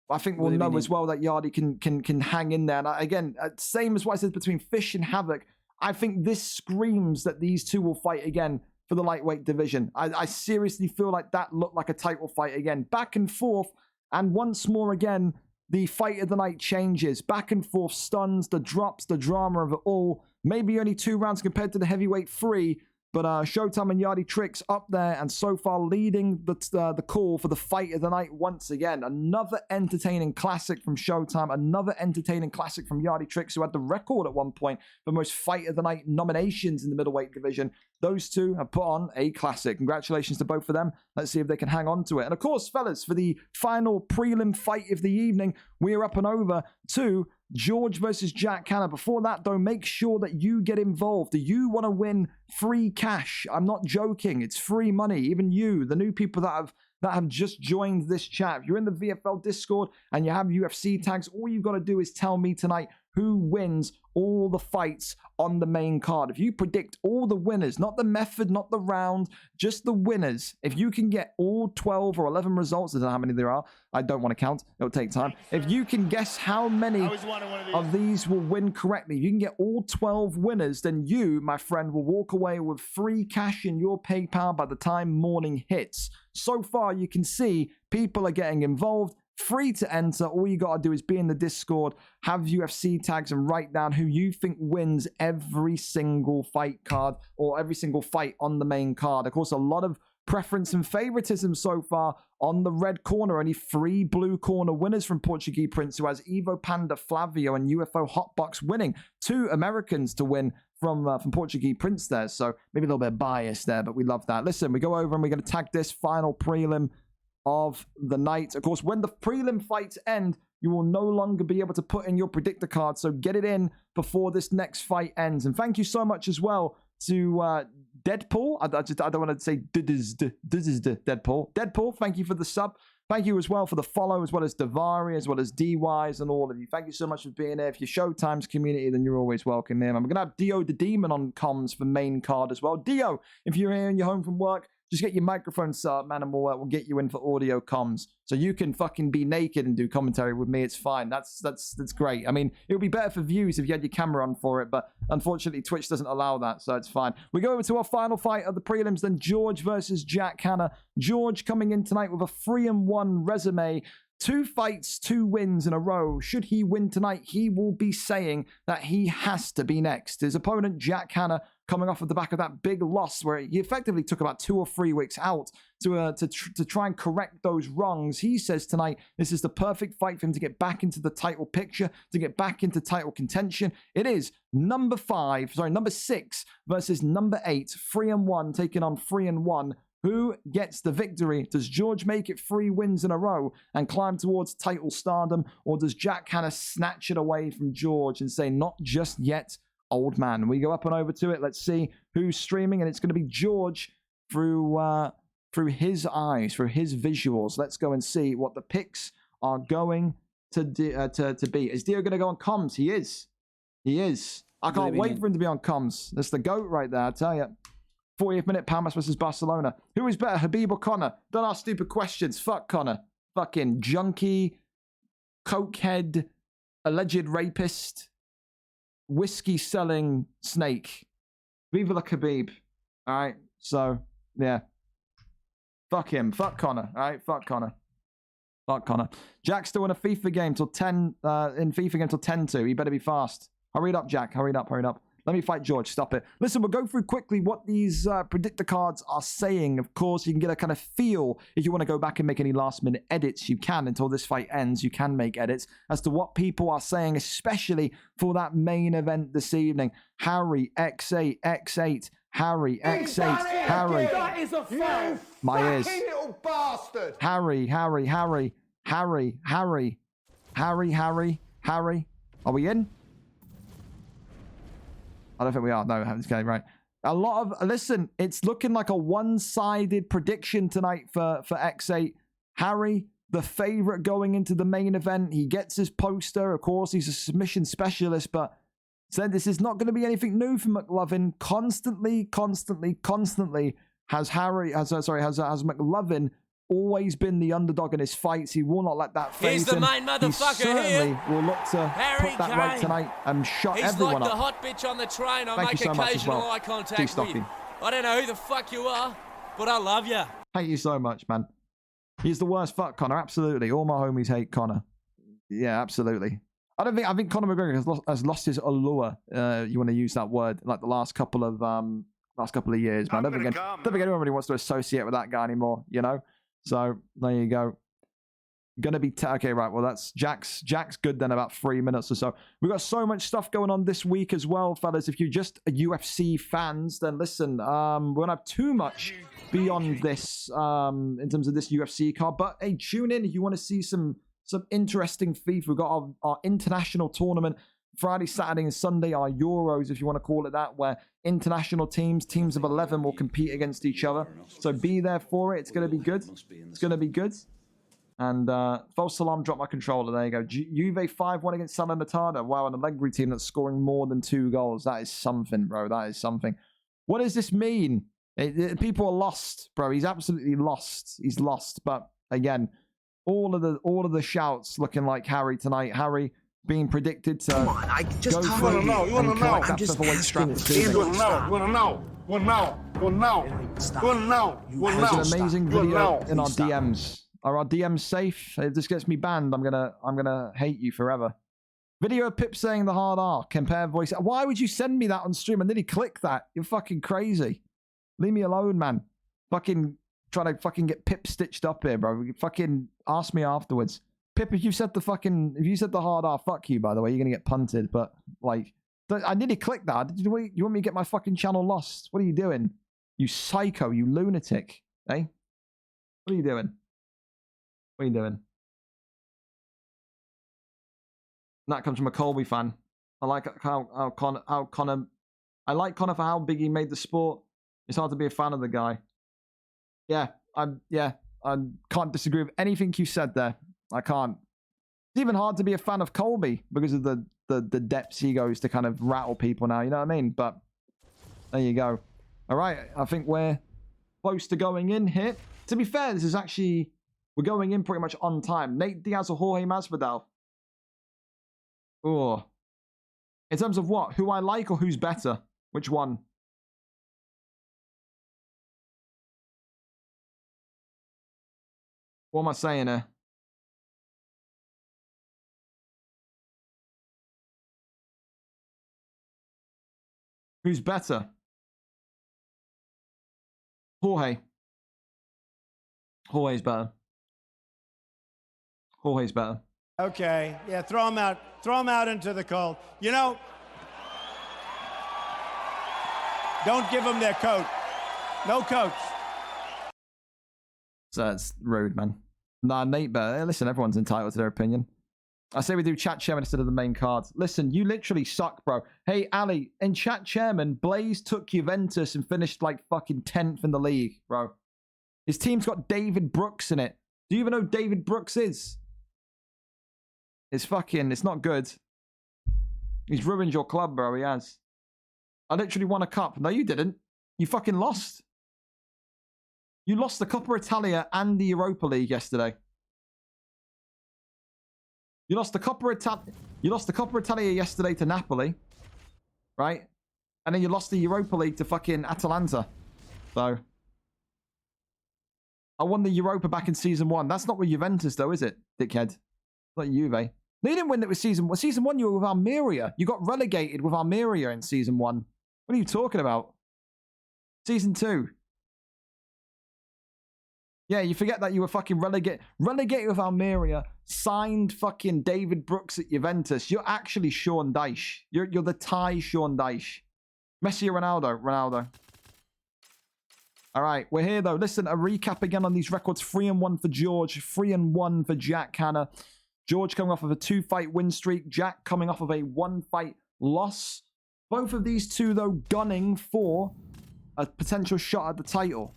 I think we'll know as well that Yardy can hang in there. And again, same as what I said between Fish and Havoc, I think this screams that these two will fight again for the lightweight division. I seriously feel like that looked like a title fight again. Back and forth, and once more again, the fight of the night changes. Back and forth stuns, the drops, the drama of it all. Maybe only 2 rounds compared to the heavyweight 3, but Showtime and Yardy Tricks up there, and so far leading the call for the fight of the night once again. Another entertaining classic from Showtime, another entertaining classic from Yardy Tricks, who had the record at one point for most fight of the night nominations in the middleweight division. Those two have put on a classic. Congratulations to both of them. Let's see if they can hang on to it. And of course, fellas, for the final prelim fight of the evening, we're up and over to George versus Jack Cannon. Before that, though, make sure that you get involved. Do you want to win free cash? I'm not joking. It's free money. Even you, the new people that have just joined this chat. If you're in the VFL Discord and you have UFC tags, all you've got to do is tell me tonight who wins all the fights on the main card. If you predict all the winners, not the method, not the round, just the winners. If you can get all 12 or 11 results, I don't know how many there are. I don't want to count. It'll take time. If you can guess how many of these will win correctly, if you can get all 12 winners, then you, my friend, will walk away with free cash in your PayPal by the time morning hits. So far, you can see people are getting involved. Free to enter. All you got to do is be in the Discord, have UFC tags, and write down who you think wins every single fight card or every single fight on the main card. Of course, a lot of preference and favoritism so far on the red corner. Only 3 blue corner winners from Portuguese Prince, who has Evo Panda Flavio and UFO Hotbox winning. 2 Americans to win from Portuguese Prince there. So maybe a little bit biased there, but we love that. Listen, we go over and we're going to tag this final prelim of the night. Of course, when the prelim fights end, you will no longer be able to put in your predictor card, so get it in before this next fight ends. And thank you so much as well to Deadpool. I don't want to say Deadpool. Deadpool, thank you for the sub. Thank you as well for the follow, as well as Davari, as well as DYs, and all of you. Thank you so much for being there. If you're Showtime's community, then you're always welcome here. I'm going to have Dio the Demon on comms for main card as well. Dio, if you're here and you're home from work, just get your microphone set up, man, and we'll get you in for audio comms. So you can fucking be naked and do commentary with me. It's fine. That's great. I mean, it would be better for views if you had your camera on for it, but unfortunately, Twitch doesn't allow that, so it's fine. We go over to our final fight of the prelims, then George versus Jack Hanna. George coming in tonight with a 3-1 resume. 2 fights, 2 wins in a row. Should he win tonight, he will be saying that he has to be next. His opponent, Jack Hanna, coming off of the back of that big loss where he effectively took about 2 or 3 weeks out to try and correct those wrongs. He says tonight this is the perfect fight for him to get back into the title picture, to get back into title contention. It is number 6 versus number 8, 3-1, taking on 3-1. Who gets the victory? Does George make it 3 wins in a row and climb towards title stardom? Or does Jack Hanna snatch it away from George and say, not just yet, old man? We go up and over to it. Let's see who's streaming. And it's going to be George through his eyes, through his visuals. Let's go and see what the picks are going to be. Is Dio going to go on comms? He is. He is. I can't wait for him to be on comms. That's the GOAT right there, I tell you. 40th minute, Palmas versus Barcelona. Who is better, Habib or Connor? Don't ask stupid questions. Fuck Connor. Fucking junkie, cokehead, alleged rapist, whiskey-selling snake. Viva la Khabib. All right? So, yeah. Fuck him. Fuck Connor. All right? Fuck Connor. Fuck Connor. Jack's still in a FIFA game till 10, in FIFA game till 10-2. He better be fast. Hurry it up, Jack. Hurry it up. Hurry it up. Let me fight George. Stop it. Listen, we'll go through quickly what these predictor cards are saying. Of course, you can get a kind of feel. If you want to go back and make any last-minute edits, you can. Until this fight ends, you can make edits as to what people are saying, especially for that main event this evening. Harry, X8, X8. Harry, X8. Harry. That is a foul. My ears. Little bastard. Harry. Harry. Are we in? I don't think we are. No, okay, right. A lot of... Listen, it's looking like a one-sided prediction tonight for X8. Harry, the favorite going into the main event. He gets his poster. Of course, he's a submission specialist, but said this is not going to be anything new for McLovin. Constantly has McLovin always been the underdog in his fights. He will not let that phase him. He's the main motherfucker he certainly here. will look to put that right tonight and shut everyone up. He's like the hot bitch on the train. I Thank make you so much as occasional well. eye contact with. I don't know who the fuck you are, but I love you. Thank you so much, man. He's the worst. Fuck Connor. Absolutely. All my homies hate Connor. Yeah, absolutely. I think Conor McGregor has lost his allure. You want to use that word, like the last couple of years, man. I don't think anyone really wants to associate with that guy anymore, you know? So there you go. Gonna be okay, right? Well, that's Jack's good then. About 3 minutes or so. We've got so much stuff going on this week as well, fellas. If you're just UFC fans, then listen. We won't have too much beyond this in terms of this UFC card. But hey, tune in if you want to see some interesting FIFA. We've got our international tournament Friday, Saturday, and Sunday. Our Euros, if you want to call it that, where international teams of 11 will compete against each other. So be there for it. It's going to be good. It's going to be good. And false alarm, drop my controller. There you go. Juve 5-1 against Salernitana. Wow, an Allegri team that's scoring more than 2 goals. That is something, bro. That is something. What does this mean? People are lost, bro. He's absolutely lost. He's lost. But again, all of the shouts looking like Harry tonight. Harry being predicted to Come on, I just go want through to know. You want and to know? collect I'm that just featherweight strap. You want to know. There's an amazing video in our DMs. Are our DMs safe? If this gets me banned, I'm gonna hate you forever. Video of Pip saying the hard R. Compare voice. Why would you send me that on stream and then he click that? You're fucking crazy. Leave me alone, man. Fucking trying to fucking get Pip stitched up here, bro. Fucking ask me afterwards. Pip, if you said the hard R, fuck you, by the way. You're gonna get punted. But like, I nearly clicked that. You want me to get my fucking channel lost? What are you doing? You psycho, you lunatic. Eh? What are you doing? What are you doing? And that comes from a Colby fan. I like how Connor. I like Connor for how big he made the sport. It's hard to be a fan of the guy. Yeah, I can't disagree with anything you said there. I can't. It's even hard to be a fan of Colby because of the depths he goes to kind of rattle people now. You know what I mean? But there you go. All right. I think we're close to going in here. To be fair, this is actually... We're going in pretty much on time. Nate Diaz or Jorge Masvidal? Oh. In terms of what? Who I like or who's better? Which one? What am I saying here? Who's better? Jorge. Jorge's better. Jorge's better. Okay, yeah, throw him out. Throw him out into the cold. You know, don't give them their coat. No coats. So that's rude, man. Nah, Nate better. Listen, everyone's entitled to their opinion. I say we do chat chairman instead of the main card. Listen, you literally suck, bro. Hey, Ali, in chat chairman, Blaze took Juventus and finished like fucking 10th in the league, bro. His team's got David Brooks in it. Do you even know who David Brooks is? It's not good. He's ruined your club, bro. He has. I literally won a cup. No, you didn't. You fucking lost. You lost the Coppa Italia and the Europa League yesterday. You lost the Coppa Italia yesterday to Napoli, right? And then you lost the Europa League to fucking Atalanta. So I won the Europa back in season 1. That's not with Juventus, though, is it, dickhead? Not Juve. No, you didn't win it with season 1. Season 1, you were with Almeria. You got relegated with Almeria in season 1. What are you talking about? Season 2. Yeah, you forget that you were fucking relegated with Almeria, signed fucking David Brooks at Juventus. You're actually Sean Dyche. You're the Thai Sean Dyche. Messi or Ronaldo. All right, we're here, though. Listen, a recap again on these records. 3-1 for George, 3-1 for Jack Hanna. George coming off of a 2-fight win streak. Jack coming off of a 1-fight loss. Both of these two, though, gunning for a potential shot at the title.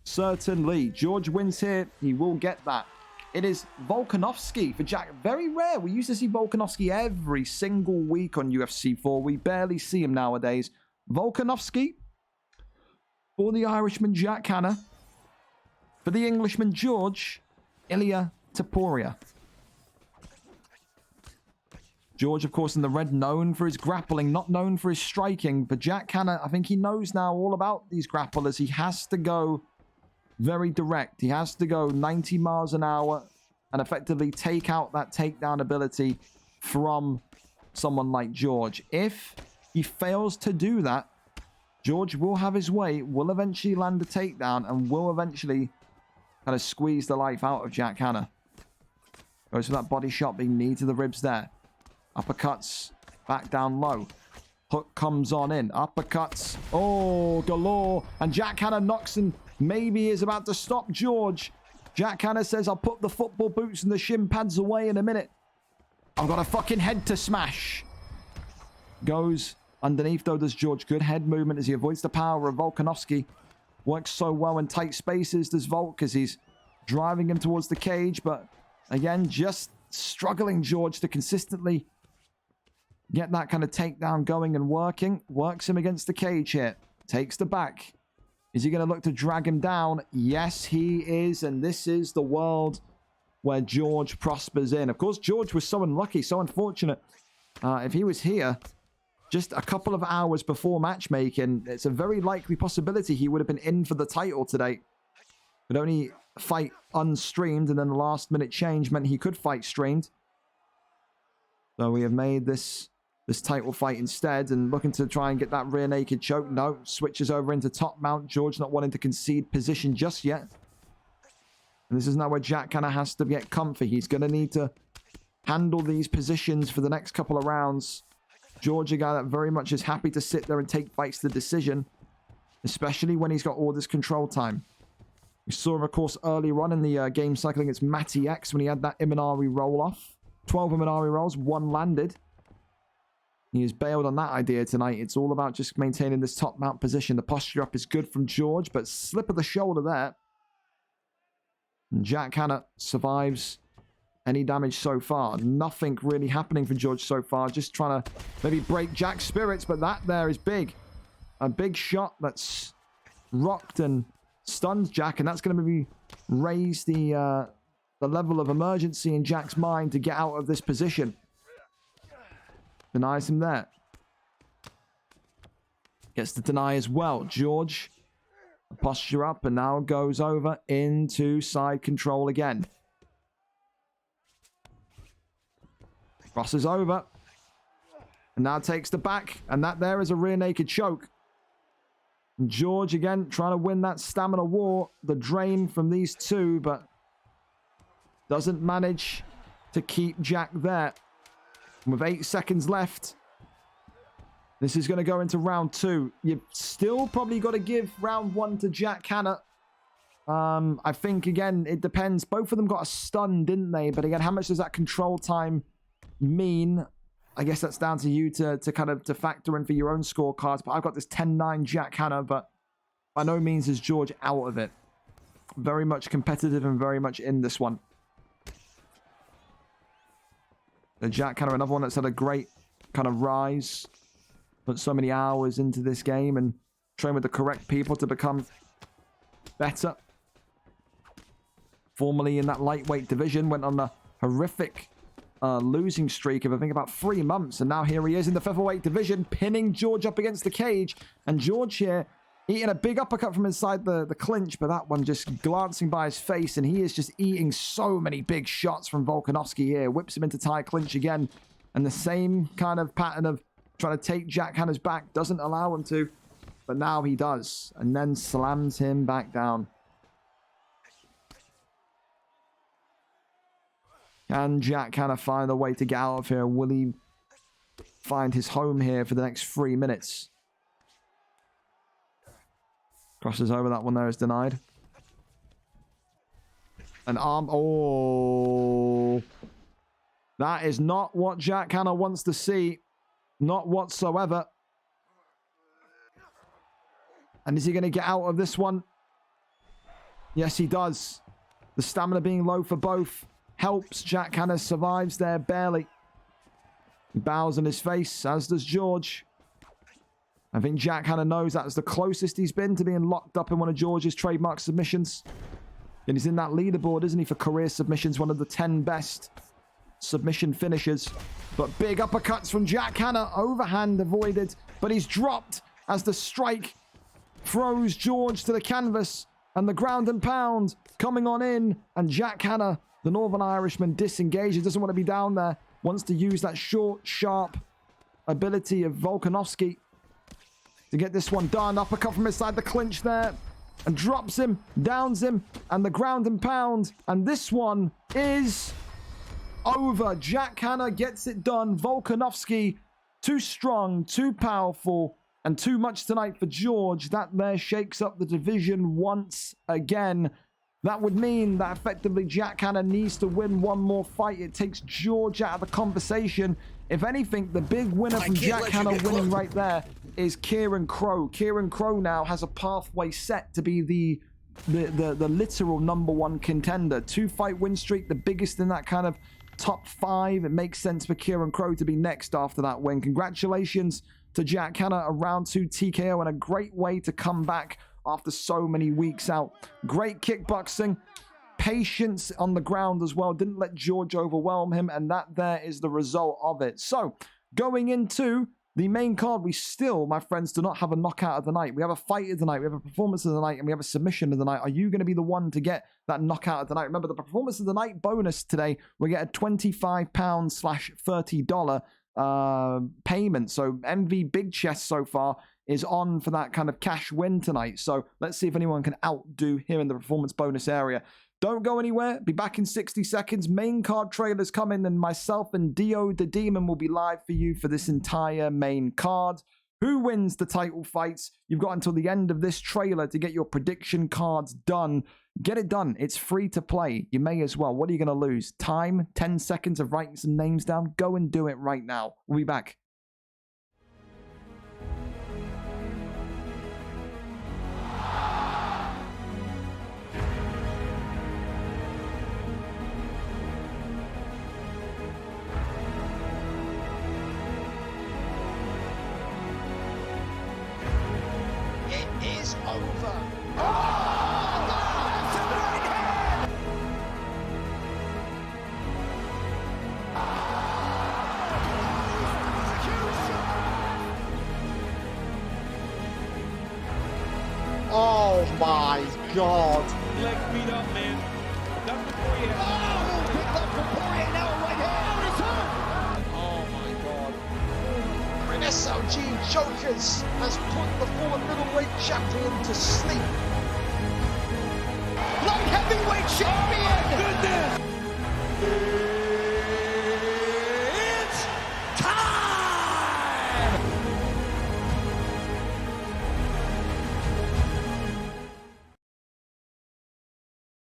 Certainly. George wins here. He will get that. It is Volkanovski for Jack. Very rare. We used to see Volkanovski every single week on UFC 4. We barely see him nowadays. Volkanovski for the Irishman Jack Hanna. For the Englishman George, Ilia Topuria. George, of course, in the red, known for his grappling, not known for his striking. But Jack Hanna, I think he knows now all about these grapplers. He has to go very direct. He has to go 90 miles an hour and effectively take out that takedown ability from someone like George. If he fails to do that, George will have his way, will eventually land a takedown, and will eventually kind of squeeze the life out of Jack Hanna. Goes for that body shot, being knee to the ribs there. Uppercuts, back down low. Hook comes on in. Uppercuts. Oh, galore. And Jack Hanna knocks and maybe is about to stop George. Jack Hanna says, I'll put the football boots and the shin pads away in a minute. I've got a fucking head to smash. Goes underneath, though, does George. Good head movement as he avoids the power of Volkanovski. Works so well in tight spaces, does Volk, as he's driving him towards the cage. But again, just struggling George to consistently get that kind of takedown going and working. Works him against the cage here. Takes the back. Is he going to look to drag him down? Yes, he is. And this is the world where George prospers in. Of course, George was so unlucky, so unfortunate. If he was here just a couple of hours before matchmaking, it's a very likely possibility he would have been in for the title today. But only fight unstreamed, and then the last minute change meant he could fight streamed. So we have made this title fight instead, and looking to try and get that rear naked choke. No, switches over into top mount. George not wanting to concede position just yet. And this is now where Jack kind of has to get comfy. He's going to need to handle these positions for the next couple of rounds. George, a guy that very much is happy to sit there and take fights to decision, especially when he's got all this control time. We saw him, of course, earlier on in the game cycle against Matty X when he had that Imanari roll-off. 12 Imanari rolls, 1 landed. He has bailed on that idea tonight. It's all about just maintaining this top mount position. The posture up is good from George, but slip of the shoulder there. And Jack Hanna survives any damage so far. Nothing really happening for George so far. Just trying to maybe break Jack's spirits, but that there is big. A big shot that's rocked and stuns Jack, and that's going to maybe raise the level of emergency in Jack's mind to get out of this position. Denies him there. Gets the deny as well. George, posture up, and now goes over into side control again. Crosses over. And now takes the back, and that there is a rear naked choke. And George again trying to win that stamina war. The drain from these two, but doesn't manage to keep Jack there. And with 8 seconds left, this is going to go into round 2. You've still probably got to give round 1 to Jack Hanna. I think, again, it depends. Both of them got a stun, didn't they? But again, how much does that control time mean? I guess that's down to you to kind of to factor in for your own scorecards. But I've got this 10-9 Jack Hanna, but by no means is George out of it. Very much competitive and very much in this one. The Jack Hanna, another one that's had a great kind of rise. Put so many hours into this game and train with the correct people to become better. Formerly in that lightweight division, went on a horrific losing streak of I think about 3 months, and now here he is in the featherweight division, pinning George up against the cage, and George here eating a big uppercut from inside the clinch, but that one just glancing by his face, and he is just eating so many big shots from Volkanovski here. Whips him into tie clinch again, and the same kind of pattern of trying to take Jack Hanna's back, doesn't allow him to, but now he does, and then slams him back down. Can Jack Hanna find a way to get out of here? Will he find his home here for the next 3 minutes? Crosses over, that one there is denied. An arm. Oh. That is not what Jack Hanna wants to see. Not whatsoever. And is he going to get out of this one? Yes, he does. The stamina being low for both helps. Jack Hanna survives there barely. He bows on his face, as does George. I think Jack Hanna knows that's the closest he's been to being locked up in one of George's trademark submissions. And he's in that leaderboard, isn't he, for career submissions, one of the 10 best submission finishers. But big uppercuts from Jack Hanna, overhand avoided, but he's dropped as the strike throws George to the canvas, and the ground and pound coming on in, and Jack Hanna, the Northern Irishman, disengages, doesn't want to be down there, wants to use that short, sharp ability of Volkanovski to get this one done. Uppercut from inside the clinch there, and drops him, downs him, and the ground and pound, and this one is over. Jack Hanna gets it done. Volkanovski, too strong, too powerful, and too much tonight for George. That there shakes up the division once again. That would mean that effectively Jack Hanna needs to win one more fight. It takes George out of the conversation. If anything, the big winner from Jack Hanna winning right there is Kieran Crow. Kieran Crow now has a pathway set to be the literal #1 contender. 2-fight win streak, the biggest in that kind of top 5. It makes sense for Kieran Crow to be next after that win. Congratulations to Jack Hanna, a round 2 TKO, and a great way to come back after so many weeks out. Great kickboxing, patience on the ground as well. Didn't let George overwhelm him, and that there is the result of it. So, going into the main card, we still, my friends, do not have a knockout of the night. We have a fight of the night, we have a performance of the night, and we have a submission of the night. Are you going to be the one to get that knockout of the night? Remember, the performance of the night bonus today, we get a £25/$30 payment. So MV Big Chest so far is on for that kind of cash win tonight. So let's see if anyone can outdo here in the performance bonus area. Don't go anywhere. Be back in 60 seconds. Main card trailers come in, and myself and Dio the Demon will be live for you for this entire main card. Who wins the title fights? You've got until the end of this trailer to get your prediction cards done. Get it done. It's free to play. You may as well. What are you going to lose? Time? 10 seconds of writing some names down? Go and do it right now. We'll be back. God. Leg beat up, man. Done for Poirier. Oh, big left from Poirier, now a right hand. Oh my God. An SLG Jokers has put the former middleweight champion to sleep. Light heavyweight champion. Goodness. It's time.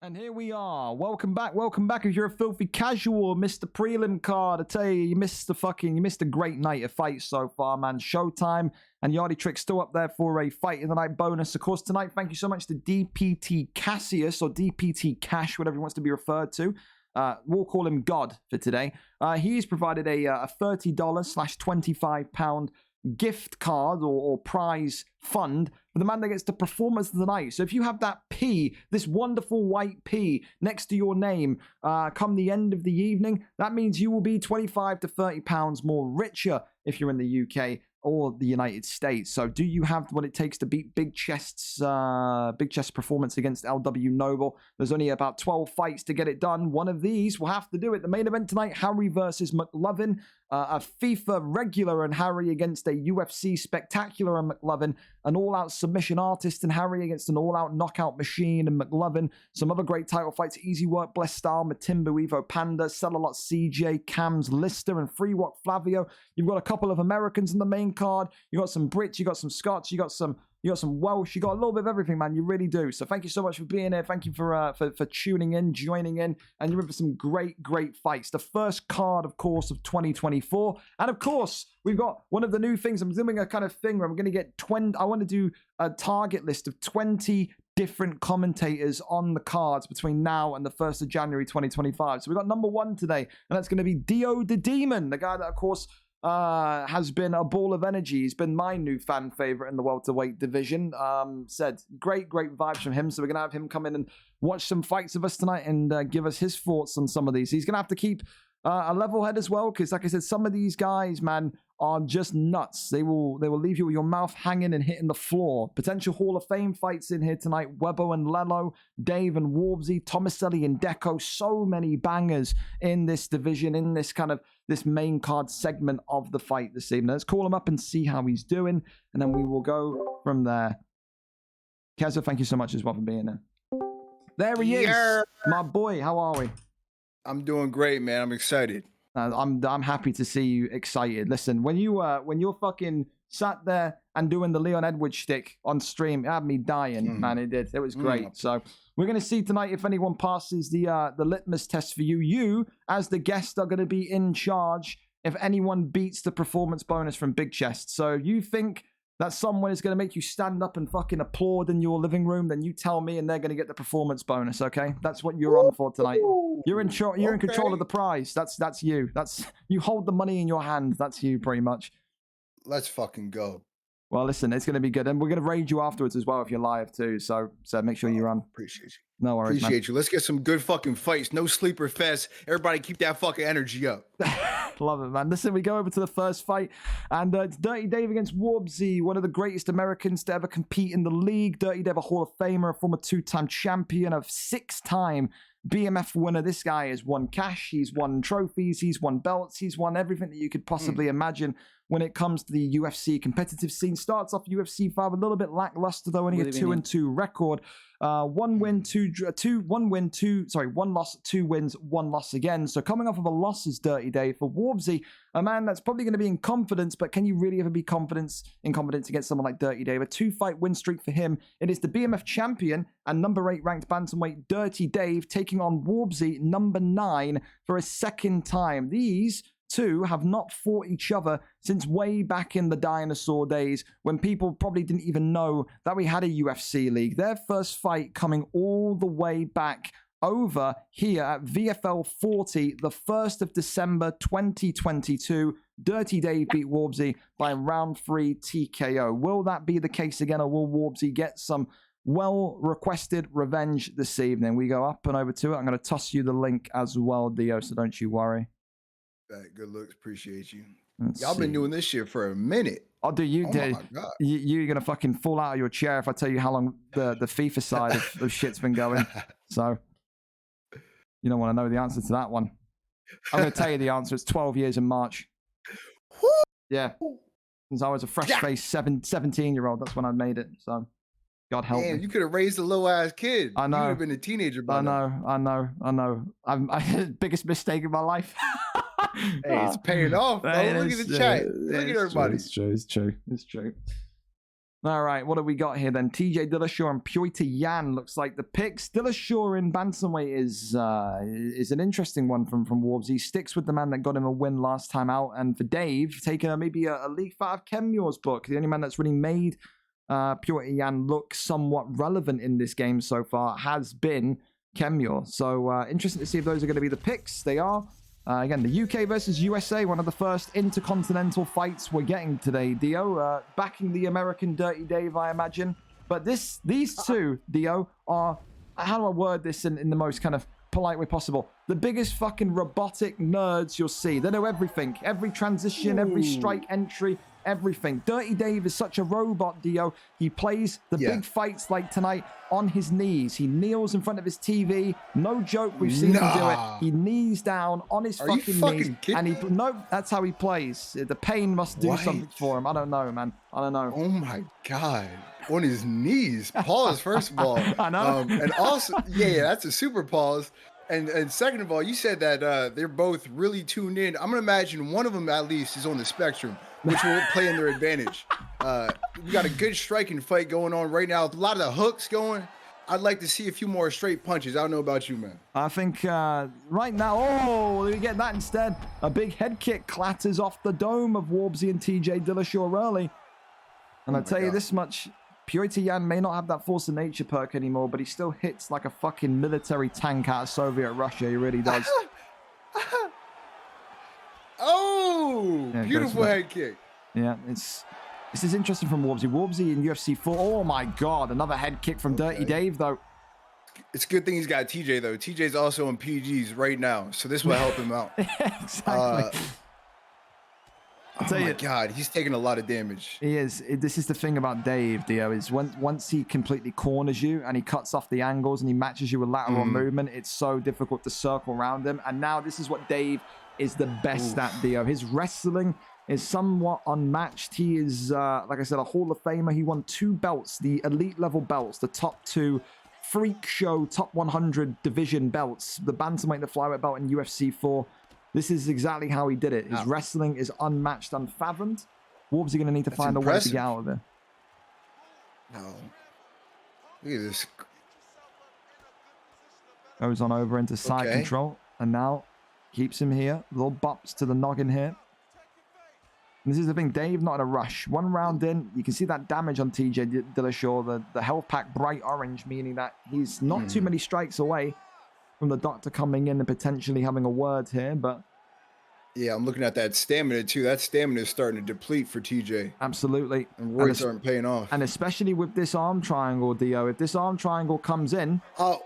And here we are. Welcome back. Welcome back. If you're a filthy casual, missed the prelim card, I tell you, you missed a great night of fights so far, man. Showtime and Yardy Trick still up there for a fight in the night bonus. Of course, tonight, thank you so much to DPT Cassius or DPT Cash, whatever he wants to be referred to. We'll call him God for today. He's provided a $30/£25 gift card or prize fund for the man that gets the performance of the night. So if you have that P, this wonderful white P next to your name, come the end of the evening, that means you will be £25 to £30 more richer if you're in the UK or the United States. So do you have what it takes to beat Big Chest's performance against LW Noble? There's only about 12 fights to get it done. One of these will have to do it. The main event tonight, Harry versus McLovin. A FIFA regular and Harry against a UFC spectacular and McLovin. An all-out submission artist and Harry against an all-out knockout machine and McLovin. Some other great title fights. Easy Work, Bless Style, Matimbu, Evo Panda, Cellalot CJ, Cams Lister, and Free Walk Flavio. You've got a couple of Americans in the main card. You got some Brits, you got some Scots, you got some Welsh, you got a little bit of everything, man. You really do. So thank you so much for being here. Thank you for tuning in, joining in, and you're in for some great fights. The first card, of course, of 2024. And of course, we've got one of the new things. I'm doing a kind of thing where I'm going to get 20. I want to do a target list of 20 different commentators on the cards between now and the 1st of January 2025. So we got number 1 today, and that's going to be Dio the Demon, the guy that, of course, has been a ball of energy. He's been my new fan favorite in the welterweight division. Said great vibes from him. So we're gonna have him come in and watch some fights of us tonight and give us his thoughts on some of these. He's gonna have to keep a level head as well, because like I said, some of these guys, man, are just nuts. They will leave you with your mouth hanging and hitting the floor. Potential Hall of Fame fights in here tonight. Webbo and Lello, Dave and Warbsy, Tomaselli and Deco. So many bangers in this division, in this kind of this main card segment of the fight this evening. Let's call him up and see how he's doing, and then we will go from there. Keza, thank you so much as well for being there. There he is, my boy. How are we? I'm doing great, man. I'm excited. I'm happy to see you excited. Listen, when you're fucking sat there and doing the Leon Edwards shtick on stream, it had me dying, man. It did. It was great. So we're gonna see tonight if anyone passes the litmus test for you. You, as the guest, are gonna be in charge if anyone beats the performance bonus from Big Chest. So you think that someone is going to make you stand up and fucking applaud in your living room, then you tell me and they're going to get the performance bonus, okay? That's what you're on for tonight. You're in control of the prize. That's you. You hold the money in your hand. That's you, pretty much. Let's fucking go. Well, listen, it's going to be good. And we're going to raid you afterwards as well if you're live too. So make sure you're on. Appreciate you. No worries, Appreciate you. Let's get some good fucking fights. No sleeper fest. Everybody keep that fucking energy up. Love it, man. Listen, we go over to the first fight, and it's Dirty Dave against Warbsy, one of the greatest Americans to ever compete in the league. Dirty Dave, a Hall of Famer, a former 2-time champion, a 6-time BMF winner. This guy has won cash, he's won trophies, he's won belts, he's won everything that you could possibly imagine when it comes to the UFC competitive scene. Starts off UFC 5 a little bit lackluster though, only a 2-2 record. 1 loss, 2 wins, 1 loss again. So coming off of a loss is Dirty Dave for Warbsy, a man that's probably going to be in confidence, but can you really ever be in confidence against someone like Dirty Dave? A 2-fight win streak for him. It is the BMF champion and number 8 ranked bantamweight Dirty Dave taking on Warbsy, number 9, for a second time. These two have not fought each other since way back in the dinosaur days when people probably didn't even know that we had a UFC league. Their first fight coming all the way back over here at VFL 40, the 1st of December 2022. Dirty Dave beat Warbsy by round 3 TKO. Will that be the case again, or will Warbsy get some well-requested revenge this evening? We go up and over to it. I'm going to toss you the link as well, Dio, so don't you worry. Good looks. Appreciate you. Y'all been doing this shit for a minate. I'll do you, Oh dude. my God. You're gonna fucking fall out of your chair if I tell you how long the FIFA side of shit's been going. So you don't want to know the answer to that one. I'm gonna tell you the answer. It's 12 years in March. Yeah, since I was a fresh-faced 17-year-old, that's when I made it. So God help me. You could have raised a little ass kid. I know. You would have been a teenager by now. I know. I'm biggest mistake of my life. Hey, it's paying off, bro. Look at the chat. Look at everybody. It's true. All right, what have we got here then? TJ Dillashaw and Petr Yan looks like the picks. Dillashaw in bantamweight is an interesting one from Warbs. He sticks with the man that got him a win last time out. And for Dave, taking maybe a leaf out of Ken Muir's book, the only man that's really made Petr Yan look somewhat relevant in this game so far has been Ken Muir. So interesting to see if those are going to be the picks. They are. Again, the UK versus USA, one of the first intercontinental fights we're getting today, Dio. Backing the American Dirty Dave, I imagine. But these two, Dio, are, how do I word this in the most kind of polite way possible? The biggest fucking robotic nerds you'll see. They know everything. Every transition, every strike entry, everything. Dirty Dave is such a robot, Dio. He plays the big fights like tonight on his knees. He kneels in front of his TV. No joke, we've seen him do it. He knees down on his fucking knees. And that's how he plays. The pain must do something for him. I don't know, man. I don't know. Oh my God. On his knees. Pause, first of all. I know. And also, that's a super pause. And second of all, you said that they're both really tuned in. I'm going to imagine one of them at least is on the spectrum, which will play in their advantage. We got a good striking fight going on right now. A lot of the hooks going. I'd like to see a few more straight punches. I don't know about you, man. I think right now, we get that instead. A big head kick clatters off the dome of Warbsy and TJ Dillashaw early. And I tell you this much, Petr Yan may not have that force of nature perk anymore, but he still hits like a fucking military tank out of Soviet Russia. He really does. Beautiful head kick. Yeah, this is interesting from Warbsy. Warbsy in UFC 4. Oh my God, another head kick from Dirty Dave though. It's a good thing he's got TJ though. TJ's also in PGs right now, so this will help him out. Exactly. Oh my God, he's taking a lot of damage. He is. This is the thing about Dave, Dio, is once he completely corners you and he cuts off the angles and he matches you with lateral movement, it's so difficult to circle around him. And now this is what Dave is the best at, Dio. His wrestling is somewhat unmatched. He is, like I said, a Hall of Famer. He won 2 belts, the elite level belts, the top 2 freak show top 100 division belts, the bantamweight and the flyweight belt in UFC 4. This is exactly how he did it. His wrestling is unmatched, unfathomed. Warbs are going to need to find a way to get out of there. No. Look at this. Goes on over into side control. And now keeps him here. Little bops to the noggin here. And this is the thing. Dave not in a rush. 1 round in. You can see that damage on TJ Dillashaw. The health pack bright orange, meaning that he's not too many strikes away from the doctor coming in and potentially having a word here, but yeah, I'm looking at that stamina too. That stamina is starting to deplete for TJ. Absolutely. And words aren't paying off. And especially with this arm triangle, Dio. If this arm triangle comes in, there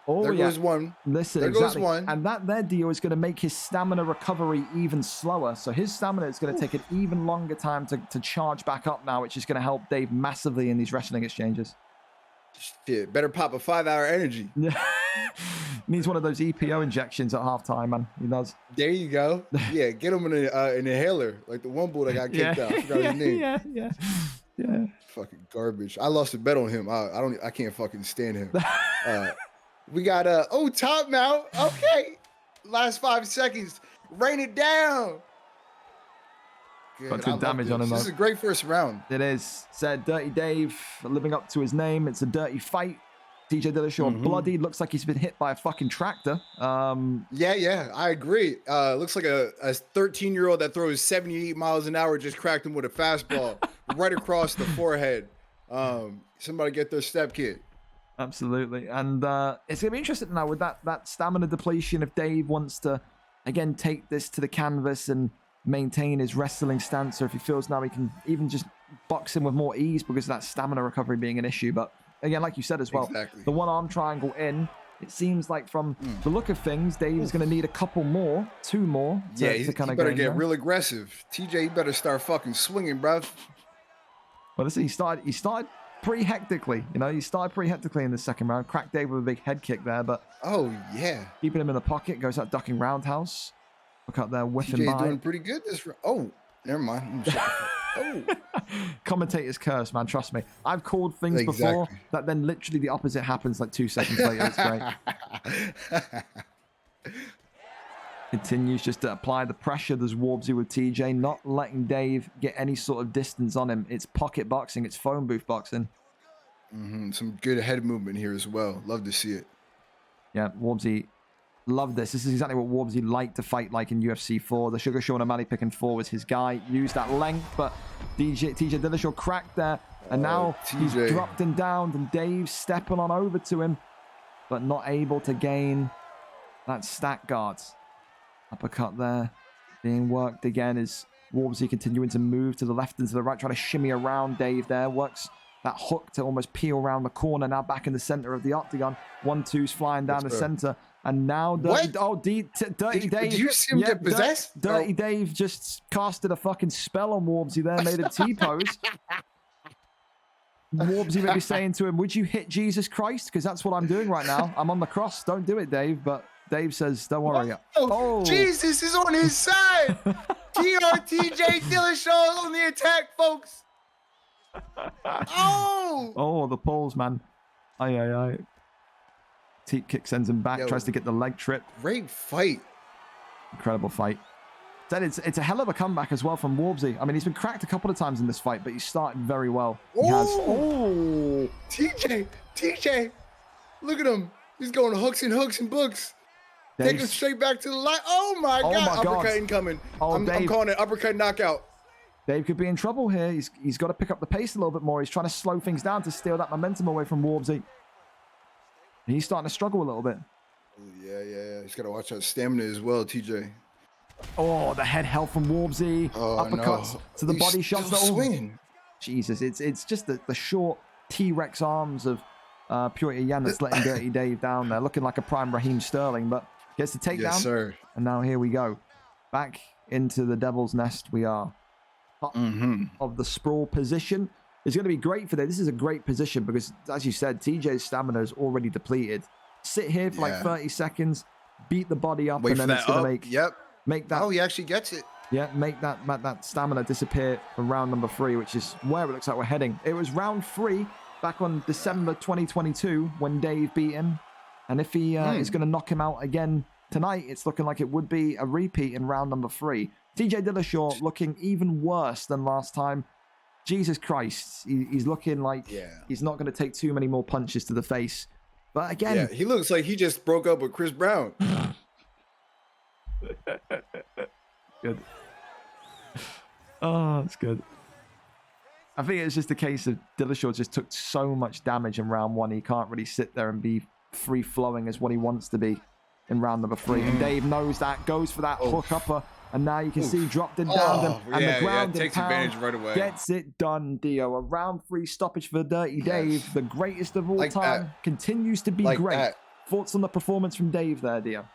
goes one. Listen, there goes one. And that there, Dio, is going to make his stamina recovery even slower. So his stamina is going to take an even longer time to charge back up now, which is going to help Dave massively in these wrestling exchanges. Shit, better pop a 5-hour energy. Needs one of those EPO injections at halftime, man. He does. There you go. Yeah, get him an inhaler, like the one bull that got kicked out. I forgot his name. Yeah. Fucking garbage. I lost a bet on him. I can't fucking stand him. We got top mount. Okay. Last 5 seconds. Rain it down. Got good damage on him, though. This is a great first round. It is. Said Dirty Dave, living up to his name. It's a dirty fight. TJ Dillashaw bloody. Looks like he's been hit by a fucking tractor. Yeah, I agree. Looks like a 13-year-old that throws 78 miles an hour just cracked him with a fastball right across the forehead. Somebody get their step kit. Absolutely. And it's going to be interesting now with that stamina depletion if Dave wants to, again, take this to the canvas and maintain his wrestling stance, or if he feels now he can even just box him with more ease because of that stamina recovery being an issue. But again, like you said as well, the 1 arm triangle in it seems like from the look of things, Dave's going to need a couple more, 2 more to kind he of better get real aggressive. TJ, you better start fucking swinging, bro. Well, listen, he started pretty hectically. You know, he started pretty hectically in the second round. Cracked Dave with a big head kick there, but keeping him in the pocket, goes out ducking roundhouse. Look out there, whiffing TJ's by. doing pretty good this round. Oh, never mind. Oh. Commentator's curse, man. Trust me. I've called things before that then literally the opposite happens like 2 seconds later. It's great. Continues just to apply the pressure. There's Warbsy with TJ, not letting Dave get any sort of distance on him. It's pocket boxing. It's phone booth boxing. Some good head movement here as well. Love to see it. Yeah, Warbsy. Love this. This is exactly what Warbsy liked to fight like in UFC 4. The Sugar Sean O'Malley picking 4 was his guy. Used that length, but TJ Dillashaw cracked there. And now he's dropped and downed, and Dave's stepping on over to him, but not able to gain that stack guard. Uppercut there. Being worked again as Warbsy continuing to move to the left and to the right, trying to shimmy around Dave there. Works that hook to almost peel around the corner. Now back in the center of the octagon. 1-2's flying down the center. And now Dirty Dave. Did you see him get possessed? Dirty Dave just casted a fucking spell on Warbsy there, made a T-pose. Warbsy may be saying to him, would you hit Jesus Christ? Because that's what I'm doing right now. I'm on the cross. Don't do it, Dave. But Dave says, don't worry. Oh, Jesus is on his side. TJ Dillashaw on the attack, folks. Oh, the pulls, man. Aye. Teep kick sends him back, tries to get the leg trip. Great fight. Incredible fight. Said it's a hell of a comeback as well from Warbsy. I mean, he's been cracked a couple of times in this fight, but he started very well. TJ. Look at him. He's going hooks and books. Take him straight back to the line. Oh my God. Uppercut incoming. I'm calling it uppercut knockout. Dave could be in trouble here. He's got to pick up the pace a little bit more. He's trying to slow things down to steal that momentum away from Warbsy. He's starting to struggle a little bit. Yeah. He's got to watch out stamina as well, TJ. Oh, the head held from Warbsy. Uppercuts to the body shots. Swinging. Jesus, it's just the short T-Rex arms of Purity Yan that's letting Dirty Dave down there. Looking like a prime Raheem Sterling, but gets the takedown. Yes, sir. And now here we go. Back into the Devil's Nest we are. Top of the sprawl position. It's going to be great for that. This is a great position because, as you said, TJ's stamina is already depleted. Sit here for like 30 seconds, beat the body up, and then it's going to make that. Oh, he actually gets it. Yeah, make that stamina disappear from round number 3, which is where it looks like we're heading. It was round 3 back on December 2022 when Dave beat him. And if he is going to knock him out again tonight, it's looking like it would be a repeat in round number 3. TJ Dillashaw looking even worse than last time. Jesus Christ, he's looking like he's not going to take too many more punches to the face. But again... he looks like he just broke up with Chris Brown. Good. Oh, that's good. I think it's just a case of Dillashaw just took so much damage in round 1. He can't really sit there and be free-flowing as what he wants to be in round number 3. And Dave knows that, goes for that hook upper. And now you can see dropped and down and the ground and takes advantage right away. Gets it done, Dio. A round 3 stoppage for Dirty Dave, the greatest of all time, continues to be great. Thoughts on the performance from Dave there, Dio?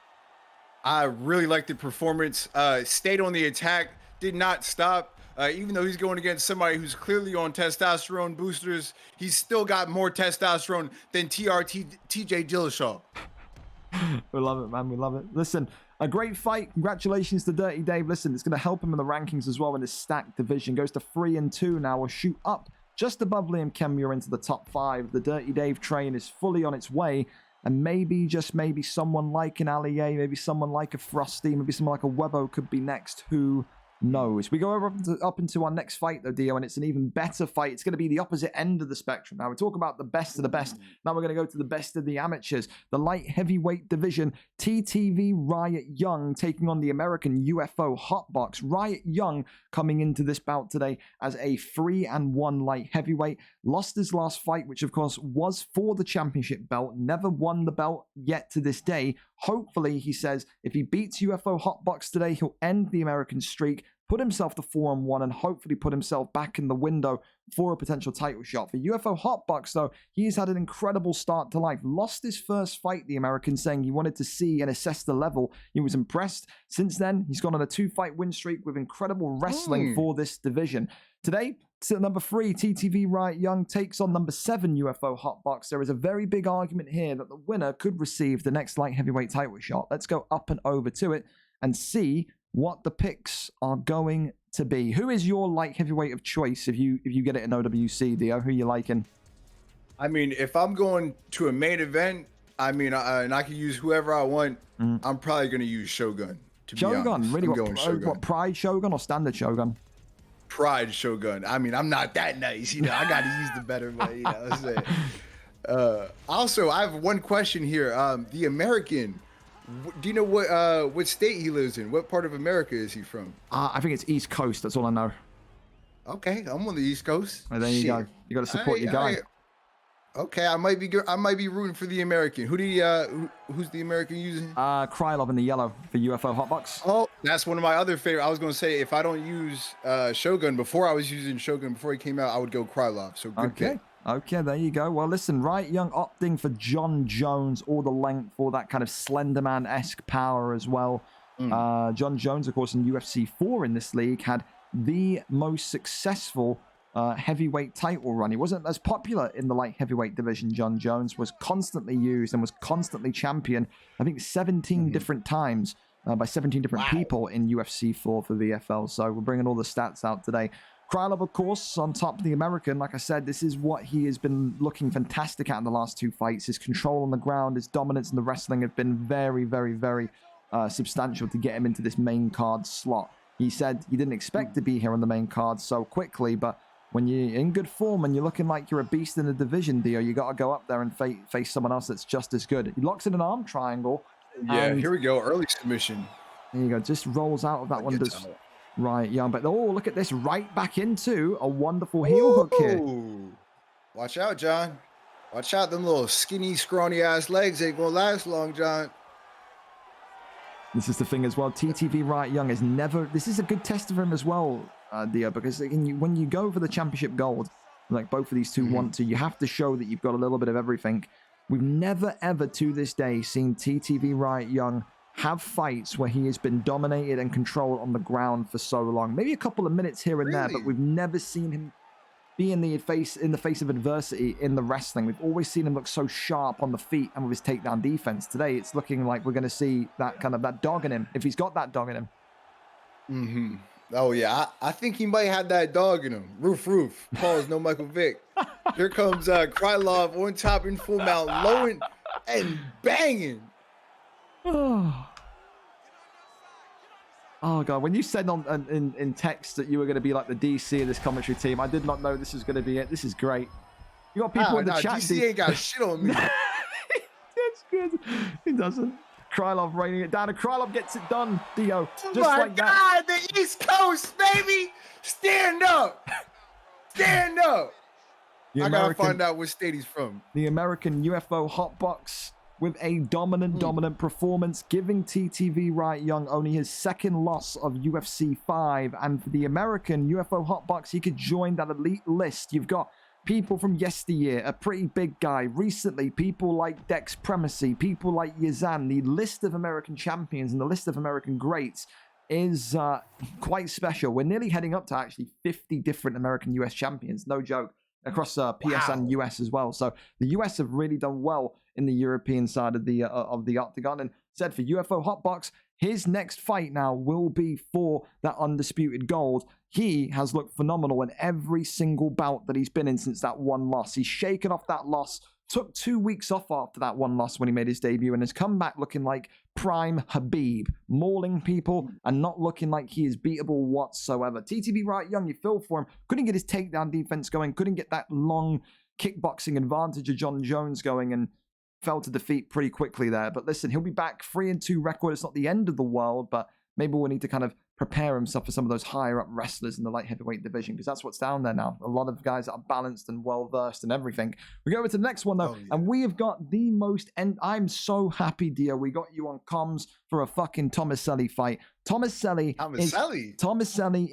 I really liked the performance. Stayed on the attack, did not stop. Even though he's going against somebody who's clearly on testosterone boosters, he's still got more testosterone than TJ Dillashaw. We love it, man. We love it. Listen, a great fight. Congratulations to Dirty Dave. Listen, it's going to help him in the rankings as well in his stacked division. Goes to 3-2 now. Will shoot up just above Liam Kemmuir into the top 5. The Dirty Dave train is fully on its way. And maybe, just maybe, someone like an Allier, maybe someone like a Frosty, maybe someone like a Webbo could be next. Who knows? We go up into our next fight, though, Dio, and it's an even better fight. It's going to be the opposite end of the spectrum. Now, we talk about the best of the best. Now we're going to go to the best of the amateurs. The light heavyweight division, TTV Riot Young taking on the American UFO Hotbox. Riot Young coming into this bout today as a 3-1 light heavyweight. Lost his last fight, which, of course, was for the championship belt. Never won the belt yet to this day. Hopefully, he says, if he beats UFO Hotbox today, he'll end the American streak, put himself to 4-1 and hopefully put himself back in the window for a potential title shot. For UFO Hotbox, though, he's had an incredible start to life. Lost his first fight, the American, saying he wanted to see and assess the level. He was impressed. Since then, he's gone on a 2-fight win streak with incredible wrestling for this division. Today, at number 3, TTV Riot Young takes on number 7, UFO Hotbox. There is a very big argument here that the winner could receive the next light heavyweight title shot. Let's go up and over to it and see what the picks are going to be. Who is your light heavyweight of choice if you get it in OWC, Dio? Who are you liking? I mean, if I'm going to a main event, I mean, and I can use whoever I want, I'm probably going to use Shogun. To Shogun? Be honest. Really? Shogun. What, Pride Shogun or Standard Shogun? Pride Shogun. I mean, I'm not that nice, you know. I got to use the better way, you know. Let's say. Also, I have one question here. The American, do you know what state he lives in? What part of America is he from? I think it's East Coast. That's all I know. Okay, I'm on the East Coast. Well, there you go. You got to support your guy. Okay, I might be rooting for the American. Who's the American using? Krylov in the yellow for UFO Hotbox. Oh, that's one of my other favorite. I was gonna say if I don't use Shogun before, I was using Shogun before he came out, I would go Krylov. So good pick. Okay, there you go. Well, listen, Riot Young opting for John Jones, all the length for that kind of Slenderman-esque power as well. John Jones, of course, in UFC 4 in this league, had the most successful heavyweight title run. He wasn't as popular in the light heavyweight division. John Jones was constantly used and was constantly championed, I think 17 different times by 17 different people in UFC 4 for VFL. So we're bringing all the stats out today. Krylov, of course, on top of the American. Like I said, this is what he has been looking fantastic at in the last 2 fights. His control on the ground, his dominance in the wrestling have been very, very, very substantial to get him into this main card slot. He said he didn't expect to be here on the main card so quickly, but when you're in good form and you're looking like you're a beast in the division, Dio, you got to go up there and face someone else that's just as good. He locks in an arm triangle. Yeah, here we go. Early submission. There you go. Just rolls out of that one. Right, Young. But oh, look at this. Right back into a wonderful heel hook here. Watch out, John. Watch out. Them little skinny, scrawny-ass legs ain't going to last long, John. This is the thing as well. TTV Riot Young is never... This is a good test for him as well, Dio, because when you go for the championship gold, like both of these two want to, you have to show that you've got a little bit of everything. We've never, ever to this day seen TTV Riot Young have fights where he has been dominated and controlled on the ground for so long. Maybe a couple of minutes here and there, but we've never seen him be in the face of adversity in the wrestling. We've always seen him look so sharp on the feet and with his takedown defense. Today, it's looking like we're going to see that kind of that dog in him, if he's got that dog in him. Oh, yeah. I think he might have that dog in him. Roof. Pause, no Michael Vick. Here comes Krylov on top in full mount, low and banging. Oh, God. When you said in text that you were going to be like the DC of this commentary team, I did not know this was going to be it. This is great. You got people in the chat. DC ain't got shit on me. That's good. He doesn't. Krylov raining it down, and Krylov gets it done, Dio. Just like that. The East Coast, baby! Stand up! Stand up! I gotta find out what state he's from. The American UFO Hotbox with a dominant performance, giving TTV Riot Young only his second loss of UFC 5. And for the American UFO Hotbox, he could join that elite list. You've got people from yesteryear, a pretty big guy. Recently, people like Dex Premacy, people like Yazan. The list of American champions and the list of American greats is quite special. We're nearly heading up to actually 50 different American US champions. No joke. Across PS and US as well. So the US have really done well in the European side of the octagon. And said for UFO Hotbox, his next fight now will be for that undisputed gold. He has looked phenomenal in every single bout that he's been in since that one loss. He's shaken off that loss, took 2 weeks off after that one loss when he made his debut, and has come back looking like prime Habib, mauling people and not looking like he is beatable whatsoever. TTV Riot Young, you feel for him, couldn't get his takedown defense going, couldn't get that long kickboxing advantage of John Jones going, and fell to defeat pretty quickly there. But listen, he'll be back 3-2 record. It's not the end of the world, but maybe we'll need to kind of prepare himself for some of those higher up wrestlers in the light heavyweight division, because that's what's down there now. A lot of guys that are balanced and well versed and everything. We go over to the next one though, and we have got the most. And I'm so happy, Dio. We got you on comms for a fucking Tomaselli fight. Tomaselli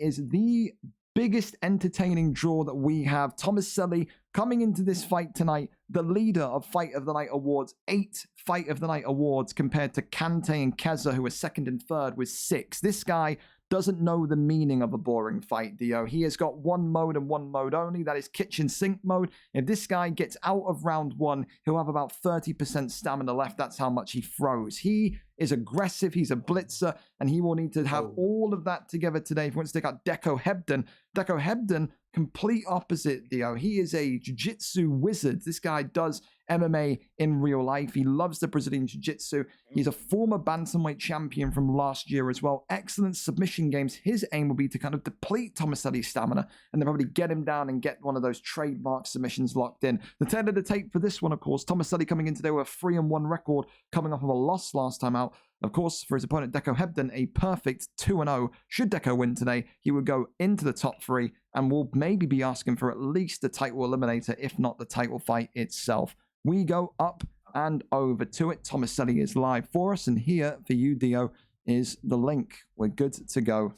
is the biggest entertaining draw that we have. Tomaselli coming into this fight tonight, the leader of Fight of the Night awards, 8 Fight of the Night awards, compared to Kante and Keza, who are second and third with 6. This guy doesn't know the meaning of a boring fight, Dio. He has got one mode and one mode only. That is kitchen sink mode. If this guy gets out of round 1, he'll have about 30% stamina left. That's how much he throws. He is aggressive. He's a blitzer, and he will need to have all of that together today. If you want to stick out Deco Hebden, complete opposite, Dio. He is a jiu-jitsu wizard. This guy does MMA in real life. He loves the Brazilian jiu-jitsu. He's a former bantamweight champion from last year as well. Excellent submission games. His aim will be to kind of deplete Tomaselli's stamina and then probably get him down and get one of those trademark submissions locked in. The tail of the tape for this one, of course, Tomaselli coming in today with a 3-1 record, coming off of a loss last time out. Of course, for his opponent, Deco Hebden, a perfect 2-0. Should Deco win today, he would go into the top 3 and will maybe be asking for at least the title eliminator, if not the title fight itself. We go up and over to it. Tomaselli is live for us, and here for you, Dio, is the link. We're good to go.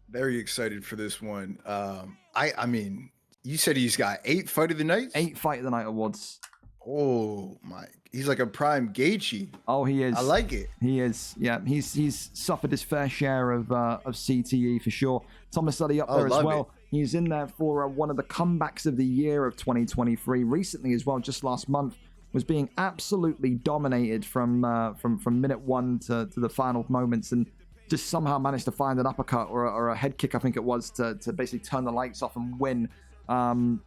Very excited for this one. I mean, you said he's got 8 Fight of the Night? 8 Fight of the Night awards. Oh my, he's like a prime Gaethje. Oh, he is. I like it. He is. Yeah, he's suffered his fair share of CTE for sure. Tomaselli up there as well. He's in there for one of the comebacks of the year of 2023. Recently as well, just last month, was being absolutely dominated from minute 1 to the final moments, and just somehow managed to find an uppercut or a head kick, I think it was, to basically turn the lights off and win.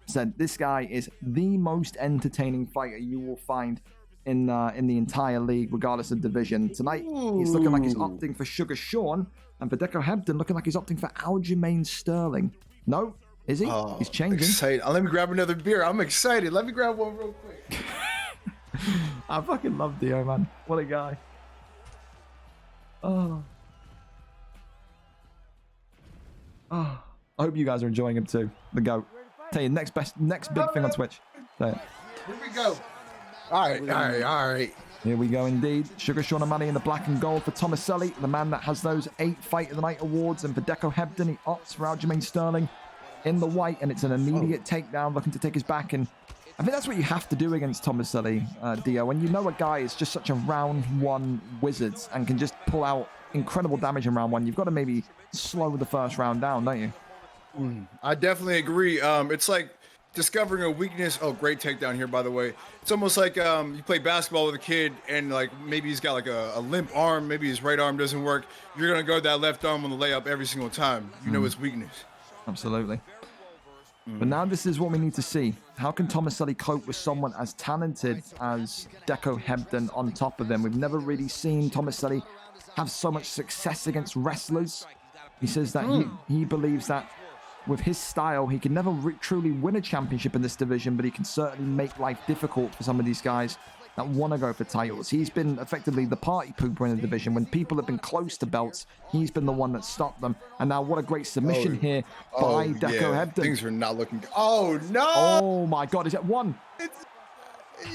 Said this guy is the most entertaining fighter you will find in the entire league, regardless of division. Tonight, he's looking like he's opting for Sugar Sean, and for Deco Hebden, looking like he's opting for Aljamain Sterling. No, is he? Oh, he's changing. Excited. Let me grab another beer. I'm excited. Let me grab one real quick. I fucking love Dio, man. What a guy. Oh. I hope you guys are enjoying him too. The GOAT. Tell you, next big thing on Twitch. Here we go. All right. Here we go indeed. Sugar Sean O'Malley in the black and gold for Tomaselli, the man that has those 8 Fight of the Night awards. And for Deco Hebden, he opts for Aljamain Sterling in the white, and it's an immediate takedown, looking to take his back. And I think that's what you have to do against Tomaselli, Dio. When you know a guy is just such a round 1 wizard and can just pull out incredible damage in round 1, you've got to maybe slow the first round down, don't you? I definitely agree. It's like discovering a weakness. Oh, great takedown here, by the way. It's almost like you play basketball with a kid and like maybe he's got like a limp arm, maybe his right arm doesn't work. You're going to go that left arm on the layup every single time. You know his weakness. Absolutely. But now this is what we need to see. How can Tomaselli cope with someone as talented as Deco Hebden on top of him? We've never really seen Tomaselli have so much success against wrestlers. He says that he believes that with his style, he can never truly win a championship in this division, but he can certainly make life difficult for some of these guys that want to go for titles. He's been effectively the party pooper in the division. When people have been close to belts, he's been the one that stopped them. And now what a great submission here by Deco Hebden. Things are not looking good. Oh, no! Oh, my God. Is it 1?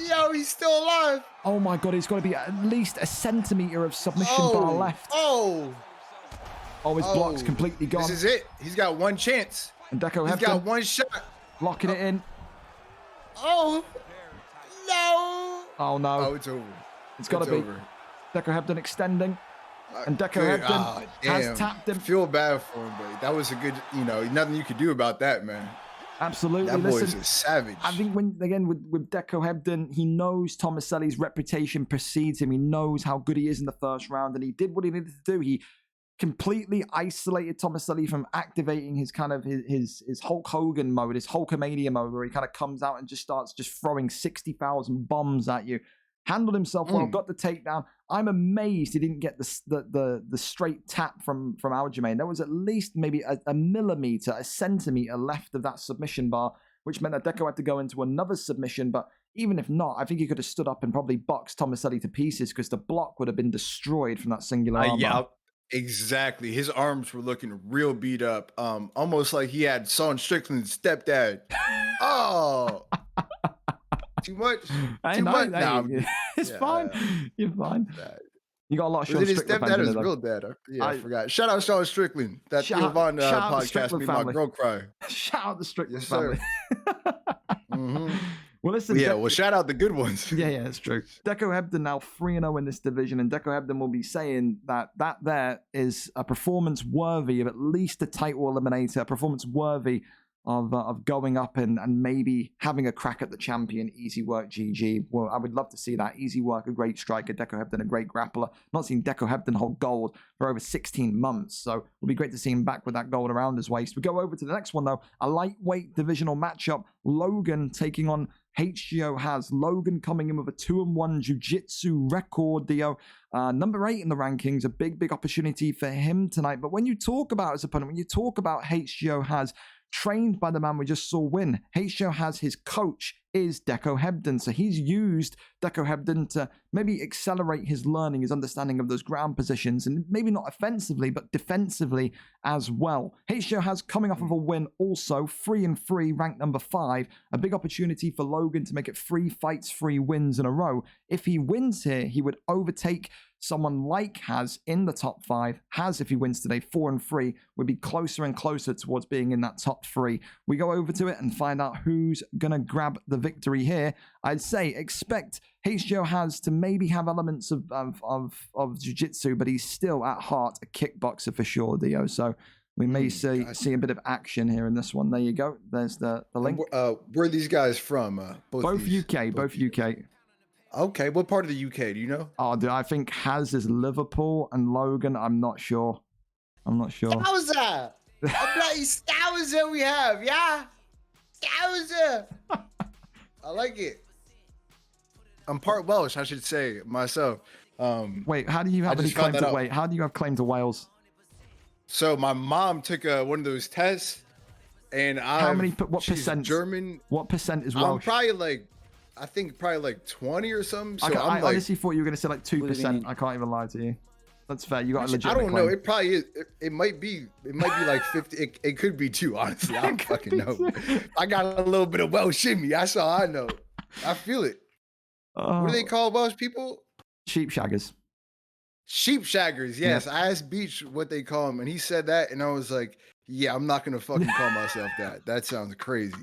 Yo, he's still alive. Oh, my God. He's got to be at least a centimeter of submission bar left. Oh, his block's completely gone. This is it. He's got one chance. And Deco Hebden. He's got one shot. Locking it in. Oh, no. Oh, no. Oh, it's over. It's got to be. Deco Hebden extending. And Deco Hebden has tapped him. I feel bad for him, but that was a good, nothing you could do about that, man. Absolutely. That boy is a savage. I think with Deco Hebden, he knows Tomaselli's reputation precedes him. He knows how good he is in the first round, and he did what he needed to do. He completely isolated Tomaselli from activating his kind of his Hulk Hogan mode, his Hulkamania mode, where he kind of comes out and just starts just throwing 60,000 bombs at you. Handled himself well, got the takedown. I'm amazed he didn't get the straight tap from Aljamain. There was at least maybe a millimeter, a centimeter left of that submission bar, which meant that Deco had to go into another submission. But even if not, I think he could have stood up and probably boxed Tomaselli to pieces because the block would have been destroyed from that singular arm. Yeah, Exactly. His arms were looking real beat up. Almost like he had Sean Strickland's stepdad. Oh, too much. Too much. Nah, it's fine. You're fine. You got a lot of Sean his Strickland stepdad fans in is there, real though. dad. Yeah, I forgot. Shout out Sean Strickland. That Yvonne podcast made my girl cry. Shout out the Strickland Yes, family. Well, listen. Yeah, well, shout out the good ones. Yeah, it's true. Deco Hebden now 3-0 in this division, and Deco Hebden will be saying that there is a performance worthy of at least a title eliminator, a performance worthy of going up and maybe having a crack at the champion. Easy work, GG. Well, I would love to see that. Easy work, a great striker. Deco Hebden, a great grappler. Not seen Deco Hebden hold gold for over 16 months, so it'll be great to see him back with that gold around his waist. We go over to the next one, though. A lightweight divisional matchup. Logan taking on HGO Has. Logan coming in with a 2-1 jiu-jitsu record, Dio. Number 8 in the rankings. A big opportunity for him tonight. But when you talk about his opponent, when you talk about HGO Has, trained by the man we just saw win, HGO Has his coach is Deco Hebden. So he's used Deco Hebden to maybe accelerate his learning, his understanding of those ground positions, and maybe not offensively, but defensively as well. HGO Has coming off of a win also, 3-3, ranked number 5. A big opportunity for Logan to make it 3 fights, 3 wins in a row. If he wins here, he would overtake someone like Has in the top 5. Has, if he wins today, 4-3, would be closer and closer towards being in that top 3. We go over to it and find out who's going to grab the victory here. I'd say expect HGO Has to maybe have elements of jiu-jitsu, but he's still at heart a kickboxer for sure, Dio. So we may see a bit of action here in this one. There you go. There's the link. Where are these guys from? Both UK. Okay, what part of the UK do you know? Oh, dude, I think Has is Liverpool and Logan, I'm not sure. Scouser! A bloody Scouser we have, yeah? Scouser! I like it. I'm part Welsh, I should say, myself. Wait, how do you have any claim to wait? How do you have claim to Wales? So my mom took one of those tests, and what percent? German. What percent is Welsh? I'm probably probably 20 or something. So I honestly thought you were going to say like 2%. I can't even lie to you. That's fair. You got a legitimate I don't know. claim. It probably is. It might be like 50. It could be 2, honestly. I don't fucking know. I got a little bit of Welsh in me. That's all I know. I feel it. What do they call Welsh people? Sheep shaggers. Sheep shaggers, yes. Yeah. I asked Beach what they call them, and he said that, and I was like, yeah, I'm not going to fucking call myself that. That sounds crazy.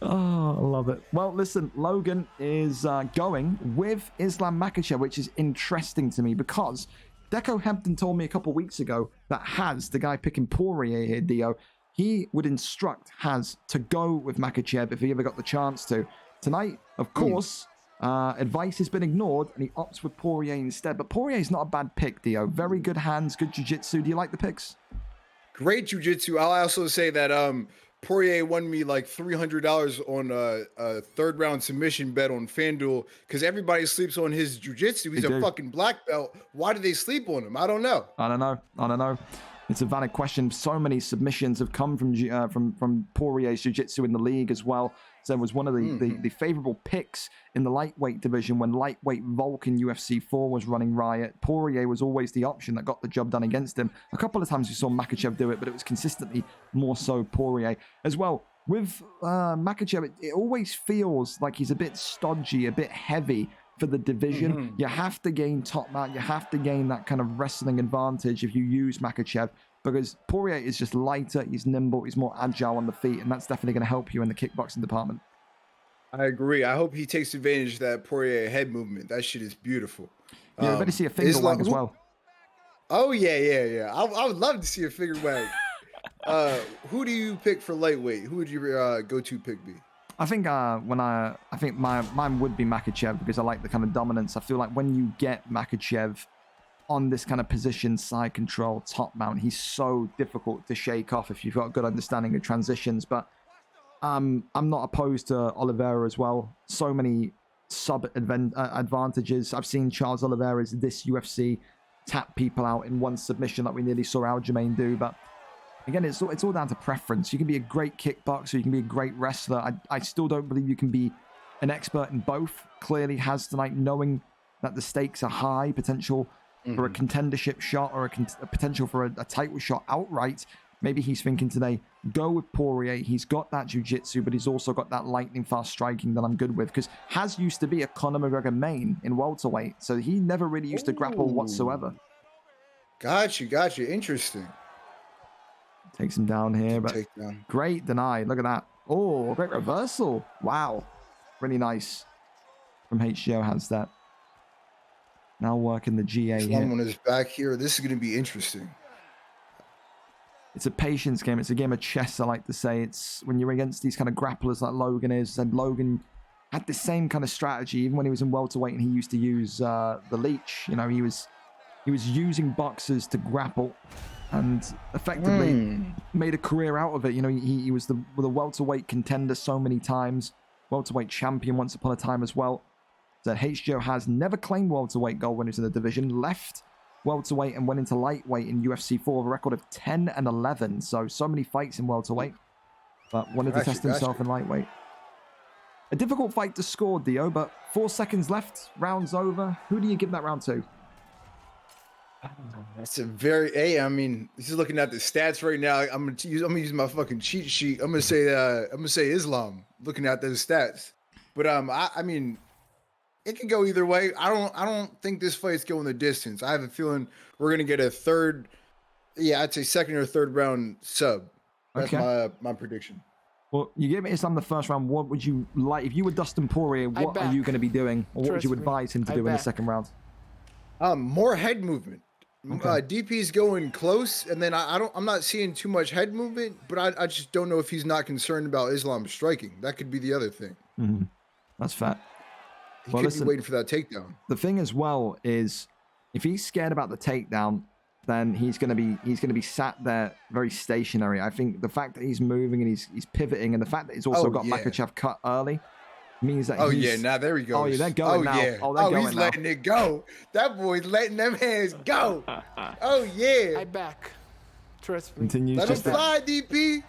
Oh, I love it. Well, listen, Logan is going with Islam Makhachev, which is interesting to me because Deco Hebden told me a couple weeks ago that Has, the guy picking Poirier here, Dio, he would instruct Has to go with Makhachev if he ever got the chance to. Tonight, of course, advice has been ignored and he opts with Poirier instead. But Poirier is not a bad pick, Dio. Very good hands, good jiu-jitsu. Do you like the picks? Great jiu-jitsu. I'll also say that Poirier won me like $300 on a 3rd-round submission bet on FanDuel because everybody sleeps on his jiu-jitsu. He's a fucking black belt. Why do they sleep on him? I don't know. I don't know. It's a valid question. So many submissions have come from Poirier's jiu-jitsu in the league as well. So it was one of the favorable picks in the lightweight division when lightweight Volk in UFC 4 was running riot. Poirier was always the option that got the job done against him. A couple of times we saw Makhachev do it, but it was consistently more so Poirier. As well, with Makhachev, it always feels like he's a bit stodgy, a bit heavy for the division. You have to gain top mount. You have to gain that kind of wrestling advantage if you use Makhachev, because Poirier is just lighter, he's nimble, he's more agile on the feet, and that's definitely going to help you in the kickboxing department. I agree. I hope he takes advantage of that Poirier head movement. That shit is beautiful. Yeah, better see a finger wag as well. Oh, yeah. I would love to see a finger wag. Who do you pick for lightweight? Who would your go-to pick be? I think mine would be Makhachev because I like the kind of dominance. I feel like when you get Makhachev on this kind of position, side control, top mount, he's so difficult to shake off if you've got a good understanding of transitions. But I'm not opposed to Oliveira as well. So many advantages. I've seen Charles Oliveira's this UFC tap people out in one submission like we nearly saw Aljamain do. But again, it's all down to preference. You can be a great kickboxer, you can be a great wrestler. I still don't believe you can be an expert in both. Clearly Has tonight, knowing that the stakes are high, potential for a contendership shot or a potential for a title shot outright. Maybe he's thinking today, go with Poirier. He's got that jiu-jitsu, but he's also got that lightning fast striking that I'm good with. Because Has used to be a Conor McGregor main in welterweight, so he never really used to grapple whatsoever. Got you. Interesting. Takes him down here, but great deny. Look at that. Oh, great reversal. Wow. Really nice from HGO has that. Now working the GA here. Islam on his back here. This is going to be interesting. It's a patience game. It's a game of chess, I like to say. It's when you're against these kind of grapplers like Logan is, and Logan had the same kind of strategy even when he was in welterweight, and he used to use the leech. You know, he was using boxers to grapple, and effectively made a career out of it. You know, he was the welterweight contender so many times, welterweight champion once upon a time as well. So HGO has never claimed welterweight gold winners in the division, left welterweight and went into lightweight in UFC 4 with a record of 10-11. So many fights in welterweight, but wanted to test himself in lightweight. A difficult fight to score, Dio, but 4 seconds left, round's over. Who do you give that round to? That's a very I mean, this is looking at the stats right now. I'm gonna use my fucking cheat sheet. I'm gonna say Islam. Looking at those stats, but I mean, it can go either way. I don't think this fight's going the distance. I have a feeling we're gonna get a third, I'd say second or third round sub. That's my prediction. Well, you gave Islam the first round. What would you like if you were Dustin Poirier? What are you going to be doing, or what would you advise him to do in the second round? More head movement. DP's going close, and then I'm not seeing too much head movement, but I just don't know if he's not concerned about Islam striking. That could be the other thing. That's fair. He could be waiting for that takedown. The thing as well is, if he's scared about the takedown, then he's gonna be sat there very stationary. I think the fact that he's moving and he's pivoting, and the fact that he's also got Makhachev cut early means that now there he goes. Oh yeah, they're going now. Yeah. Oh, they're going he's now. letting it go. That boy's letting them hands go. Oh yeah. I back. Trust me. Continues. Let him fly, DP.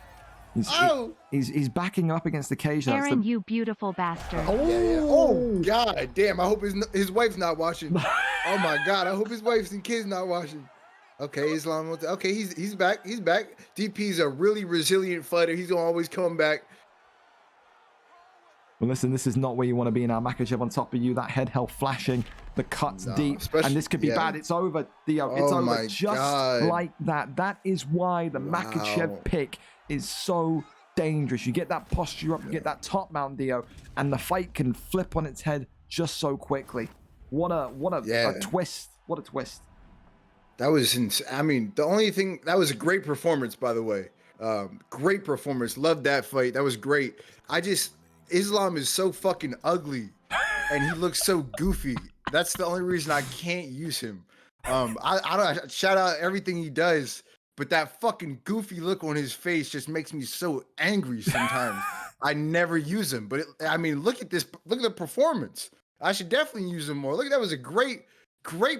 He's backing up against the cage. Aaron, you beautiful bastard. Oh god damn! I hope his wife's not watching. Oh my god! I hope his wife's and kids not watching. Okay, Islam. Okay, he's back. He's back. DP's a really resilient fighter. He's gonna always come back. Well, listen, this is not where you want to be now. Makhachev on top of you, that head held flashing, the cuts deep, and this could be bad. It's over, Dio. It's over just like that. That is why the Makhachev pick is so dangerous. You get that posture up, you get that top mount, Dio, and the fight can flip on its head just so quickly. What a twist. What a twist. That was insane. I mean, the only thing, that was a great performance, by the way. Great performance. Loved that fight. That was great. Islam is so fucking ugly and he looks so goofy. That's the only reason I can't use him. I shout out everything he does, but that fucking goofy look on his face just makes me so angry sometimes. I never use him, but look at this. Look at the performance. I should definitely use him more. Look, that was a great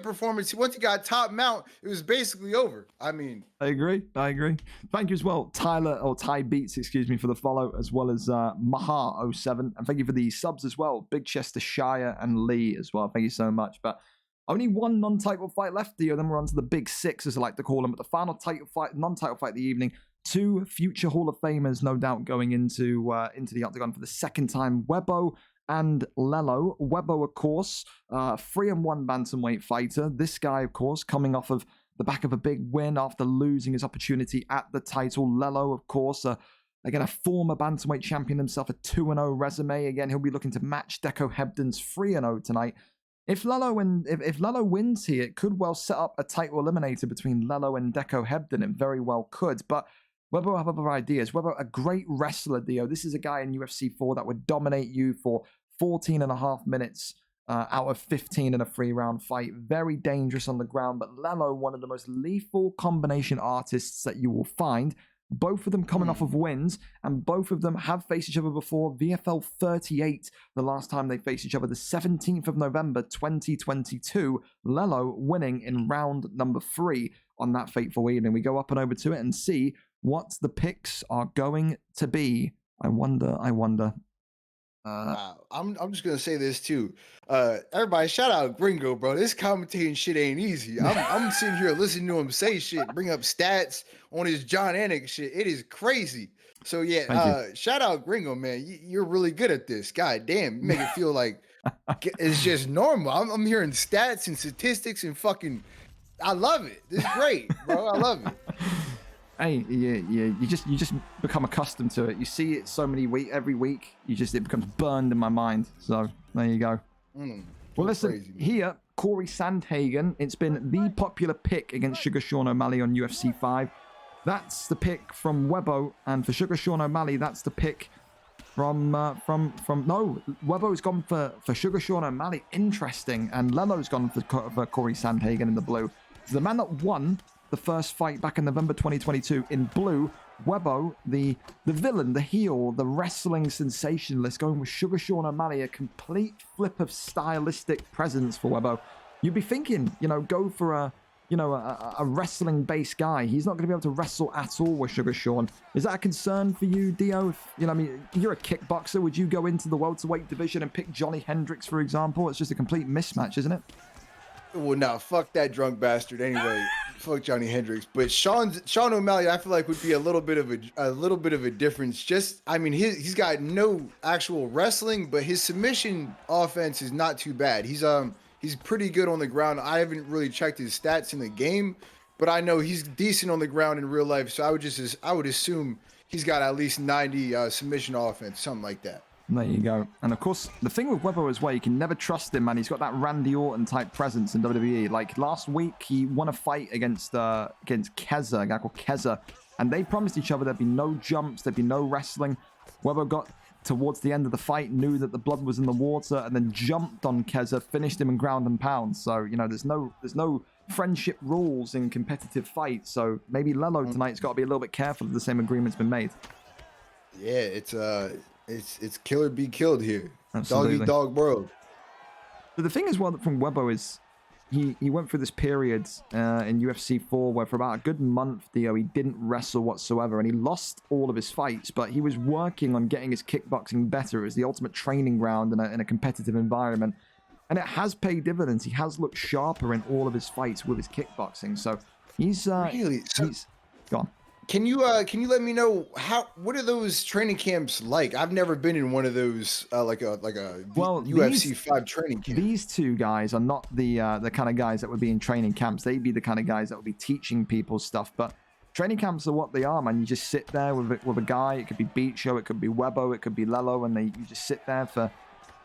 performance. Once he got top mount, it was basically over. I agree. Thank you as well, Ty Beats, excuse me, for the follow, as well as Mahar07. And thank you for the subs as well. Big Chester, Shire, and Lee as well. Thank you so much. But only one non-title fight left, Dio. Then we're on to the big six, as I like to call them. But the final non-title fight of the eevening. 2 future Hall of Famers, no doubt, going into the octagon for the second time. Webo and Lello. Webo, of course, 3-1 bantamweight fighter. This guy, of course, coming off of the back of a big win after losing his opportunity at the title. Lello, of course, again, a former bantamweight champion himself, a 2-0 resume. Again, he'll be looking to match Deco Hebden's 3-0 tonight. If Lello wins here, it could well set up a title eliminator between Lello and Deco Hebden. It very well could, but Webo will have other ideas. Webo, a great wrestler, Dio. This is a guy in UFC 4 that would dominate you for 14.5 minutes out of 15 in a 3-round fight. Very dangerous on the ground, but Lello, one of the most lethal combination artists that you will find. Both of them coming off of wins, and both of them have faced each other before. VFL 38, the last time they faced each other, the 17th of November, 2022. Lello winning in round number 3 on that fateful evening. We go up and over to it and see what the picks are going to be. I wonder. I'm just gonna say this too. Everybody, shout out Gringo, bro. This commentating shit ain't easy. I'm sitting here listening to him say shit, bring up stats on his John Anik shit. It is crazy. So yeah, shout out Gringo, man. You're really good at this. God damn, you make it feel like it's just normal. I'm hearing stats and statistics and fucking. I love it. This is great, bro. I love it. Hey, yeah, you just become accustomed to it. You see it so many every week. It becomes burned in my mind. So there you go. Well, listen, crazy, here, Corey Sandhagen. It's been the popular pick against Sugar Sean O'Malley on UFC 5. That's the pick from Webbo, and for Sugar Sean O'Malley, that's the pick from Webbo's gone for Sugar Sean O'Malley. Interesting, and Lelo's gone for Corey Sandhagen in the blue. So the man that won the first fight back in November 2022 in blue, Webbo, the villain, the heel, the wrestling sensationalist, going with Sugar Sean O'Malley, a complete flip of stylistic presence for Webbo. You'd be thinking, go for a wrestling-based guy. He's not going to be able to wrestle at all with Sugar Sean. Is that a concern for you, Dio? You're a kickboxer. Would you go into the welterweight division and pick Johnny Hendricks, for example? It's just a complete mismatch, isn't it? Well, no, fuck that drunk bastard. Anyway, fuck Johnny Hendricks. But Sean O'Malley, I feel like would be a little bit of a difference. He's got no actual wrestling, but his submission offense is not too bad. He's pretty good on the ground. I haven't really checked his stats in the game, but I know he's decent on the ground in real life. So I would assume he's got at least 90 submission offense, something like that. There you go. And of course, the thing with Webbo as well, you can never trust him, man. He's got that Randy Orton type presence in WWE. Like last week, he won a fight against Keza, a guy called Keza, and they promised each other there'd be no jumps, there'd be no wrestling. Webbo got towards the end of the fight, knew that the blood was in the water, and then jumped on Keza, finished him in ground and pound. So there's no friendship rules in competitive fights. So maybe Lelo tonight's got to be a little bit careful if the same agreement's been made. Yeah, it's kill or be killed here. Absolutely. Dog eat dog world. But the thing is, from Webbo is he went through this period in UFC 4 where for about a good month, he didn't wrestle whatsoever, and he lost all of his fights, but he was working on getting his kickboxing better. It was the ultimate training ground in a competitive environment, and it has paid dividends. He has looked sharper in all of his fights with his kickboxing, so he's gone. Can you let me know what are those training camps like? I've never been in one of those UFC 5 training camp. These two guys are not the kind of guys that would be in training camps. They'd be the kind of guys that would be teaching people stuff. But training camps are what they are, man. You just sit there with a guy. It could be Beat Show, it could be Webbo, it could be Lelo, and you just sit there for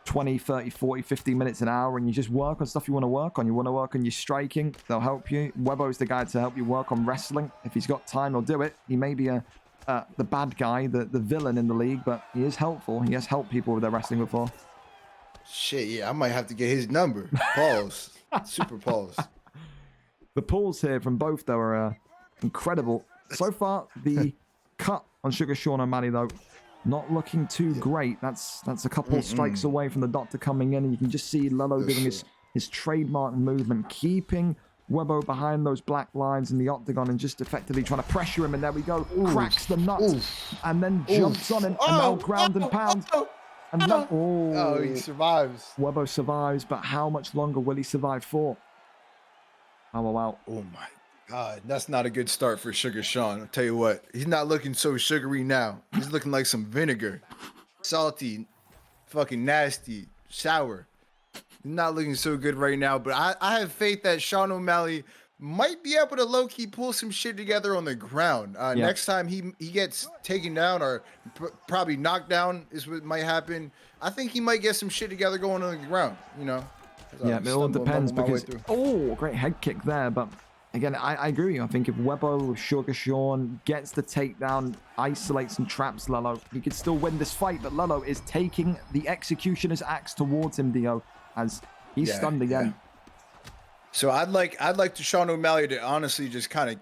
20, 30, 40, 50 minutes, an hour, and you just work on stuff you want to work on. You want to work on your striking, they'll help you. Webbo's the guy to help you work on wrestling. If he's got time, he'll do it. He may be the bad guy, the villain in the league, but he is helpful. He has helped people with their wrestling before. Shit, yeah, I might have to get his number. Pause. Super pause. The pulls here from both, though, are incredible. So far, the cut on Sugar Sean O'Malley, though, not looking too great. That's a couple strikes away from the doctor coming in, and you can just see Lelo doing his trademark movement, keeping Webbo behind those black lines in the octagon and just effectively trying to pressure him. And there we go, cracks the nuts, and then jumps on him, and now ground and pound. And then, he survives. Webbo survives, but how much longer will he survive for? Oh, wow. Oh, my God, that's not a good start for Sugar Sean. I'll tell you what, he's not looking so sugary now. He's looking like some vinegar. Salty, fucking nasty, sour. He's not looking so good right now, but I have faith that Sean O'Malley might be able to low-key pull some shit together on the ground. Next time he gets taken down or probably knocked down is what might happen. I think he might get some shit together going on the ground, Yeah, it all depends because, great head kick there, but again, I agree with you. I think if Webbo, Sugar Sean gets the takedown, isolates and traps Lelo, he could still win this fight, but Lelo is taking the executioner's axe towards him, Dio, as he's stunned again. Yeah. So I'd like to Sean O'Malley to honestly just kind of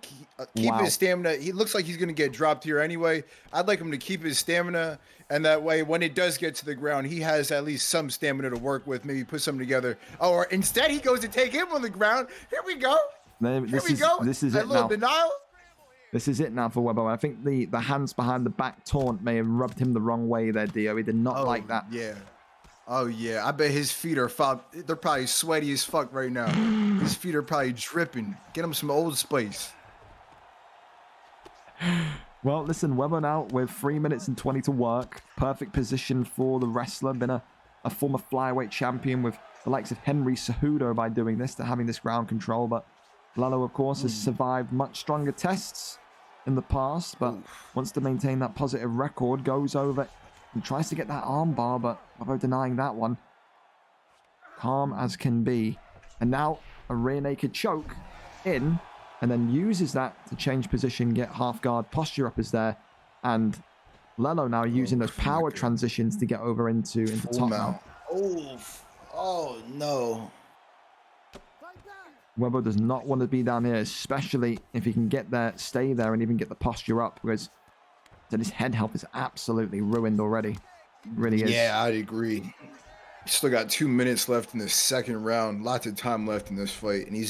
keep his stamina. He looks like he's going to get dropped here anyway. I'd like him to keep his stamina, and that way when it does get to the ground, he has at least some stamina to work with, maybe put something together. Or instead he goes to take him on the ground. Here we go. This is a it little now. denial. This is it now for Webber. I think the hands behind the back taunt may have rubbed him the wrong way there, Dio. He did not like that. Yeah. Oh, yeah. I bet his feet are they're probably sweaty as fuck right now. His feet are probably dripping. Get him some Old Spice. Well, listen, Webber now with 3 minutes and 20 to work. Perfect position for the wrestler. Been a former flyweight champion with the likes of Henry Cejudo by doing this, to having this ground control. But Lalo, of course, has survived much stronger tests in the past, but wants to maintain that positive record. Goes over and tries to get that arm bar, but Webber denying that one. Calm as can be. And now a rear naked choke in, and then uses that to change position, get half guard. Posture up is there. And Lalo now using those power transitions to get over into top mount. Oh, no. Webber does not want to be down here, especially if he can get there, stay there, and even get the posture up, because his head health is absolutely ruined already. It really is. Yeah, I'd agree. Still got 2 minutes left in the second round. Lots of time left in this fight, and he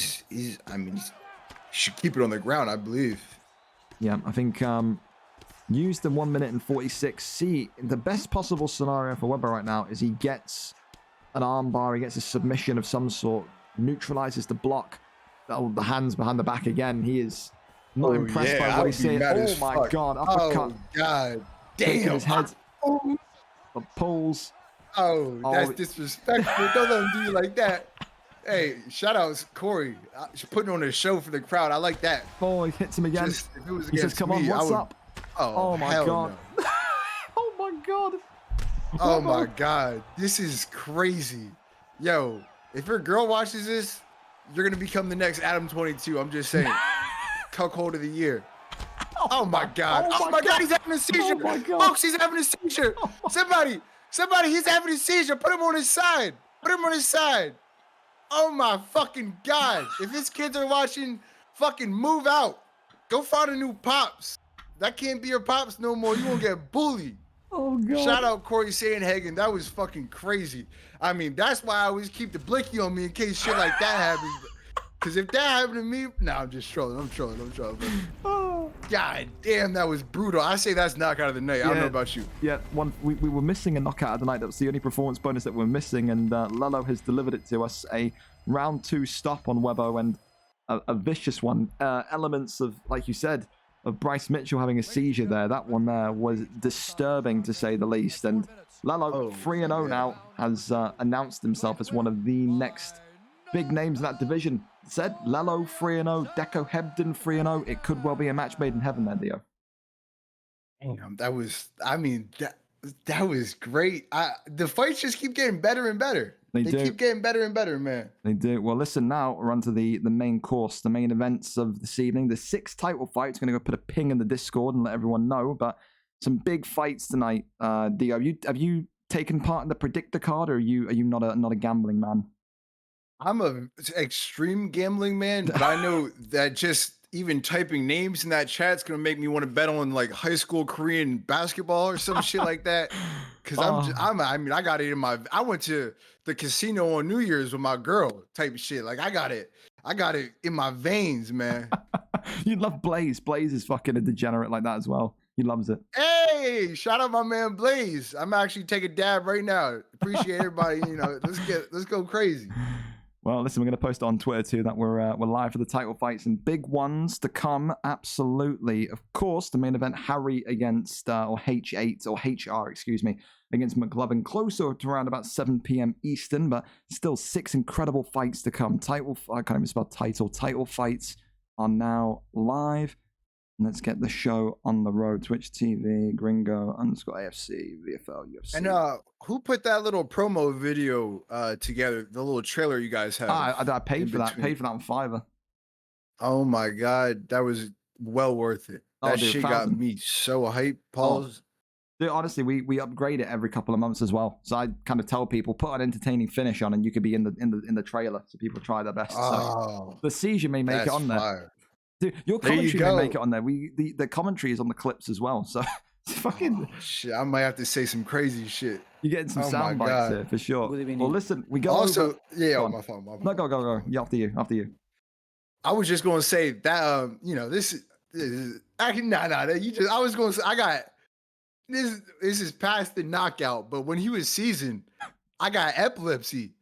should keep it on the ground, I believe. Yeah, I think use the 1 minute and 46. See, the best possible scenario for Webber right now is he gets an arm bar, he gets a submission of some sort, neutralizes the block. The hands behind the back again. He is not impressed by what he's saying. Oh my god, uppercut. Oh god, taking damn. his head. But pulls. Oh, that's disrespectful. Don't let him do you like that. Hey, shout outs Corey. Putting on a show for the crowd. I like that. Oh, he hits him again. If it was He says, come on, what's up? Oh my god. No. Oh my god. Oh my god. This is crazy. Yo, if your girl watches this, you're going to become the next Adam 22. I'm just saying. Cuckold of the year. Oh my god. Oh my god, he's having a seizure. Oh my god. Folks, he's having a seizure. Somebody, he's having a seizure. Put him on his side. Put him on his side. Oh my fucking god. If his kids are watching, fucking move out. Go find a new pops. That can't be your pops no more. You won't get bullied. Oh god. Shout out Corey Sandhagen. That was fucking crazy. I mean, that's why I always keep the blicky on me in case shit like that happens. Because if that happened to me, I'm just trolling. I'm trolling. God damn, that was brutal. I say that's knockout of the night. I don't know about you. Yeah, we were missing a knockout of the night. That was the only performance bonus that we're missing, and Lalo has delivered it to us. A round 2 stop on Webber, and a vicious one. Elements of, like you said, of Bryce Mitchell having a seizure there. That one there was disturbing, to say the least. And Lalo, 3-0 now, has announced himself as one of the next big names in that division. Said Lalo 3-0, Deco Hebden 3-0. It could well be a match made in heaven there, Dio. Damn, that was great. The fights just keep getting better and better. They keep getting better and better, man. They do. Well, listen, now we're on to the main course, the main events of this evening. The 6 title fights. Going to go put a ping in the Discord and let everyone know. But some big fights tonight. Dio, have you taken part in the predictor card, or are you not a gambling man? I'm a extreme gambling man, but I know that just even typing names in that chat's gonna make me want to bet on like high school Korean basketball or some shit like that. Cause I got it in my. I went to the casino on New Year's with my girl type of shit. Like I got it in my veins, man. You love Blaze. Blaze is fucking a degenerate like that as well. He loves it. Hey, shout out my man Blaze. I'm actually taking a dab right now. Appreciate everybody. Let's go crazy. Well, listen, we're going to post it on Twitter too that we're live for the title fights and big ones to come. Absolutely. Of course, the main event, Harry against, or H8, or HR, excuse me, against McLovin. Closer to around about 7 p.m. Eastern, but still 6 incredible fights to come. I can't even spell title. Title fights are now live. Let's get the show on the road. Twitch TV, Gringo, _AFC, VFL, UFC. And who put that little promo video together? The little trailer you guys have. I paid for that. Paid for that on Fiverr. Oh my god, that was well worth it. That shit got me so hyped. Pause. Dude, honestly, we upgrade it every couple of months as well. So I kind of tell people, put an entertaining finish on, and you could be in the trailer, so people try their best. So the seizure may make it on there. Fire. Dude, your commentary may make it on there. The commentary is on the clips as well. So fucking shit, I might have to say some crazy shit. You're getting some sound bites here for sure. Well, listen, we go also. Over... Yeah, my phone. No, go. Yeah, after you. I was just gonna say that this You just. I was going to say I got this. This is past the knockout, but when he was seasoned, I got epilepsy.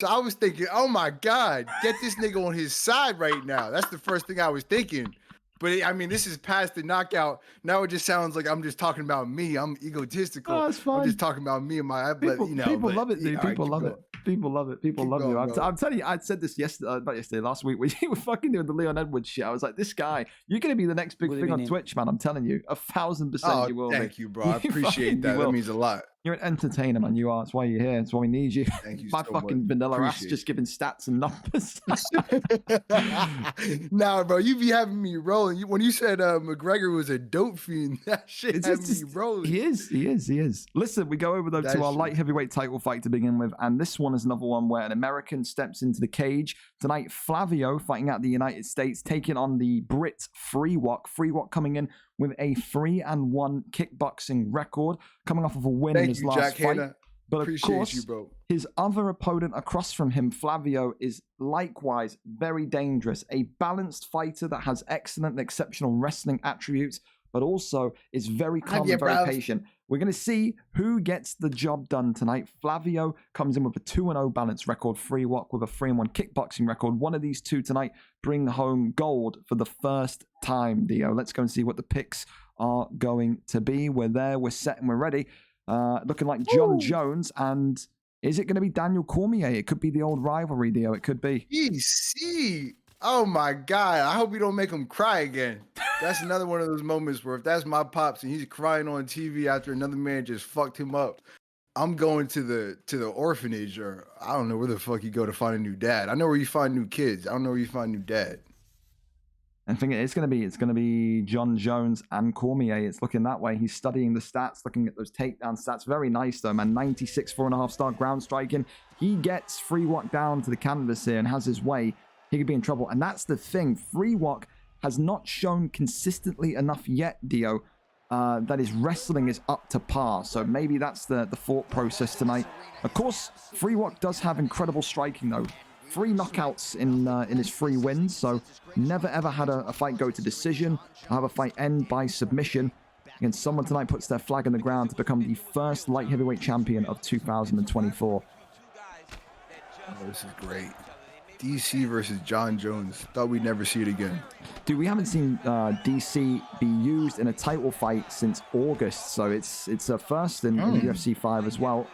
So I was thinking, oh my God, get this nigga on his side right now. That's the first thing I was thinking. But I mean, this is past the knockout. Now it just sounds like I'm just talking about me. I'm egotistical. Oh, that's fine. I'm just talking about me and my epilepsy. People love it, dude. People love it. People love it. People love you. I'm telling you, I said this yesterday, not yesterday, last week. When you were fucking doing the Leon Edwards shit, I was like, this guy, you're going to be the next big thing on Twitch, man. I'm telling you, 1,000% you will. Thank you, bro. I appreciate that. That means a lot. You're an entertainer, man. You are. That's why you're here. That's why we need you. Thank you My so fucking much. vanilla ass Appreciate just giving stats and numbers. Nah, bro, you be having me rolling. When you said McGregor was a dope fiend, that shit had me rolling. He is. Listen, we go over though to our light heavyweight title fight to begin with, and this one is another one where an American steps into the cage. Tonight, Flavio fighting out the United States, taking on the Brit Freewalk. Freewalk coming in with a 3-1 kickboxing record, coming off of a win in his last fight. But of course, his other opponent across from him, Flavio, is likewise very dangerous. A balanced fighter that has excellent and exceptional wrestling attributes, but also is very calm and very patient. We're going to see who gets the job done tonight. Flavio comes in with a 2-0 balanced record, Freewalk with a 3-1 kickboxing record. One of these two tonight bring home gold for the first time, Dio. Let's go and see what the picks are going to be. We're there, we're set, and we're ready. Looking like John Jones, and is it going to be Daniel Cormier? It could be the old rivalry, Dio. It could be. EC. Oh my God. I hope we don't make him cry again. That's another one of those moments where if that's my pops and he's crying on TV after another man just fucked him up, I'm going to the orphanage, or I don't know where the fuck you go to find a new dad. I know where you find new kids. I don't know where you find a new dad. I think it's going to be John Jones and Cormier. It's looking that way. He's studying the stats, looking at those takedown stats. Very nice though, man. 96 4.5-star ground striking. He gets Freewalk down to the canvas here and has his way. He could be in trouble. And that's the thing. Freewalk has not shown consistently enough yet, Dio, that his wrestling is up to par. So maybe that's the thought process tonight. Of course, Freewalk does have incredible striking though. 3 knockouts in his 3 wins, so never ever had a fight go to decision. Have a fight end by submission. Against someone tonight puts their flag in the ground to become the first light heavyweight champion of 2024. Oh, this is great. DC versus John Jones. Thought we'd never see it again. Dude, we haven't seen DC be used in a title fight since August, so it's a first in UFC 5 as well.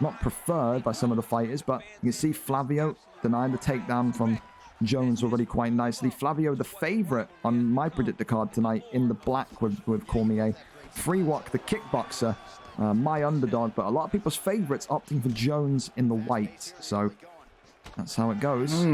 Not preferred by some of the fighters, but you can see Flavio denying the takedown from Jones already quite nicely. Flavio, the favorite on my predictor card tonight, in the black with Cormier. Freewalk, the kickboxer, my underdog, but a lot of people's favorites opting for Jones in the white. So that's how it goes.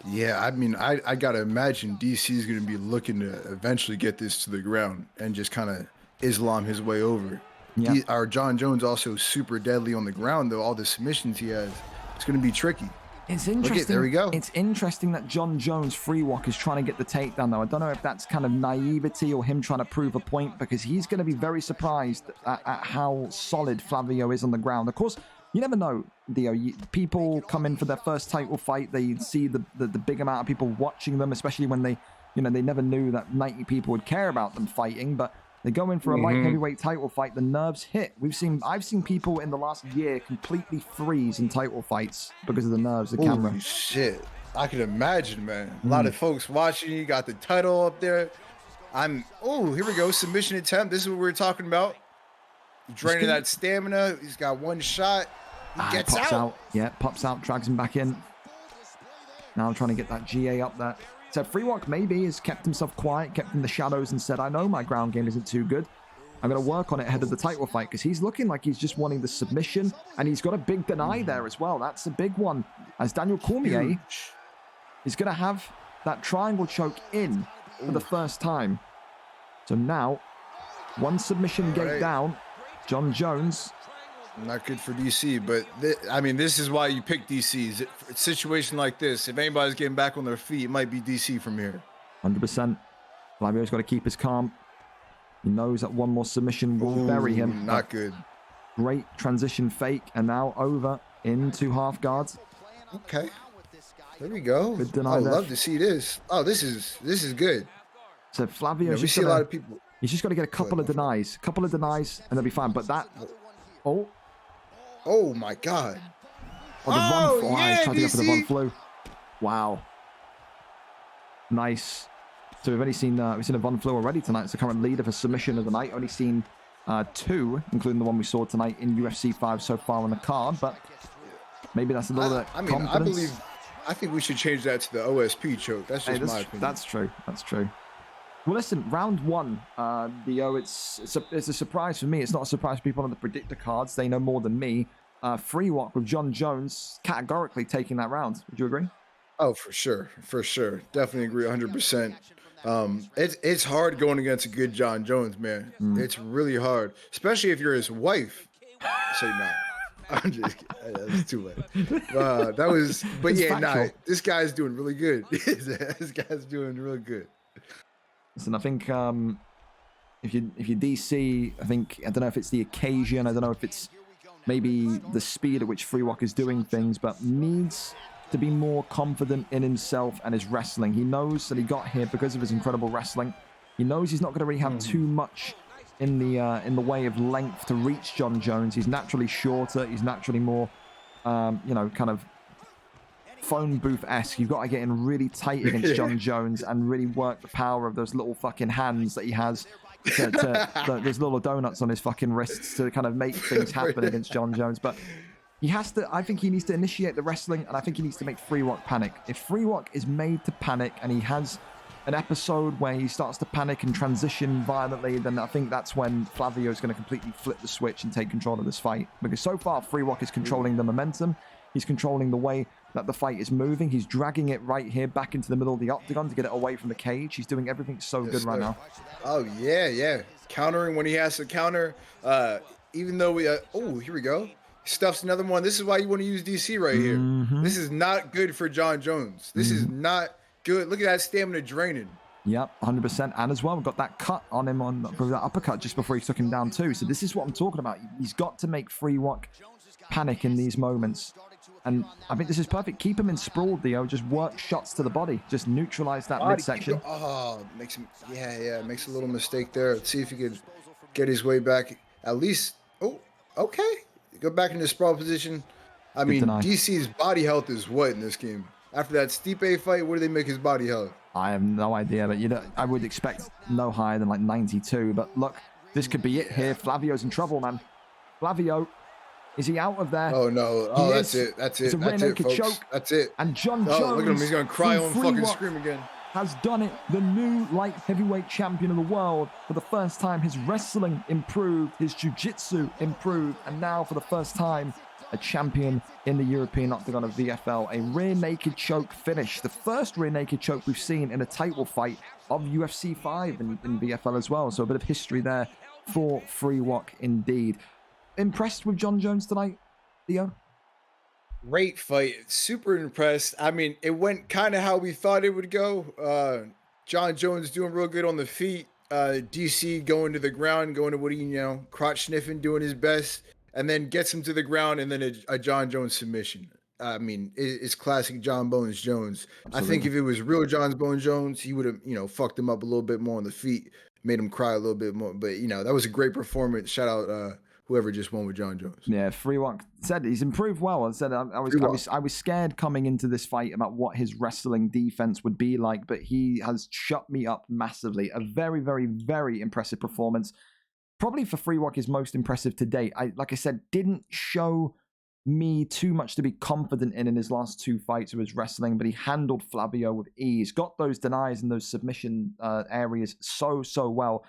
Yeah, I mean, I got to imagine DC is going to be looking to eventually get this to the ground and just kind of Islam his way over. Yeah. Our John Jones also super deadly on the ground, though. All the submissions he has, it's going to be tricky. It's interesting. There we go. It's interesting that John Jones Freewalk is trying to get the takedown, though. I don't know if that's kind of naivety or him trying to prove a point, because he's going to be very surprised at how solid Flavio is on the ground. Of course, you never know, Dio. People come in for their first title fight. They see the big amount of people watching them, especially when they never knew that 90 people would care about them fighting, but they go in for a light heavyweight title fight. The nerves hit. I've seen people in the last year completely freeze in title fights because of the nerves, the camera. Holy shit. I can imagine, man. A lot of folks watching. You got the title up there. Here we go. Submission attempt. This is what we were talking about. Draining that stamina. He's got one shot. He gets out. Yeah, pops out, drags him back in. Now I'm trying to get that GA up there. So Freewalk maybe has kept himself quiet, kept in the shadows and said, I know my ground game isn't too good. I'm going to work on it ahead of the title fight, because he's looking like he's just wanting the submission, and he's got a big deny there as well. That's a big one, as Daniel Cormier is going to have that triangle choke in for the first time. So now, one submission gate down. John Jones. Not good for DC, but this is why you pick DC. A situation like this, if anybody's getting back on their feet, it might be DC from here. 100%. Flavio's got to keep his calm. He knows that one more submission will bury him. Not good. Great transition fake, and now over into half guards. Okay. There we go. Good deny I there. love to see this. Oh, this is good. So Flavio, we see a lot of people. He's just got to get a couple of denies, and they'll be fine. But that, oh my God! Oh, the run! Yeah, he's trying to go for the run DC. flu. Wow, nice. So we've only seen a Von Flew already tonight. It's the current leader for submission of the night. Only seen 2, including the one we saw tonight in UFC 5 so far on the card. But maybe that's a little bit. Confidence. I think we should change that to the OSP choke. That's just my opinion. That's true. That's true. Well, listen, round 1, Dio. It's a surprise for me. It's not a surprise for people on the predictor cards. They know more than me. Free walk with John Jones categorically taking that round. Would you agree? Oh, for sure. Definitely agree 100%. It's hard going against a good John Jones, man. It's really hard, especially if you're his wife. Say no. I'm just kidding. That was too late. But yeah, this guy's doing really good. This guy's doing really good. Listen, I think if you DC, I don't know if it's the occasion. I don't know if it's maybe the speed at which Free Walk is doing things, but needs to be more confident in himself and his wrestling. He knows that he got here because of his incredible wrestling. He knows he's not going to really have too much in the way of length to reach John Jones. He's naturally shorter. He's naturally more, kind of phone booth-esque. You've got to get in really tight against John Jones and really work the power of those little fucking hands that he has. There's little donuts on his fucking wrists to kind of make things happen against John Jones. But he has to. I think he needs to initiate the wrestling, and I think he needs to make Free Walk panic. If Free Walk is made to panic, and he has an episode where he starts to panic and transition violently, then I think that's when Flavio is going to completely flip the switch and take control of this fight. Because so far, Free Walk is controlling the momentum. He's controlling the way that the fight is moving. He's dragging it right here back into the middle of the octagon to get it away from the cage. He's doing everything so good right now. Oh, yeah. Countering when he has to counter. Even though we... here we go. Stuffs another one. This is why you want to use DC right here. This is not good for John Jones. This is not good. Look at that stamina draining. Yep, 100%. And as well, we've got that cut on him on that uppercut just before he took him down too. So this is what I'm talking about. He's got to make Free Walk panic in these moments. And I think this is perfect. Keep him in sprawl, Dio. Just work shots to the body. Just neutralize that midsection. Makes him... Yeah. Makes a little mistake there. Let's see if he could get his way back. At least... Oh, okay. Go back into sprawl position. I mean, DC's body health is what in this game? After that Stipe fight, what do they make his body health? I have no idea, but I would expect no higher than like 92. But look, this could be it here. Flavio's in trouble, man. Flavio, is he out of there? Oh no! Oh, that's it. That's it. That's it, folks. Choke. That's it. And John Jones, look at him. He's gonna cry on fucking scream again. Has done it. The new light heavyweight champion of the world. For the first time, his wrestling improved, his jiu-jitsu improved, and now for the first time, a champion in the European Octagon of VFL. A rear naked choke finish. The first rear naked choke we've seen in a title fight of UFC 5 in VFL as well. So a bit of history there for Free Walk indeed. Impressed with John Jones tonight, Theo? Great fight. Super impressed. I mean, it went kind of how we thought it would go. John Jones doing real good on the feet. DC going to the ground, going to what he, crotch sniffing, doing his best, and then gets him to the ground, and then a John Jones submission. I mean, it's classic John Bones Jones. Absolutely. I think if it was real John Bones Jones, he would have, fucked him up a little bit more on the feet, made him cry a little bit more. But, that was a great performance. Shout out whoever just won with John Jones. Yeah, Free Walk said he's improved well. I said I was scared coming into this fight about what his wrestling defense would be like, but he has shut me up massively. A very, very, very impressive performance. Probably for Free Walk, his most impressive to date. Like I said, didn't show me too much to be confident in his last 2 fights of his wrestling, but he handled Flavio with ease, got those denies and those submission areas so well.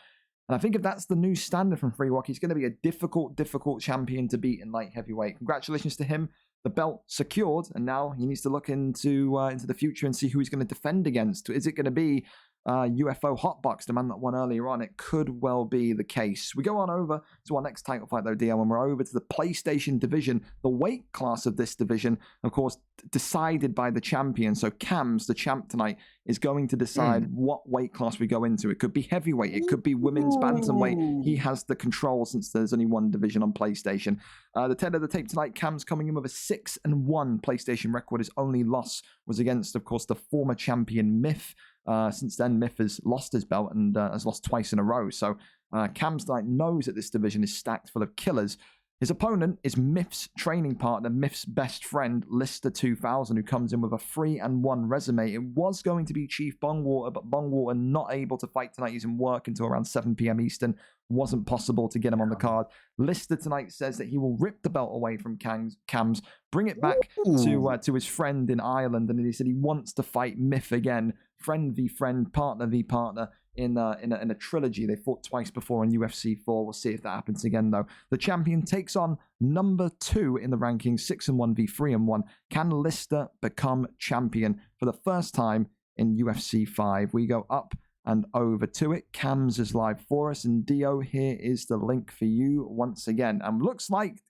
And I think if that's the new standard from Free Walk, he's going to be a difficult champion to beat in light heavyweight. Congratulations to him. The belt secured, and now he needs to look into the future and see who he's going to defend against. Is it going to be UFO Hotbox, the man that won earlier on? It could well be the case. We go on over to our next title fight, though, DL, and we're over to the PlayStation division, the weight class of this division, of course, decided by the champion. So Cams, the champ tonight, is going to decide what weight class we go into. It could be heavyweight. It could be women's bantamweight. He has the control since there's only one division on PlayStation. The 10 of the tape tonight, Cam's coming in with a 6-1 PlayStation record. His only loss was against, of course, the former champion Myth. Since then, Myth has lost his belt and has lost twice in a row. So Cam's like knows that this division is stacked full of killers. His opponent is Myth's training partner, Myth's best friend, Lister 2000, who comes in with a 3-1 resume. It was going to be Chief Bongwater, but Bongwater not able to fight tonight. He's in work until around 7 p.m. Eastern. Wasn't possible to get him on the card. Lister tonight says that he will rip the belt away from Cam's, bring it back to his friend in Ireland, and he said he wants to fight Myth again, friend v friend, partner v partner, in a trilogy. They fought twice before in UFC 4. We'll see if that happens again, though. The champion takes on number 2 in the rankings, 6-1 v 3-1. Can Lister become champion for the first time in UFC 5? We go up and over to it. Cams is live for us, and Dio, here is the link for you once again. And looks like,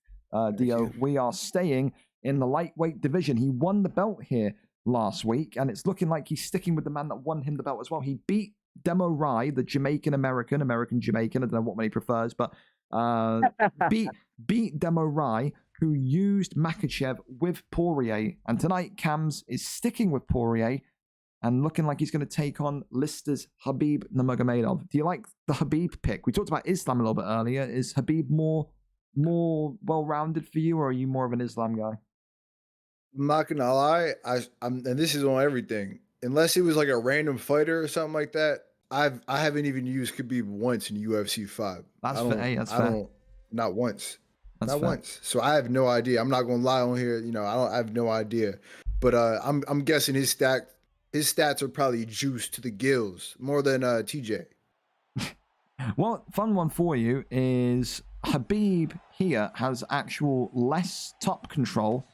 Dio, we are staying in the lightweight division. He won the belt here last week, and it's looking like he's sticking with the man that won him the belt as well. He beat Demo Rai, the Jamaican-Jamaican, I don't know what one he prefers, but beat Demo Rai, who used Makhachev with Poirier. And tonight, Cams is sticking with Poirier and looking like he's going to take on Lister's Khabib Nurmagomedov. Do you like the Khabib pick? We talked about Islam a little bit earlier. Is Khabib more well-rounded for you, or are you more of an Islam guy? I'm not gonna lie, I'm and this is on everything. Unless it was like a random fighter or something like that, I haven't even used Khabib once in UFC 5. That's fair. That's fair. Not once. That's not fair. once. So I have no idea. I'm not gonna lie on here. I have no idea. But I'm guessing his stats are probably juiced to the gills more than TJ. Well, fun one for you is Khabib here has actual less top control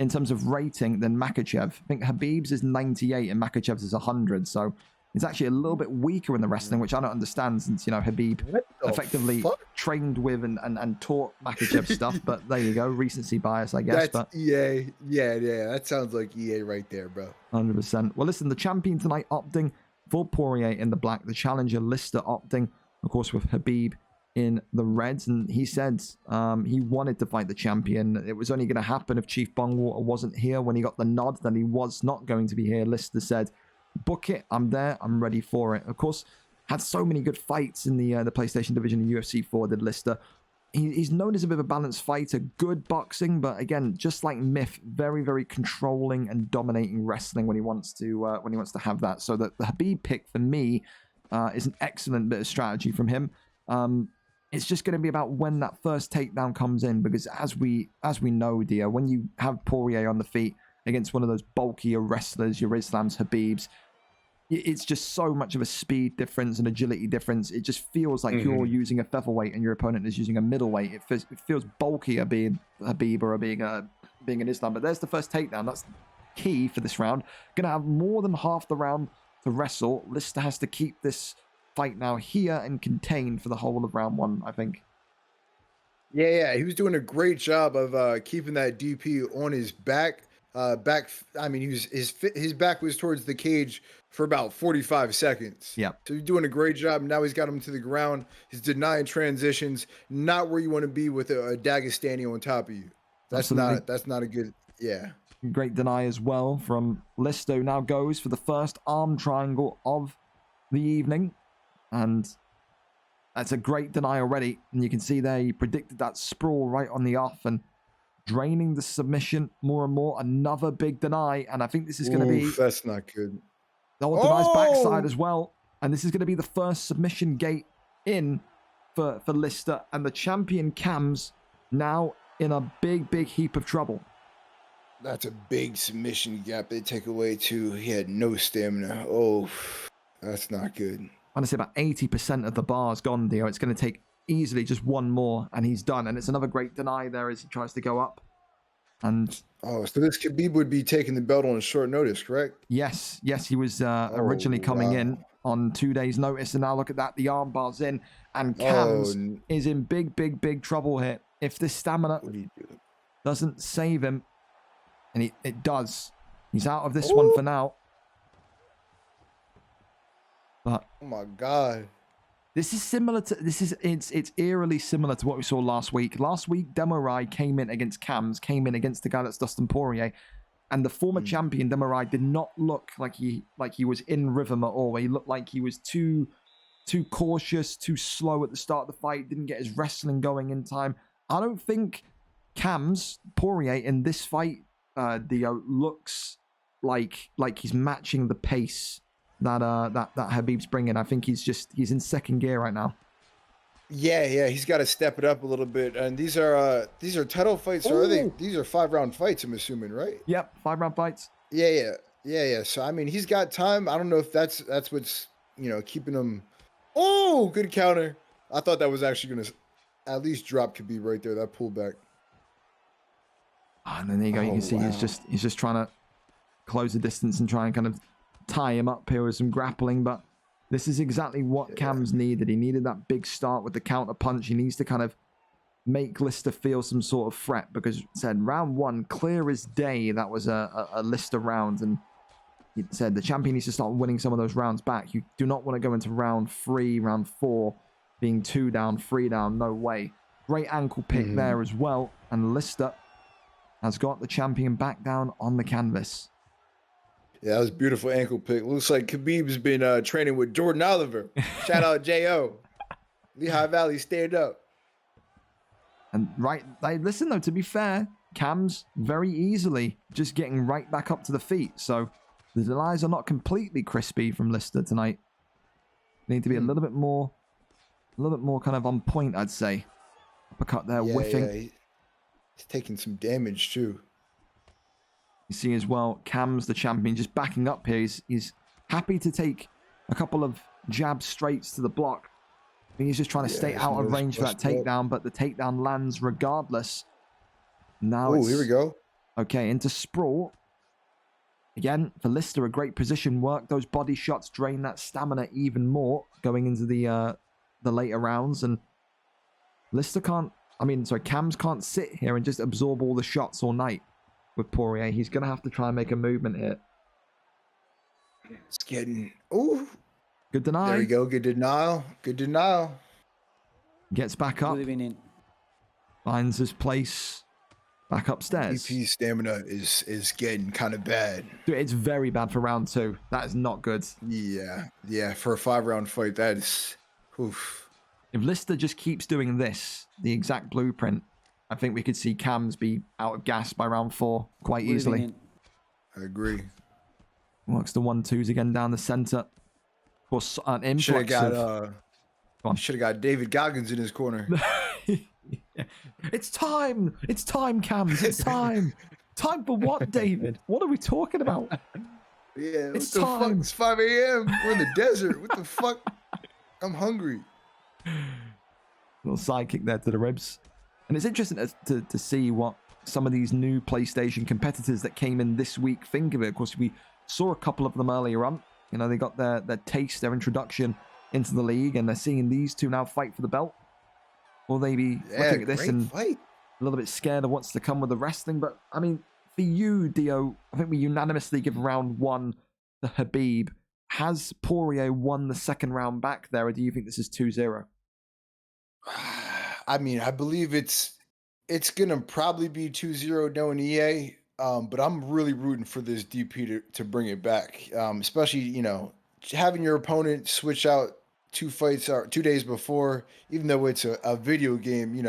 in terms of rating than Makhachev. I think Khabib's is 98 and Makhachev's is 100. So it's actually a little bit weaker in the wrestling, which I don't understand since, Khabib effectively trained with and taught Makhachev stuff. But there you go. Recency bias, I guess. That's EA. Yeah. That sounds like EA right there, bro. 100%. Well, listen, the champion tonight opting for Poirier in the black. The challenger Lister opting, of course, with Khabib in the reds, and he said he wanted to fight the champion. It was only going to happen if Chief Bongwater wasn't here. When he got the nod that he was not going to be here, Lister said, book it, I'm there, I'm ready for it. Of course, had so many good fights in the PlayStation division in UFC 4, did Lister. He's known as a bit of a balanced fighter, good boxing, but again, just like Myth, very, very controlling and dominating wrestling when he wants to have that. So the Khabib pick for me is an excellent bit of strategy from him. It's just going to be about when that first takedown comes in, because as we know, dear, when you have Poirier on the feet against one of those bulkier wrestlers, your Islams, Khabibs, it's just so much of a speed difference and agility difference. It just feels like you're using a featherweight and your opponent is using a middleweight. It feels bulkier being Khabib or being an Islam. But there's the first takedown. That's key for this round. Going to have more than half the round to wrestle. Lister has to keep this fight now here and contained for the whole of round 1, I think. Yeah, he was doing a great job of keeping that DP on his back. I mean, his back was towards the cage for about 45 seconds. Yeah. So he's doing a great job. Now he's got him to the ground. He's denying transitions. Not where you want to be with a Dagestani on top of you. That's not a good. Yeah. Great deny as well from Lister. Now goes for the first arm triangle of the evening. And that's a great deny already. And you can see there, he predicted that sprawl right on the off and draining the submission more and more. Another big deny. And I think this is going to be... That's not good. Oh, denies backside as well. And this is going to be the first submission gate in for Lister. And the champion Cams now in a big, big heap of trouble. That's a big submission gap they take away too. He had no stamina. Oh, that's not good. I want to say about 80% of the bar's gone, Dio. It's going to take easily just one more, and he's done. And it's another great deny there as he tries to go up. And so this Khabib would be taking the belt on short notice, correct? Yes, he was originally coming in on 2 days' notice, and now look at that. The armbar's in, and Cams is in big, big, big trouble here. If this stamina doesn't save him, and it does, he's out of this one for now. But oh my God, this is similar to it's eerily similar to what we saw last week. Last week, Demo Rai came in against Cams, came in against the guy that's Dustin Poirier, And the former champion Demarai did not look like he was in rhythm at all. He looked like he was too cautious, too slow at the start of the fight. Didn't get his wrestling going in time. I don't think Cam's Poirier in this fight, Dio, looks like he's matching the pace that Khabib's bringing. I think he's in second gear right now. Yeah, he's got to step it up a little bit. And these are title fights, or these are 5-round fights, I'm assuming, right? Yep, 5-round fights. Yeah. So I mean, he's got time. I don't know if that's what's keeping him. Oh, good counter. I thought that was actually gonna at least drop Khabib right there. That pullback. And then there you go. You can see he's just trying to close the distance and try and kind of tie him up here with some grappling, but this is exactly what Cam's needed. He needed that big start with the counter punch. He needs to kind of make Lister feel some sort of threat, because it said round 1, clear as day, that was a Lister round, and he said the champion needs to start winning some of those rounds back. You do not want to go into round 3, round 4, being 2 down, 3 down, no way. Great ankle pick there as well, and Lister has got the champion back down on the canvas. Yeah, that was a beautiful ankle pick. Looks like Khabib's been training with Jordan Oliver. Shout out J.O. Lehigh Valley, stand up. And listen though, to be fair, Cam's very easily just getting right back up to the feet. So the denies are not completely crispy from Lister tonight. They need to be a little bit more kind of on point, I'd say. Uppercut there, whiffing. Yeah. He's taking some damage too. You see as well, Cam's the champion just backing up here. He's happy to take a couple of jabs straights to the block. I think he's just trying to stay out of range for that takedown, but the takedown lands regardless. Now here we go. Okay, into sprawl. Again, for Lister, a great position work. Those body shots drain that stamina even more going into the later rounds. And Cam's can't sit here and just absorb all the shots all night with Poirier. He's going to have to try and make a movement here. It's getting... Ooh. Good deny. There we go. Good denial. Gets back up. Finds his place back upstairs. DP's stamina is getting kind of bad. Dude, it's very bad for round 2. That is not good. Yeah. For a 5-round fight, that is... Oof. If Lister just keeps doing this, the exact blueprint, I think we could see Cam's be out of gas by round 4 quite easily. I agree. Works the 1-2s again down the center. Of course, an influx should have got David Goggins in his corner. It's time, Cams. It's time. Time for what, David? What are we talking about? Yeah, it's what the fuck? It's 5 a.m. We're in the desert. What the fuck? I'm hungry. Little sidekick there to the ribs. And it's interesting to see what some of these new PlayStation competitors that came in this week think of it. Of course, we saw a couple of them earlier on. You know, they got their taste, their introduction into the league, and they're seeing these two now fight for the belt. Will they be looking at this and fight. A little bit scared of what's to come with the wrestling? But, I mean, for you, Dio, I think we unanimously give round 1 to Khabib. Has Poirier won the second round back there, or do you think this is 2-0? I mean, I believe it's going to probably be 2-0 knowing EA, but I'm really rooting for this DP to bring it back, especially, having your opponent switch out 2 fights or 2 days before, even though it's a video game,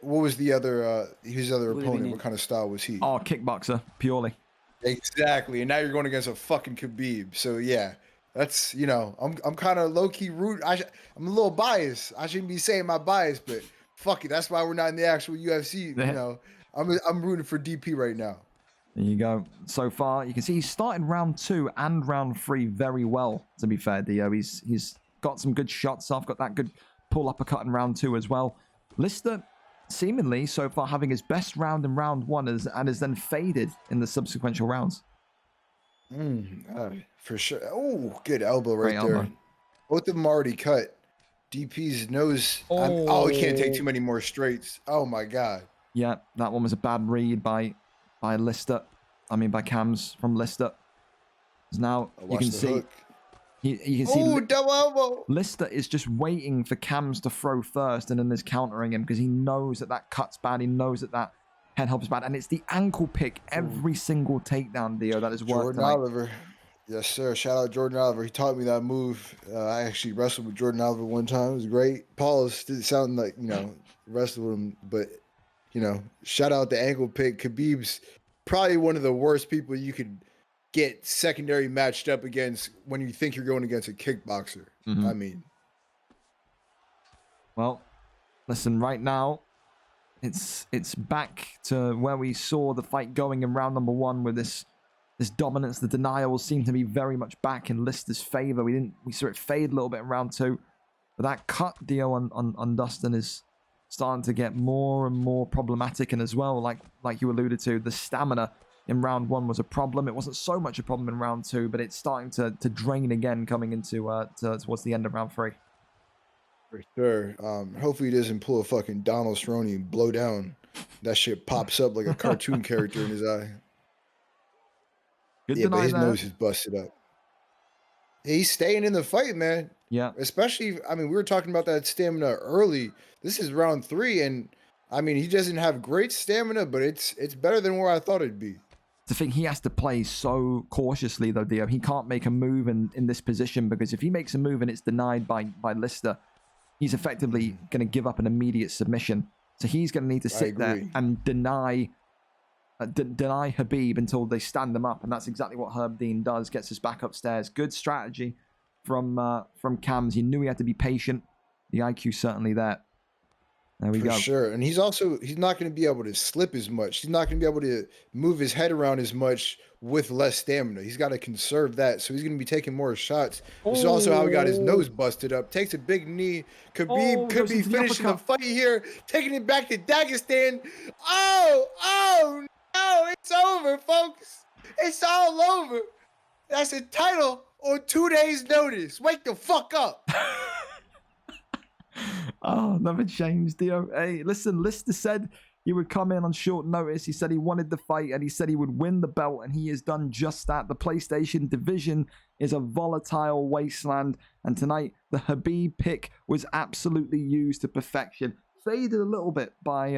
what was the other, his other opponent? What kind of style was he? Oh, kickboxer, purely. Exactly. And now you're going against a fucking Khabib. So yeah, that's, I'm kind of low key I'm a little biased. I shouldn't be saying my bias, but fuck it. That's why we're not in the actual UFC. I'm rooting for DP right now. There you go. So far, you can see he's started round 2 and round 3 very well, to be fair, Dio. He's got some good shots off, got that good pull uppercut in round 2 as well. Lister, seemingly, so far, having his best round in round 1 and is then faded in the subsequent rounds. For sure. Oh, good elbow right there. Elbow. Both of them already cut. DP's nose. He can't take too many more straights. Oh, my God. Yeah, that one was a bad read by Lister. By Cams from Lister. Now you can see. You can see. Double elbow. Lister is just waiting for Cams to throw first, and then there's countering him because he knows that cut's bad. He knows that head help is bad. And it's the ankle pick every single takedown, Dio, that has worked Jordan tonight. Oliver. Yes, sir. Shout out Jordan Oliver. He taught me that move. I actually wrestled with Jordan Oliver one time. It was great. Paul's didn't sound like, wrestled with him, but, shout out the ankle pick. Khabib's probably one of the worst people you could get secondary matched up against when you think you're going against a kickboxer. I mean. Well, listen, right now, it's back to where we saw the fight going in round number 1 with this dominance. The denial seemed to be very much back in Lister's favor. We saw it fade a little bit in round 2, but that cut deal on Dustin is starting to get more and more problematic. And as well, like you alluded to, the stamina in round 1 was a problem. It wasn't so much a problem in round 2, but it's starting to drain again coming into towards the end of round 3. For sure. Hopefully he doesn't pull a fucking Donald Cerrone and blow down. That shit pops up like a cartoon character in his eye. Good yeah, but his there. nose is busted up. He's staying in the fight, man. Yeah. Especially, I mean, we were talking about that stamina early. This is round 3, and I mean, he doesn't have great stamina, but it's better than where I thought it'd be. To think he has to play so cautiously, though, Dio. He can't make a move in this position, because if he makes a move and it's denied by Lister, he's effectively going to give up an immediate submission. So he's going to need to sit there and deny Khabib until they stand him up, and that's exactly what Herb Dean does. Gets us back upstairs. Good strategy from Cams. He knew he had to be patient. The IQ certainly there. There we go. For sure. And he's not going to be able to slip as much. He's not going to be able to move his head around as much with less stamina. He's got to conserve that. So he's going to be taking more shots. This is also how he got his nose busted up. Takes a big knee. Khabib could be finishing the fight here. Taking it back to Dagestan. Oh, no, it's over, folks. It's all over. That's a title on 2 days' notice. Wake the fuck up. Oh, never changed, Dio. Hey, listen, Lister said he would come in on short notice. He said he wanted the fight, and he said he would win the belt, and he has done just that. The PlayStation division is a volatile wasteland, and tonight the Khabib pick was absolutely used to perfection. Faded a little bit by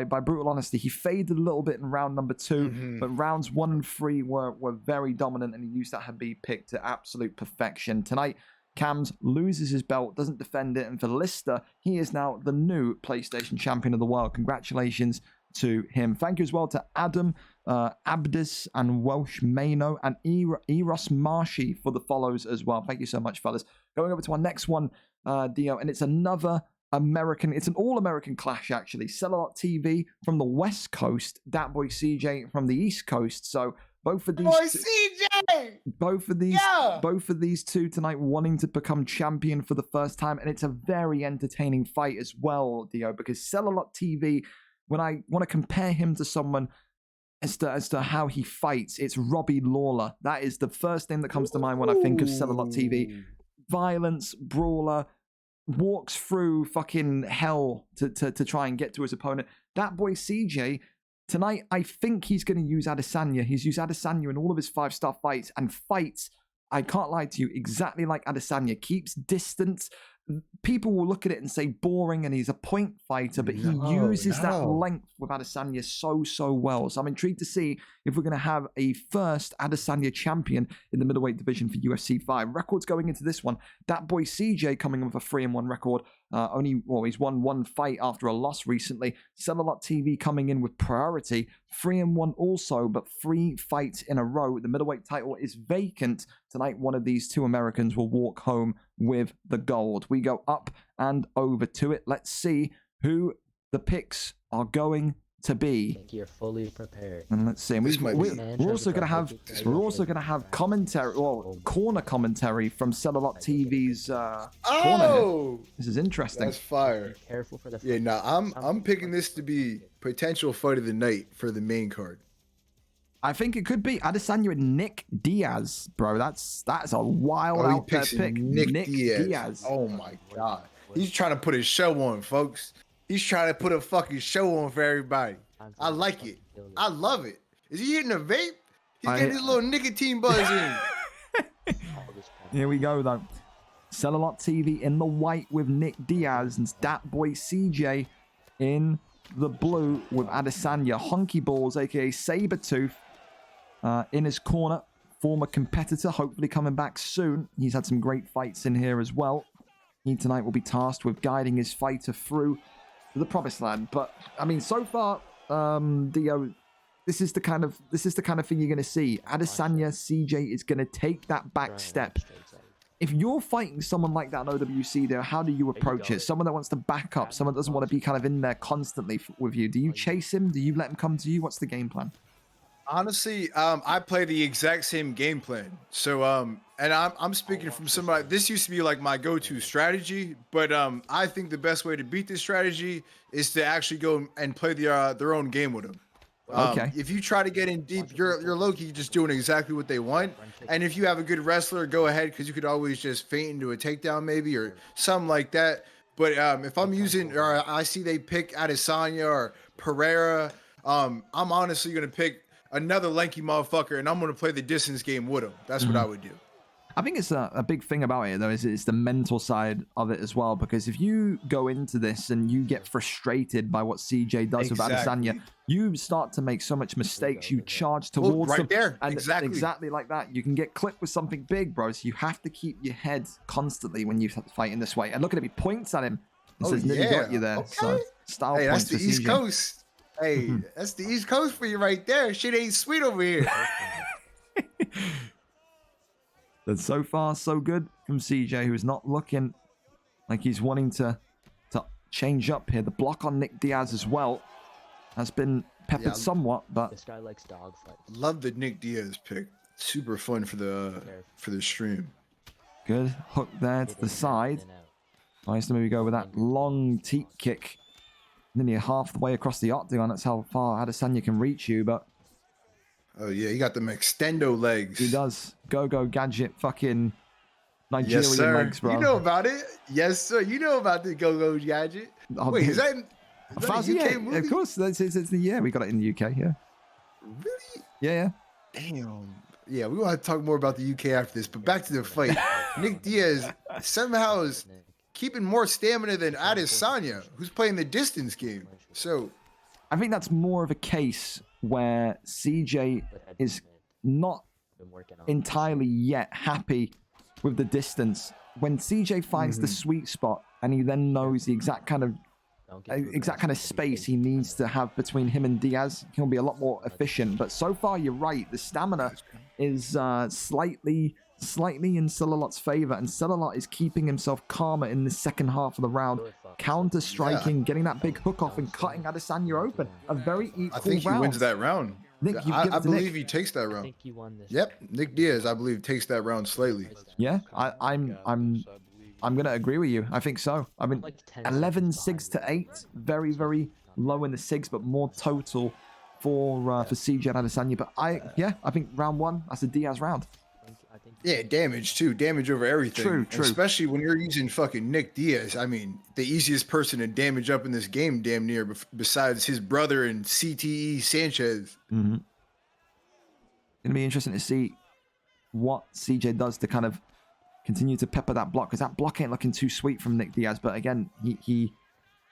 brutal honesty. He faded a little bit in round number 2, but rounds 1 and 3 were very dominant, and he used that Khabib pick to absolute perfection. Tonight, Cams loses his belt, doesn't defend it, and for Lister, he is now the new PlayStation champion of the world. Congratulations to him. Thank you as well to Adam, Abdis, and Welsh Mano, and Eros Marshy for the follows as well. Thank you so much, fellas. Going over to our next one, Dio, and it's another it's an all-American clash, actually. Cellular TV from the West Coast, Dat Boy CJ from the East Coast. So both of these two tonight wanting to become champion for the first time, and it's a very entertaining fight as well, Dio, because Cellular TV, when I want to compare him to someone as to how he fights, it's Robbie Lawler. That is the first thing that comes to mind when I think of Cellular TV. Violence, brawler, walks through fucking hell to try and get to his opponent. That boy CJ, tonight, I think he's going to use Adesanya. He's used Adesanya in all of his 5-star fights, and fights, I can't lie to you, exactly like Adesanya. Keeps distance. People will look at it and say boring, and he's a point fighter, but he uses that length with Adesanya so well. So I'm intrigued to see if we're going to have a first Adesanya champion in the middleweight division for UFC 5. Records going into this one, that boy CJ coming in with a 3-1 record. He's won 1 fight after a loss recently. Cellular TV coming in with priority, 3-1 also, but 3 fights in a row. The middleweight title is vacant. Tonight, one of these 2 Americans will walk home with the gold. We go up and over to it. Let's see who the picks are going to be. You're fully prepared. And let's see. We're also going to have commentary, corner commentary from Cellular TV's corner. This is interesting. That's fire. Be careful for the fight. Yeah, now I'm picking this to be potential fight of the night for the main card. I think it could be Adesanya and Nick Diaz, bro. That's a wild out there pick. Nick Diaz. Oh my god. He's trying to put his show on, folks. He's trying to put a fucking show on for everybody. I like it. I love it. Is he hitting a vape? He's getting his little nicotine buzz in. Here we go, though. Cellular TV in the white with Nick Diaz, and Dat Boy CJ in the blue with Adesanya. Honky Balls, aka Sabretooth, in his corner. Former competitor, hopefully coming back soon. He's had some great fights in here as well. He tonight will be tasked with guiding his fighter through the promised land. But I mean, so far, Dio, this is the kind of thing you're going to see. Adesanya, CJ is going to take that back step. If you're fighting someone like that in OWC, there, how do you approach it? Someone that wants to back up, someone that doesn't want to be kind of in there constantly with you. Do you chase him? Do you let him come to you? What's the game plan? Honestly, I play the exact same game plan. So, and I'm speaking from somebody. This used to be like my go-to strategy, but I think the best way to beat this strategy is to actually go and play their own game with them. Okay. If you try to get in deep, you're low-key just doing exactly what they want. And if you have a good wrestler, go ahead, because you could always just feint into a takedown maybe or something like that. But if I'm using, or I see they pick Adesanya or Pereira, I'm honestly going to pick another lanky motherfucker, and I'm going to play the distance game with him. That's what I would do. I think it's a big thing about it, though, is it's the mental side of it as well. Because if you go into this and you get frustrated by what CJ does with Adesanya, you start to make so much mistakes. You charge towards them. There. And exactly like that. You can get clipped with something big, bro. So you have to keep your head constantly when you fight in this way. And look at him. He points at him and says, nearly got you there. Okay. So, style hey, points that's the East CJ. Coast. Hey, that's the East Coast for you right there. Shit ain't sweet over here. But so far, so good from CJ, who is not looking like he's wanting to change up here. The block on Nick Diaz as well has been peppered somewhat, but this guy likes dogfights. Love the Nick Diaz pick. Super fun for the stream. Good hook there to the side. Nice to maybe go with that long teep kick. Nearly half the way across the octagon. That's how far Adesanya can reach you, but oh yeah, he got them extendo legs. he does. Go gadget fucking Nigerian legs, bro. You know about it. Yes, sir. You know about the go gadget. Wait, is that a UK movie? Of course. It's we got it in the UK, yeah. Really? Yeah. Damn. Yeah, we want to talk more about the UK after this, but back to the fight. Nick Diaz somehow is keeping more stamina than Adesanya, who's playing the distance game. So I think that's more of a case where CJ is not entirely yet happy with the distance. When CJ finds the sweet spot and he then knows the exact kind of space he needs to have between him and Diaz, he'll be a lot more efficient. But so far, you're right. The stamina is slightly in Celulot's favor, and Celulot is keeping himself calmer in the second half of the round, counter-striking, getting that big hook off and cutting Adesanya open. A very equal round. I think he wins that round. Nick, I believe he takes that round. I think he won this. Yep, Nick Diaz, I believe, takes that round slightly. Yeah, I'm gonna agree with you. I think so. I mean, 11 6 to 8, very low in the SIGs, but more total for CJ and Adesanya. But I think round one, that's a Diaz round. Yeah, damage too. Damage over everything. True. Especially when you're using fucking Nick Diaz. I mean, the easiest person to damage up in this game, damn near, besides his brother and CTE Sanchez. Mm-hmm. It'll be interesting to see what CJ does to kind of continue to pepper that block, because that block ain't looking too sweet from Nick Diaz. But again, the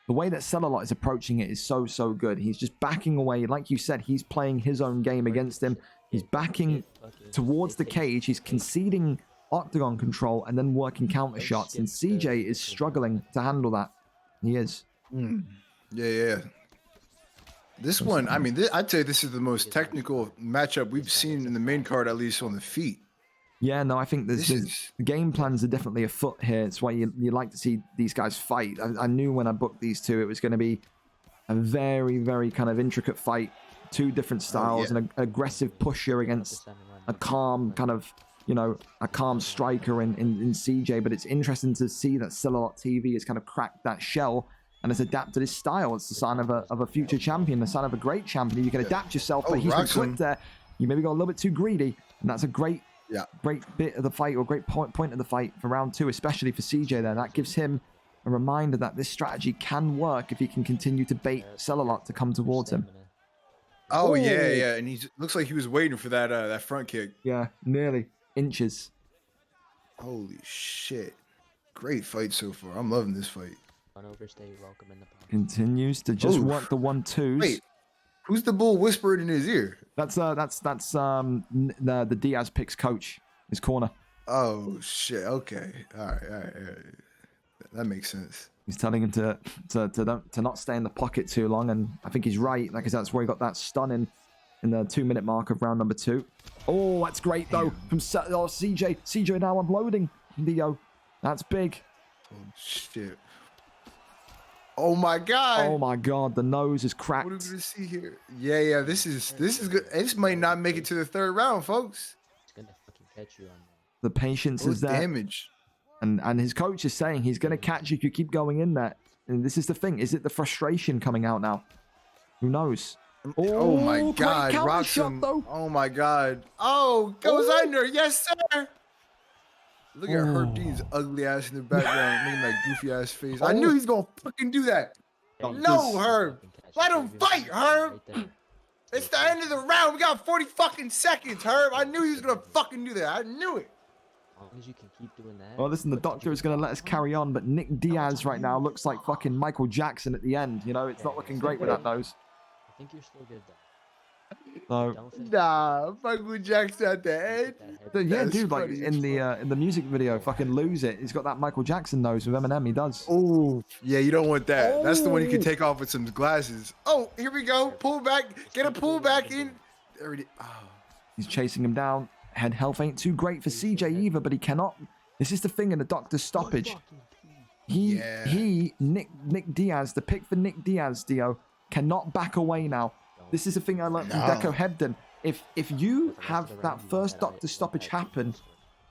way that Celulot is approaching it is so good. He's just backing away. Like you said, he's playing his own game against him. He's backing towards the cage. He's conceding octagon control and then working counter shots. And CJ is struggling to handle that. He is. Yeah. This one, I mean, I'd say this is the most technical matchup we've seen in the main card, at least on the feet. Yeah, no, I think the game plans are definitely afoot here. It's why you like to see these guys fight. I knew when I booked these two, it was going to be a very kind of intricate fight. Two different styles, and an aggressive pusher against a calm kind of, a calm striker in CJ. But it's interesting to see that Celulot TV has kind of cracked that shell and has adapted his style. It's the sign of a future champion, the sign of a great champion. You can adapt yourself, but he's been clipped there. You maybe got a little bit too greedy, and that's a great bit of the fight, or great point of the fight for round two, especially for CJ there. That gives him a reminder that this strategy can work if he can continue to bait Celulot to come towards him. Oh, yeah, and looks like he was waiting for that front kick. Yeah, nearly inches. Holy shit. Great fight so far. I'm loving this fight. Don't overstay your welcome in the podcast. Continues to just Oof. work the 1-2s. Wait, who's the bull whispering in his ear? That's the Diaz picks coach, his corner. Oh shit. Okay. All right. That makes sense. He's telling him to not stay in the pocket too long, and I think he's right. Like, 'cause that's where he got that stun in the 2-minute mark of round number 2. Oh, that's great though from CJ. CJ now unloading Dio. That's big. Oh shit. Oh my god. Oh my god, the nose is cracked. What are we gonna see here? Yeah. This is good. This might not make it to the 3rd round, folks. It's gonna fucking catch you on The patience is there. Damage. And his coach is saying he's going to catch you if you keep going in there. And this is the thing. Is it the frustration coming out now? Who knows? Oh my great god. counter Rocks shot, him. though. Oh my god. Oh, goes under. Yes, sir. Look at Herb Dean's ugly ass in the background, making that goofy ass face. I knew he's gonna fucking do that. No, Herb. Let him fight, Herb. It's the end of the round. We got 40 fucking seconds, Herb. I knew he was gonna fucking do that. I knew it. As long as you can keep doing that. Well, listen, the doctor is going to let us carry on, but Nick Diaz right now looks like fucking Michael Jackson at the end. You know, it's not looking great with that nose. I think you're still good though. So, Nah, Michael Jackson at the end. yeah, That's dude, like funny in the music video, fucking Lose It. He's got that Michael Jackson nose with Eminem. He does. Oh, yeah, you don't want that. That's the one you can take off with some glasses. Oh, here we go. Pull back. Get a pull back in. There it is. Oh. He's chasing him down. Head health ain't too great for CJ either, but he cannot. This is the thing in the doctor's stoppage. Nick Diaz, the pick for Nick Diaz, Dio, cannot back away now. This is the thing I learned from Deco Hebden. If you have that first doctor stoppage happen,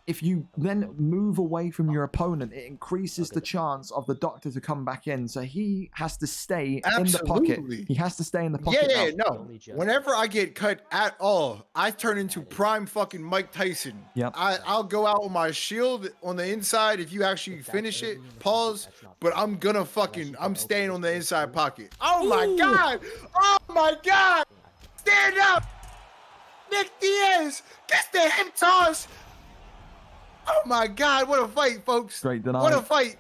if you then move away from your opponent, it increases the chance of the doctor to come back in. So he has to stay in the pocket. He has to stay in the pocket. Yeah, now. no. Whenever I get cut at all, I turn into prime fucking Mike Tyson. Yep. I'll go out with my shield on the inside if you actually finish it. Pause. But I'm staying on the inside pocket. Oh my god! Oh my god! Stand up! Nick Diaz gets the hip toss! Oh my god, what a fight, folks. Great deny. What a fight.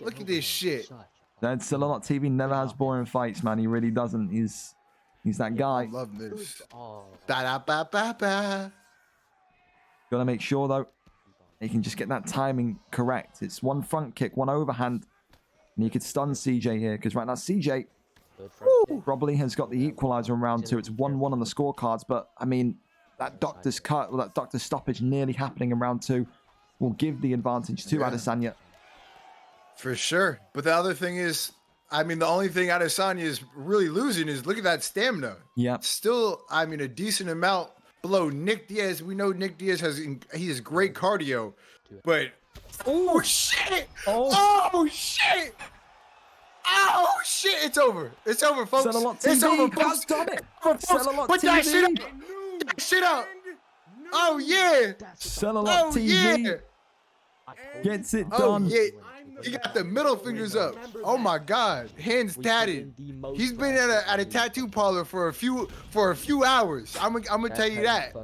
Look at this shit. Dead Sillalot TV never has boring fights, man. He really doesn't. He's that guy. I love this. Ba-da-ba-ba-ba. Gotta make sure, though, he can just get that timing correct. It's one front kick, one overhand, and he could stun CJ here, because right now CJ probably has got the equalizer in round 2. It's 1-1 on the scorecards, but, I mean, that doctor's cut, or that doctor's stoppage nearly happening in round 2 will give the advantage to Adesanya. For sure. But the other thing is, I mean, the only thing Adesanya is really losing is look at that stamina. Yeah. Still, I mean, a decent amount below Nick Diaz. We know Nick Diaz has great cardio, but oh shit! Oh shit! Oh shit! It's over. It's over, folks. It's over, folks. Done it. Put that shit up. Put that shit up. Oh yeah. Cellular TV. Yeah. Gets it done. Oh yeah. He got the middle fingers up. Oh my god. Hands tatted. He's been at a tattoo parlor for a few hours. I'm gonna tell you that.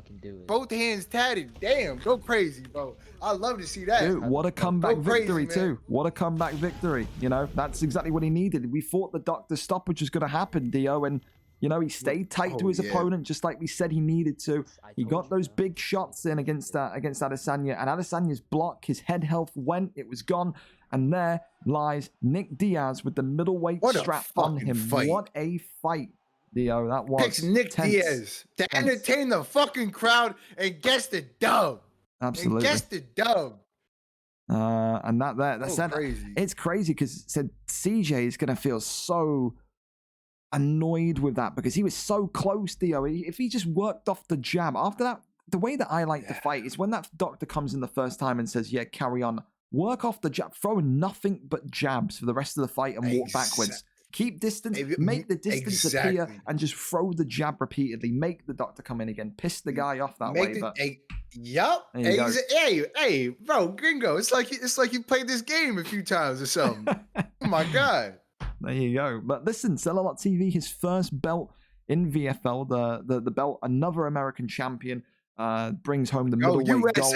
Both hands tatted. Damn, go crazy, bro. I love to see that. Dude, what a comeback victory, man. too. What a comeback victory. You know, that's exactly what he needed. We thought the doctor stoppage was going to happen, Dio, and, you know, he stayed tight to his opponent just like we said he needed to. He got those big shots in against Adesanya, and Adesanya's block, his head health went, it was gone, and there lies Nick Diaz with the middleweight strap on him. Fight. What a fight, Dio. That was Picks Nick Diaz to entertain the fucking crowd and gets the dub. Absolutely. And gets the dub. And that's crazy. It's crazy because said CJ is gonna feel so annoyed with that because he was so close, Dio. If he just worked off the jab after that, the way that I like to fight is when that doctor comes in the first time and says, "Yeah, carry on, work off the jab, throw nothing but jabs for the rest of the fight and walk backwards." Keep distance, make the distance appear, and just throw the jab repeatedly. Make the doctor come in again. Piss the guy off that way. Yup. Hey, bro, Gringo. It's like you played this game a few times or something. Oh my god. There you go. But listen, Cellular TV, his first belt in VFL, the belt, another American champion, brings home the middleweight gold.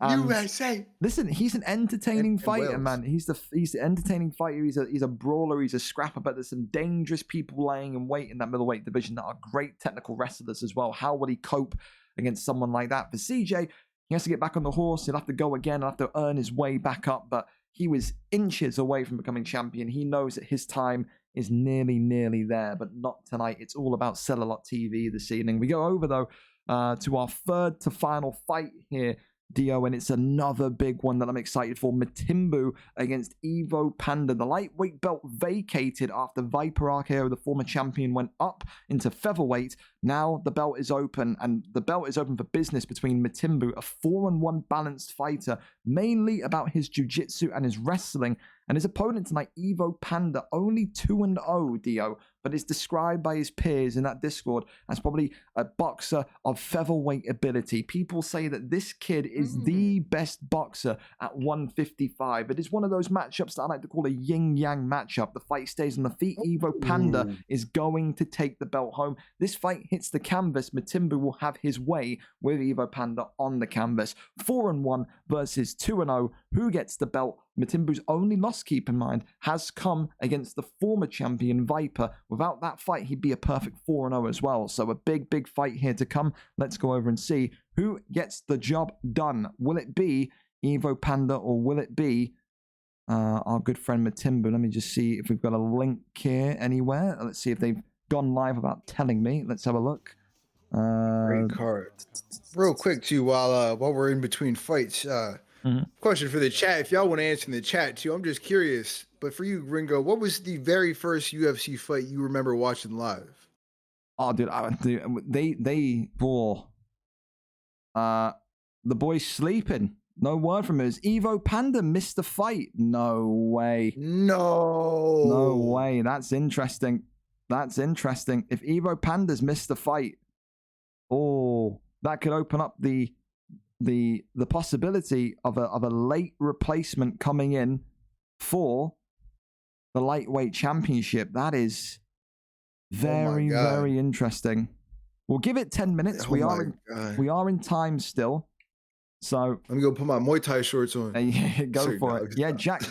And USA. listen, he's an entertaining And fighter, Wales. man. He's the entertaining fighter. He's a brawler. He's a scrapper. But there's some dangerous people laying in wait in that middleweight division that are great technical wrestlers as well. How will he cope against someone like that? For CJ, he has to get back on the horse. He'll have to go again. He'll have to earn his way back up. But he was inches away from becoming champion. He knows that his time is nearly there, but not tonight. It's all about Cellulite TV this evening. We go over, though, to our third to final fight here, Dio, and it's another big one that I'm excited for. Matimbu against Evo Panda. The lightweight belt vacated after Viper Arceo, the former champion, went up into featherweight. Now the belt is open, and the belt is open for business between Matimbu, a 4-on-1 balanced fighter, mainly about his jiu-jitsu and his wrestling, and his opponent tonight, Evo Panda, only 2-0, Dio, but is described by his peers in that Discord as probably a boxer of featherweight ability. People say that this kid is the best boxer at 155. It is one of those matchups that I like to call a yin-yang matchup. The fight stays on the feet. Evo Panda is going to take the belt home. This fight hits the canvas. Matimbu will have his way with Evo Panda on the canvas. 4-1 versus 2-0. Who gets the belt? Matimbu's only loss, keep in mind, has come against the former champion Viper. Without that fight, he'd be a perfect 4-0 as well. So a big fight here to come. Let's go over and see who gets the job done. Will it be Evo Panda or will it be our good friend Matimbu? Let me just see if we've got a link here anywhere. Let's see if they've gone live without telling me. Let's have a look. Great card. Real quick too, while we're in between fights, question for the chat. If y'all want to answer in the chat too, I'm just curious. But for you, Ringo, what was the very first UFC fight you remember watching live? Oh, dude, the boy's sleeping. No word from him. Is Evo Panda missed the fight? No way. No way. That's interesting. If Evo Panda's missed the fight, that could open up the possibility of a late replacement coming in for the lightweight championship. That is very interesting. We'll give it 10 minutes. We are in time still. So let me go put my Muay Thai shorts on. Go for it. Yeah, Jack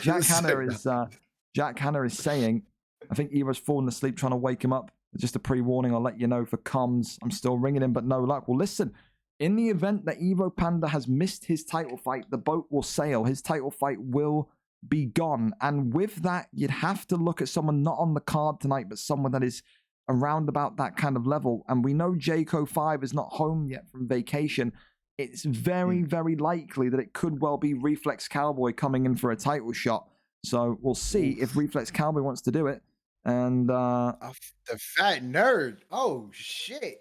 Hanna is saying, I think Evo's fallen asleep trying to wake him up. Just a pre-warning, I'll let you know for comms. I'm still ringing him, but no luck. Well, listen, in the event that Evo Panda has missed his title fight, the boat will sail. His title fight will be gone. And with that, you'd have to look at someone not on the card tonight, but someone that is around about that kind of level. And we know Jayco 5 is not home yet from vacation. It's very likely that it could well be Reflex Cowboy coming in for a title shot. So we'll see if Reflex Cowboy wants to do it. And the fat nerd. Oh shit.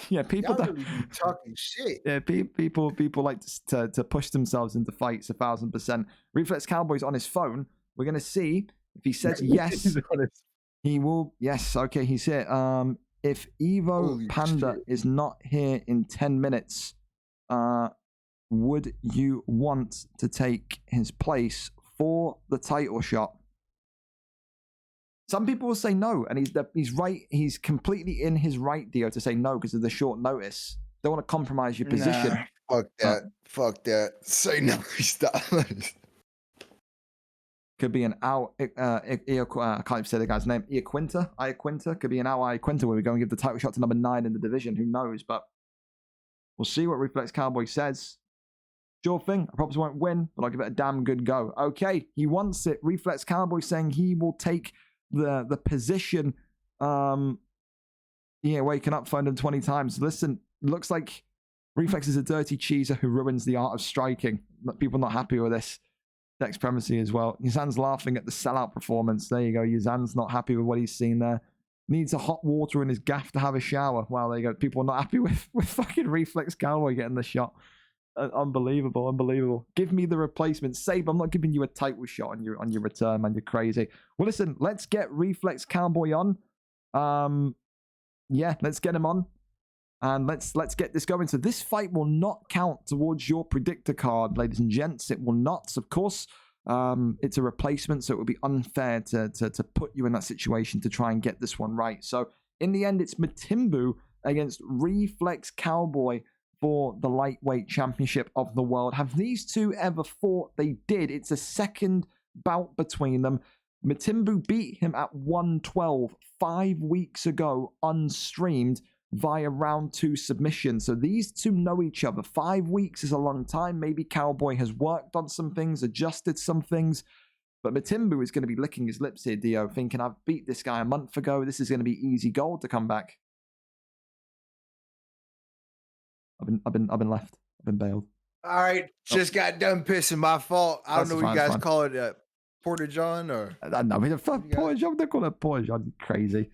Yeah, people don't really be talking shit. Yeah, people like to push themselves into fights 1000%. Reflex Cowboy's on his phone. We're gonna see if he says yes. He will. Yes. Okay, he's here. If Evo Panda is not here in 10 minutes, would you want to take his place for the title shot? Some people will say no, and he's right. He's completely in his right, Dio, to say no because of the short notice. Don't want to compromise your position. Fuck that. Fuck that. Say no. Stop. Could be an Al. I can't even say the guy's name. Iaquinta. Could be an Al Iaquinta where we go and give the title shot to number 9 in the division. Who knows? But we'll see what Reflex Cowboy says. Sure thing. I probably won't win, but I'll give it a damn good go. Okay, he wants it. Reflex Cowboy saying he will take the position. Waking up, phoned him 20 times. Listen, looks like Reflex is a dirty cheeser who ruins the art of striking. People not happy with this. Dex Primacy as well. Yuzan's laughing at the sellout performance. There you go. Yuzan's not happy with what he's seen there. Needs a hot water in his gaff to have a shower. Wow, there you go. People are not happy with fucking Reflex Cowboy getting the shot. Unbelievable. Give me the replacement. Sabe, I'm not giving you a title shot on your return, man. You're crazy. Well, listen, let's get Reflex Cowboy on. Let's get him on. And let's get this going. So this fight will not count towards your predictor card, ladies and gents. It will not, of course. It's a replacement, so it would be unfair to put you in that situation to try and get this one right. So in the end, it's Matimbu against Reflex Cowboy for the lightweight championship of the world. Have these two ever fought? They did. It's a second bout between them. Matimbu beat him at 112 5 weeks ago, unstreamed, via round 2 submission. So these two know each other. 5 weeks is a long time. Maybe Cowboy has worked on some things, adjusted some things. But Matimbu is going to be licking his lips here, Dio, thinking, I've beat this guy a month ago. This is going to be easy gold to come back. I've been left. I've been bailed. All right, just got done pissing. My fault. I don't know what you guys call it. Porta John or I don't know. Porta John. They call it Porta John. Crazy.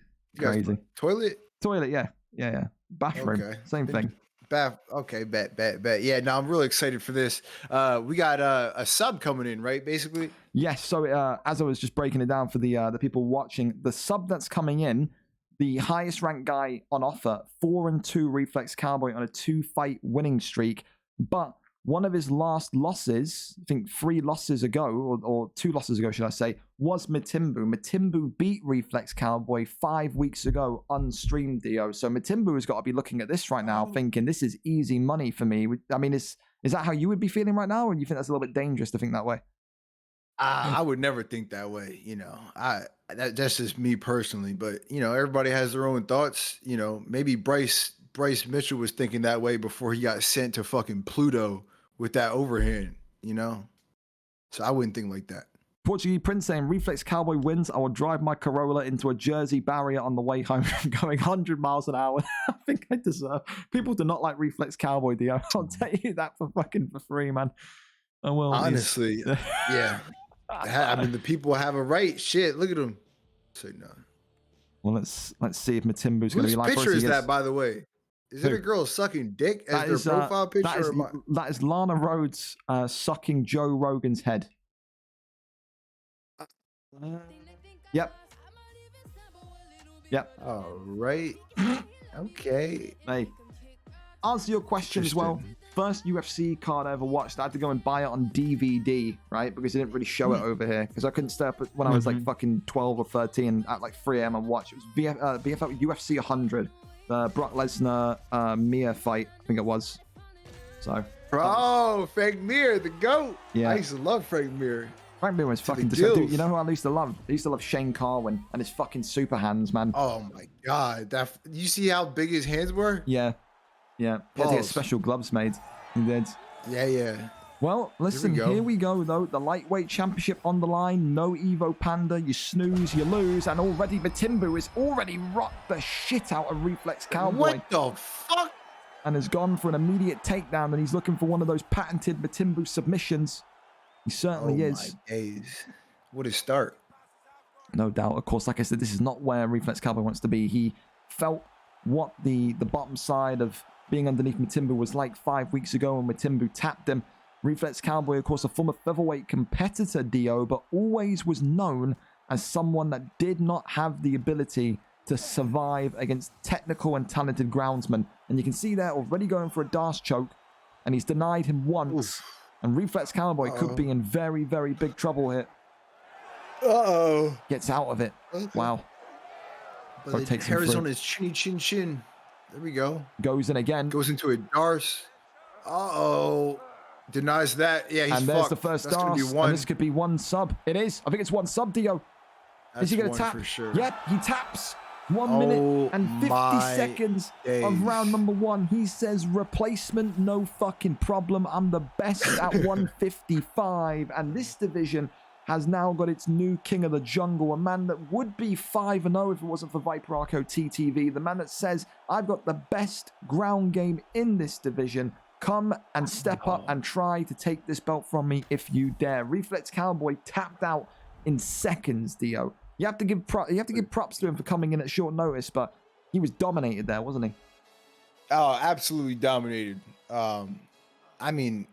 Toilet. Toilet. Yeah. Bathroom. Okay. Same thing. Bath. Okay. Bet. Yeah. No, I'm really excited for this. We got a sub coming in, right? Basically. Yes. So as I was just breaking it down for the people watching, the sub that's coming in, the highest ranked guy on offer, 4-2 Reflex Cowboy on a 2-fight winning streak, but one of his last losses, I think 3 losses ago, or 2 losses ago, should I say, was Matimbu. Matimbu beat Reflex Cowboy 5 weeks ago, unstreamed, Dio. So Matimbu has got to be looking at this right now, thinking this is easy money for me. I mean, is that how you would be feeling right now, or do you think that's a little bit dangerous to think that way? I would never think that way. That's just me personally. But everybody has their own thoughts. Maybe Bryce Mitchell was thinking that way before he got sent to fucking Pluto with that overhand, So I wouldn't think like that. Portuguese Prince saying, Reflex Cowboy wins. I will drive my Corolla into a Jersey barrier on the way home, going 100 miles an hour. I think I deserve. People do not like Reflex Cowboy, Dio. I'll tell you that for free, man. I will. Honestly, yeah. I mean, the people have a right. Shit, look at them. Say no. Well, let's see if Matimbu's going to be like. Whose picture is that, by the way? Is it a girl sucking dick as their profile picture? That is Lana Rhodes sucking Joe Rogan's head. Yep. All right. Okay. Hey, answer your question as well. First UFC card I ever watched, I had to go and buy it on DVD, right? Because they didn't really show it over here. Because I couldn't stay up when I was like fucking 12 or 13 at like 3 a.m. and watch. It was VFL UFC 100. The Brock Lesnar Mia fight, I think it was. So. Frank Mir, the GOAT. Yeah. I used to love Frank Mir. Frank Mir was fucking disgusting. You know who I used to love? I used to love Shane Carwin and his fucking super hands, man. Oh my God. You see how big his hands were? Yeah. He had to get special gloves made. He did. Yeah. Well, listen, here we go, though. The lightweight championship on the line. No Evo Panda. You snooze, you lose. And already Matimbu has already rocked the shit out of Reflex Cowboy. What the fuck? And has gone for an immediate takedown. And he's looking for one of those patented Matimbu submissions. He certainly is. My days. What a start. No doubt. Of course, like I said, this is not where Reflex Cowboy wants to be. He felt what the bottom side of being underneath Matimbu was like 5 weeks ago when Matimbu tapped him. Reflex Cowboy, of course, a former featherweight competitor, Dio, but always was known as someone that did not have the ability to survive against technical and talented groundsmen. And you can see there already going for a Darce choke, and he's denied him once. And Reflex Cowboy could be in very, very big trouble here. Gets out of it. Wow. But the hair is on his chin. There we go. Goes in again. Goes into a Darce. Denies that. Yeah, he's and there's fucked. The first Darce. And this could be one sub. It is. I think it's one sub, Dio. Is he going to tap? For sure. Yep, he taps. 1 minute and 50 seconds of round number 1. He says, replacement, no fucking problem. I'm the best at 155. And this division has now got its new king of the jungle, a man that would be 5-0 if it wasn't for Viper Arco TTV, the man that says, I've got the best ground game in this division. Come and step up and try to take this belt from me if you dare. Reflex Cowboy tapped out in seconds, Dio. You have to give props to him for coming in at short notice, but he was dominated there, wasn't he? Oh, absolutely dominated. I mean,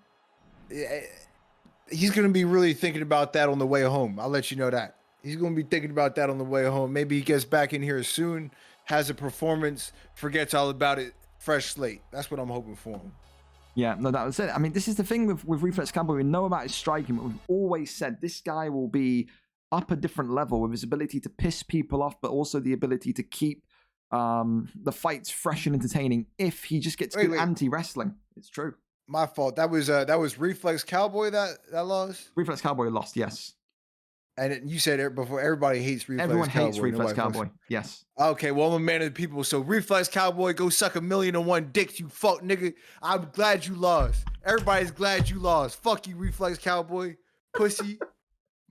he's going to be really thinking about that on the way home. I'll let you know that. He's going to be thinking about that on the way home. Maybe he gets back in here soon, has a performance, forgets all about it, fresh slate. That's what I'm hoping for him. Yeah, no, that was it. I mean, this is the thing with Reflex Cowboy. We know about his striking, but we've always said this guy will be up a different level with his ability to piss people off, but also the ability to keep the fights fresh and entertaining if he just gets good anti-wrestling. It's true. My fault. That was Reflex Cowboy that lost. Reflex Cowboy lost. Yes. And you said it before. Everybody hates Reflex Everyone Cowboy. hates Reflex Cowboy. Yes. Okay, well, I'm a man of the people. So Reflex Cowboy, go suck 1,000,001 dicks, you fuck nigga. I'm glad you lost. Everybody's glad you lost. Fuck you, Reflex Cowboy, pussy.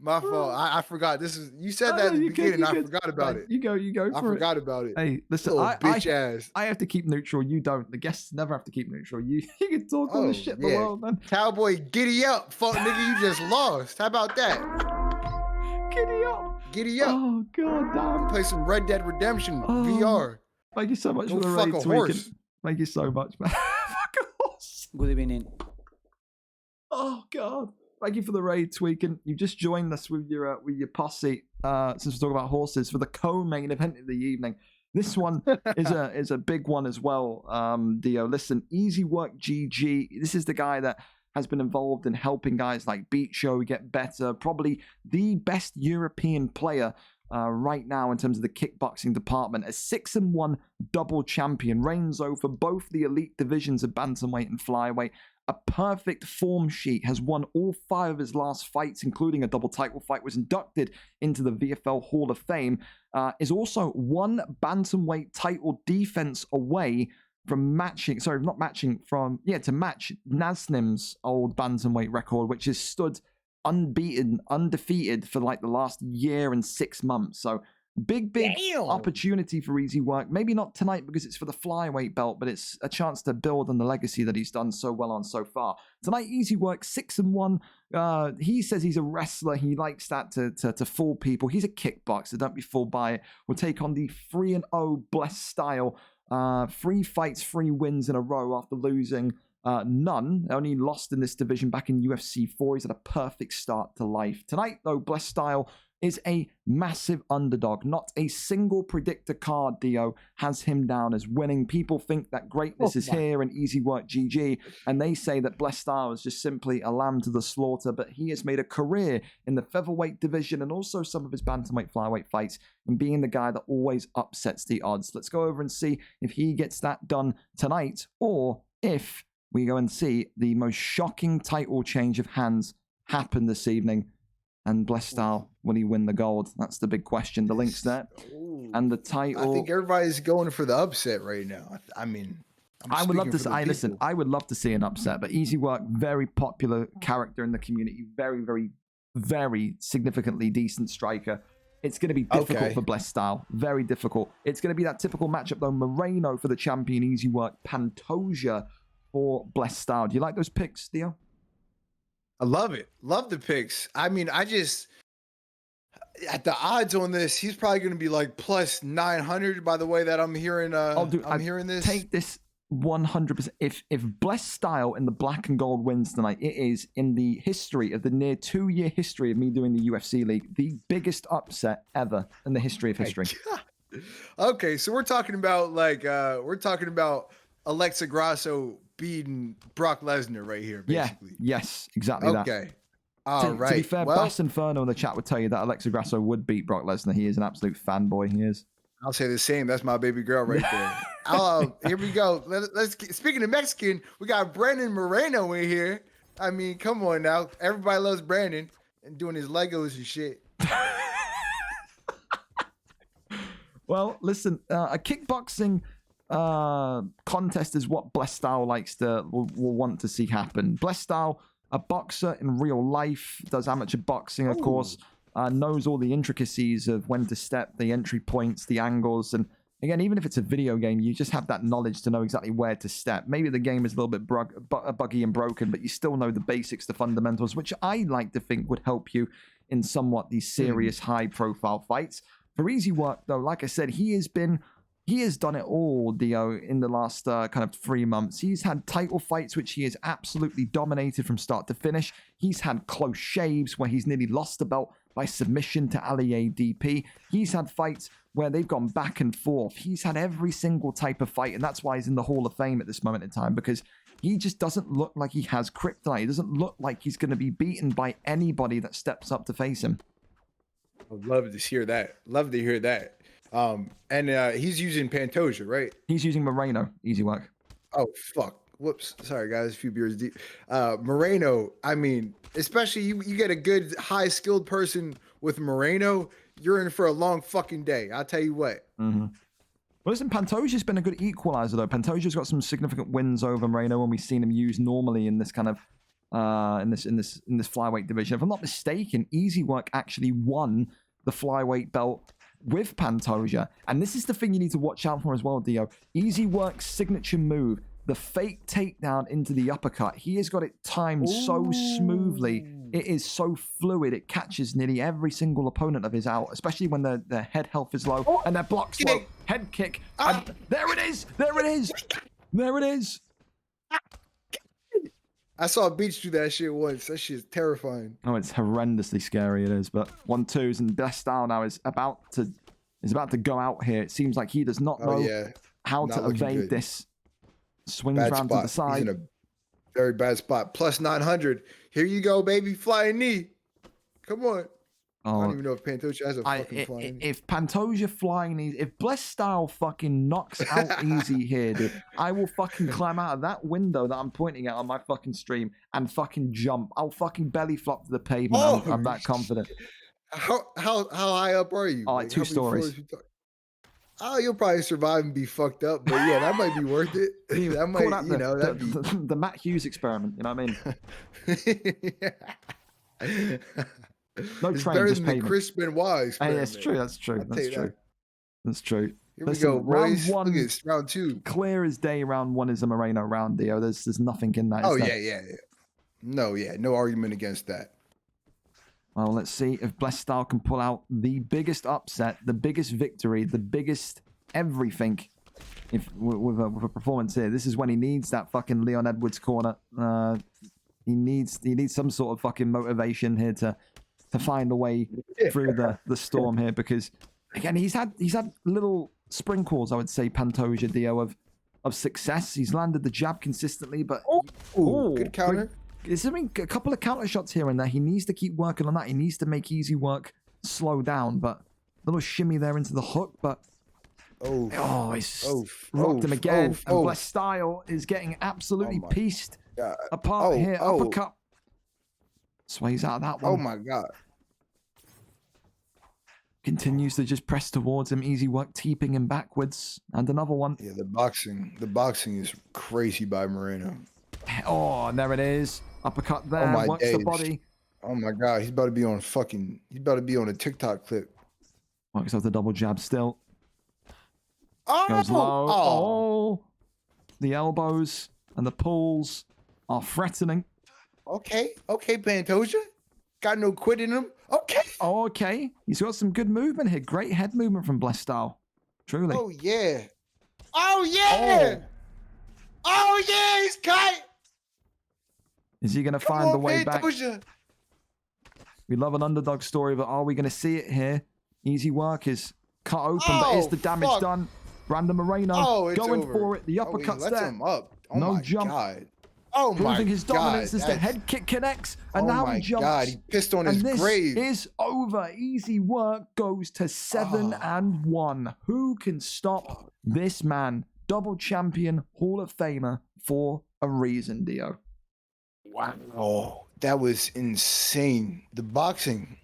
My fault. I forgot. You said that at the beginning. I forgot about it. You go. I forgot about it. Hey, listen, bitch ass. I have to keep neutral. You don't. The guests never have to keep neutral. You can talk all the shit in the world, man. Cowboy, giddy up, fuck nigga. You just lost. How about that? Giddy up. Giddy up. Oh god damn. Play some Red Dead Redemption VR. Thank you so much for the fuck raid, a Tweaking. horse. Thank you so much, man. Fuck a horse. Good evening. Oh god. Thank you for the raid, Tweaking. You just joined us with your posse. Since we're talking about horses for the co-main event of the evening. This one is a big one as well. Dio, listen, Easy Work GG. This is the guy that has been involved in helping guys like Beat Show get better. Probably the best European player right now in terms of the kickboxing department. A 6-1 double champion, reigns over both the elite divisions of bantamweight and flyweight. A perfect form sheet, has won all 5 of his last fights, including a double title fight, was inducted into the VFL Hall of Fame, is also one bantamweight title defense away from to match Nasnim's old bantamweight record, which has stood undefeated for like the last year and 6 months. So big opportunity for Easy Work. Maybe not tonight because it's for the flyweight belt, but it's a chance to build on the legacy that he's done so well on so far. Tonight, Easy Work 6-1. He says he's a wrestler. He likes that to fool people. He's a kickboxer. Don't be fooled by it. We'll take on the 3-0 Blessed Style. 3 fights, 3 wins in a row after losing none. Only lost in this division back in UFC 4. He's had a perfect start to life. Tonight, though, Blessed Style is a massive underdog. Not a single predictor card, Dio, has him down as winning. People think that greatness is here and Easy Work GG, and they say that Blessed Style is just simply a lamb to the slaughter, but he has made a career in the featherweight division and also some of his bantamweight flyweight fights in being the guy that always upsets the odds. Let's go over and see if he gets that done tonight, or if we go and see the most shocking title change of hands happen this evening. And Blessed Style, will he win the gold? That's the big question. The link's there. And the title. I think everybody's going for the upset right now. I mean, I would love to. I would love to see an upset, but Easy Work, very popular character in the community, very, very, very significantly decent striker. It's going to be difficult for Blessed Style. Very difficult. It's going to be that typical matchup, though. Moreno for the champion, Easy Work. Pantoja for Blessed Style. Do you like those picks, Theo? I love it. Love the picks. I mean, I just, at the odds on this, he's probably going to be like plus 900 by the way that I'm hearing. I'm hearing this. Take this 100%. If Blessed Style in the black and gold wins tonight, it is in the history of the near 2-year history of me doing the UFC League, the biggest upset ever in the history of history. Okay, so we're talking about Alexa Grasso beating Brock Lesnar right here, basically. Yeah, yes, exactly that. Okay. All right. To be fair, Bass Inferno in the chat would tell you that Alexa Grasso would beat Brock Lesnar. He is an absolute fanboy. He is. I'll say the same. That's my baby girl right there. Here we go. Speaking of Mexican, we got Brandon Moreno in here. I mean, come on now. Everybody loves Brandon and doing his Legos and shit. Well, listen, a kickboxing contest is what Blessed Style will want to see happen. Blessed Style, a boxer in real life, does amateur boxing, of course, knows all the intricacies of when to step, the entry points, the angles, and again, even if it's a video game, you just have that knowledge to know exactly where to step. Maybe the game is a little bit buggy and broken, but you still know the basics, the fundamentals, which I like to think would help you in somewhat these serious high-profile fights. For Easy Work, though, like I said, he has done it all, Dio, in the last kind of 3 months. He's had title fights, which he has absolutely dominated from start to finish. He's had close shaves where he's nearly lost the belt by submission to Ali ADP. He's had fights where they've gone back and forth. He's had every single type of fight, and that's why he's in the Hall of Fame at this moment in time, because he just doesn't look like he has kryptonite. He doesn't look like he's going to be beaten by anybody that steps up to face him. I'd love to hear that. Love to hear that. And he's using Pantoja, right? He's using Moreno. Easy Work. Oh, fuck. whoops, sorry guys, a few beers deep. Moreno, I mean, especially you get a good high skilled person with Moreno, you're in for a long fucking day. I'll tell you what. Mm-hmm. Well, listen, Pantoja's been a good equalizer though. Pantoja's got some significant wins over Moreno when we've seen him used normally in this kind of in this flyweight division. If I'm not mistaken, Easy Work actually won the flyweight belt with Pantoja, and this is the thing you need to watch out for as well, Dio. Easy Work's signature move, the fake takedown into the uppercut. He has got it timed so smoothly. It is so fluid. It catches nearly every single opponent of his out, especially when their head health is low and their block's low. Head kick. And there it is. There it is. There it is. I saw Beach do that shit once. That shit is terrifying. Oh, it's horrendously scary. It is. But 1-2s and Best Style now is about to go out here. It seems like he does not know how to evade this. Swings round to the side. He's in a very bad spot. Plus 900. Here you go, baby. Flying knee. Come on. I don't even know if Pantoja has a fucking flying knee. If Pantoja flying knee, if Blessed Style fucking knocks out Easy here, dude, I will fucking climb out of that window that I'm pointing at on my fucking stream and fucking jump. I'll fucking belly flop to the pavement. I'm that confident. How high up are you? Oh, like 2 stories. Oh, you'll probably survive and be fucked up, but yeah, that might be worth it. That might, the Matt Hughes experiment. You know what I mean? No it's train, better just than the Chris Benoit experiment. Hey, that's true. That's true. That's true. That's true. Here we go, boys. Round 1, look at round 2. Clear as day. Round 1 is a Moreno round, Dio. There's nothing in that. No argument against that. Well, let's see if Blessed Style can pull out the biggest upset, the biggest victory, the biggest everything. With a performance here, this is when he needs that fucking Leon Edwards corner. He needs some sort of fucking motivation here to find a way through the storm here, because again he's had little sprinkles, I would say, Pantoja, Dio, of success. He's landed the jab consistently, but good counter. There's a couple of counter shots here and there. He needs to keep working on that. He needs to make Easy Work slow down, but a little shimmy there into the hook, but he's rocked him again. And Blessed Style is getting absolutely pieced apart here. Uppercut. Sways out of that one. Oh my God. Continues to just press towards him. Easy Work teeping him backwards. And another one. Yeah, the boxing is crazy by Moreno. Oh, and there it is. Uppercut there. Works the body. Oh my God, he's about to be on a TikTok clip. Works off the double jab still. Goes low. The elbows and the pulls are threatening. Okay, Pantoja. Got no quit in him. Okay. He's got some good movement here. Great head movement from Blessed Style. Truly. Oh yeah. He's cut. Is he going to find the way back? We love an underdog story, but are we going to see it here? Easy Work is cut open, but is the damage done? Brandon Moreno going for it. The uppercut's there. Him up. No jump. God. Proving his dominance as the head kick connects, and now he jumps. God, he pissed on his grave. This is over. Easy Work goes to 7-1. Who can stop this man? Double champion, Hall of Famer for a reason, Dio. Wow, that was insane. The boxing,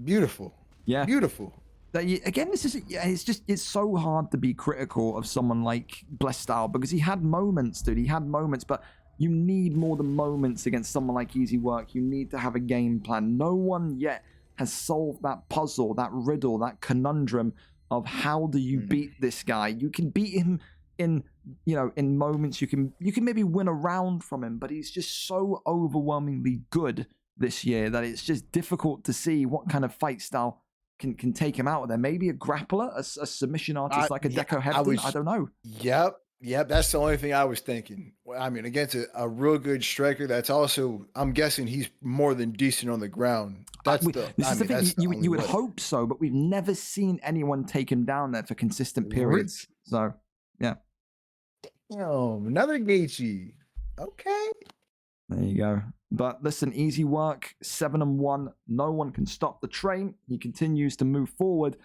beautiful. Yeah, beautiful. Again, it's so hard to be critical of someone like Blessed Style, because he had moments, dude. He had moments, but you need more than moments against someone like Easy Work. You need to have a game plan. No one yet has solved that puzzle, that riddle, that conundrum of how do you beat this guy. You can beat him in moments. You can maybe win a round from him, but he's just so overwhelmingly good this year that it's just difficult to see what kind of fight style can take him out of there. Maybe a grappler, a submission artist like a Deco Hebden. I don't know. Yep. That's the only thing I was thinking. I mean, against a real good striker, that's also, I'm guessing he's more than decent on the ground. This is the thing. You would hope so, but we've never seen anyone take him down there for consistent periods. So, yeah. Another Gaethje. Okay. There you go. But listen, Easy Work, 7-1. No one can stop the train. He continues to move forward.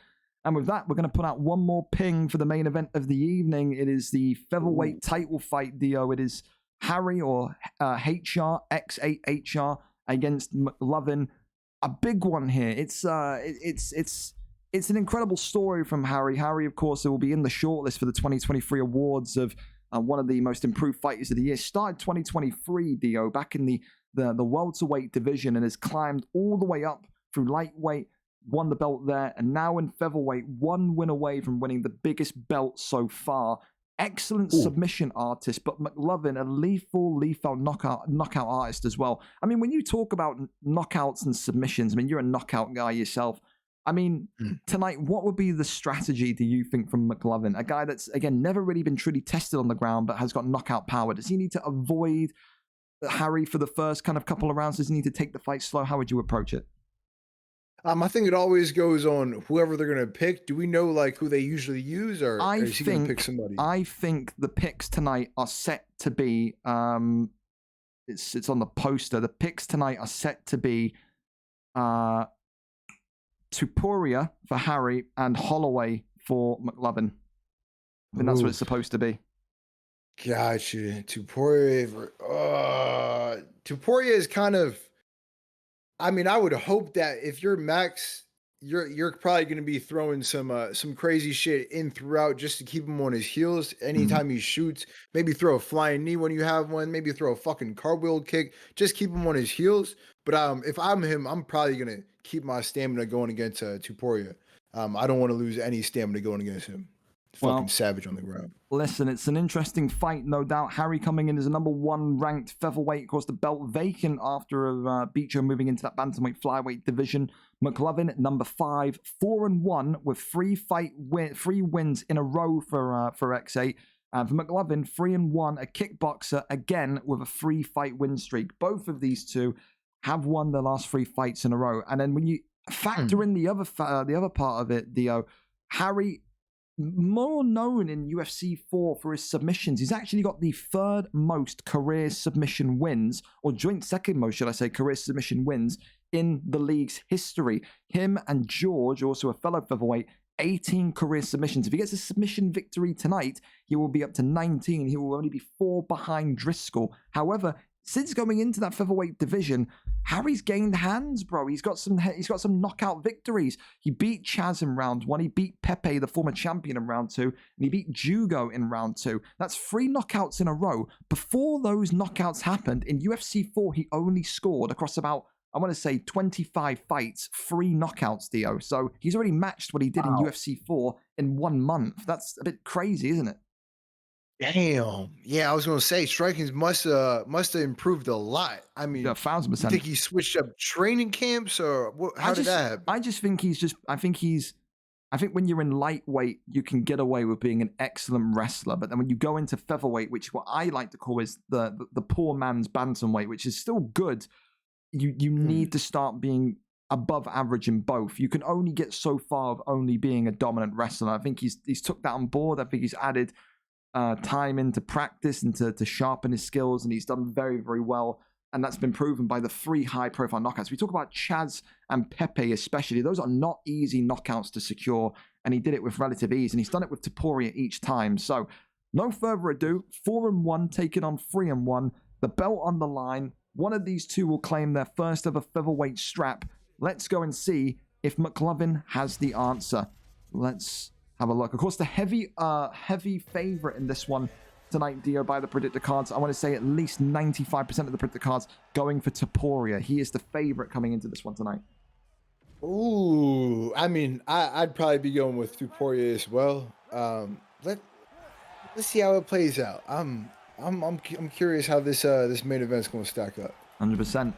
And with that, we're going to put out one more ping for the main event of the evening. It is the featherweight title fight, Dio. It is Harry or HRX8HR against McLovin. A big one here. It's an incredible story from Harry. Harry, of course, will be in the shortlist for the 2023 awards of one of the most improved fighters of the year. Started 2023, Dio, back in the welterweight division, and has climbed all the way up through lightweight, won the belt there, and now in featherweight, one win away from winning the biggest belt so far. Excellent submission artist, but McLovin, a lethal knockout artist as well. I mean, when you talk about knockouts and submissions, I mean, you're a knockout guy yourself. I mean, tonight, what would be the strategy, do you think, from McLovin? A guy that's, again, never really been truly tested on the ground, but has got knockout power. Does he need to avoid Harry for the first kind of couple of rounds? Does he need to take the fight slow? How would you approach it? I think it always goes on whoever they're going to pick. Do we know like who they usually use, or is he going to pick somebody? I think the picks tonight are set to be, it's on the poster. The picks tonight are set to be Tupuria for Harry and Holloway for McLovin. I think that's what it's supposed to be. Gotcha. Tupuria is kind of, I mean, I would hope that if you're Max, you're probably going to be throwing some crazy shit in throughout just to keep him on his heels anytime he shoots. Maybe throw a flying knee when you have one. Maybe throw a fucking cartwheel kick. Just keep him on his heels. But if I'm him, I'm probably going to keep my stamina going against Tupuria. I don't want to lose any stamina going against him. Fucking savage on the ground. Listen, it's an interesting fight, no doubt. Harry coming in as a number 1 ranked featherweight. Of course, the belt vacant after Beecher moving into that bantamweight flyweight division. McLovin, number 5, 4-1 with 3 wins in a row for X8. And for McLovin, 3-1, a kickboxer, again with a 3-fight win streak. Both of these two have won their last 3 fights in a row. And then when you factor in the other part of it, Dio, Harry, more known in UFC 4 for his submissions. He's actually got the 3rd most career submission wins, or joint 2nd most, should I say, career submission wins in the league's history. Him and George, also a fellow featherweight, 18 career submissions. If he gets a submission victory tonight, he will be up to 19. He will only be 4 behind Driscoll. However, since going into that featherweight division, Harry's gained hands, bro. He's got some knockout victories. He beat Chaz in round 1. He beat Pepe, the former champion, in round 2. And he beat Jugo in round 2. That's 3 knockouts in a row. Before those knockouts happened, in UFC 4, he only scored across about, I want to say, 25 fights, 3 knockouts, Dio. So he's already matched what he did in UFC 4 in 1 month. That's a bit crazy, isn't it? Damn. Yeah, I was gonna say striking must have improved a lot. I mean, 1,000%. You think he switched up training camps, or how did that happen? I just think I think when you're in lightweight, you can get away with being an excellent wrestler, but then when you go into featherweight, which what I like to call is the poor man's bantamweight, which is still good, you need to start being above average in both. You can only get so far of only being a dominant wrestler. I think he's took that on board. I think he's added time into practice and to sharpen his skills, and he's done very, very well. And that's been proven by the 3 high-profile knockouts. We talk about Chaz and Pepe especially. Those are not easy knockouts to secure, and he did it with relative ease, and he's done it with Tupuria each time. So, no further ado, 4-1, taking on 3-1. The belt on the line. One of these two will claim their first ever featherweight strap. Let's go and see if McLovin has the answer. Let's have a look. Of course, the heavy favorite in this one tonight, Dio, by the predictor cards. I want to say at least 95% of the predictor cards going for Tupuria. He is the favorite coming into this one tonight. Ooh, I mean, I'd probably be going with Tupuria as well. Let's see how it plays out. I'm curious how this main event's going to stack up. 100%.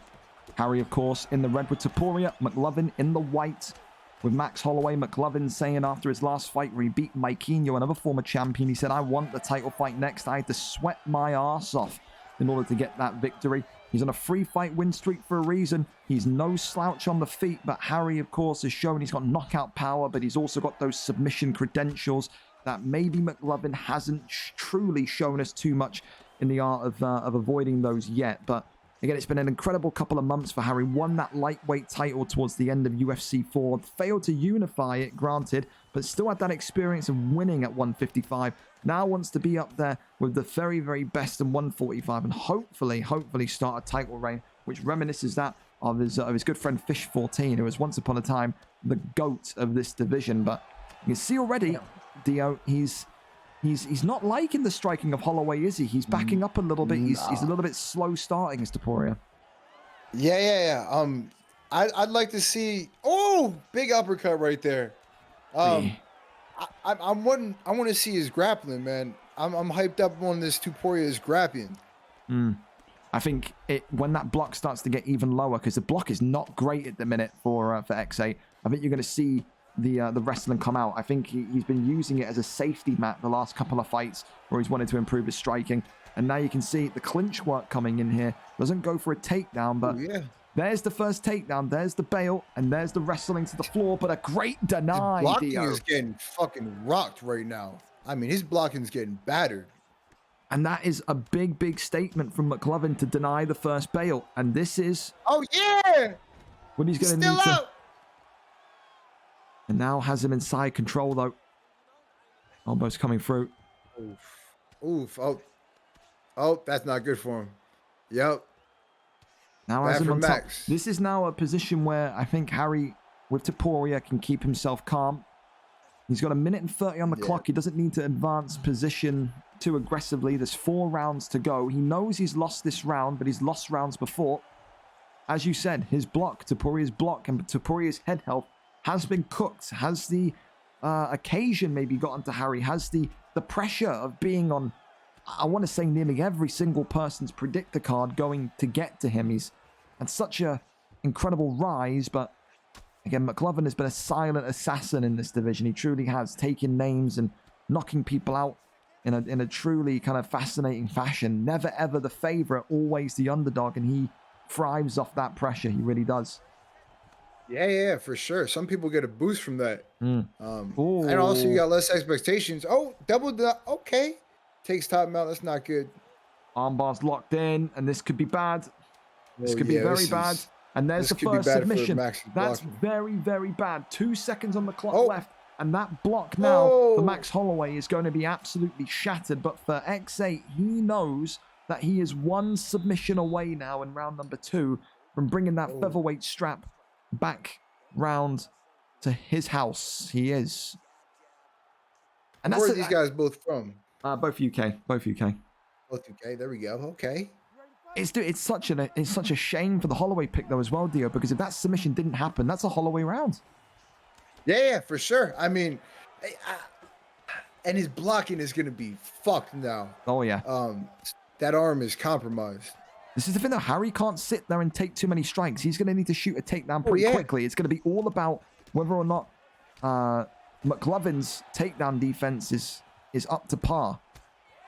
Harry, of course, in the red with Tupuria. McLovin in the white with Max Holloway. McLovin saying after his last fight where he beat Maikinho, another former champion, he said, I want the title fight next. I had to sweat my ass off in order to get that victory. He's on a 3-fight win streak for a reason. He's no slouch on the feet, but Harry, of course, has shown he's got knockout power, but he's also got those submission credentials that maybe McLovin hasn't truly shown us too much in the art of avoiding those yet. But again, it's been an incredible couple of months for Harry. Won that lightweight title towards the end of UFC 4. Failed to unify it, granted, but still had that experience of winning at 155. now wants to be up there with the very, very best in 145 and hopefully start a title reign, which reminisces that of his good friend Fish 14, who was once upon a time the GOAT of this division. But you can see already, Dio, he's not liking the striking of Holloway, is he? He's backing up a little bit. He's a little bit slow starting, as Topuria. Yeah. I'd like to see. Oh, big uppercut right there. I want to see his grappling, man. I'm hyped up on this Tuporia's grappling. I think when that block starts to get even lower, because the block is not great at the minute for X8. I think you're going to see the wrestling come out. I think he's been using it as a safety mat the last couple of fights where he's wanted to improve his striking. And now you can see the clinch work coming in here. Doesn't go for a takedown, but there's the first takedown. There's the bail, and there's the wrestling to the floor, but a great deny. His blocking is getting fucking rocked right now. I mean, his blocking's getting battered. And that is a big, big statement from McLovin to deny the first bail. And this is... Oh, yeah! What he's going to need to... And now has him inside control, though. Almost coming through. Oof. Oh, that's not good for him. Yep. Now has him on top. This is now a position where I think Harry, with Topuria, can keep himself calm. He's got 1 minute and 30 on the clock. He doesn't need to advance position too aggressively. There's 4 rounds to go. He knows he's lost this round, but he's lost rounds before. As you said, his block, Topuria's block, and Topuria's head health has been cooked. Has the occasion maybe gotten to Harry? Has the pressure of being on, I want to say, nearly every single person's predictor card going to get to him? He's had such a incredible rise, but again, McLovin has been a silent assassin in this division. He truly has, taken names and knocking people out in a truly kind of fascinating fashion. Never ever the favorite, always the underdog, and he thrives off that pressure. He really does. Yeah, for sure. Some people get a boost from that. And also you got less expectations. Oh, double the okay. Takes top mount. That's not good. Armbar's locked in, and this could be bad. This could be very bad. And there's the first submission. That's very, very bad. 2 seconds on the clock left. And that block now for Max Holloway is going to be absolutely shattered. But for X8, he knows that he is 1 submission away now in round number 2 from bringing that featherweight strap back round to his house. He is. And where are these guys both from? Both UK. Both UK. Both UK. There we go. Okay. It's such a shame for the Holloway pick though as well, Dio, because if that submission didn't happen, that's a Holloway round. Yeah, for sure. I mean, and his blocking is gonna be fucked now. Oh yeah. That arm is compromised. This is the thing though. Harry can't sit there and take too many strikes. He's gonna need to shoot a takedown pretty quickly. It's gonna be all about whether or not McLovin's takedown defense is up to par.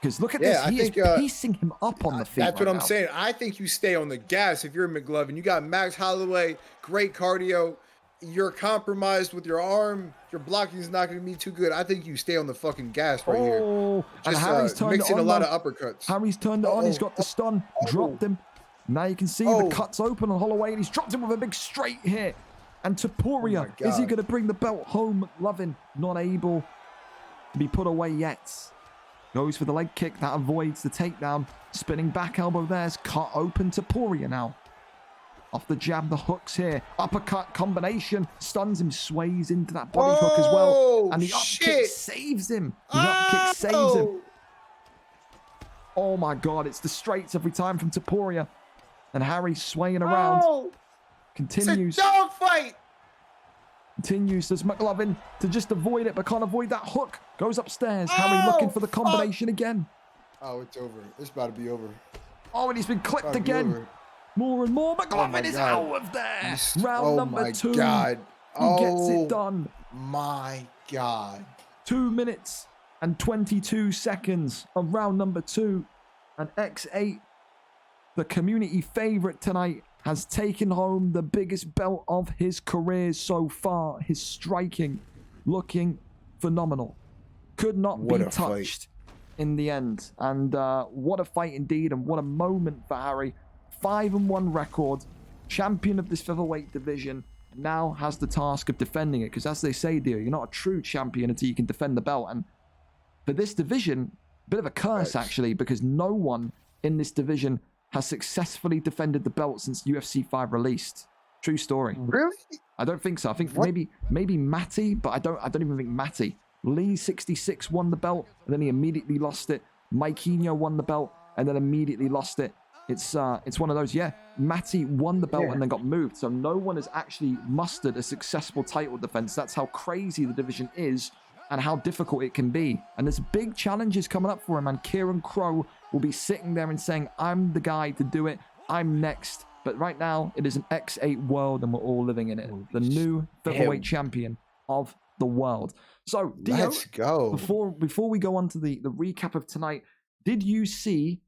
Because look at this, he is piecing him up on the feet. That's what I'm saying. I think you stay on the gas if you're McLovin. You got Max Holloway, great cardio. You're compromised with your arm. Your blocking is not going to be too good. I think you stay on the fucking gas right here. And Harry's turned mixing it on, a lot of uppercuts. Harry's turned it on. He's got the stun, dropped him. Now you can see the cuts open on Holloway, and he's dropped him with a big straight here. And Topuria, is he going to bring the belt home? McLovin not able to be put away yet. Goes for the leg kick. That avoids the takedown. Spinning back elbow there's cut open to Topuria now. Off the jab, the hooks here. Uppercut combination. Stuns him, sways into that body hook as well. And the up kick saves him. The up kick saves him. Oh my God, it's the straights every time from Topuria. And Harry swaying around. Continues. It's a dogfight. Continues, does McLovin to just avoid it, but can't avoid that hook. Goes upstairs. Harry looking for the combination again. Oh, it's over. It's about to be over. Oh, and he's been clipped again. More and more. McLovin is out of there. Round number 2. God. He gets it done. My God. 2 minutes and 22 seconds of round number 2. And X8, the community favorite tonight, has taken home the biggest belt of his career so far. His striking looking phenomenal. Could not be touched in the end. And what a fight indeed, and what a moment for Harry. 5-1 record, champion of this featherweight division, now has the task of defending it. Because as they say, dear, you're not a true champion until you can defend the belt. And for this division, bit of a curse, actually, because no one in this division has successfully defended the belt since UFC 5 released. True story. Really? I don't think so. I think maybe Matty, but I don't even think Matty. Lee 66 won the belt, and then he immediately lost it. Mikeinho won the belt, and then immediately lost it. It's one of those, yeah. Matty won the belt and then got moved. So no one has actually mustered a successful title defense. That's how crazy the division is and how difficult it can be. And there's big challenges coming up for him. And Kieran Crow will be sitting there and saying, I'm the guy to do it. I'm next. But right now, it is an X8 world, and we're all living in it. The new featherweight champion of the world. So, Dio, let's go. Before we go on to the recap of tonight, did you see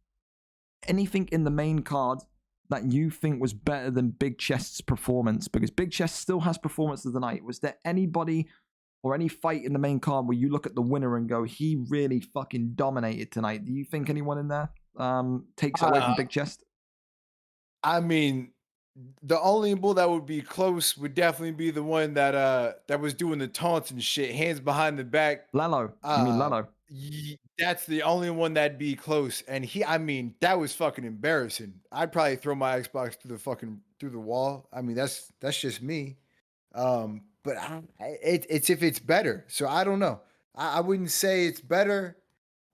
anything in the main card that you think was better than Big Chest's performance? Because Big Chest still has performance of the night. Was there anybody or any fight in the main card where you look at the winner and go, he really fucking dominated tonight? Do you think anyone in there takes it away from Big Chest? I mean, the only bull that would be close would definitely be the one that was doing the taunts and shit, hands behind the back. Lalo. You mean Lalo? That's the only one that'd be close. And that was fucking embarrassing. I'd probably throw my Xbox through the wall. I mean, that's just me. But it's if it's better. So I don't know. I wouldn't say it's better.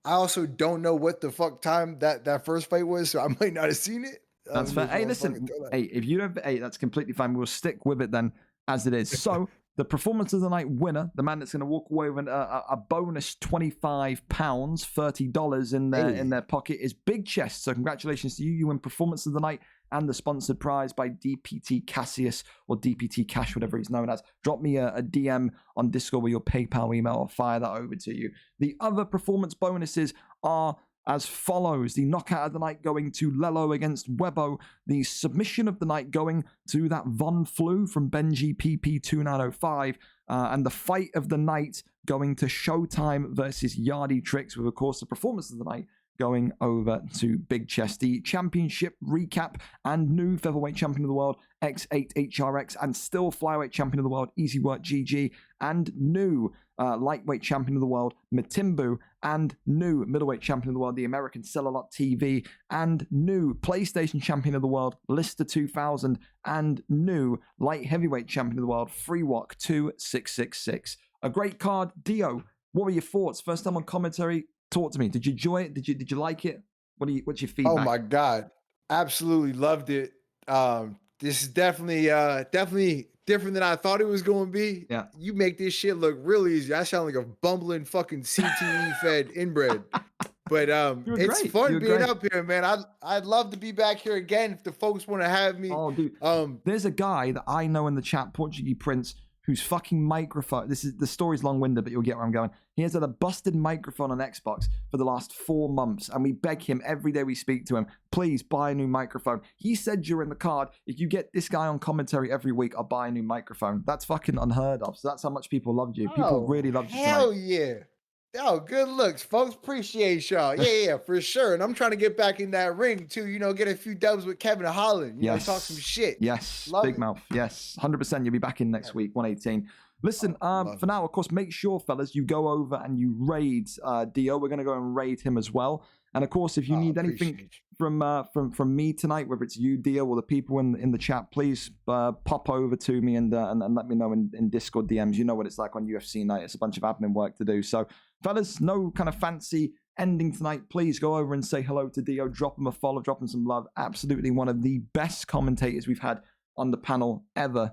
I also don't know what the fuck time that first fight was, so I might not have seen it. That's fair. Hey, listen. Hey, if you don't, that's completely fine. We'll stick with it then as it is. So the performance of the night winner, the man that's going to walk away with a bonus £25, $30 in their pocket, is Big Chest. So congratulations to you. You win performance of the night and the sponsored prize by DPT Cassius, or DPT Cash, whatever he's known as. Drop me a DM on Discord with your PayPal email. I'll fire that over to you. The other performance bonuses are as follows: the knockout of the night going to Lelo against Webo, the submission of the night going to that Von Flu from Benji PP2905, and the fight of the night going to Showtime versus Yardy Tricks, with, of course, the performance of the night going over to Big Chest. The championship recap and new featherweight champion of the world, X8 HRX, and still flyweight champion of the world, Easy Work GG, and new lightweight champion of the world, Matimbu, and new middleweight champion of the world, the American Sell-A-Lot TV, and new PlayStation champion of the world, Lister 2000, and new light heavyweight champion of the world, Freewalk 2666. A great card. Dio, what were your thoughts? First time on commentary. Talk to me. Did you enjoy it? Did you like it? What's your feedback? Oh my God, absolutely loved it. This is definitely different than I thought it was going to be. Yeah, you make this shit look real easy. I sound like a bumbling fucking CTE fed inbred. But it's fun being up here, man. I'd love to be back here again if the folks want to have me. Oh, dude. There's a guy that I know in the chat, Portuguese Prince, whose fucking microphone, the story's long-winded, but you'll get where I'm going. He has had a busted microphone on Xbox for the last 4 months, and we beg him every day we speak to him, please buy a new microphone. He said during the card, if you get this guy on commentary every week, I'll buy a new microphone. That's fucking unheard of. So that's how much people loved you. People really loved you tonight. Hell yeah. Oh, good looks, folks. Appreciate y'all. Yeah, for sure. And I'm trying to get back in that ring too, get a few dubs with Kevin Holland. Talk some shit. Yes. Love Big it. mouth. Yes. 100%. You'll be back in next week, 118. Listen, for now, of course, make sure, fellas, you go over and you raid Dio. We're going to go and raid him as well. And of course, if you need anything from me tonight, whether it's you, Dio, or the people in the chat, please pop over to me and let me know in Discord DMs. You know what it's like on UFC night. It's a bunch of admin work to do. So, fellas, no kind of fancy ending tonight. Please go over and say hello to Dio. Drop him a follow. Drop him some love. Absolutely one of the best commentators we've had on the panel ever.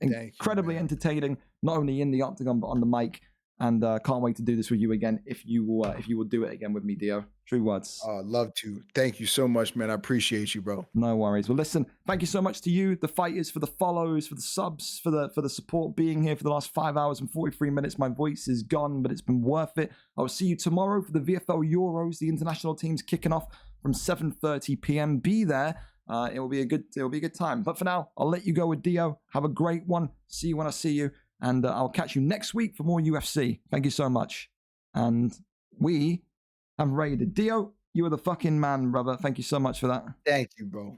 Incredibly entertaining, not only in the octagon but on the mic. And can't wait to do this with you again if you will do it again with me, Dio. True words. Love to. Thank you so much, man. I appreciate you, bro. No worries. Well, listen, thank you so much to you, the fighters, for the follows, for the subs, for the support, being here for the last 5 hours and 43 minutes. My voice is gone, but it's been worth it. I will see you tomorrow for the VFL Euros. The international team's kicking off from 7:30 p.m. Be there. It will be a good time. But for now, I'll let you go with Dio. Have a great one. See you when I see you. And I'll catch you next week for more UFC. Thank you so much. And we have raided. Dio, you are the fucking man, brother. Thank you so much for that. Thank you, bro.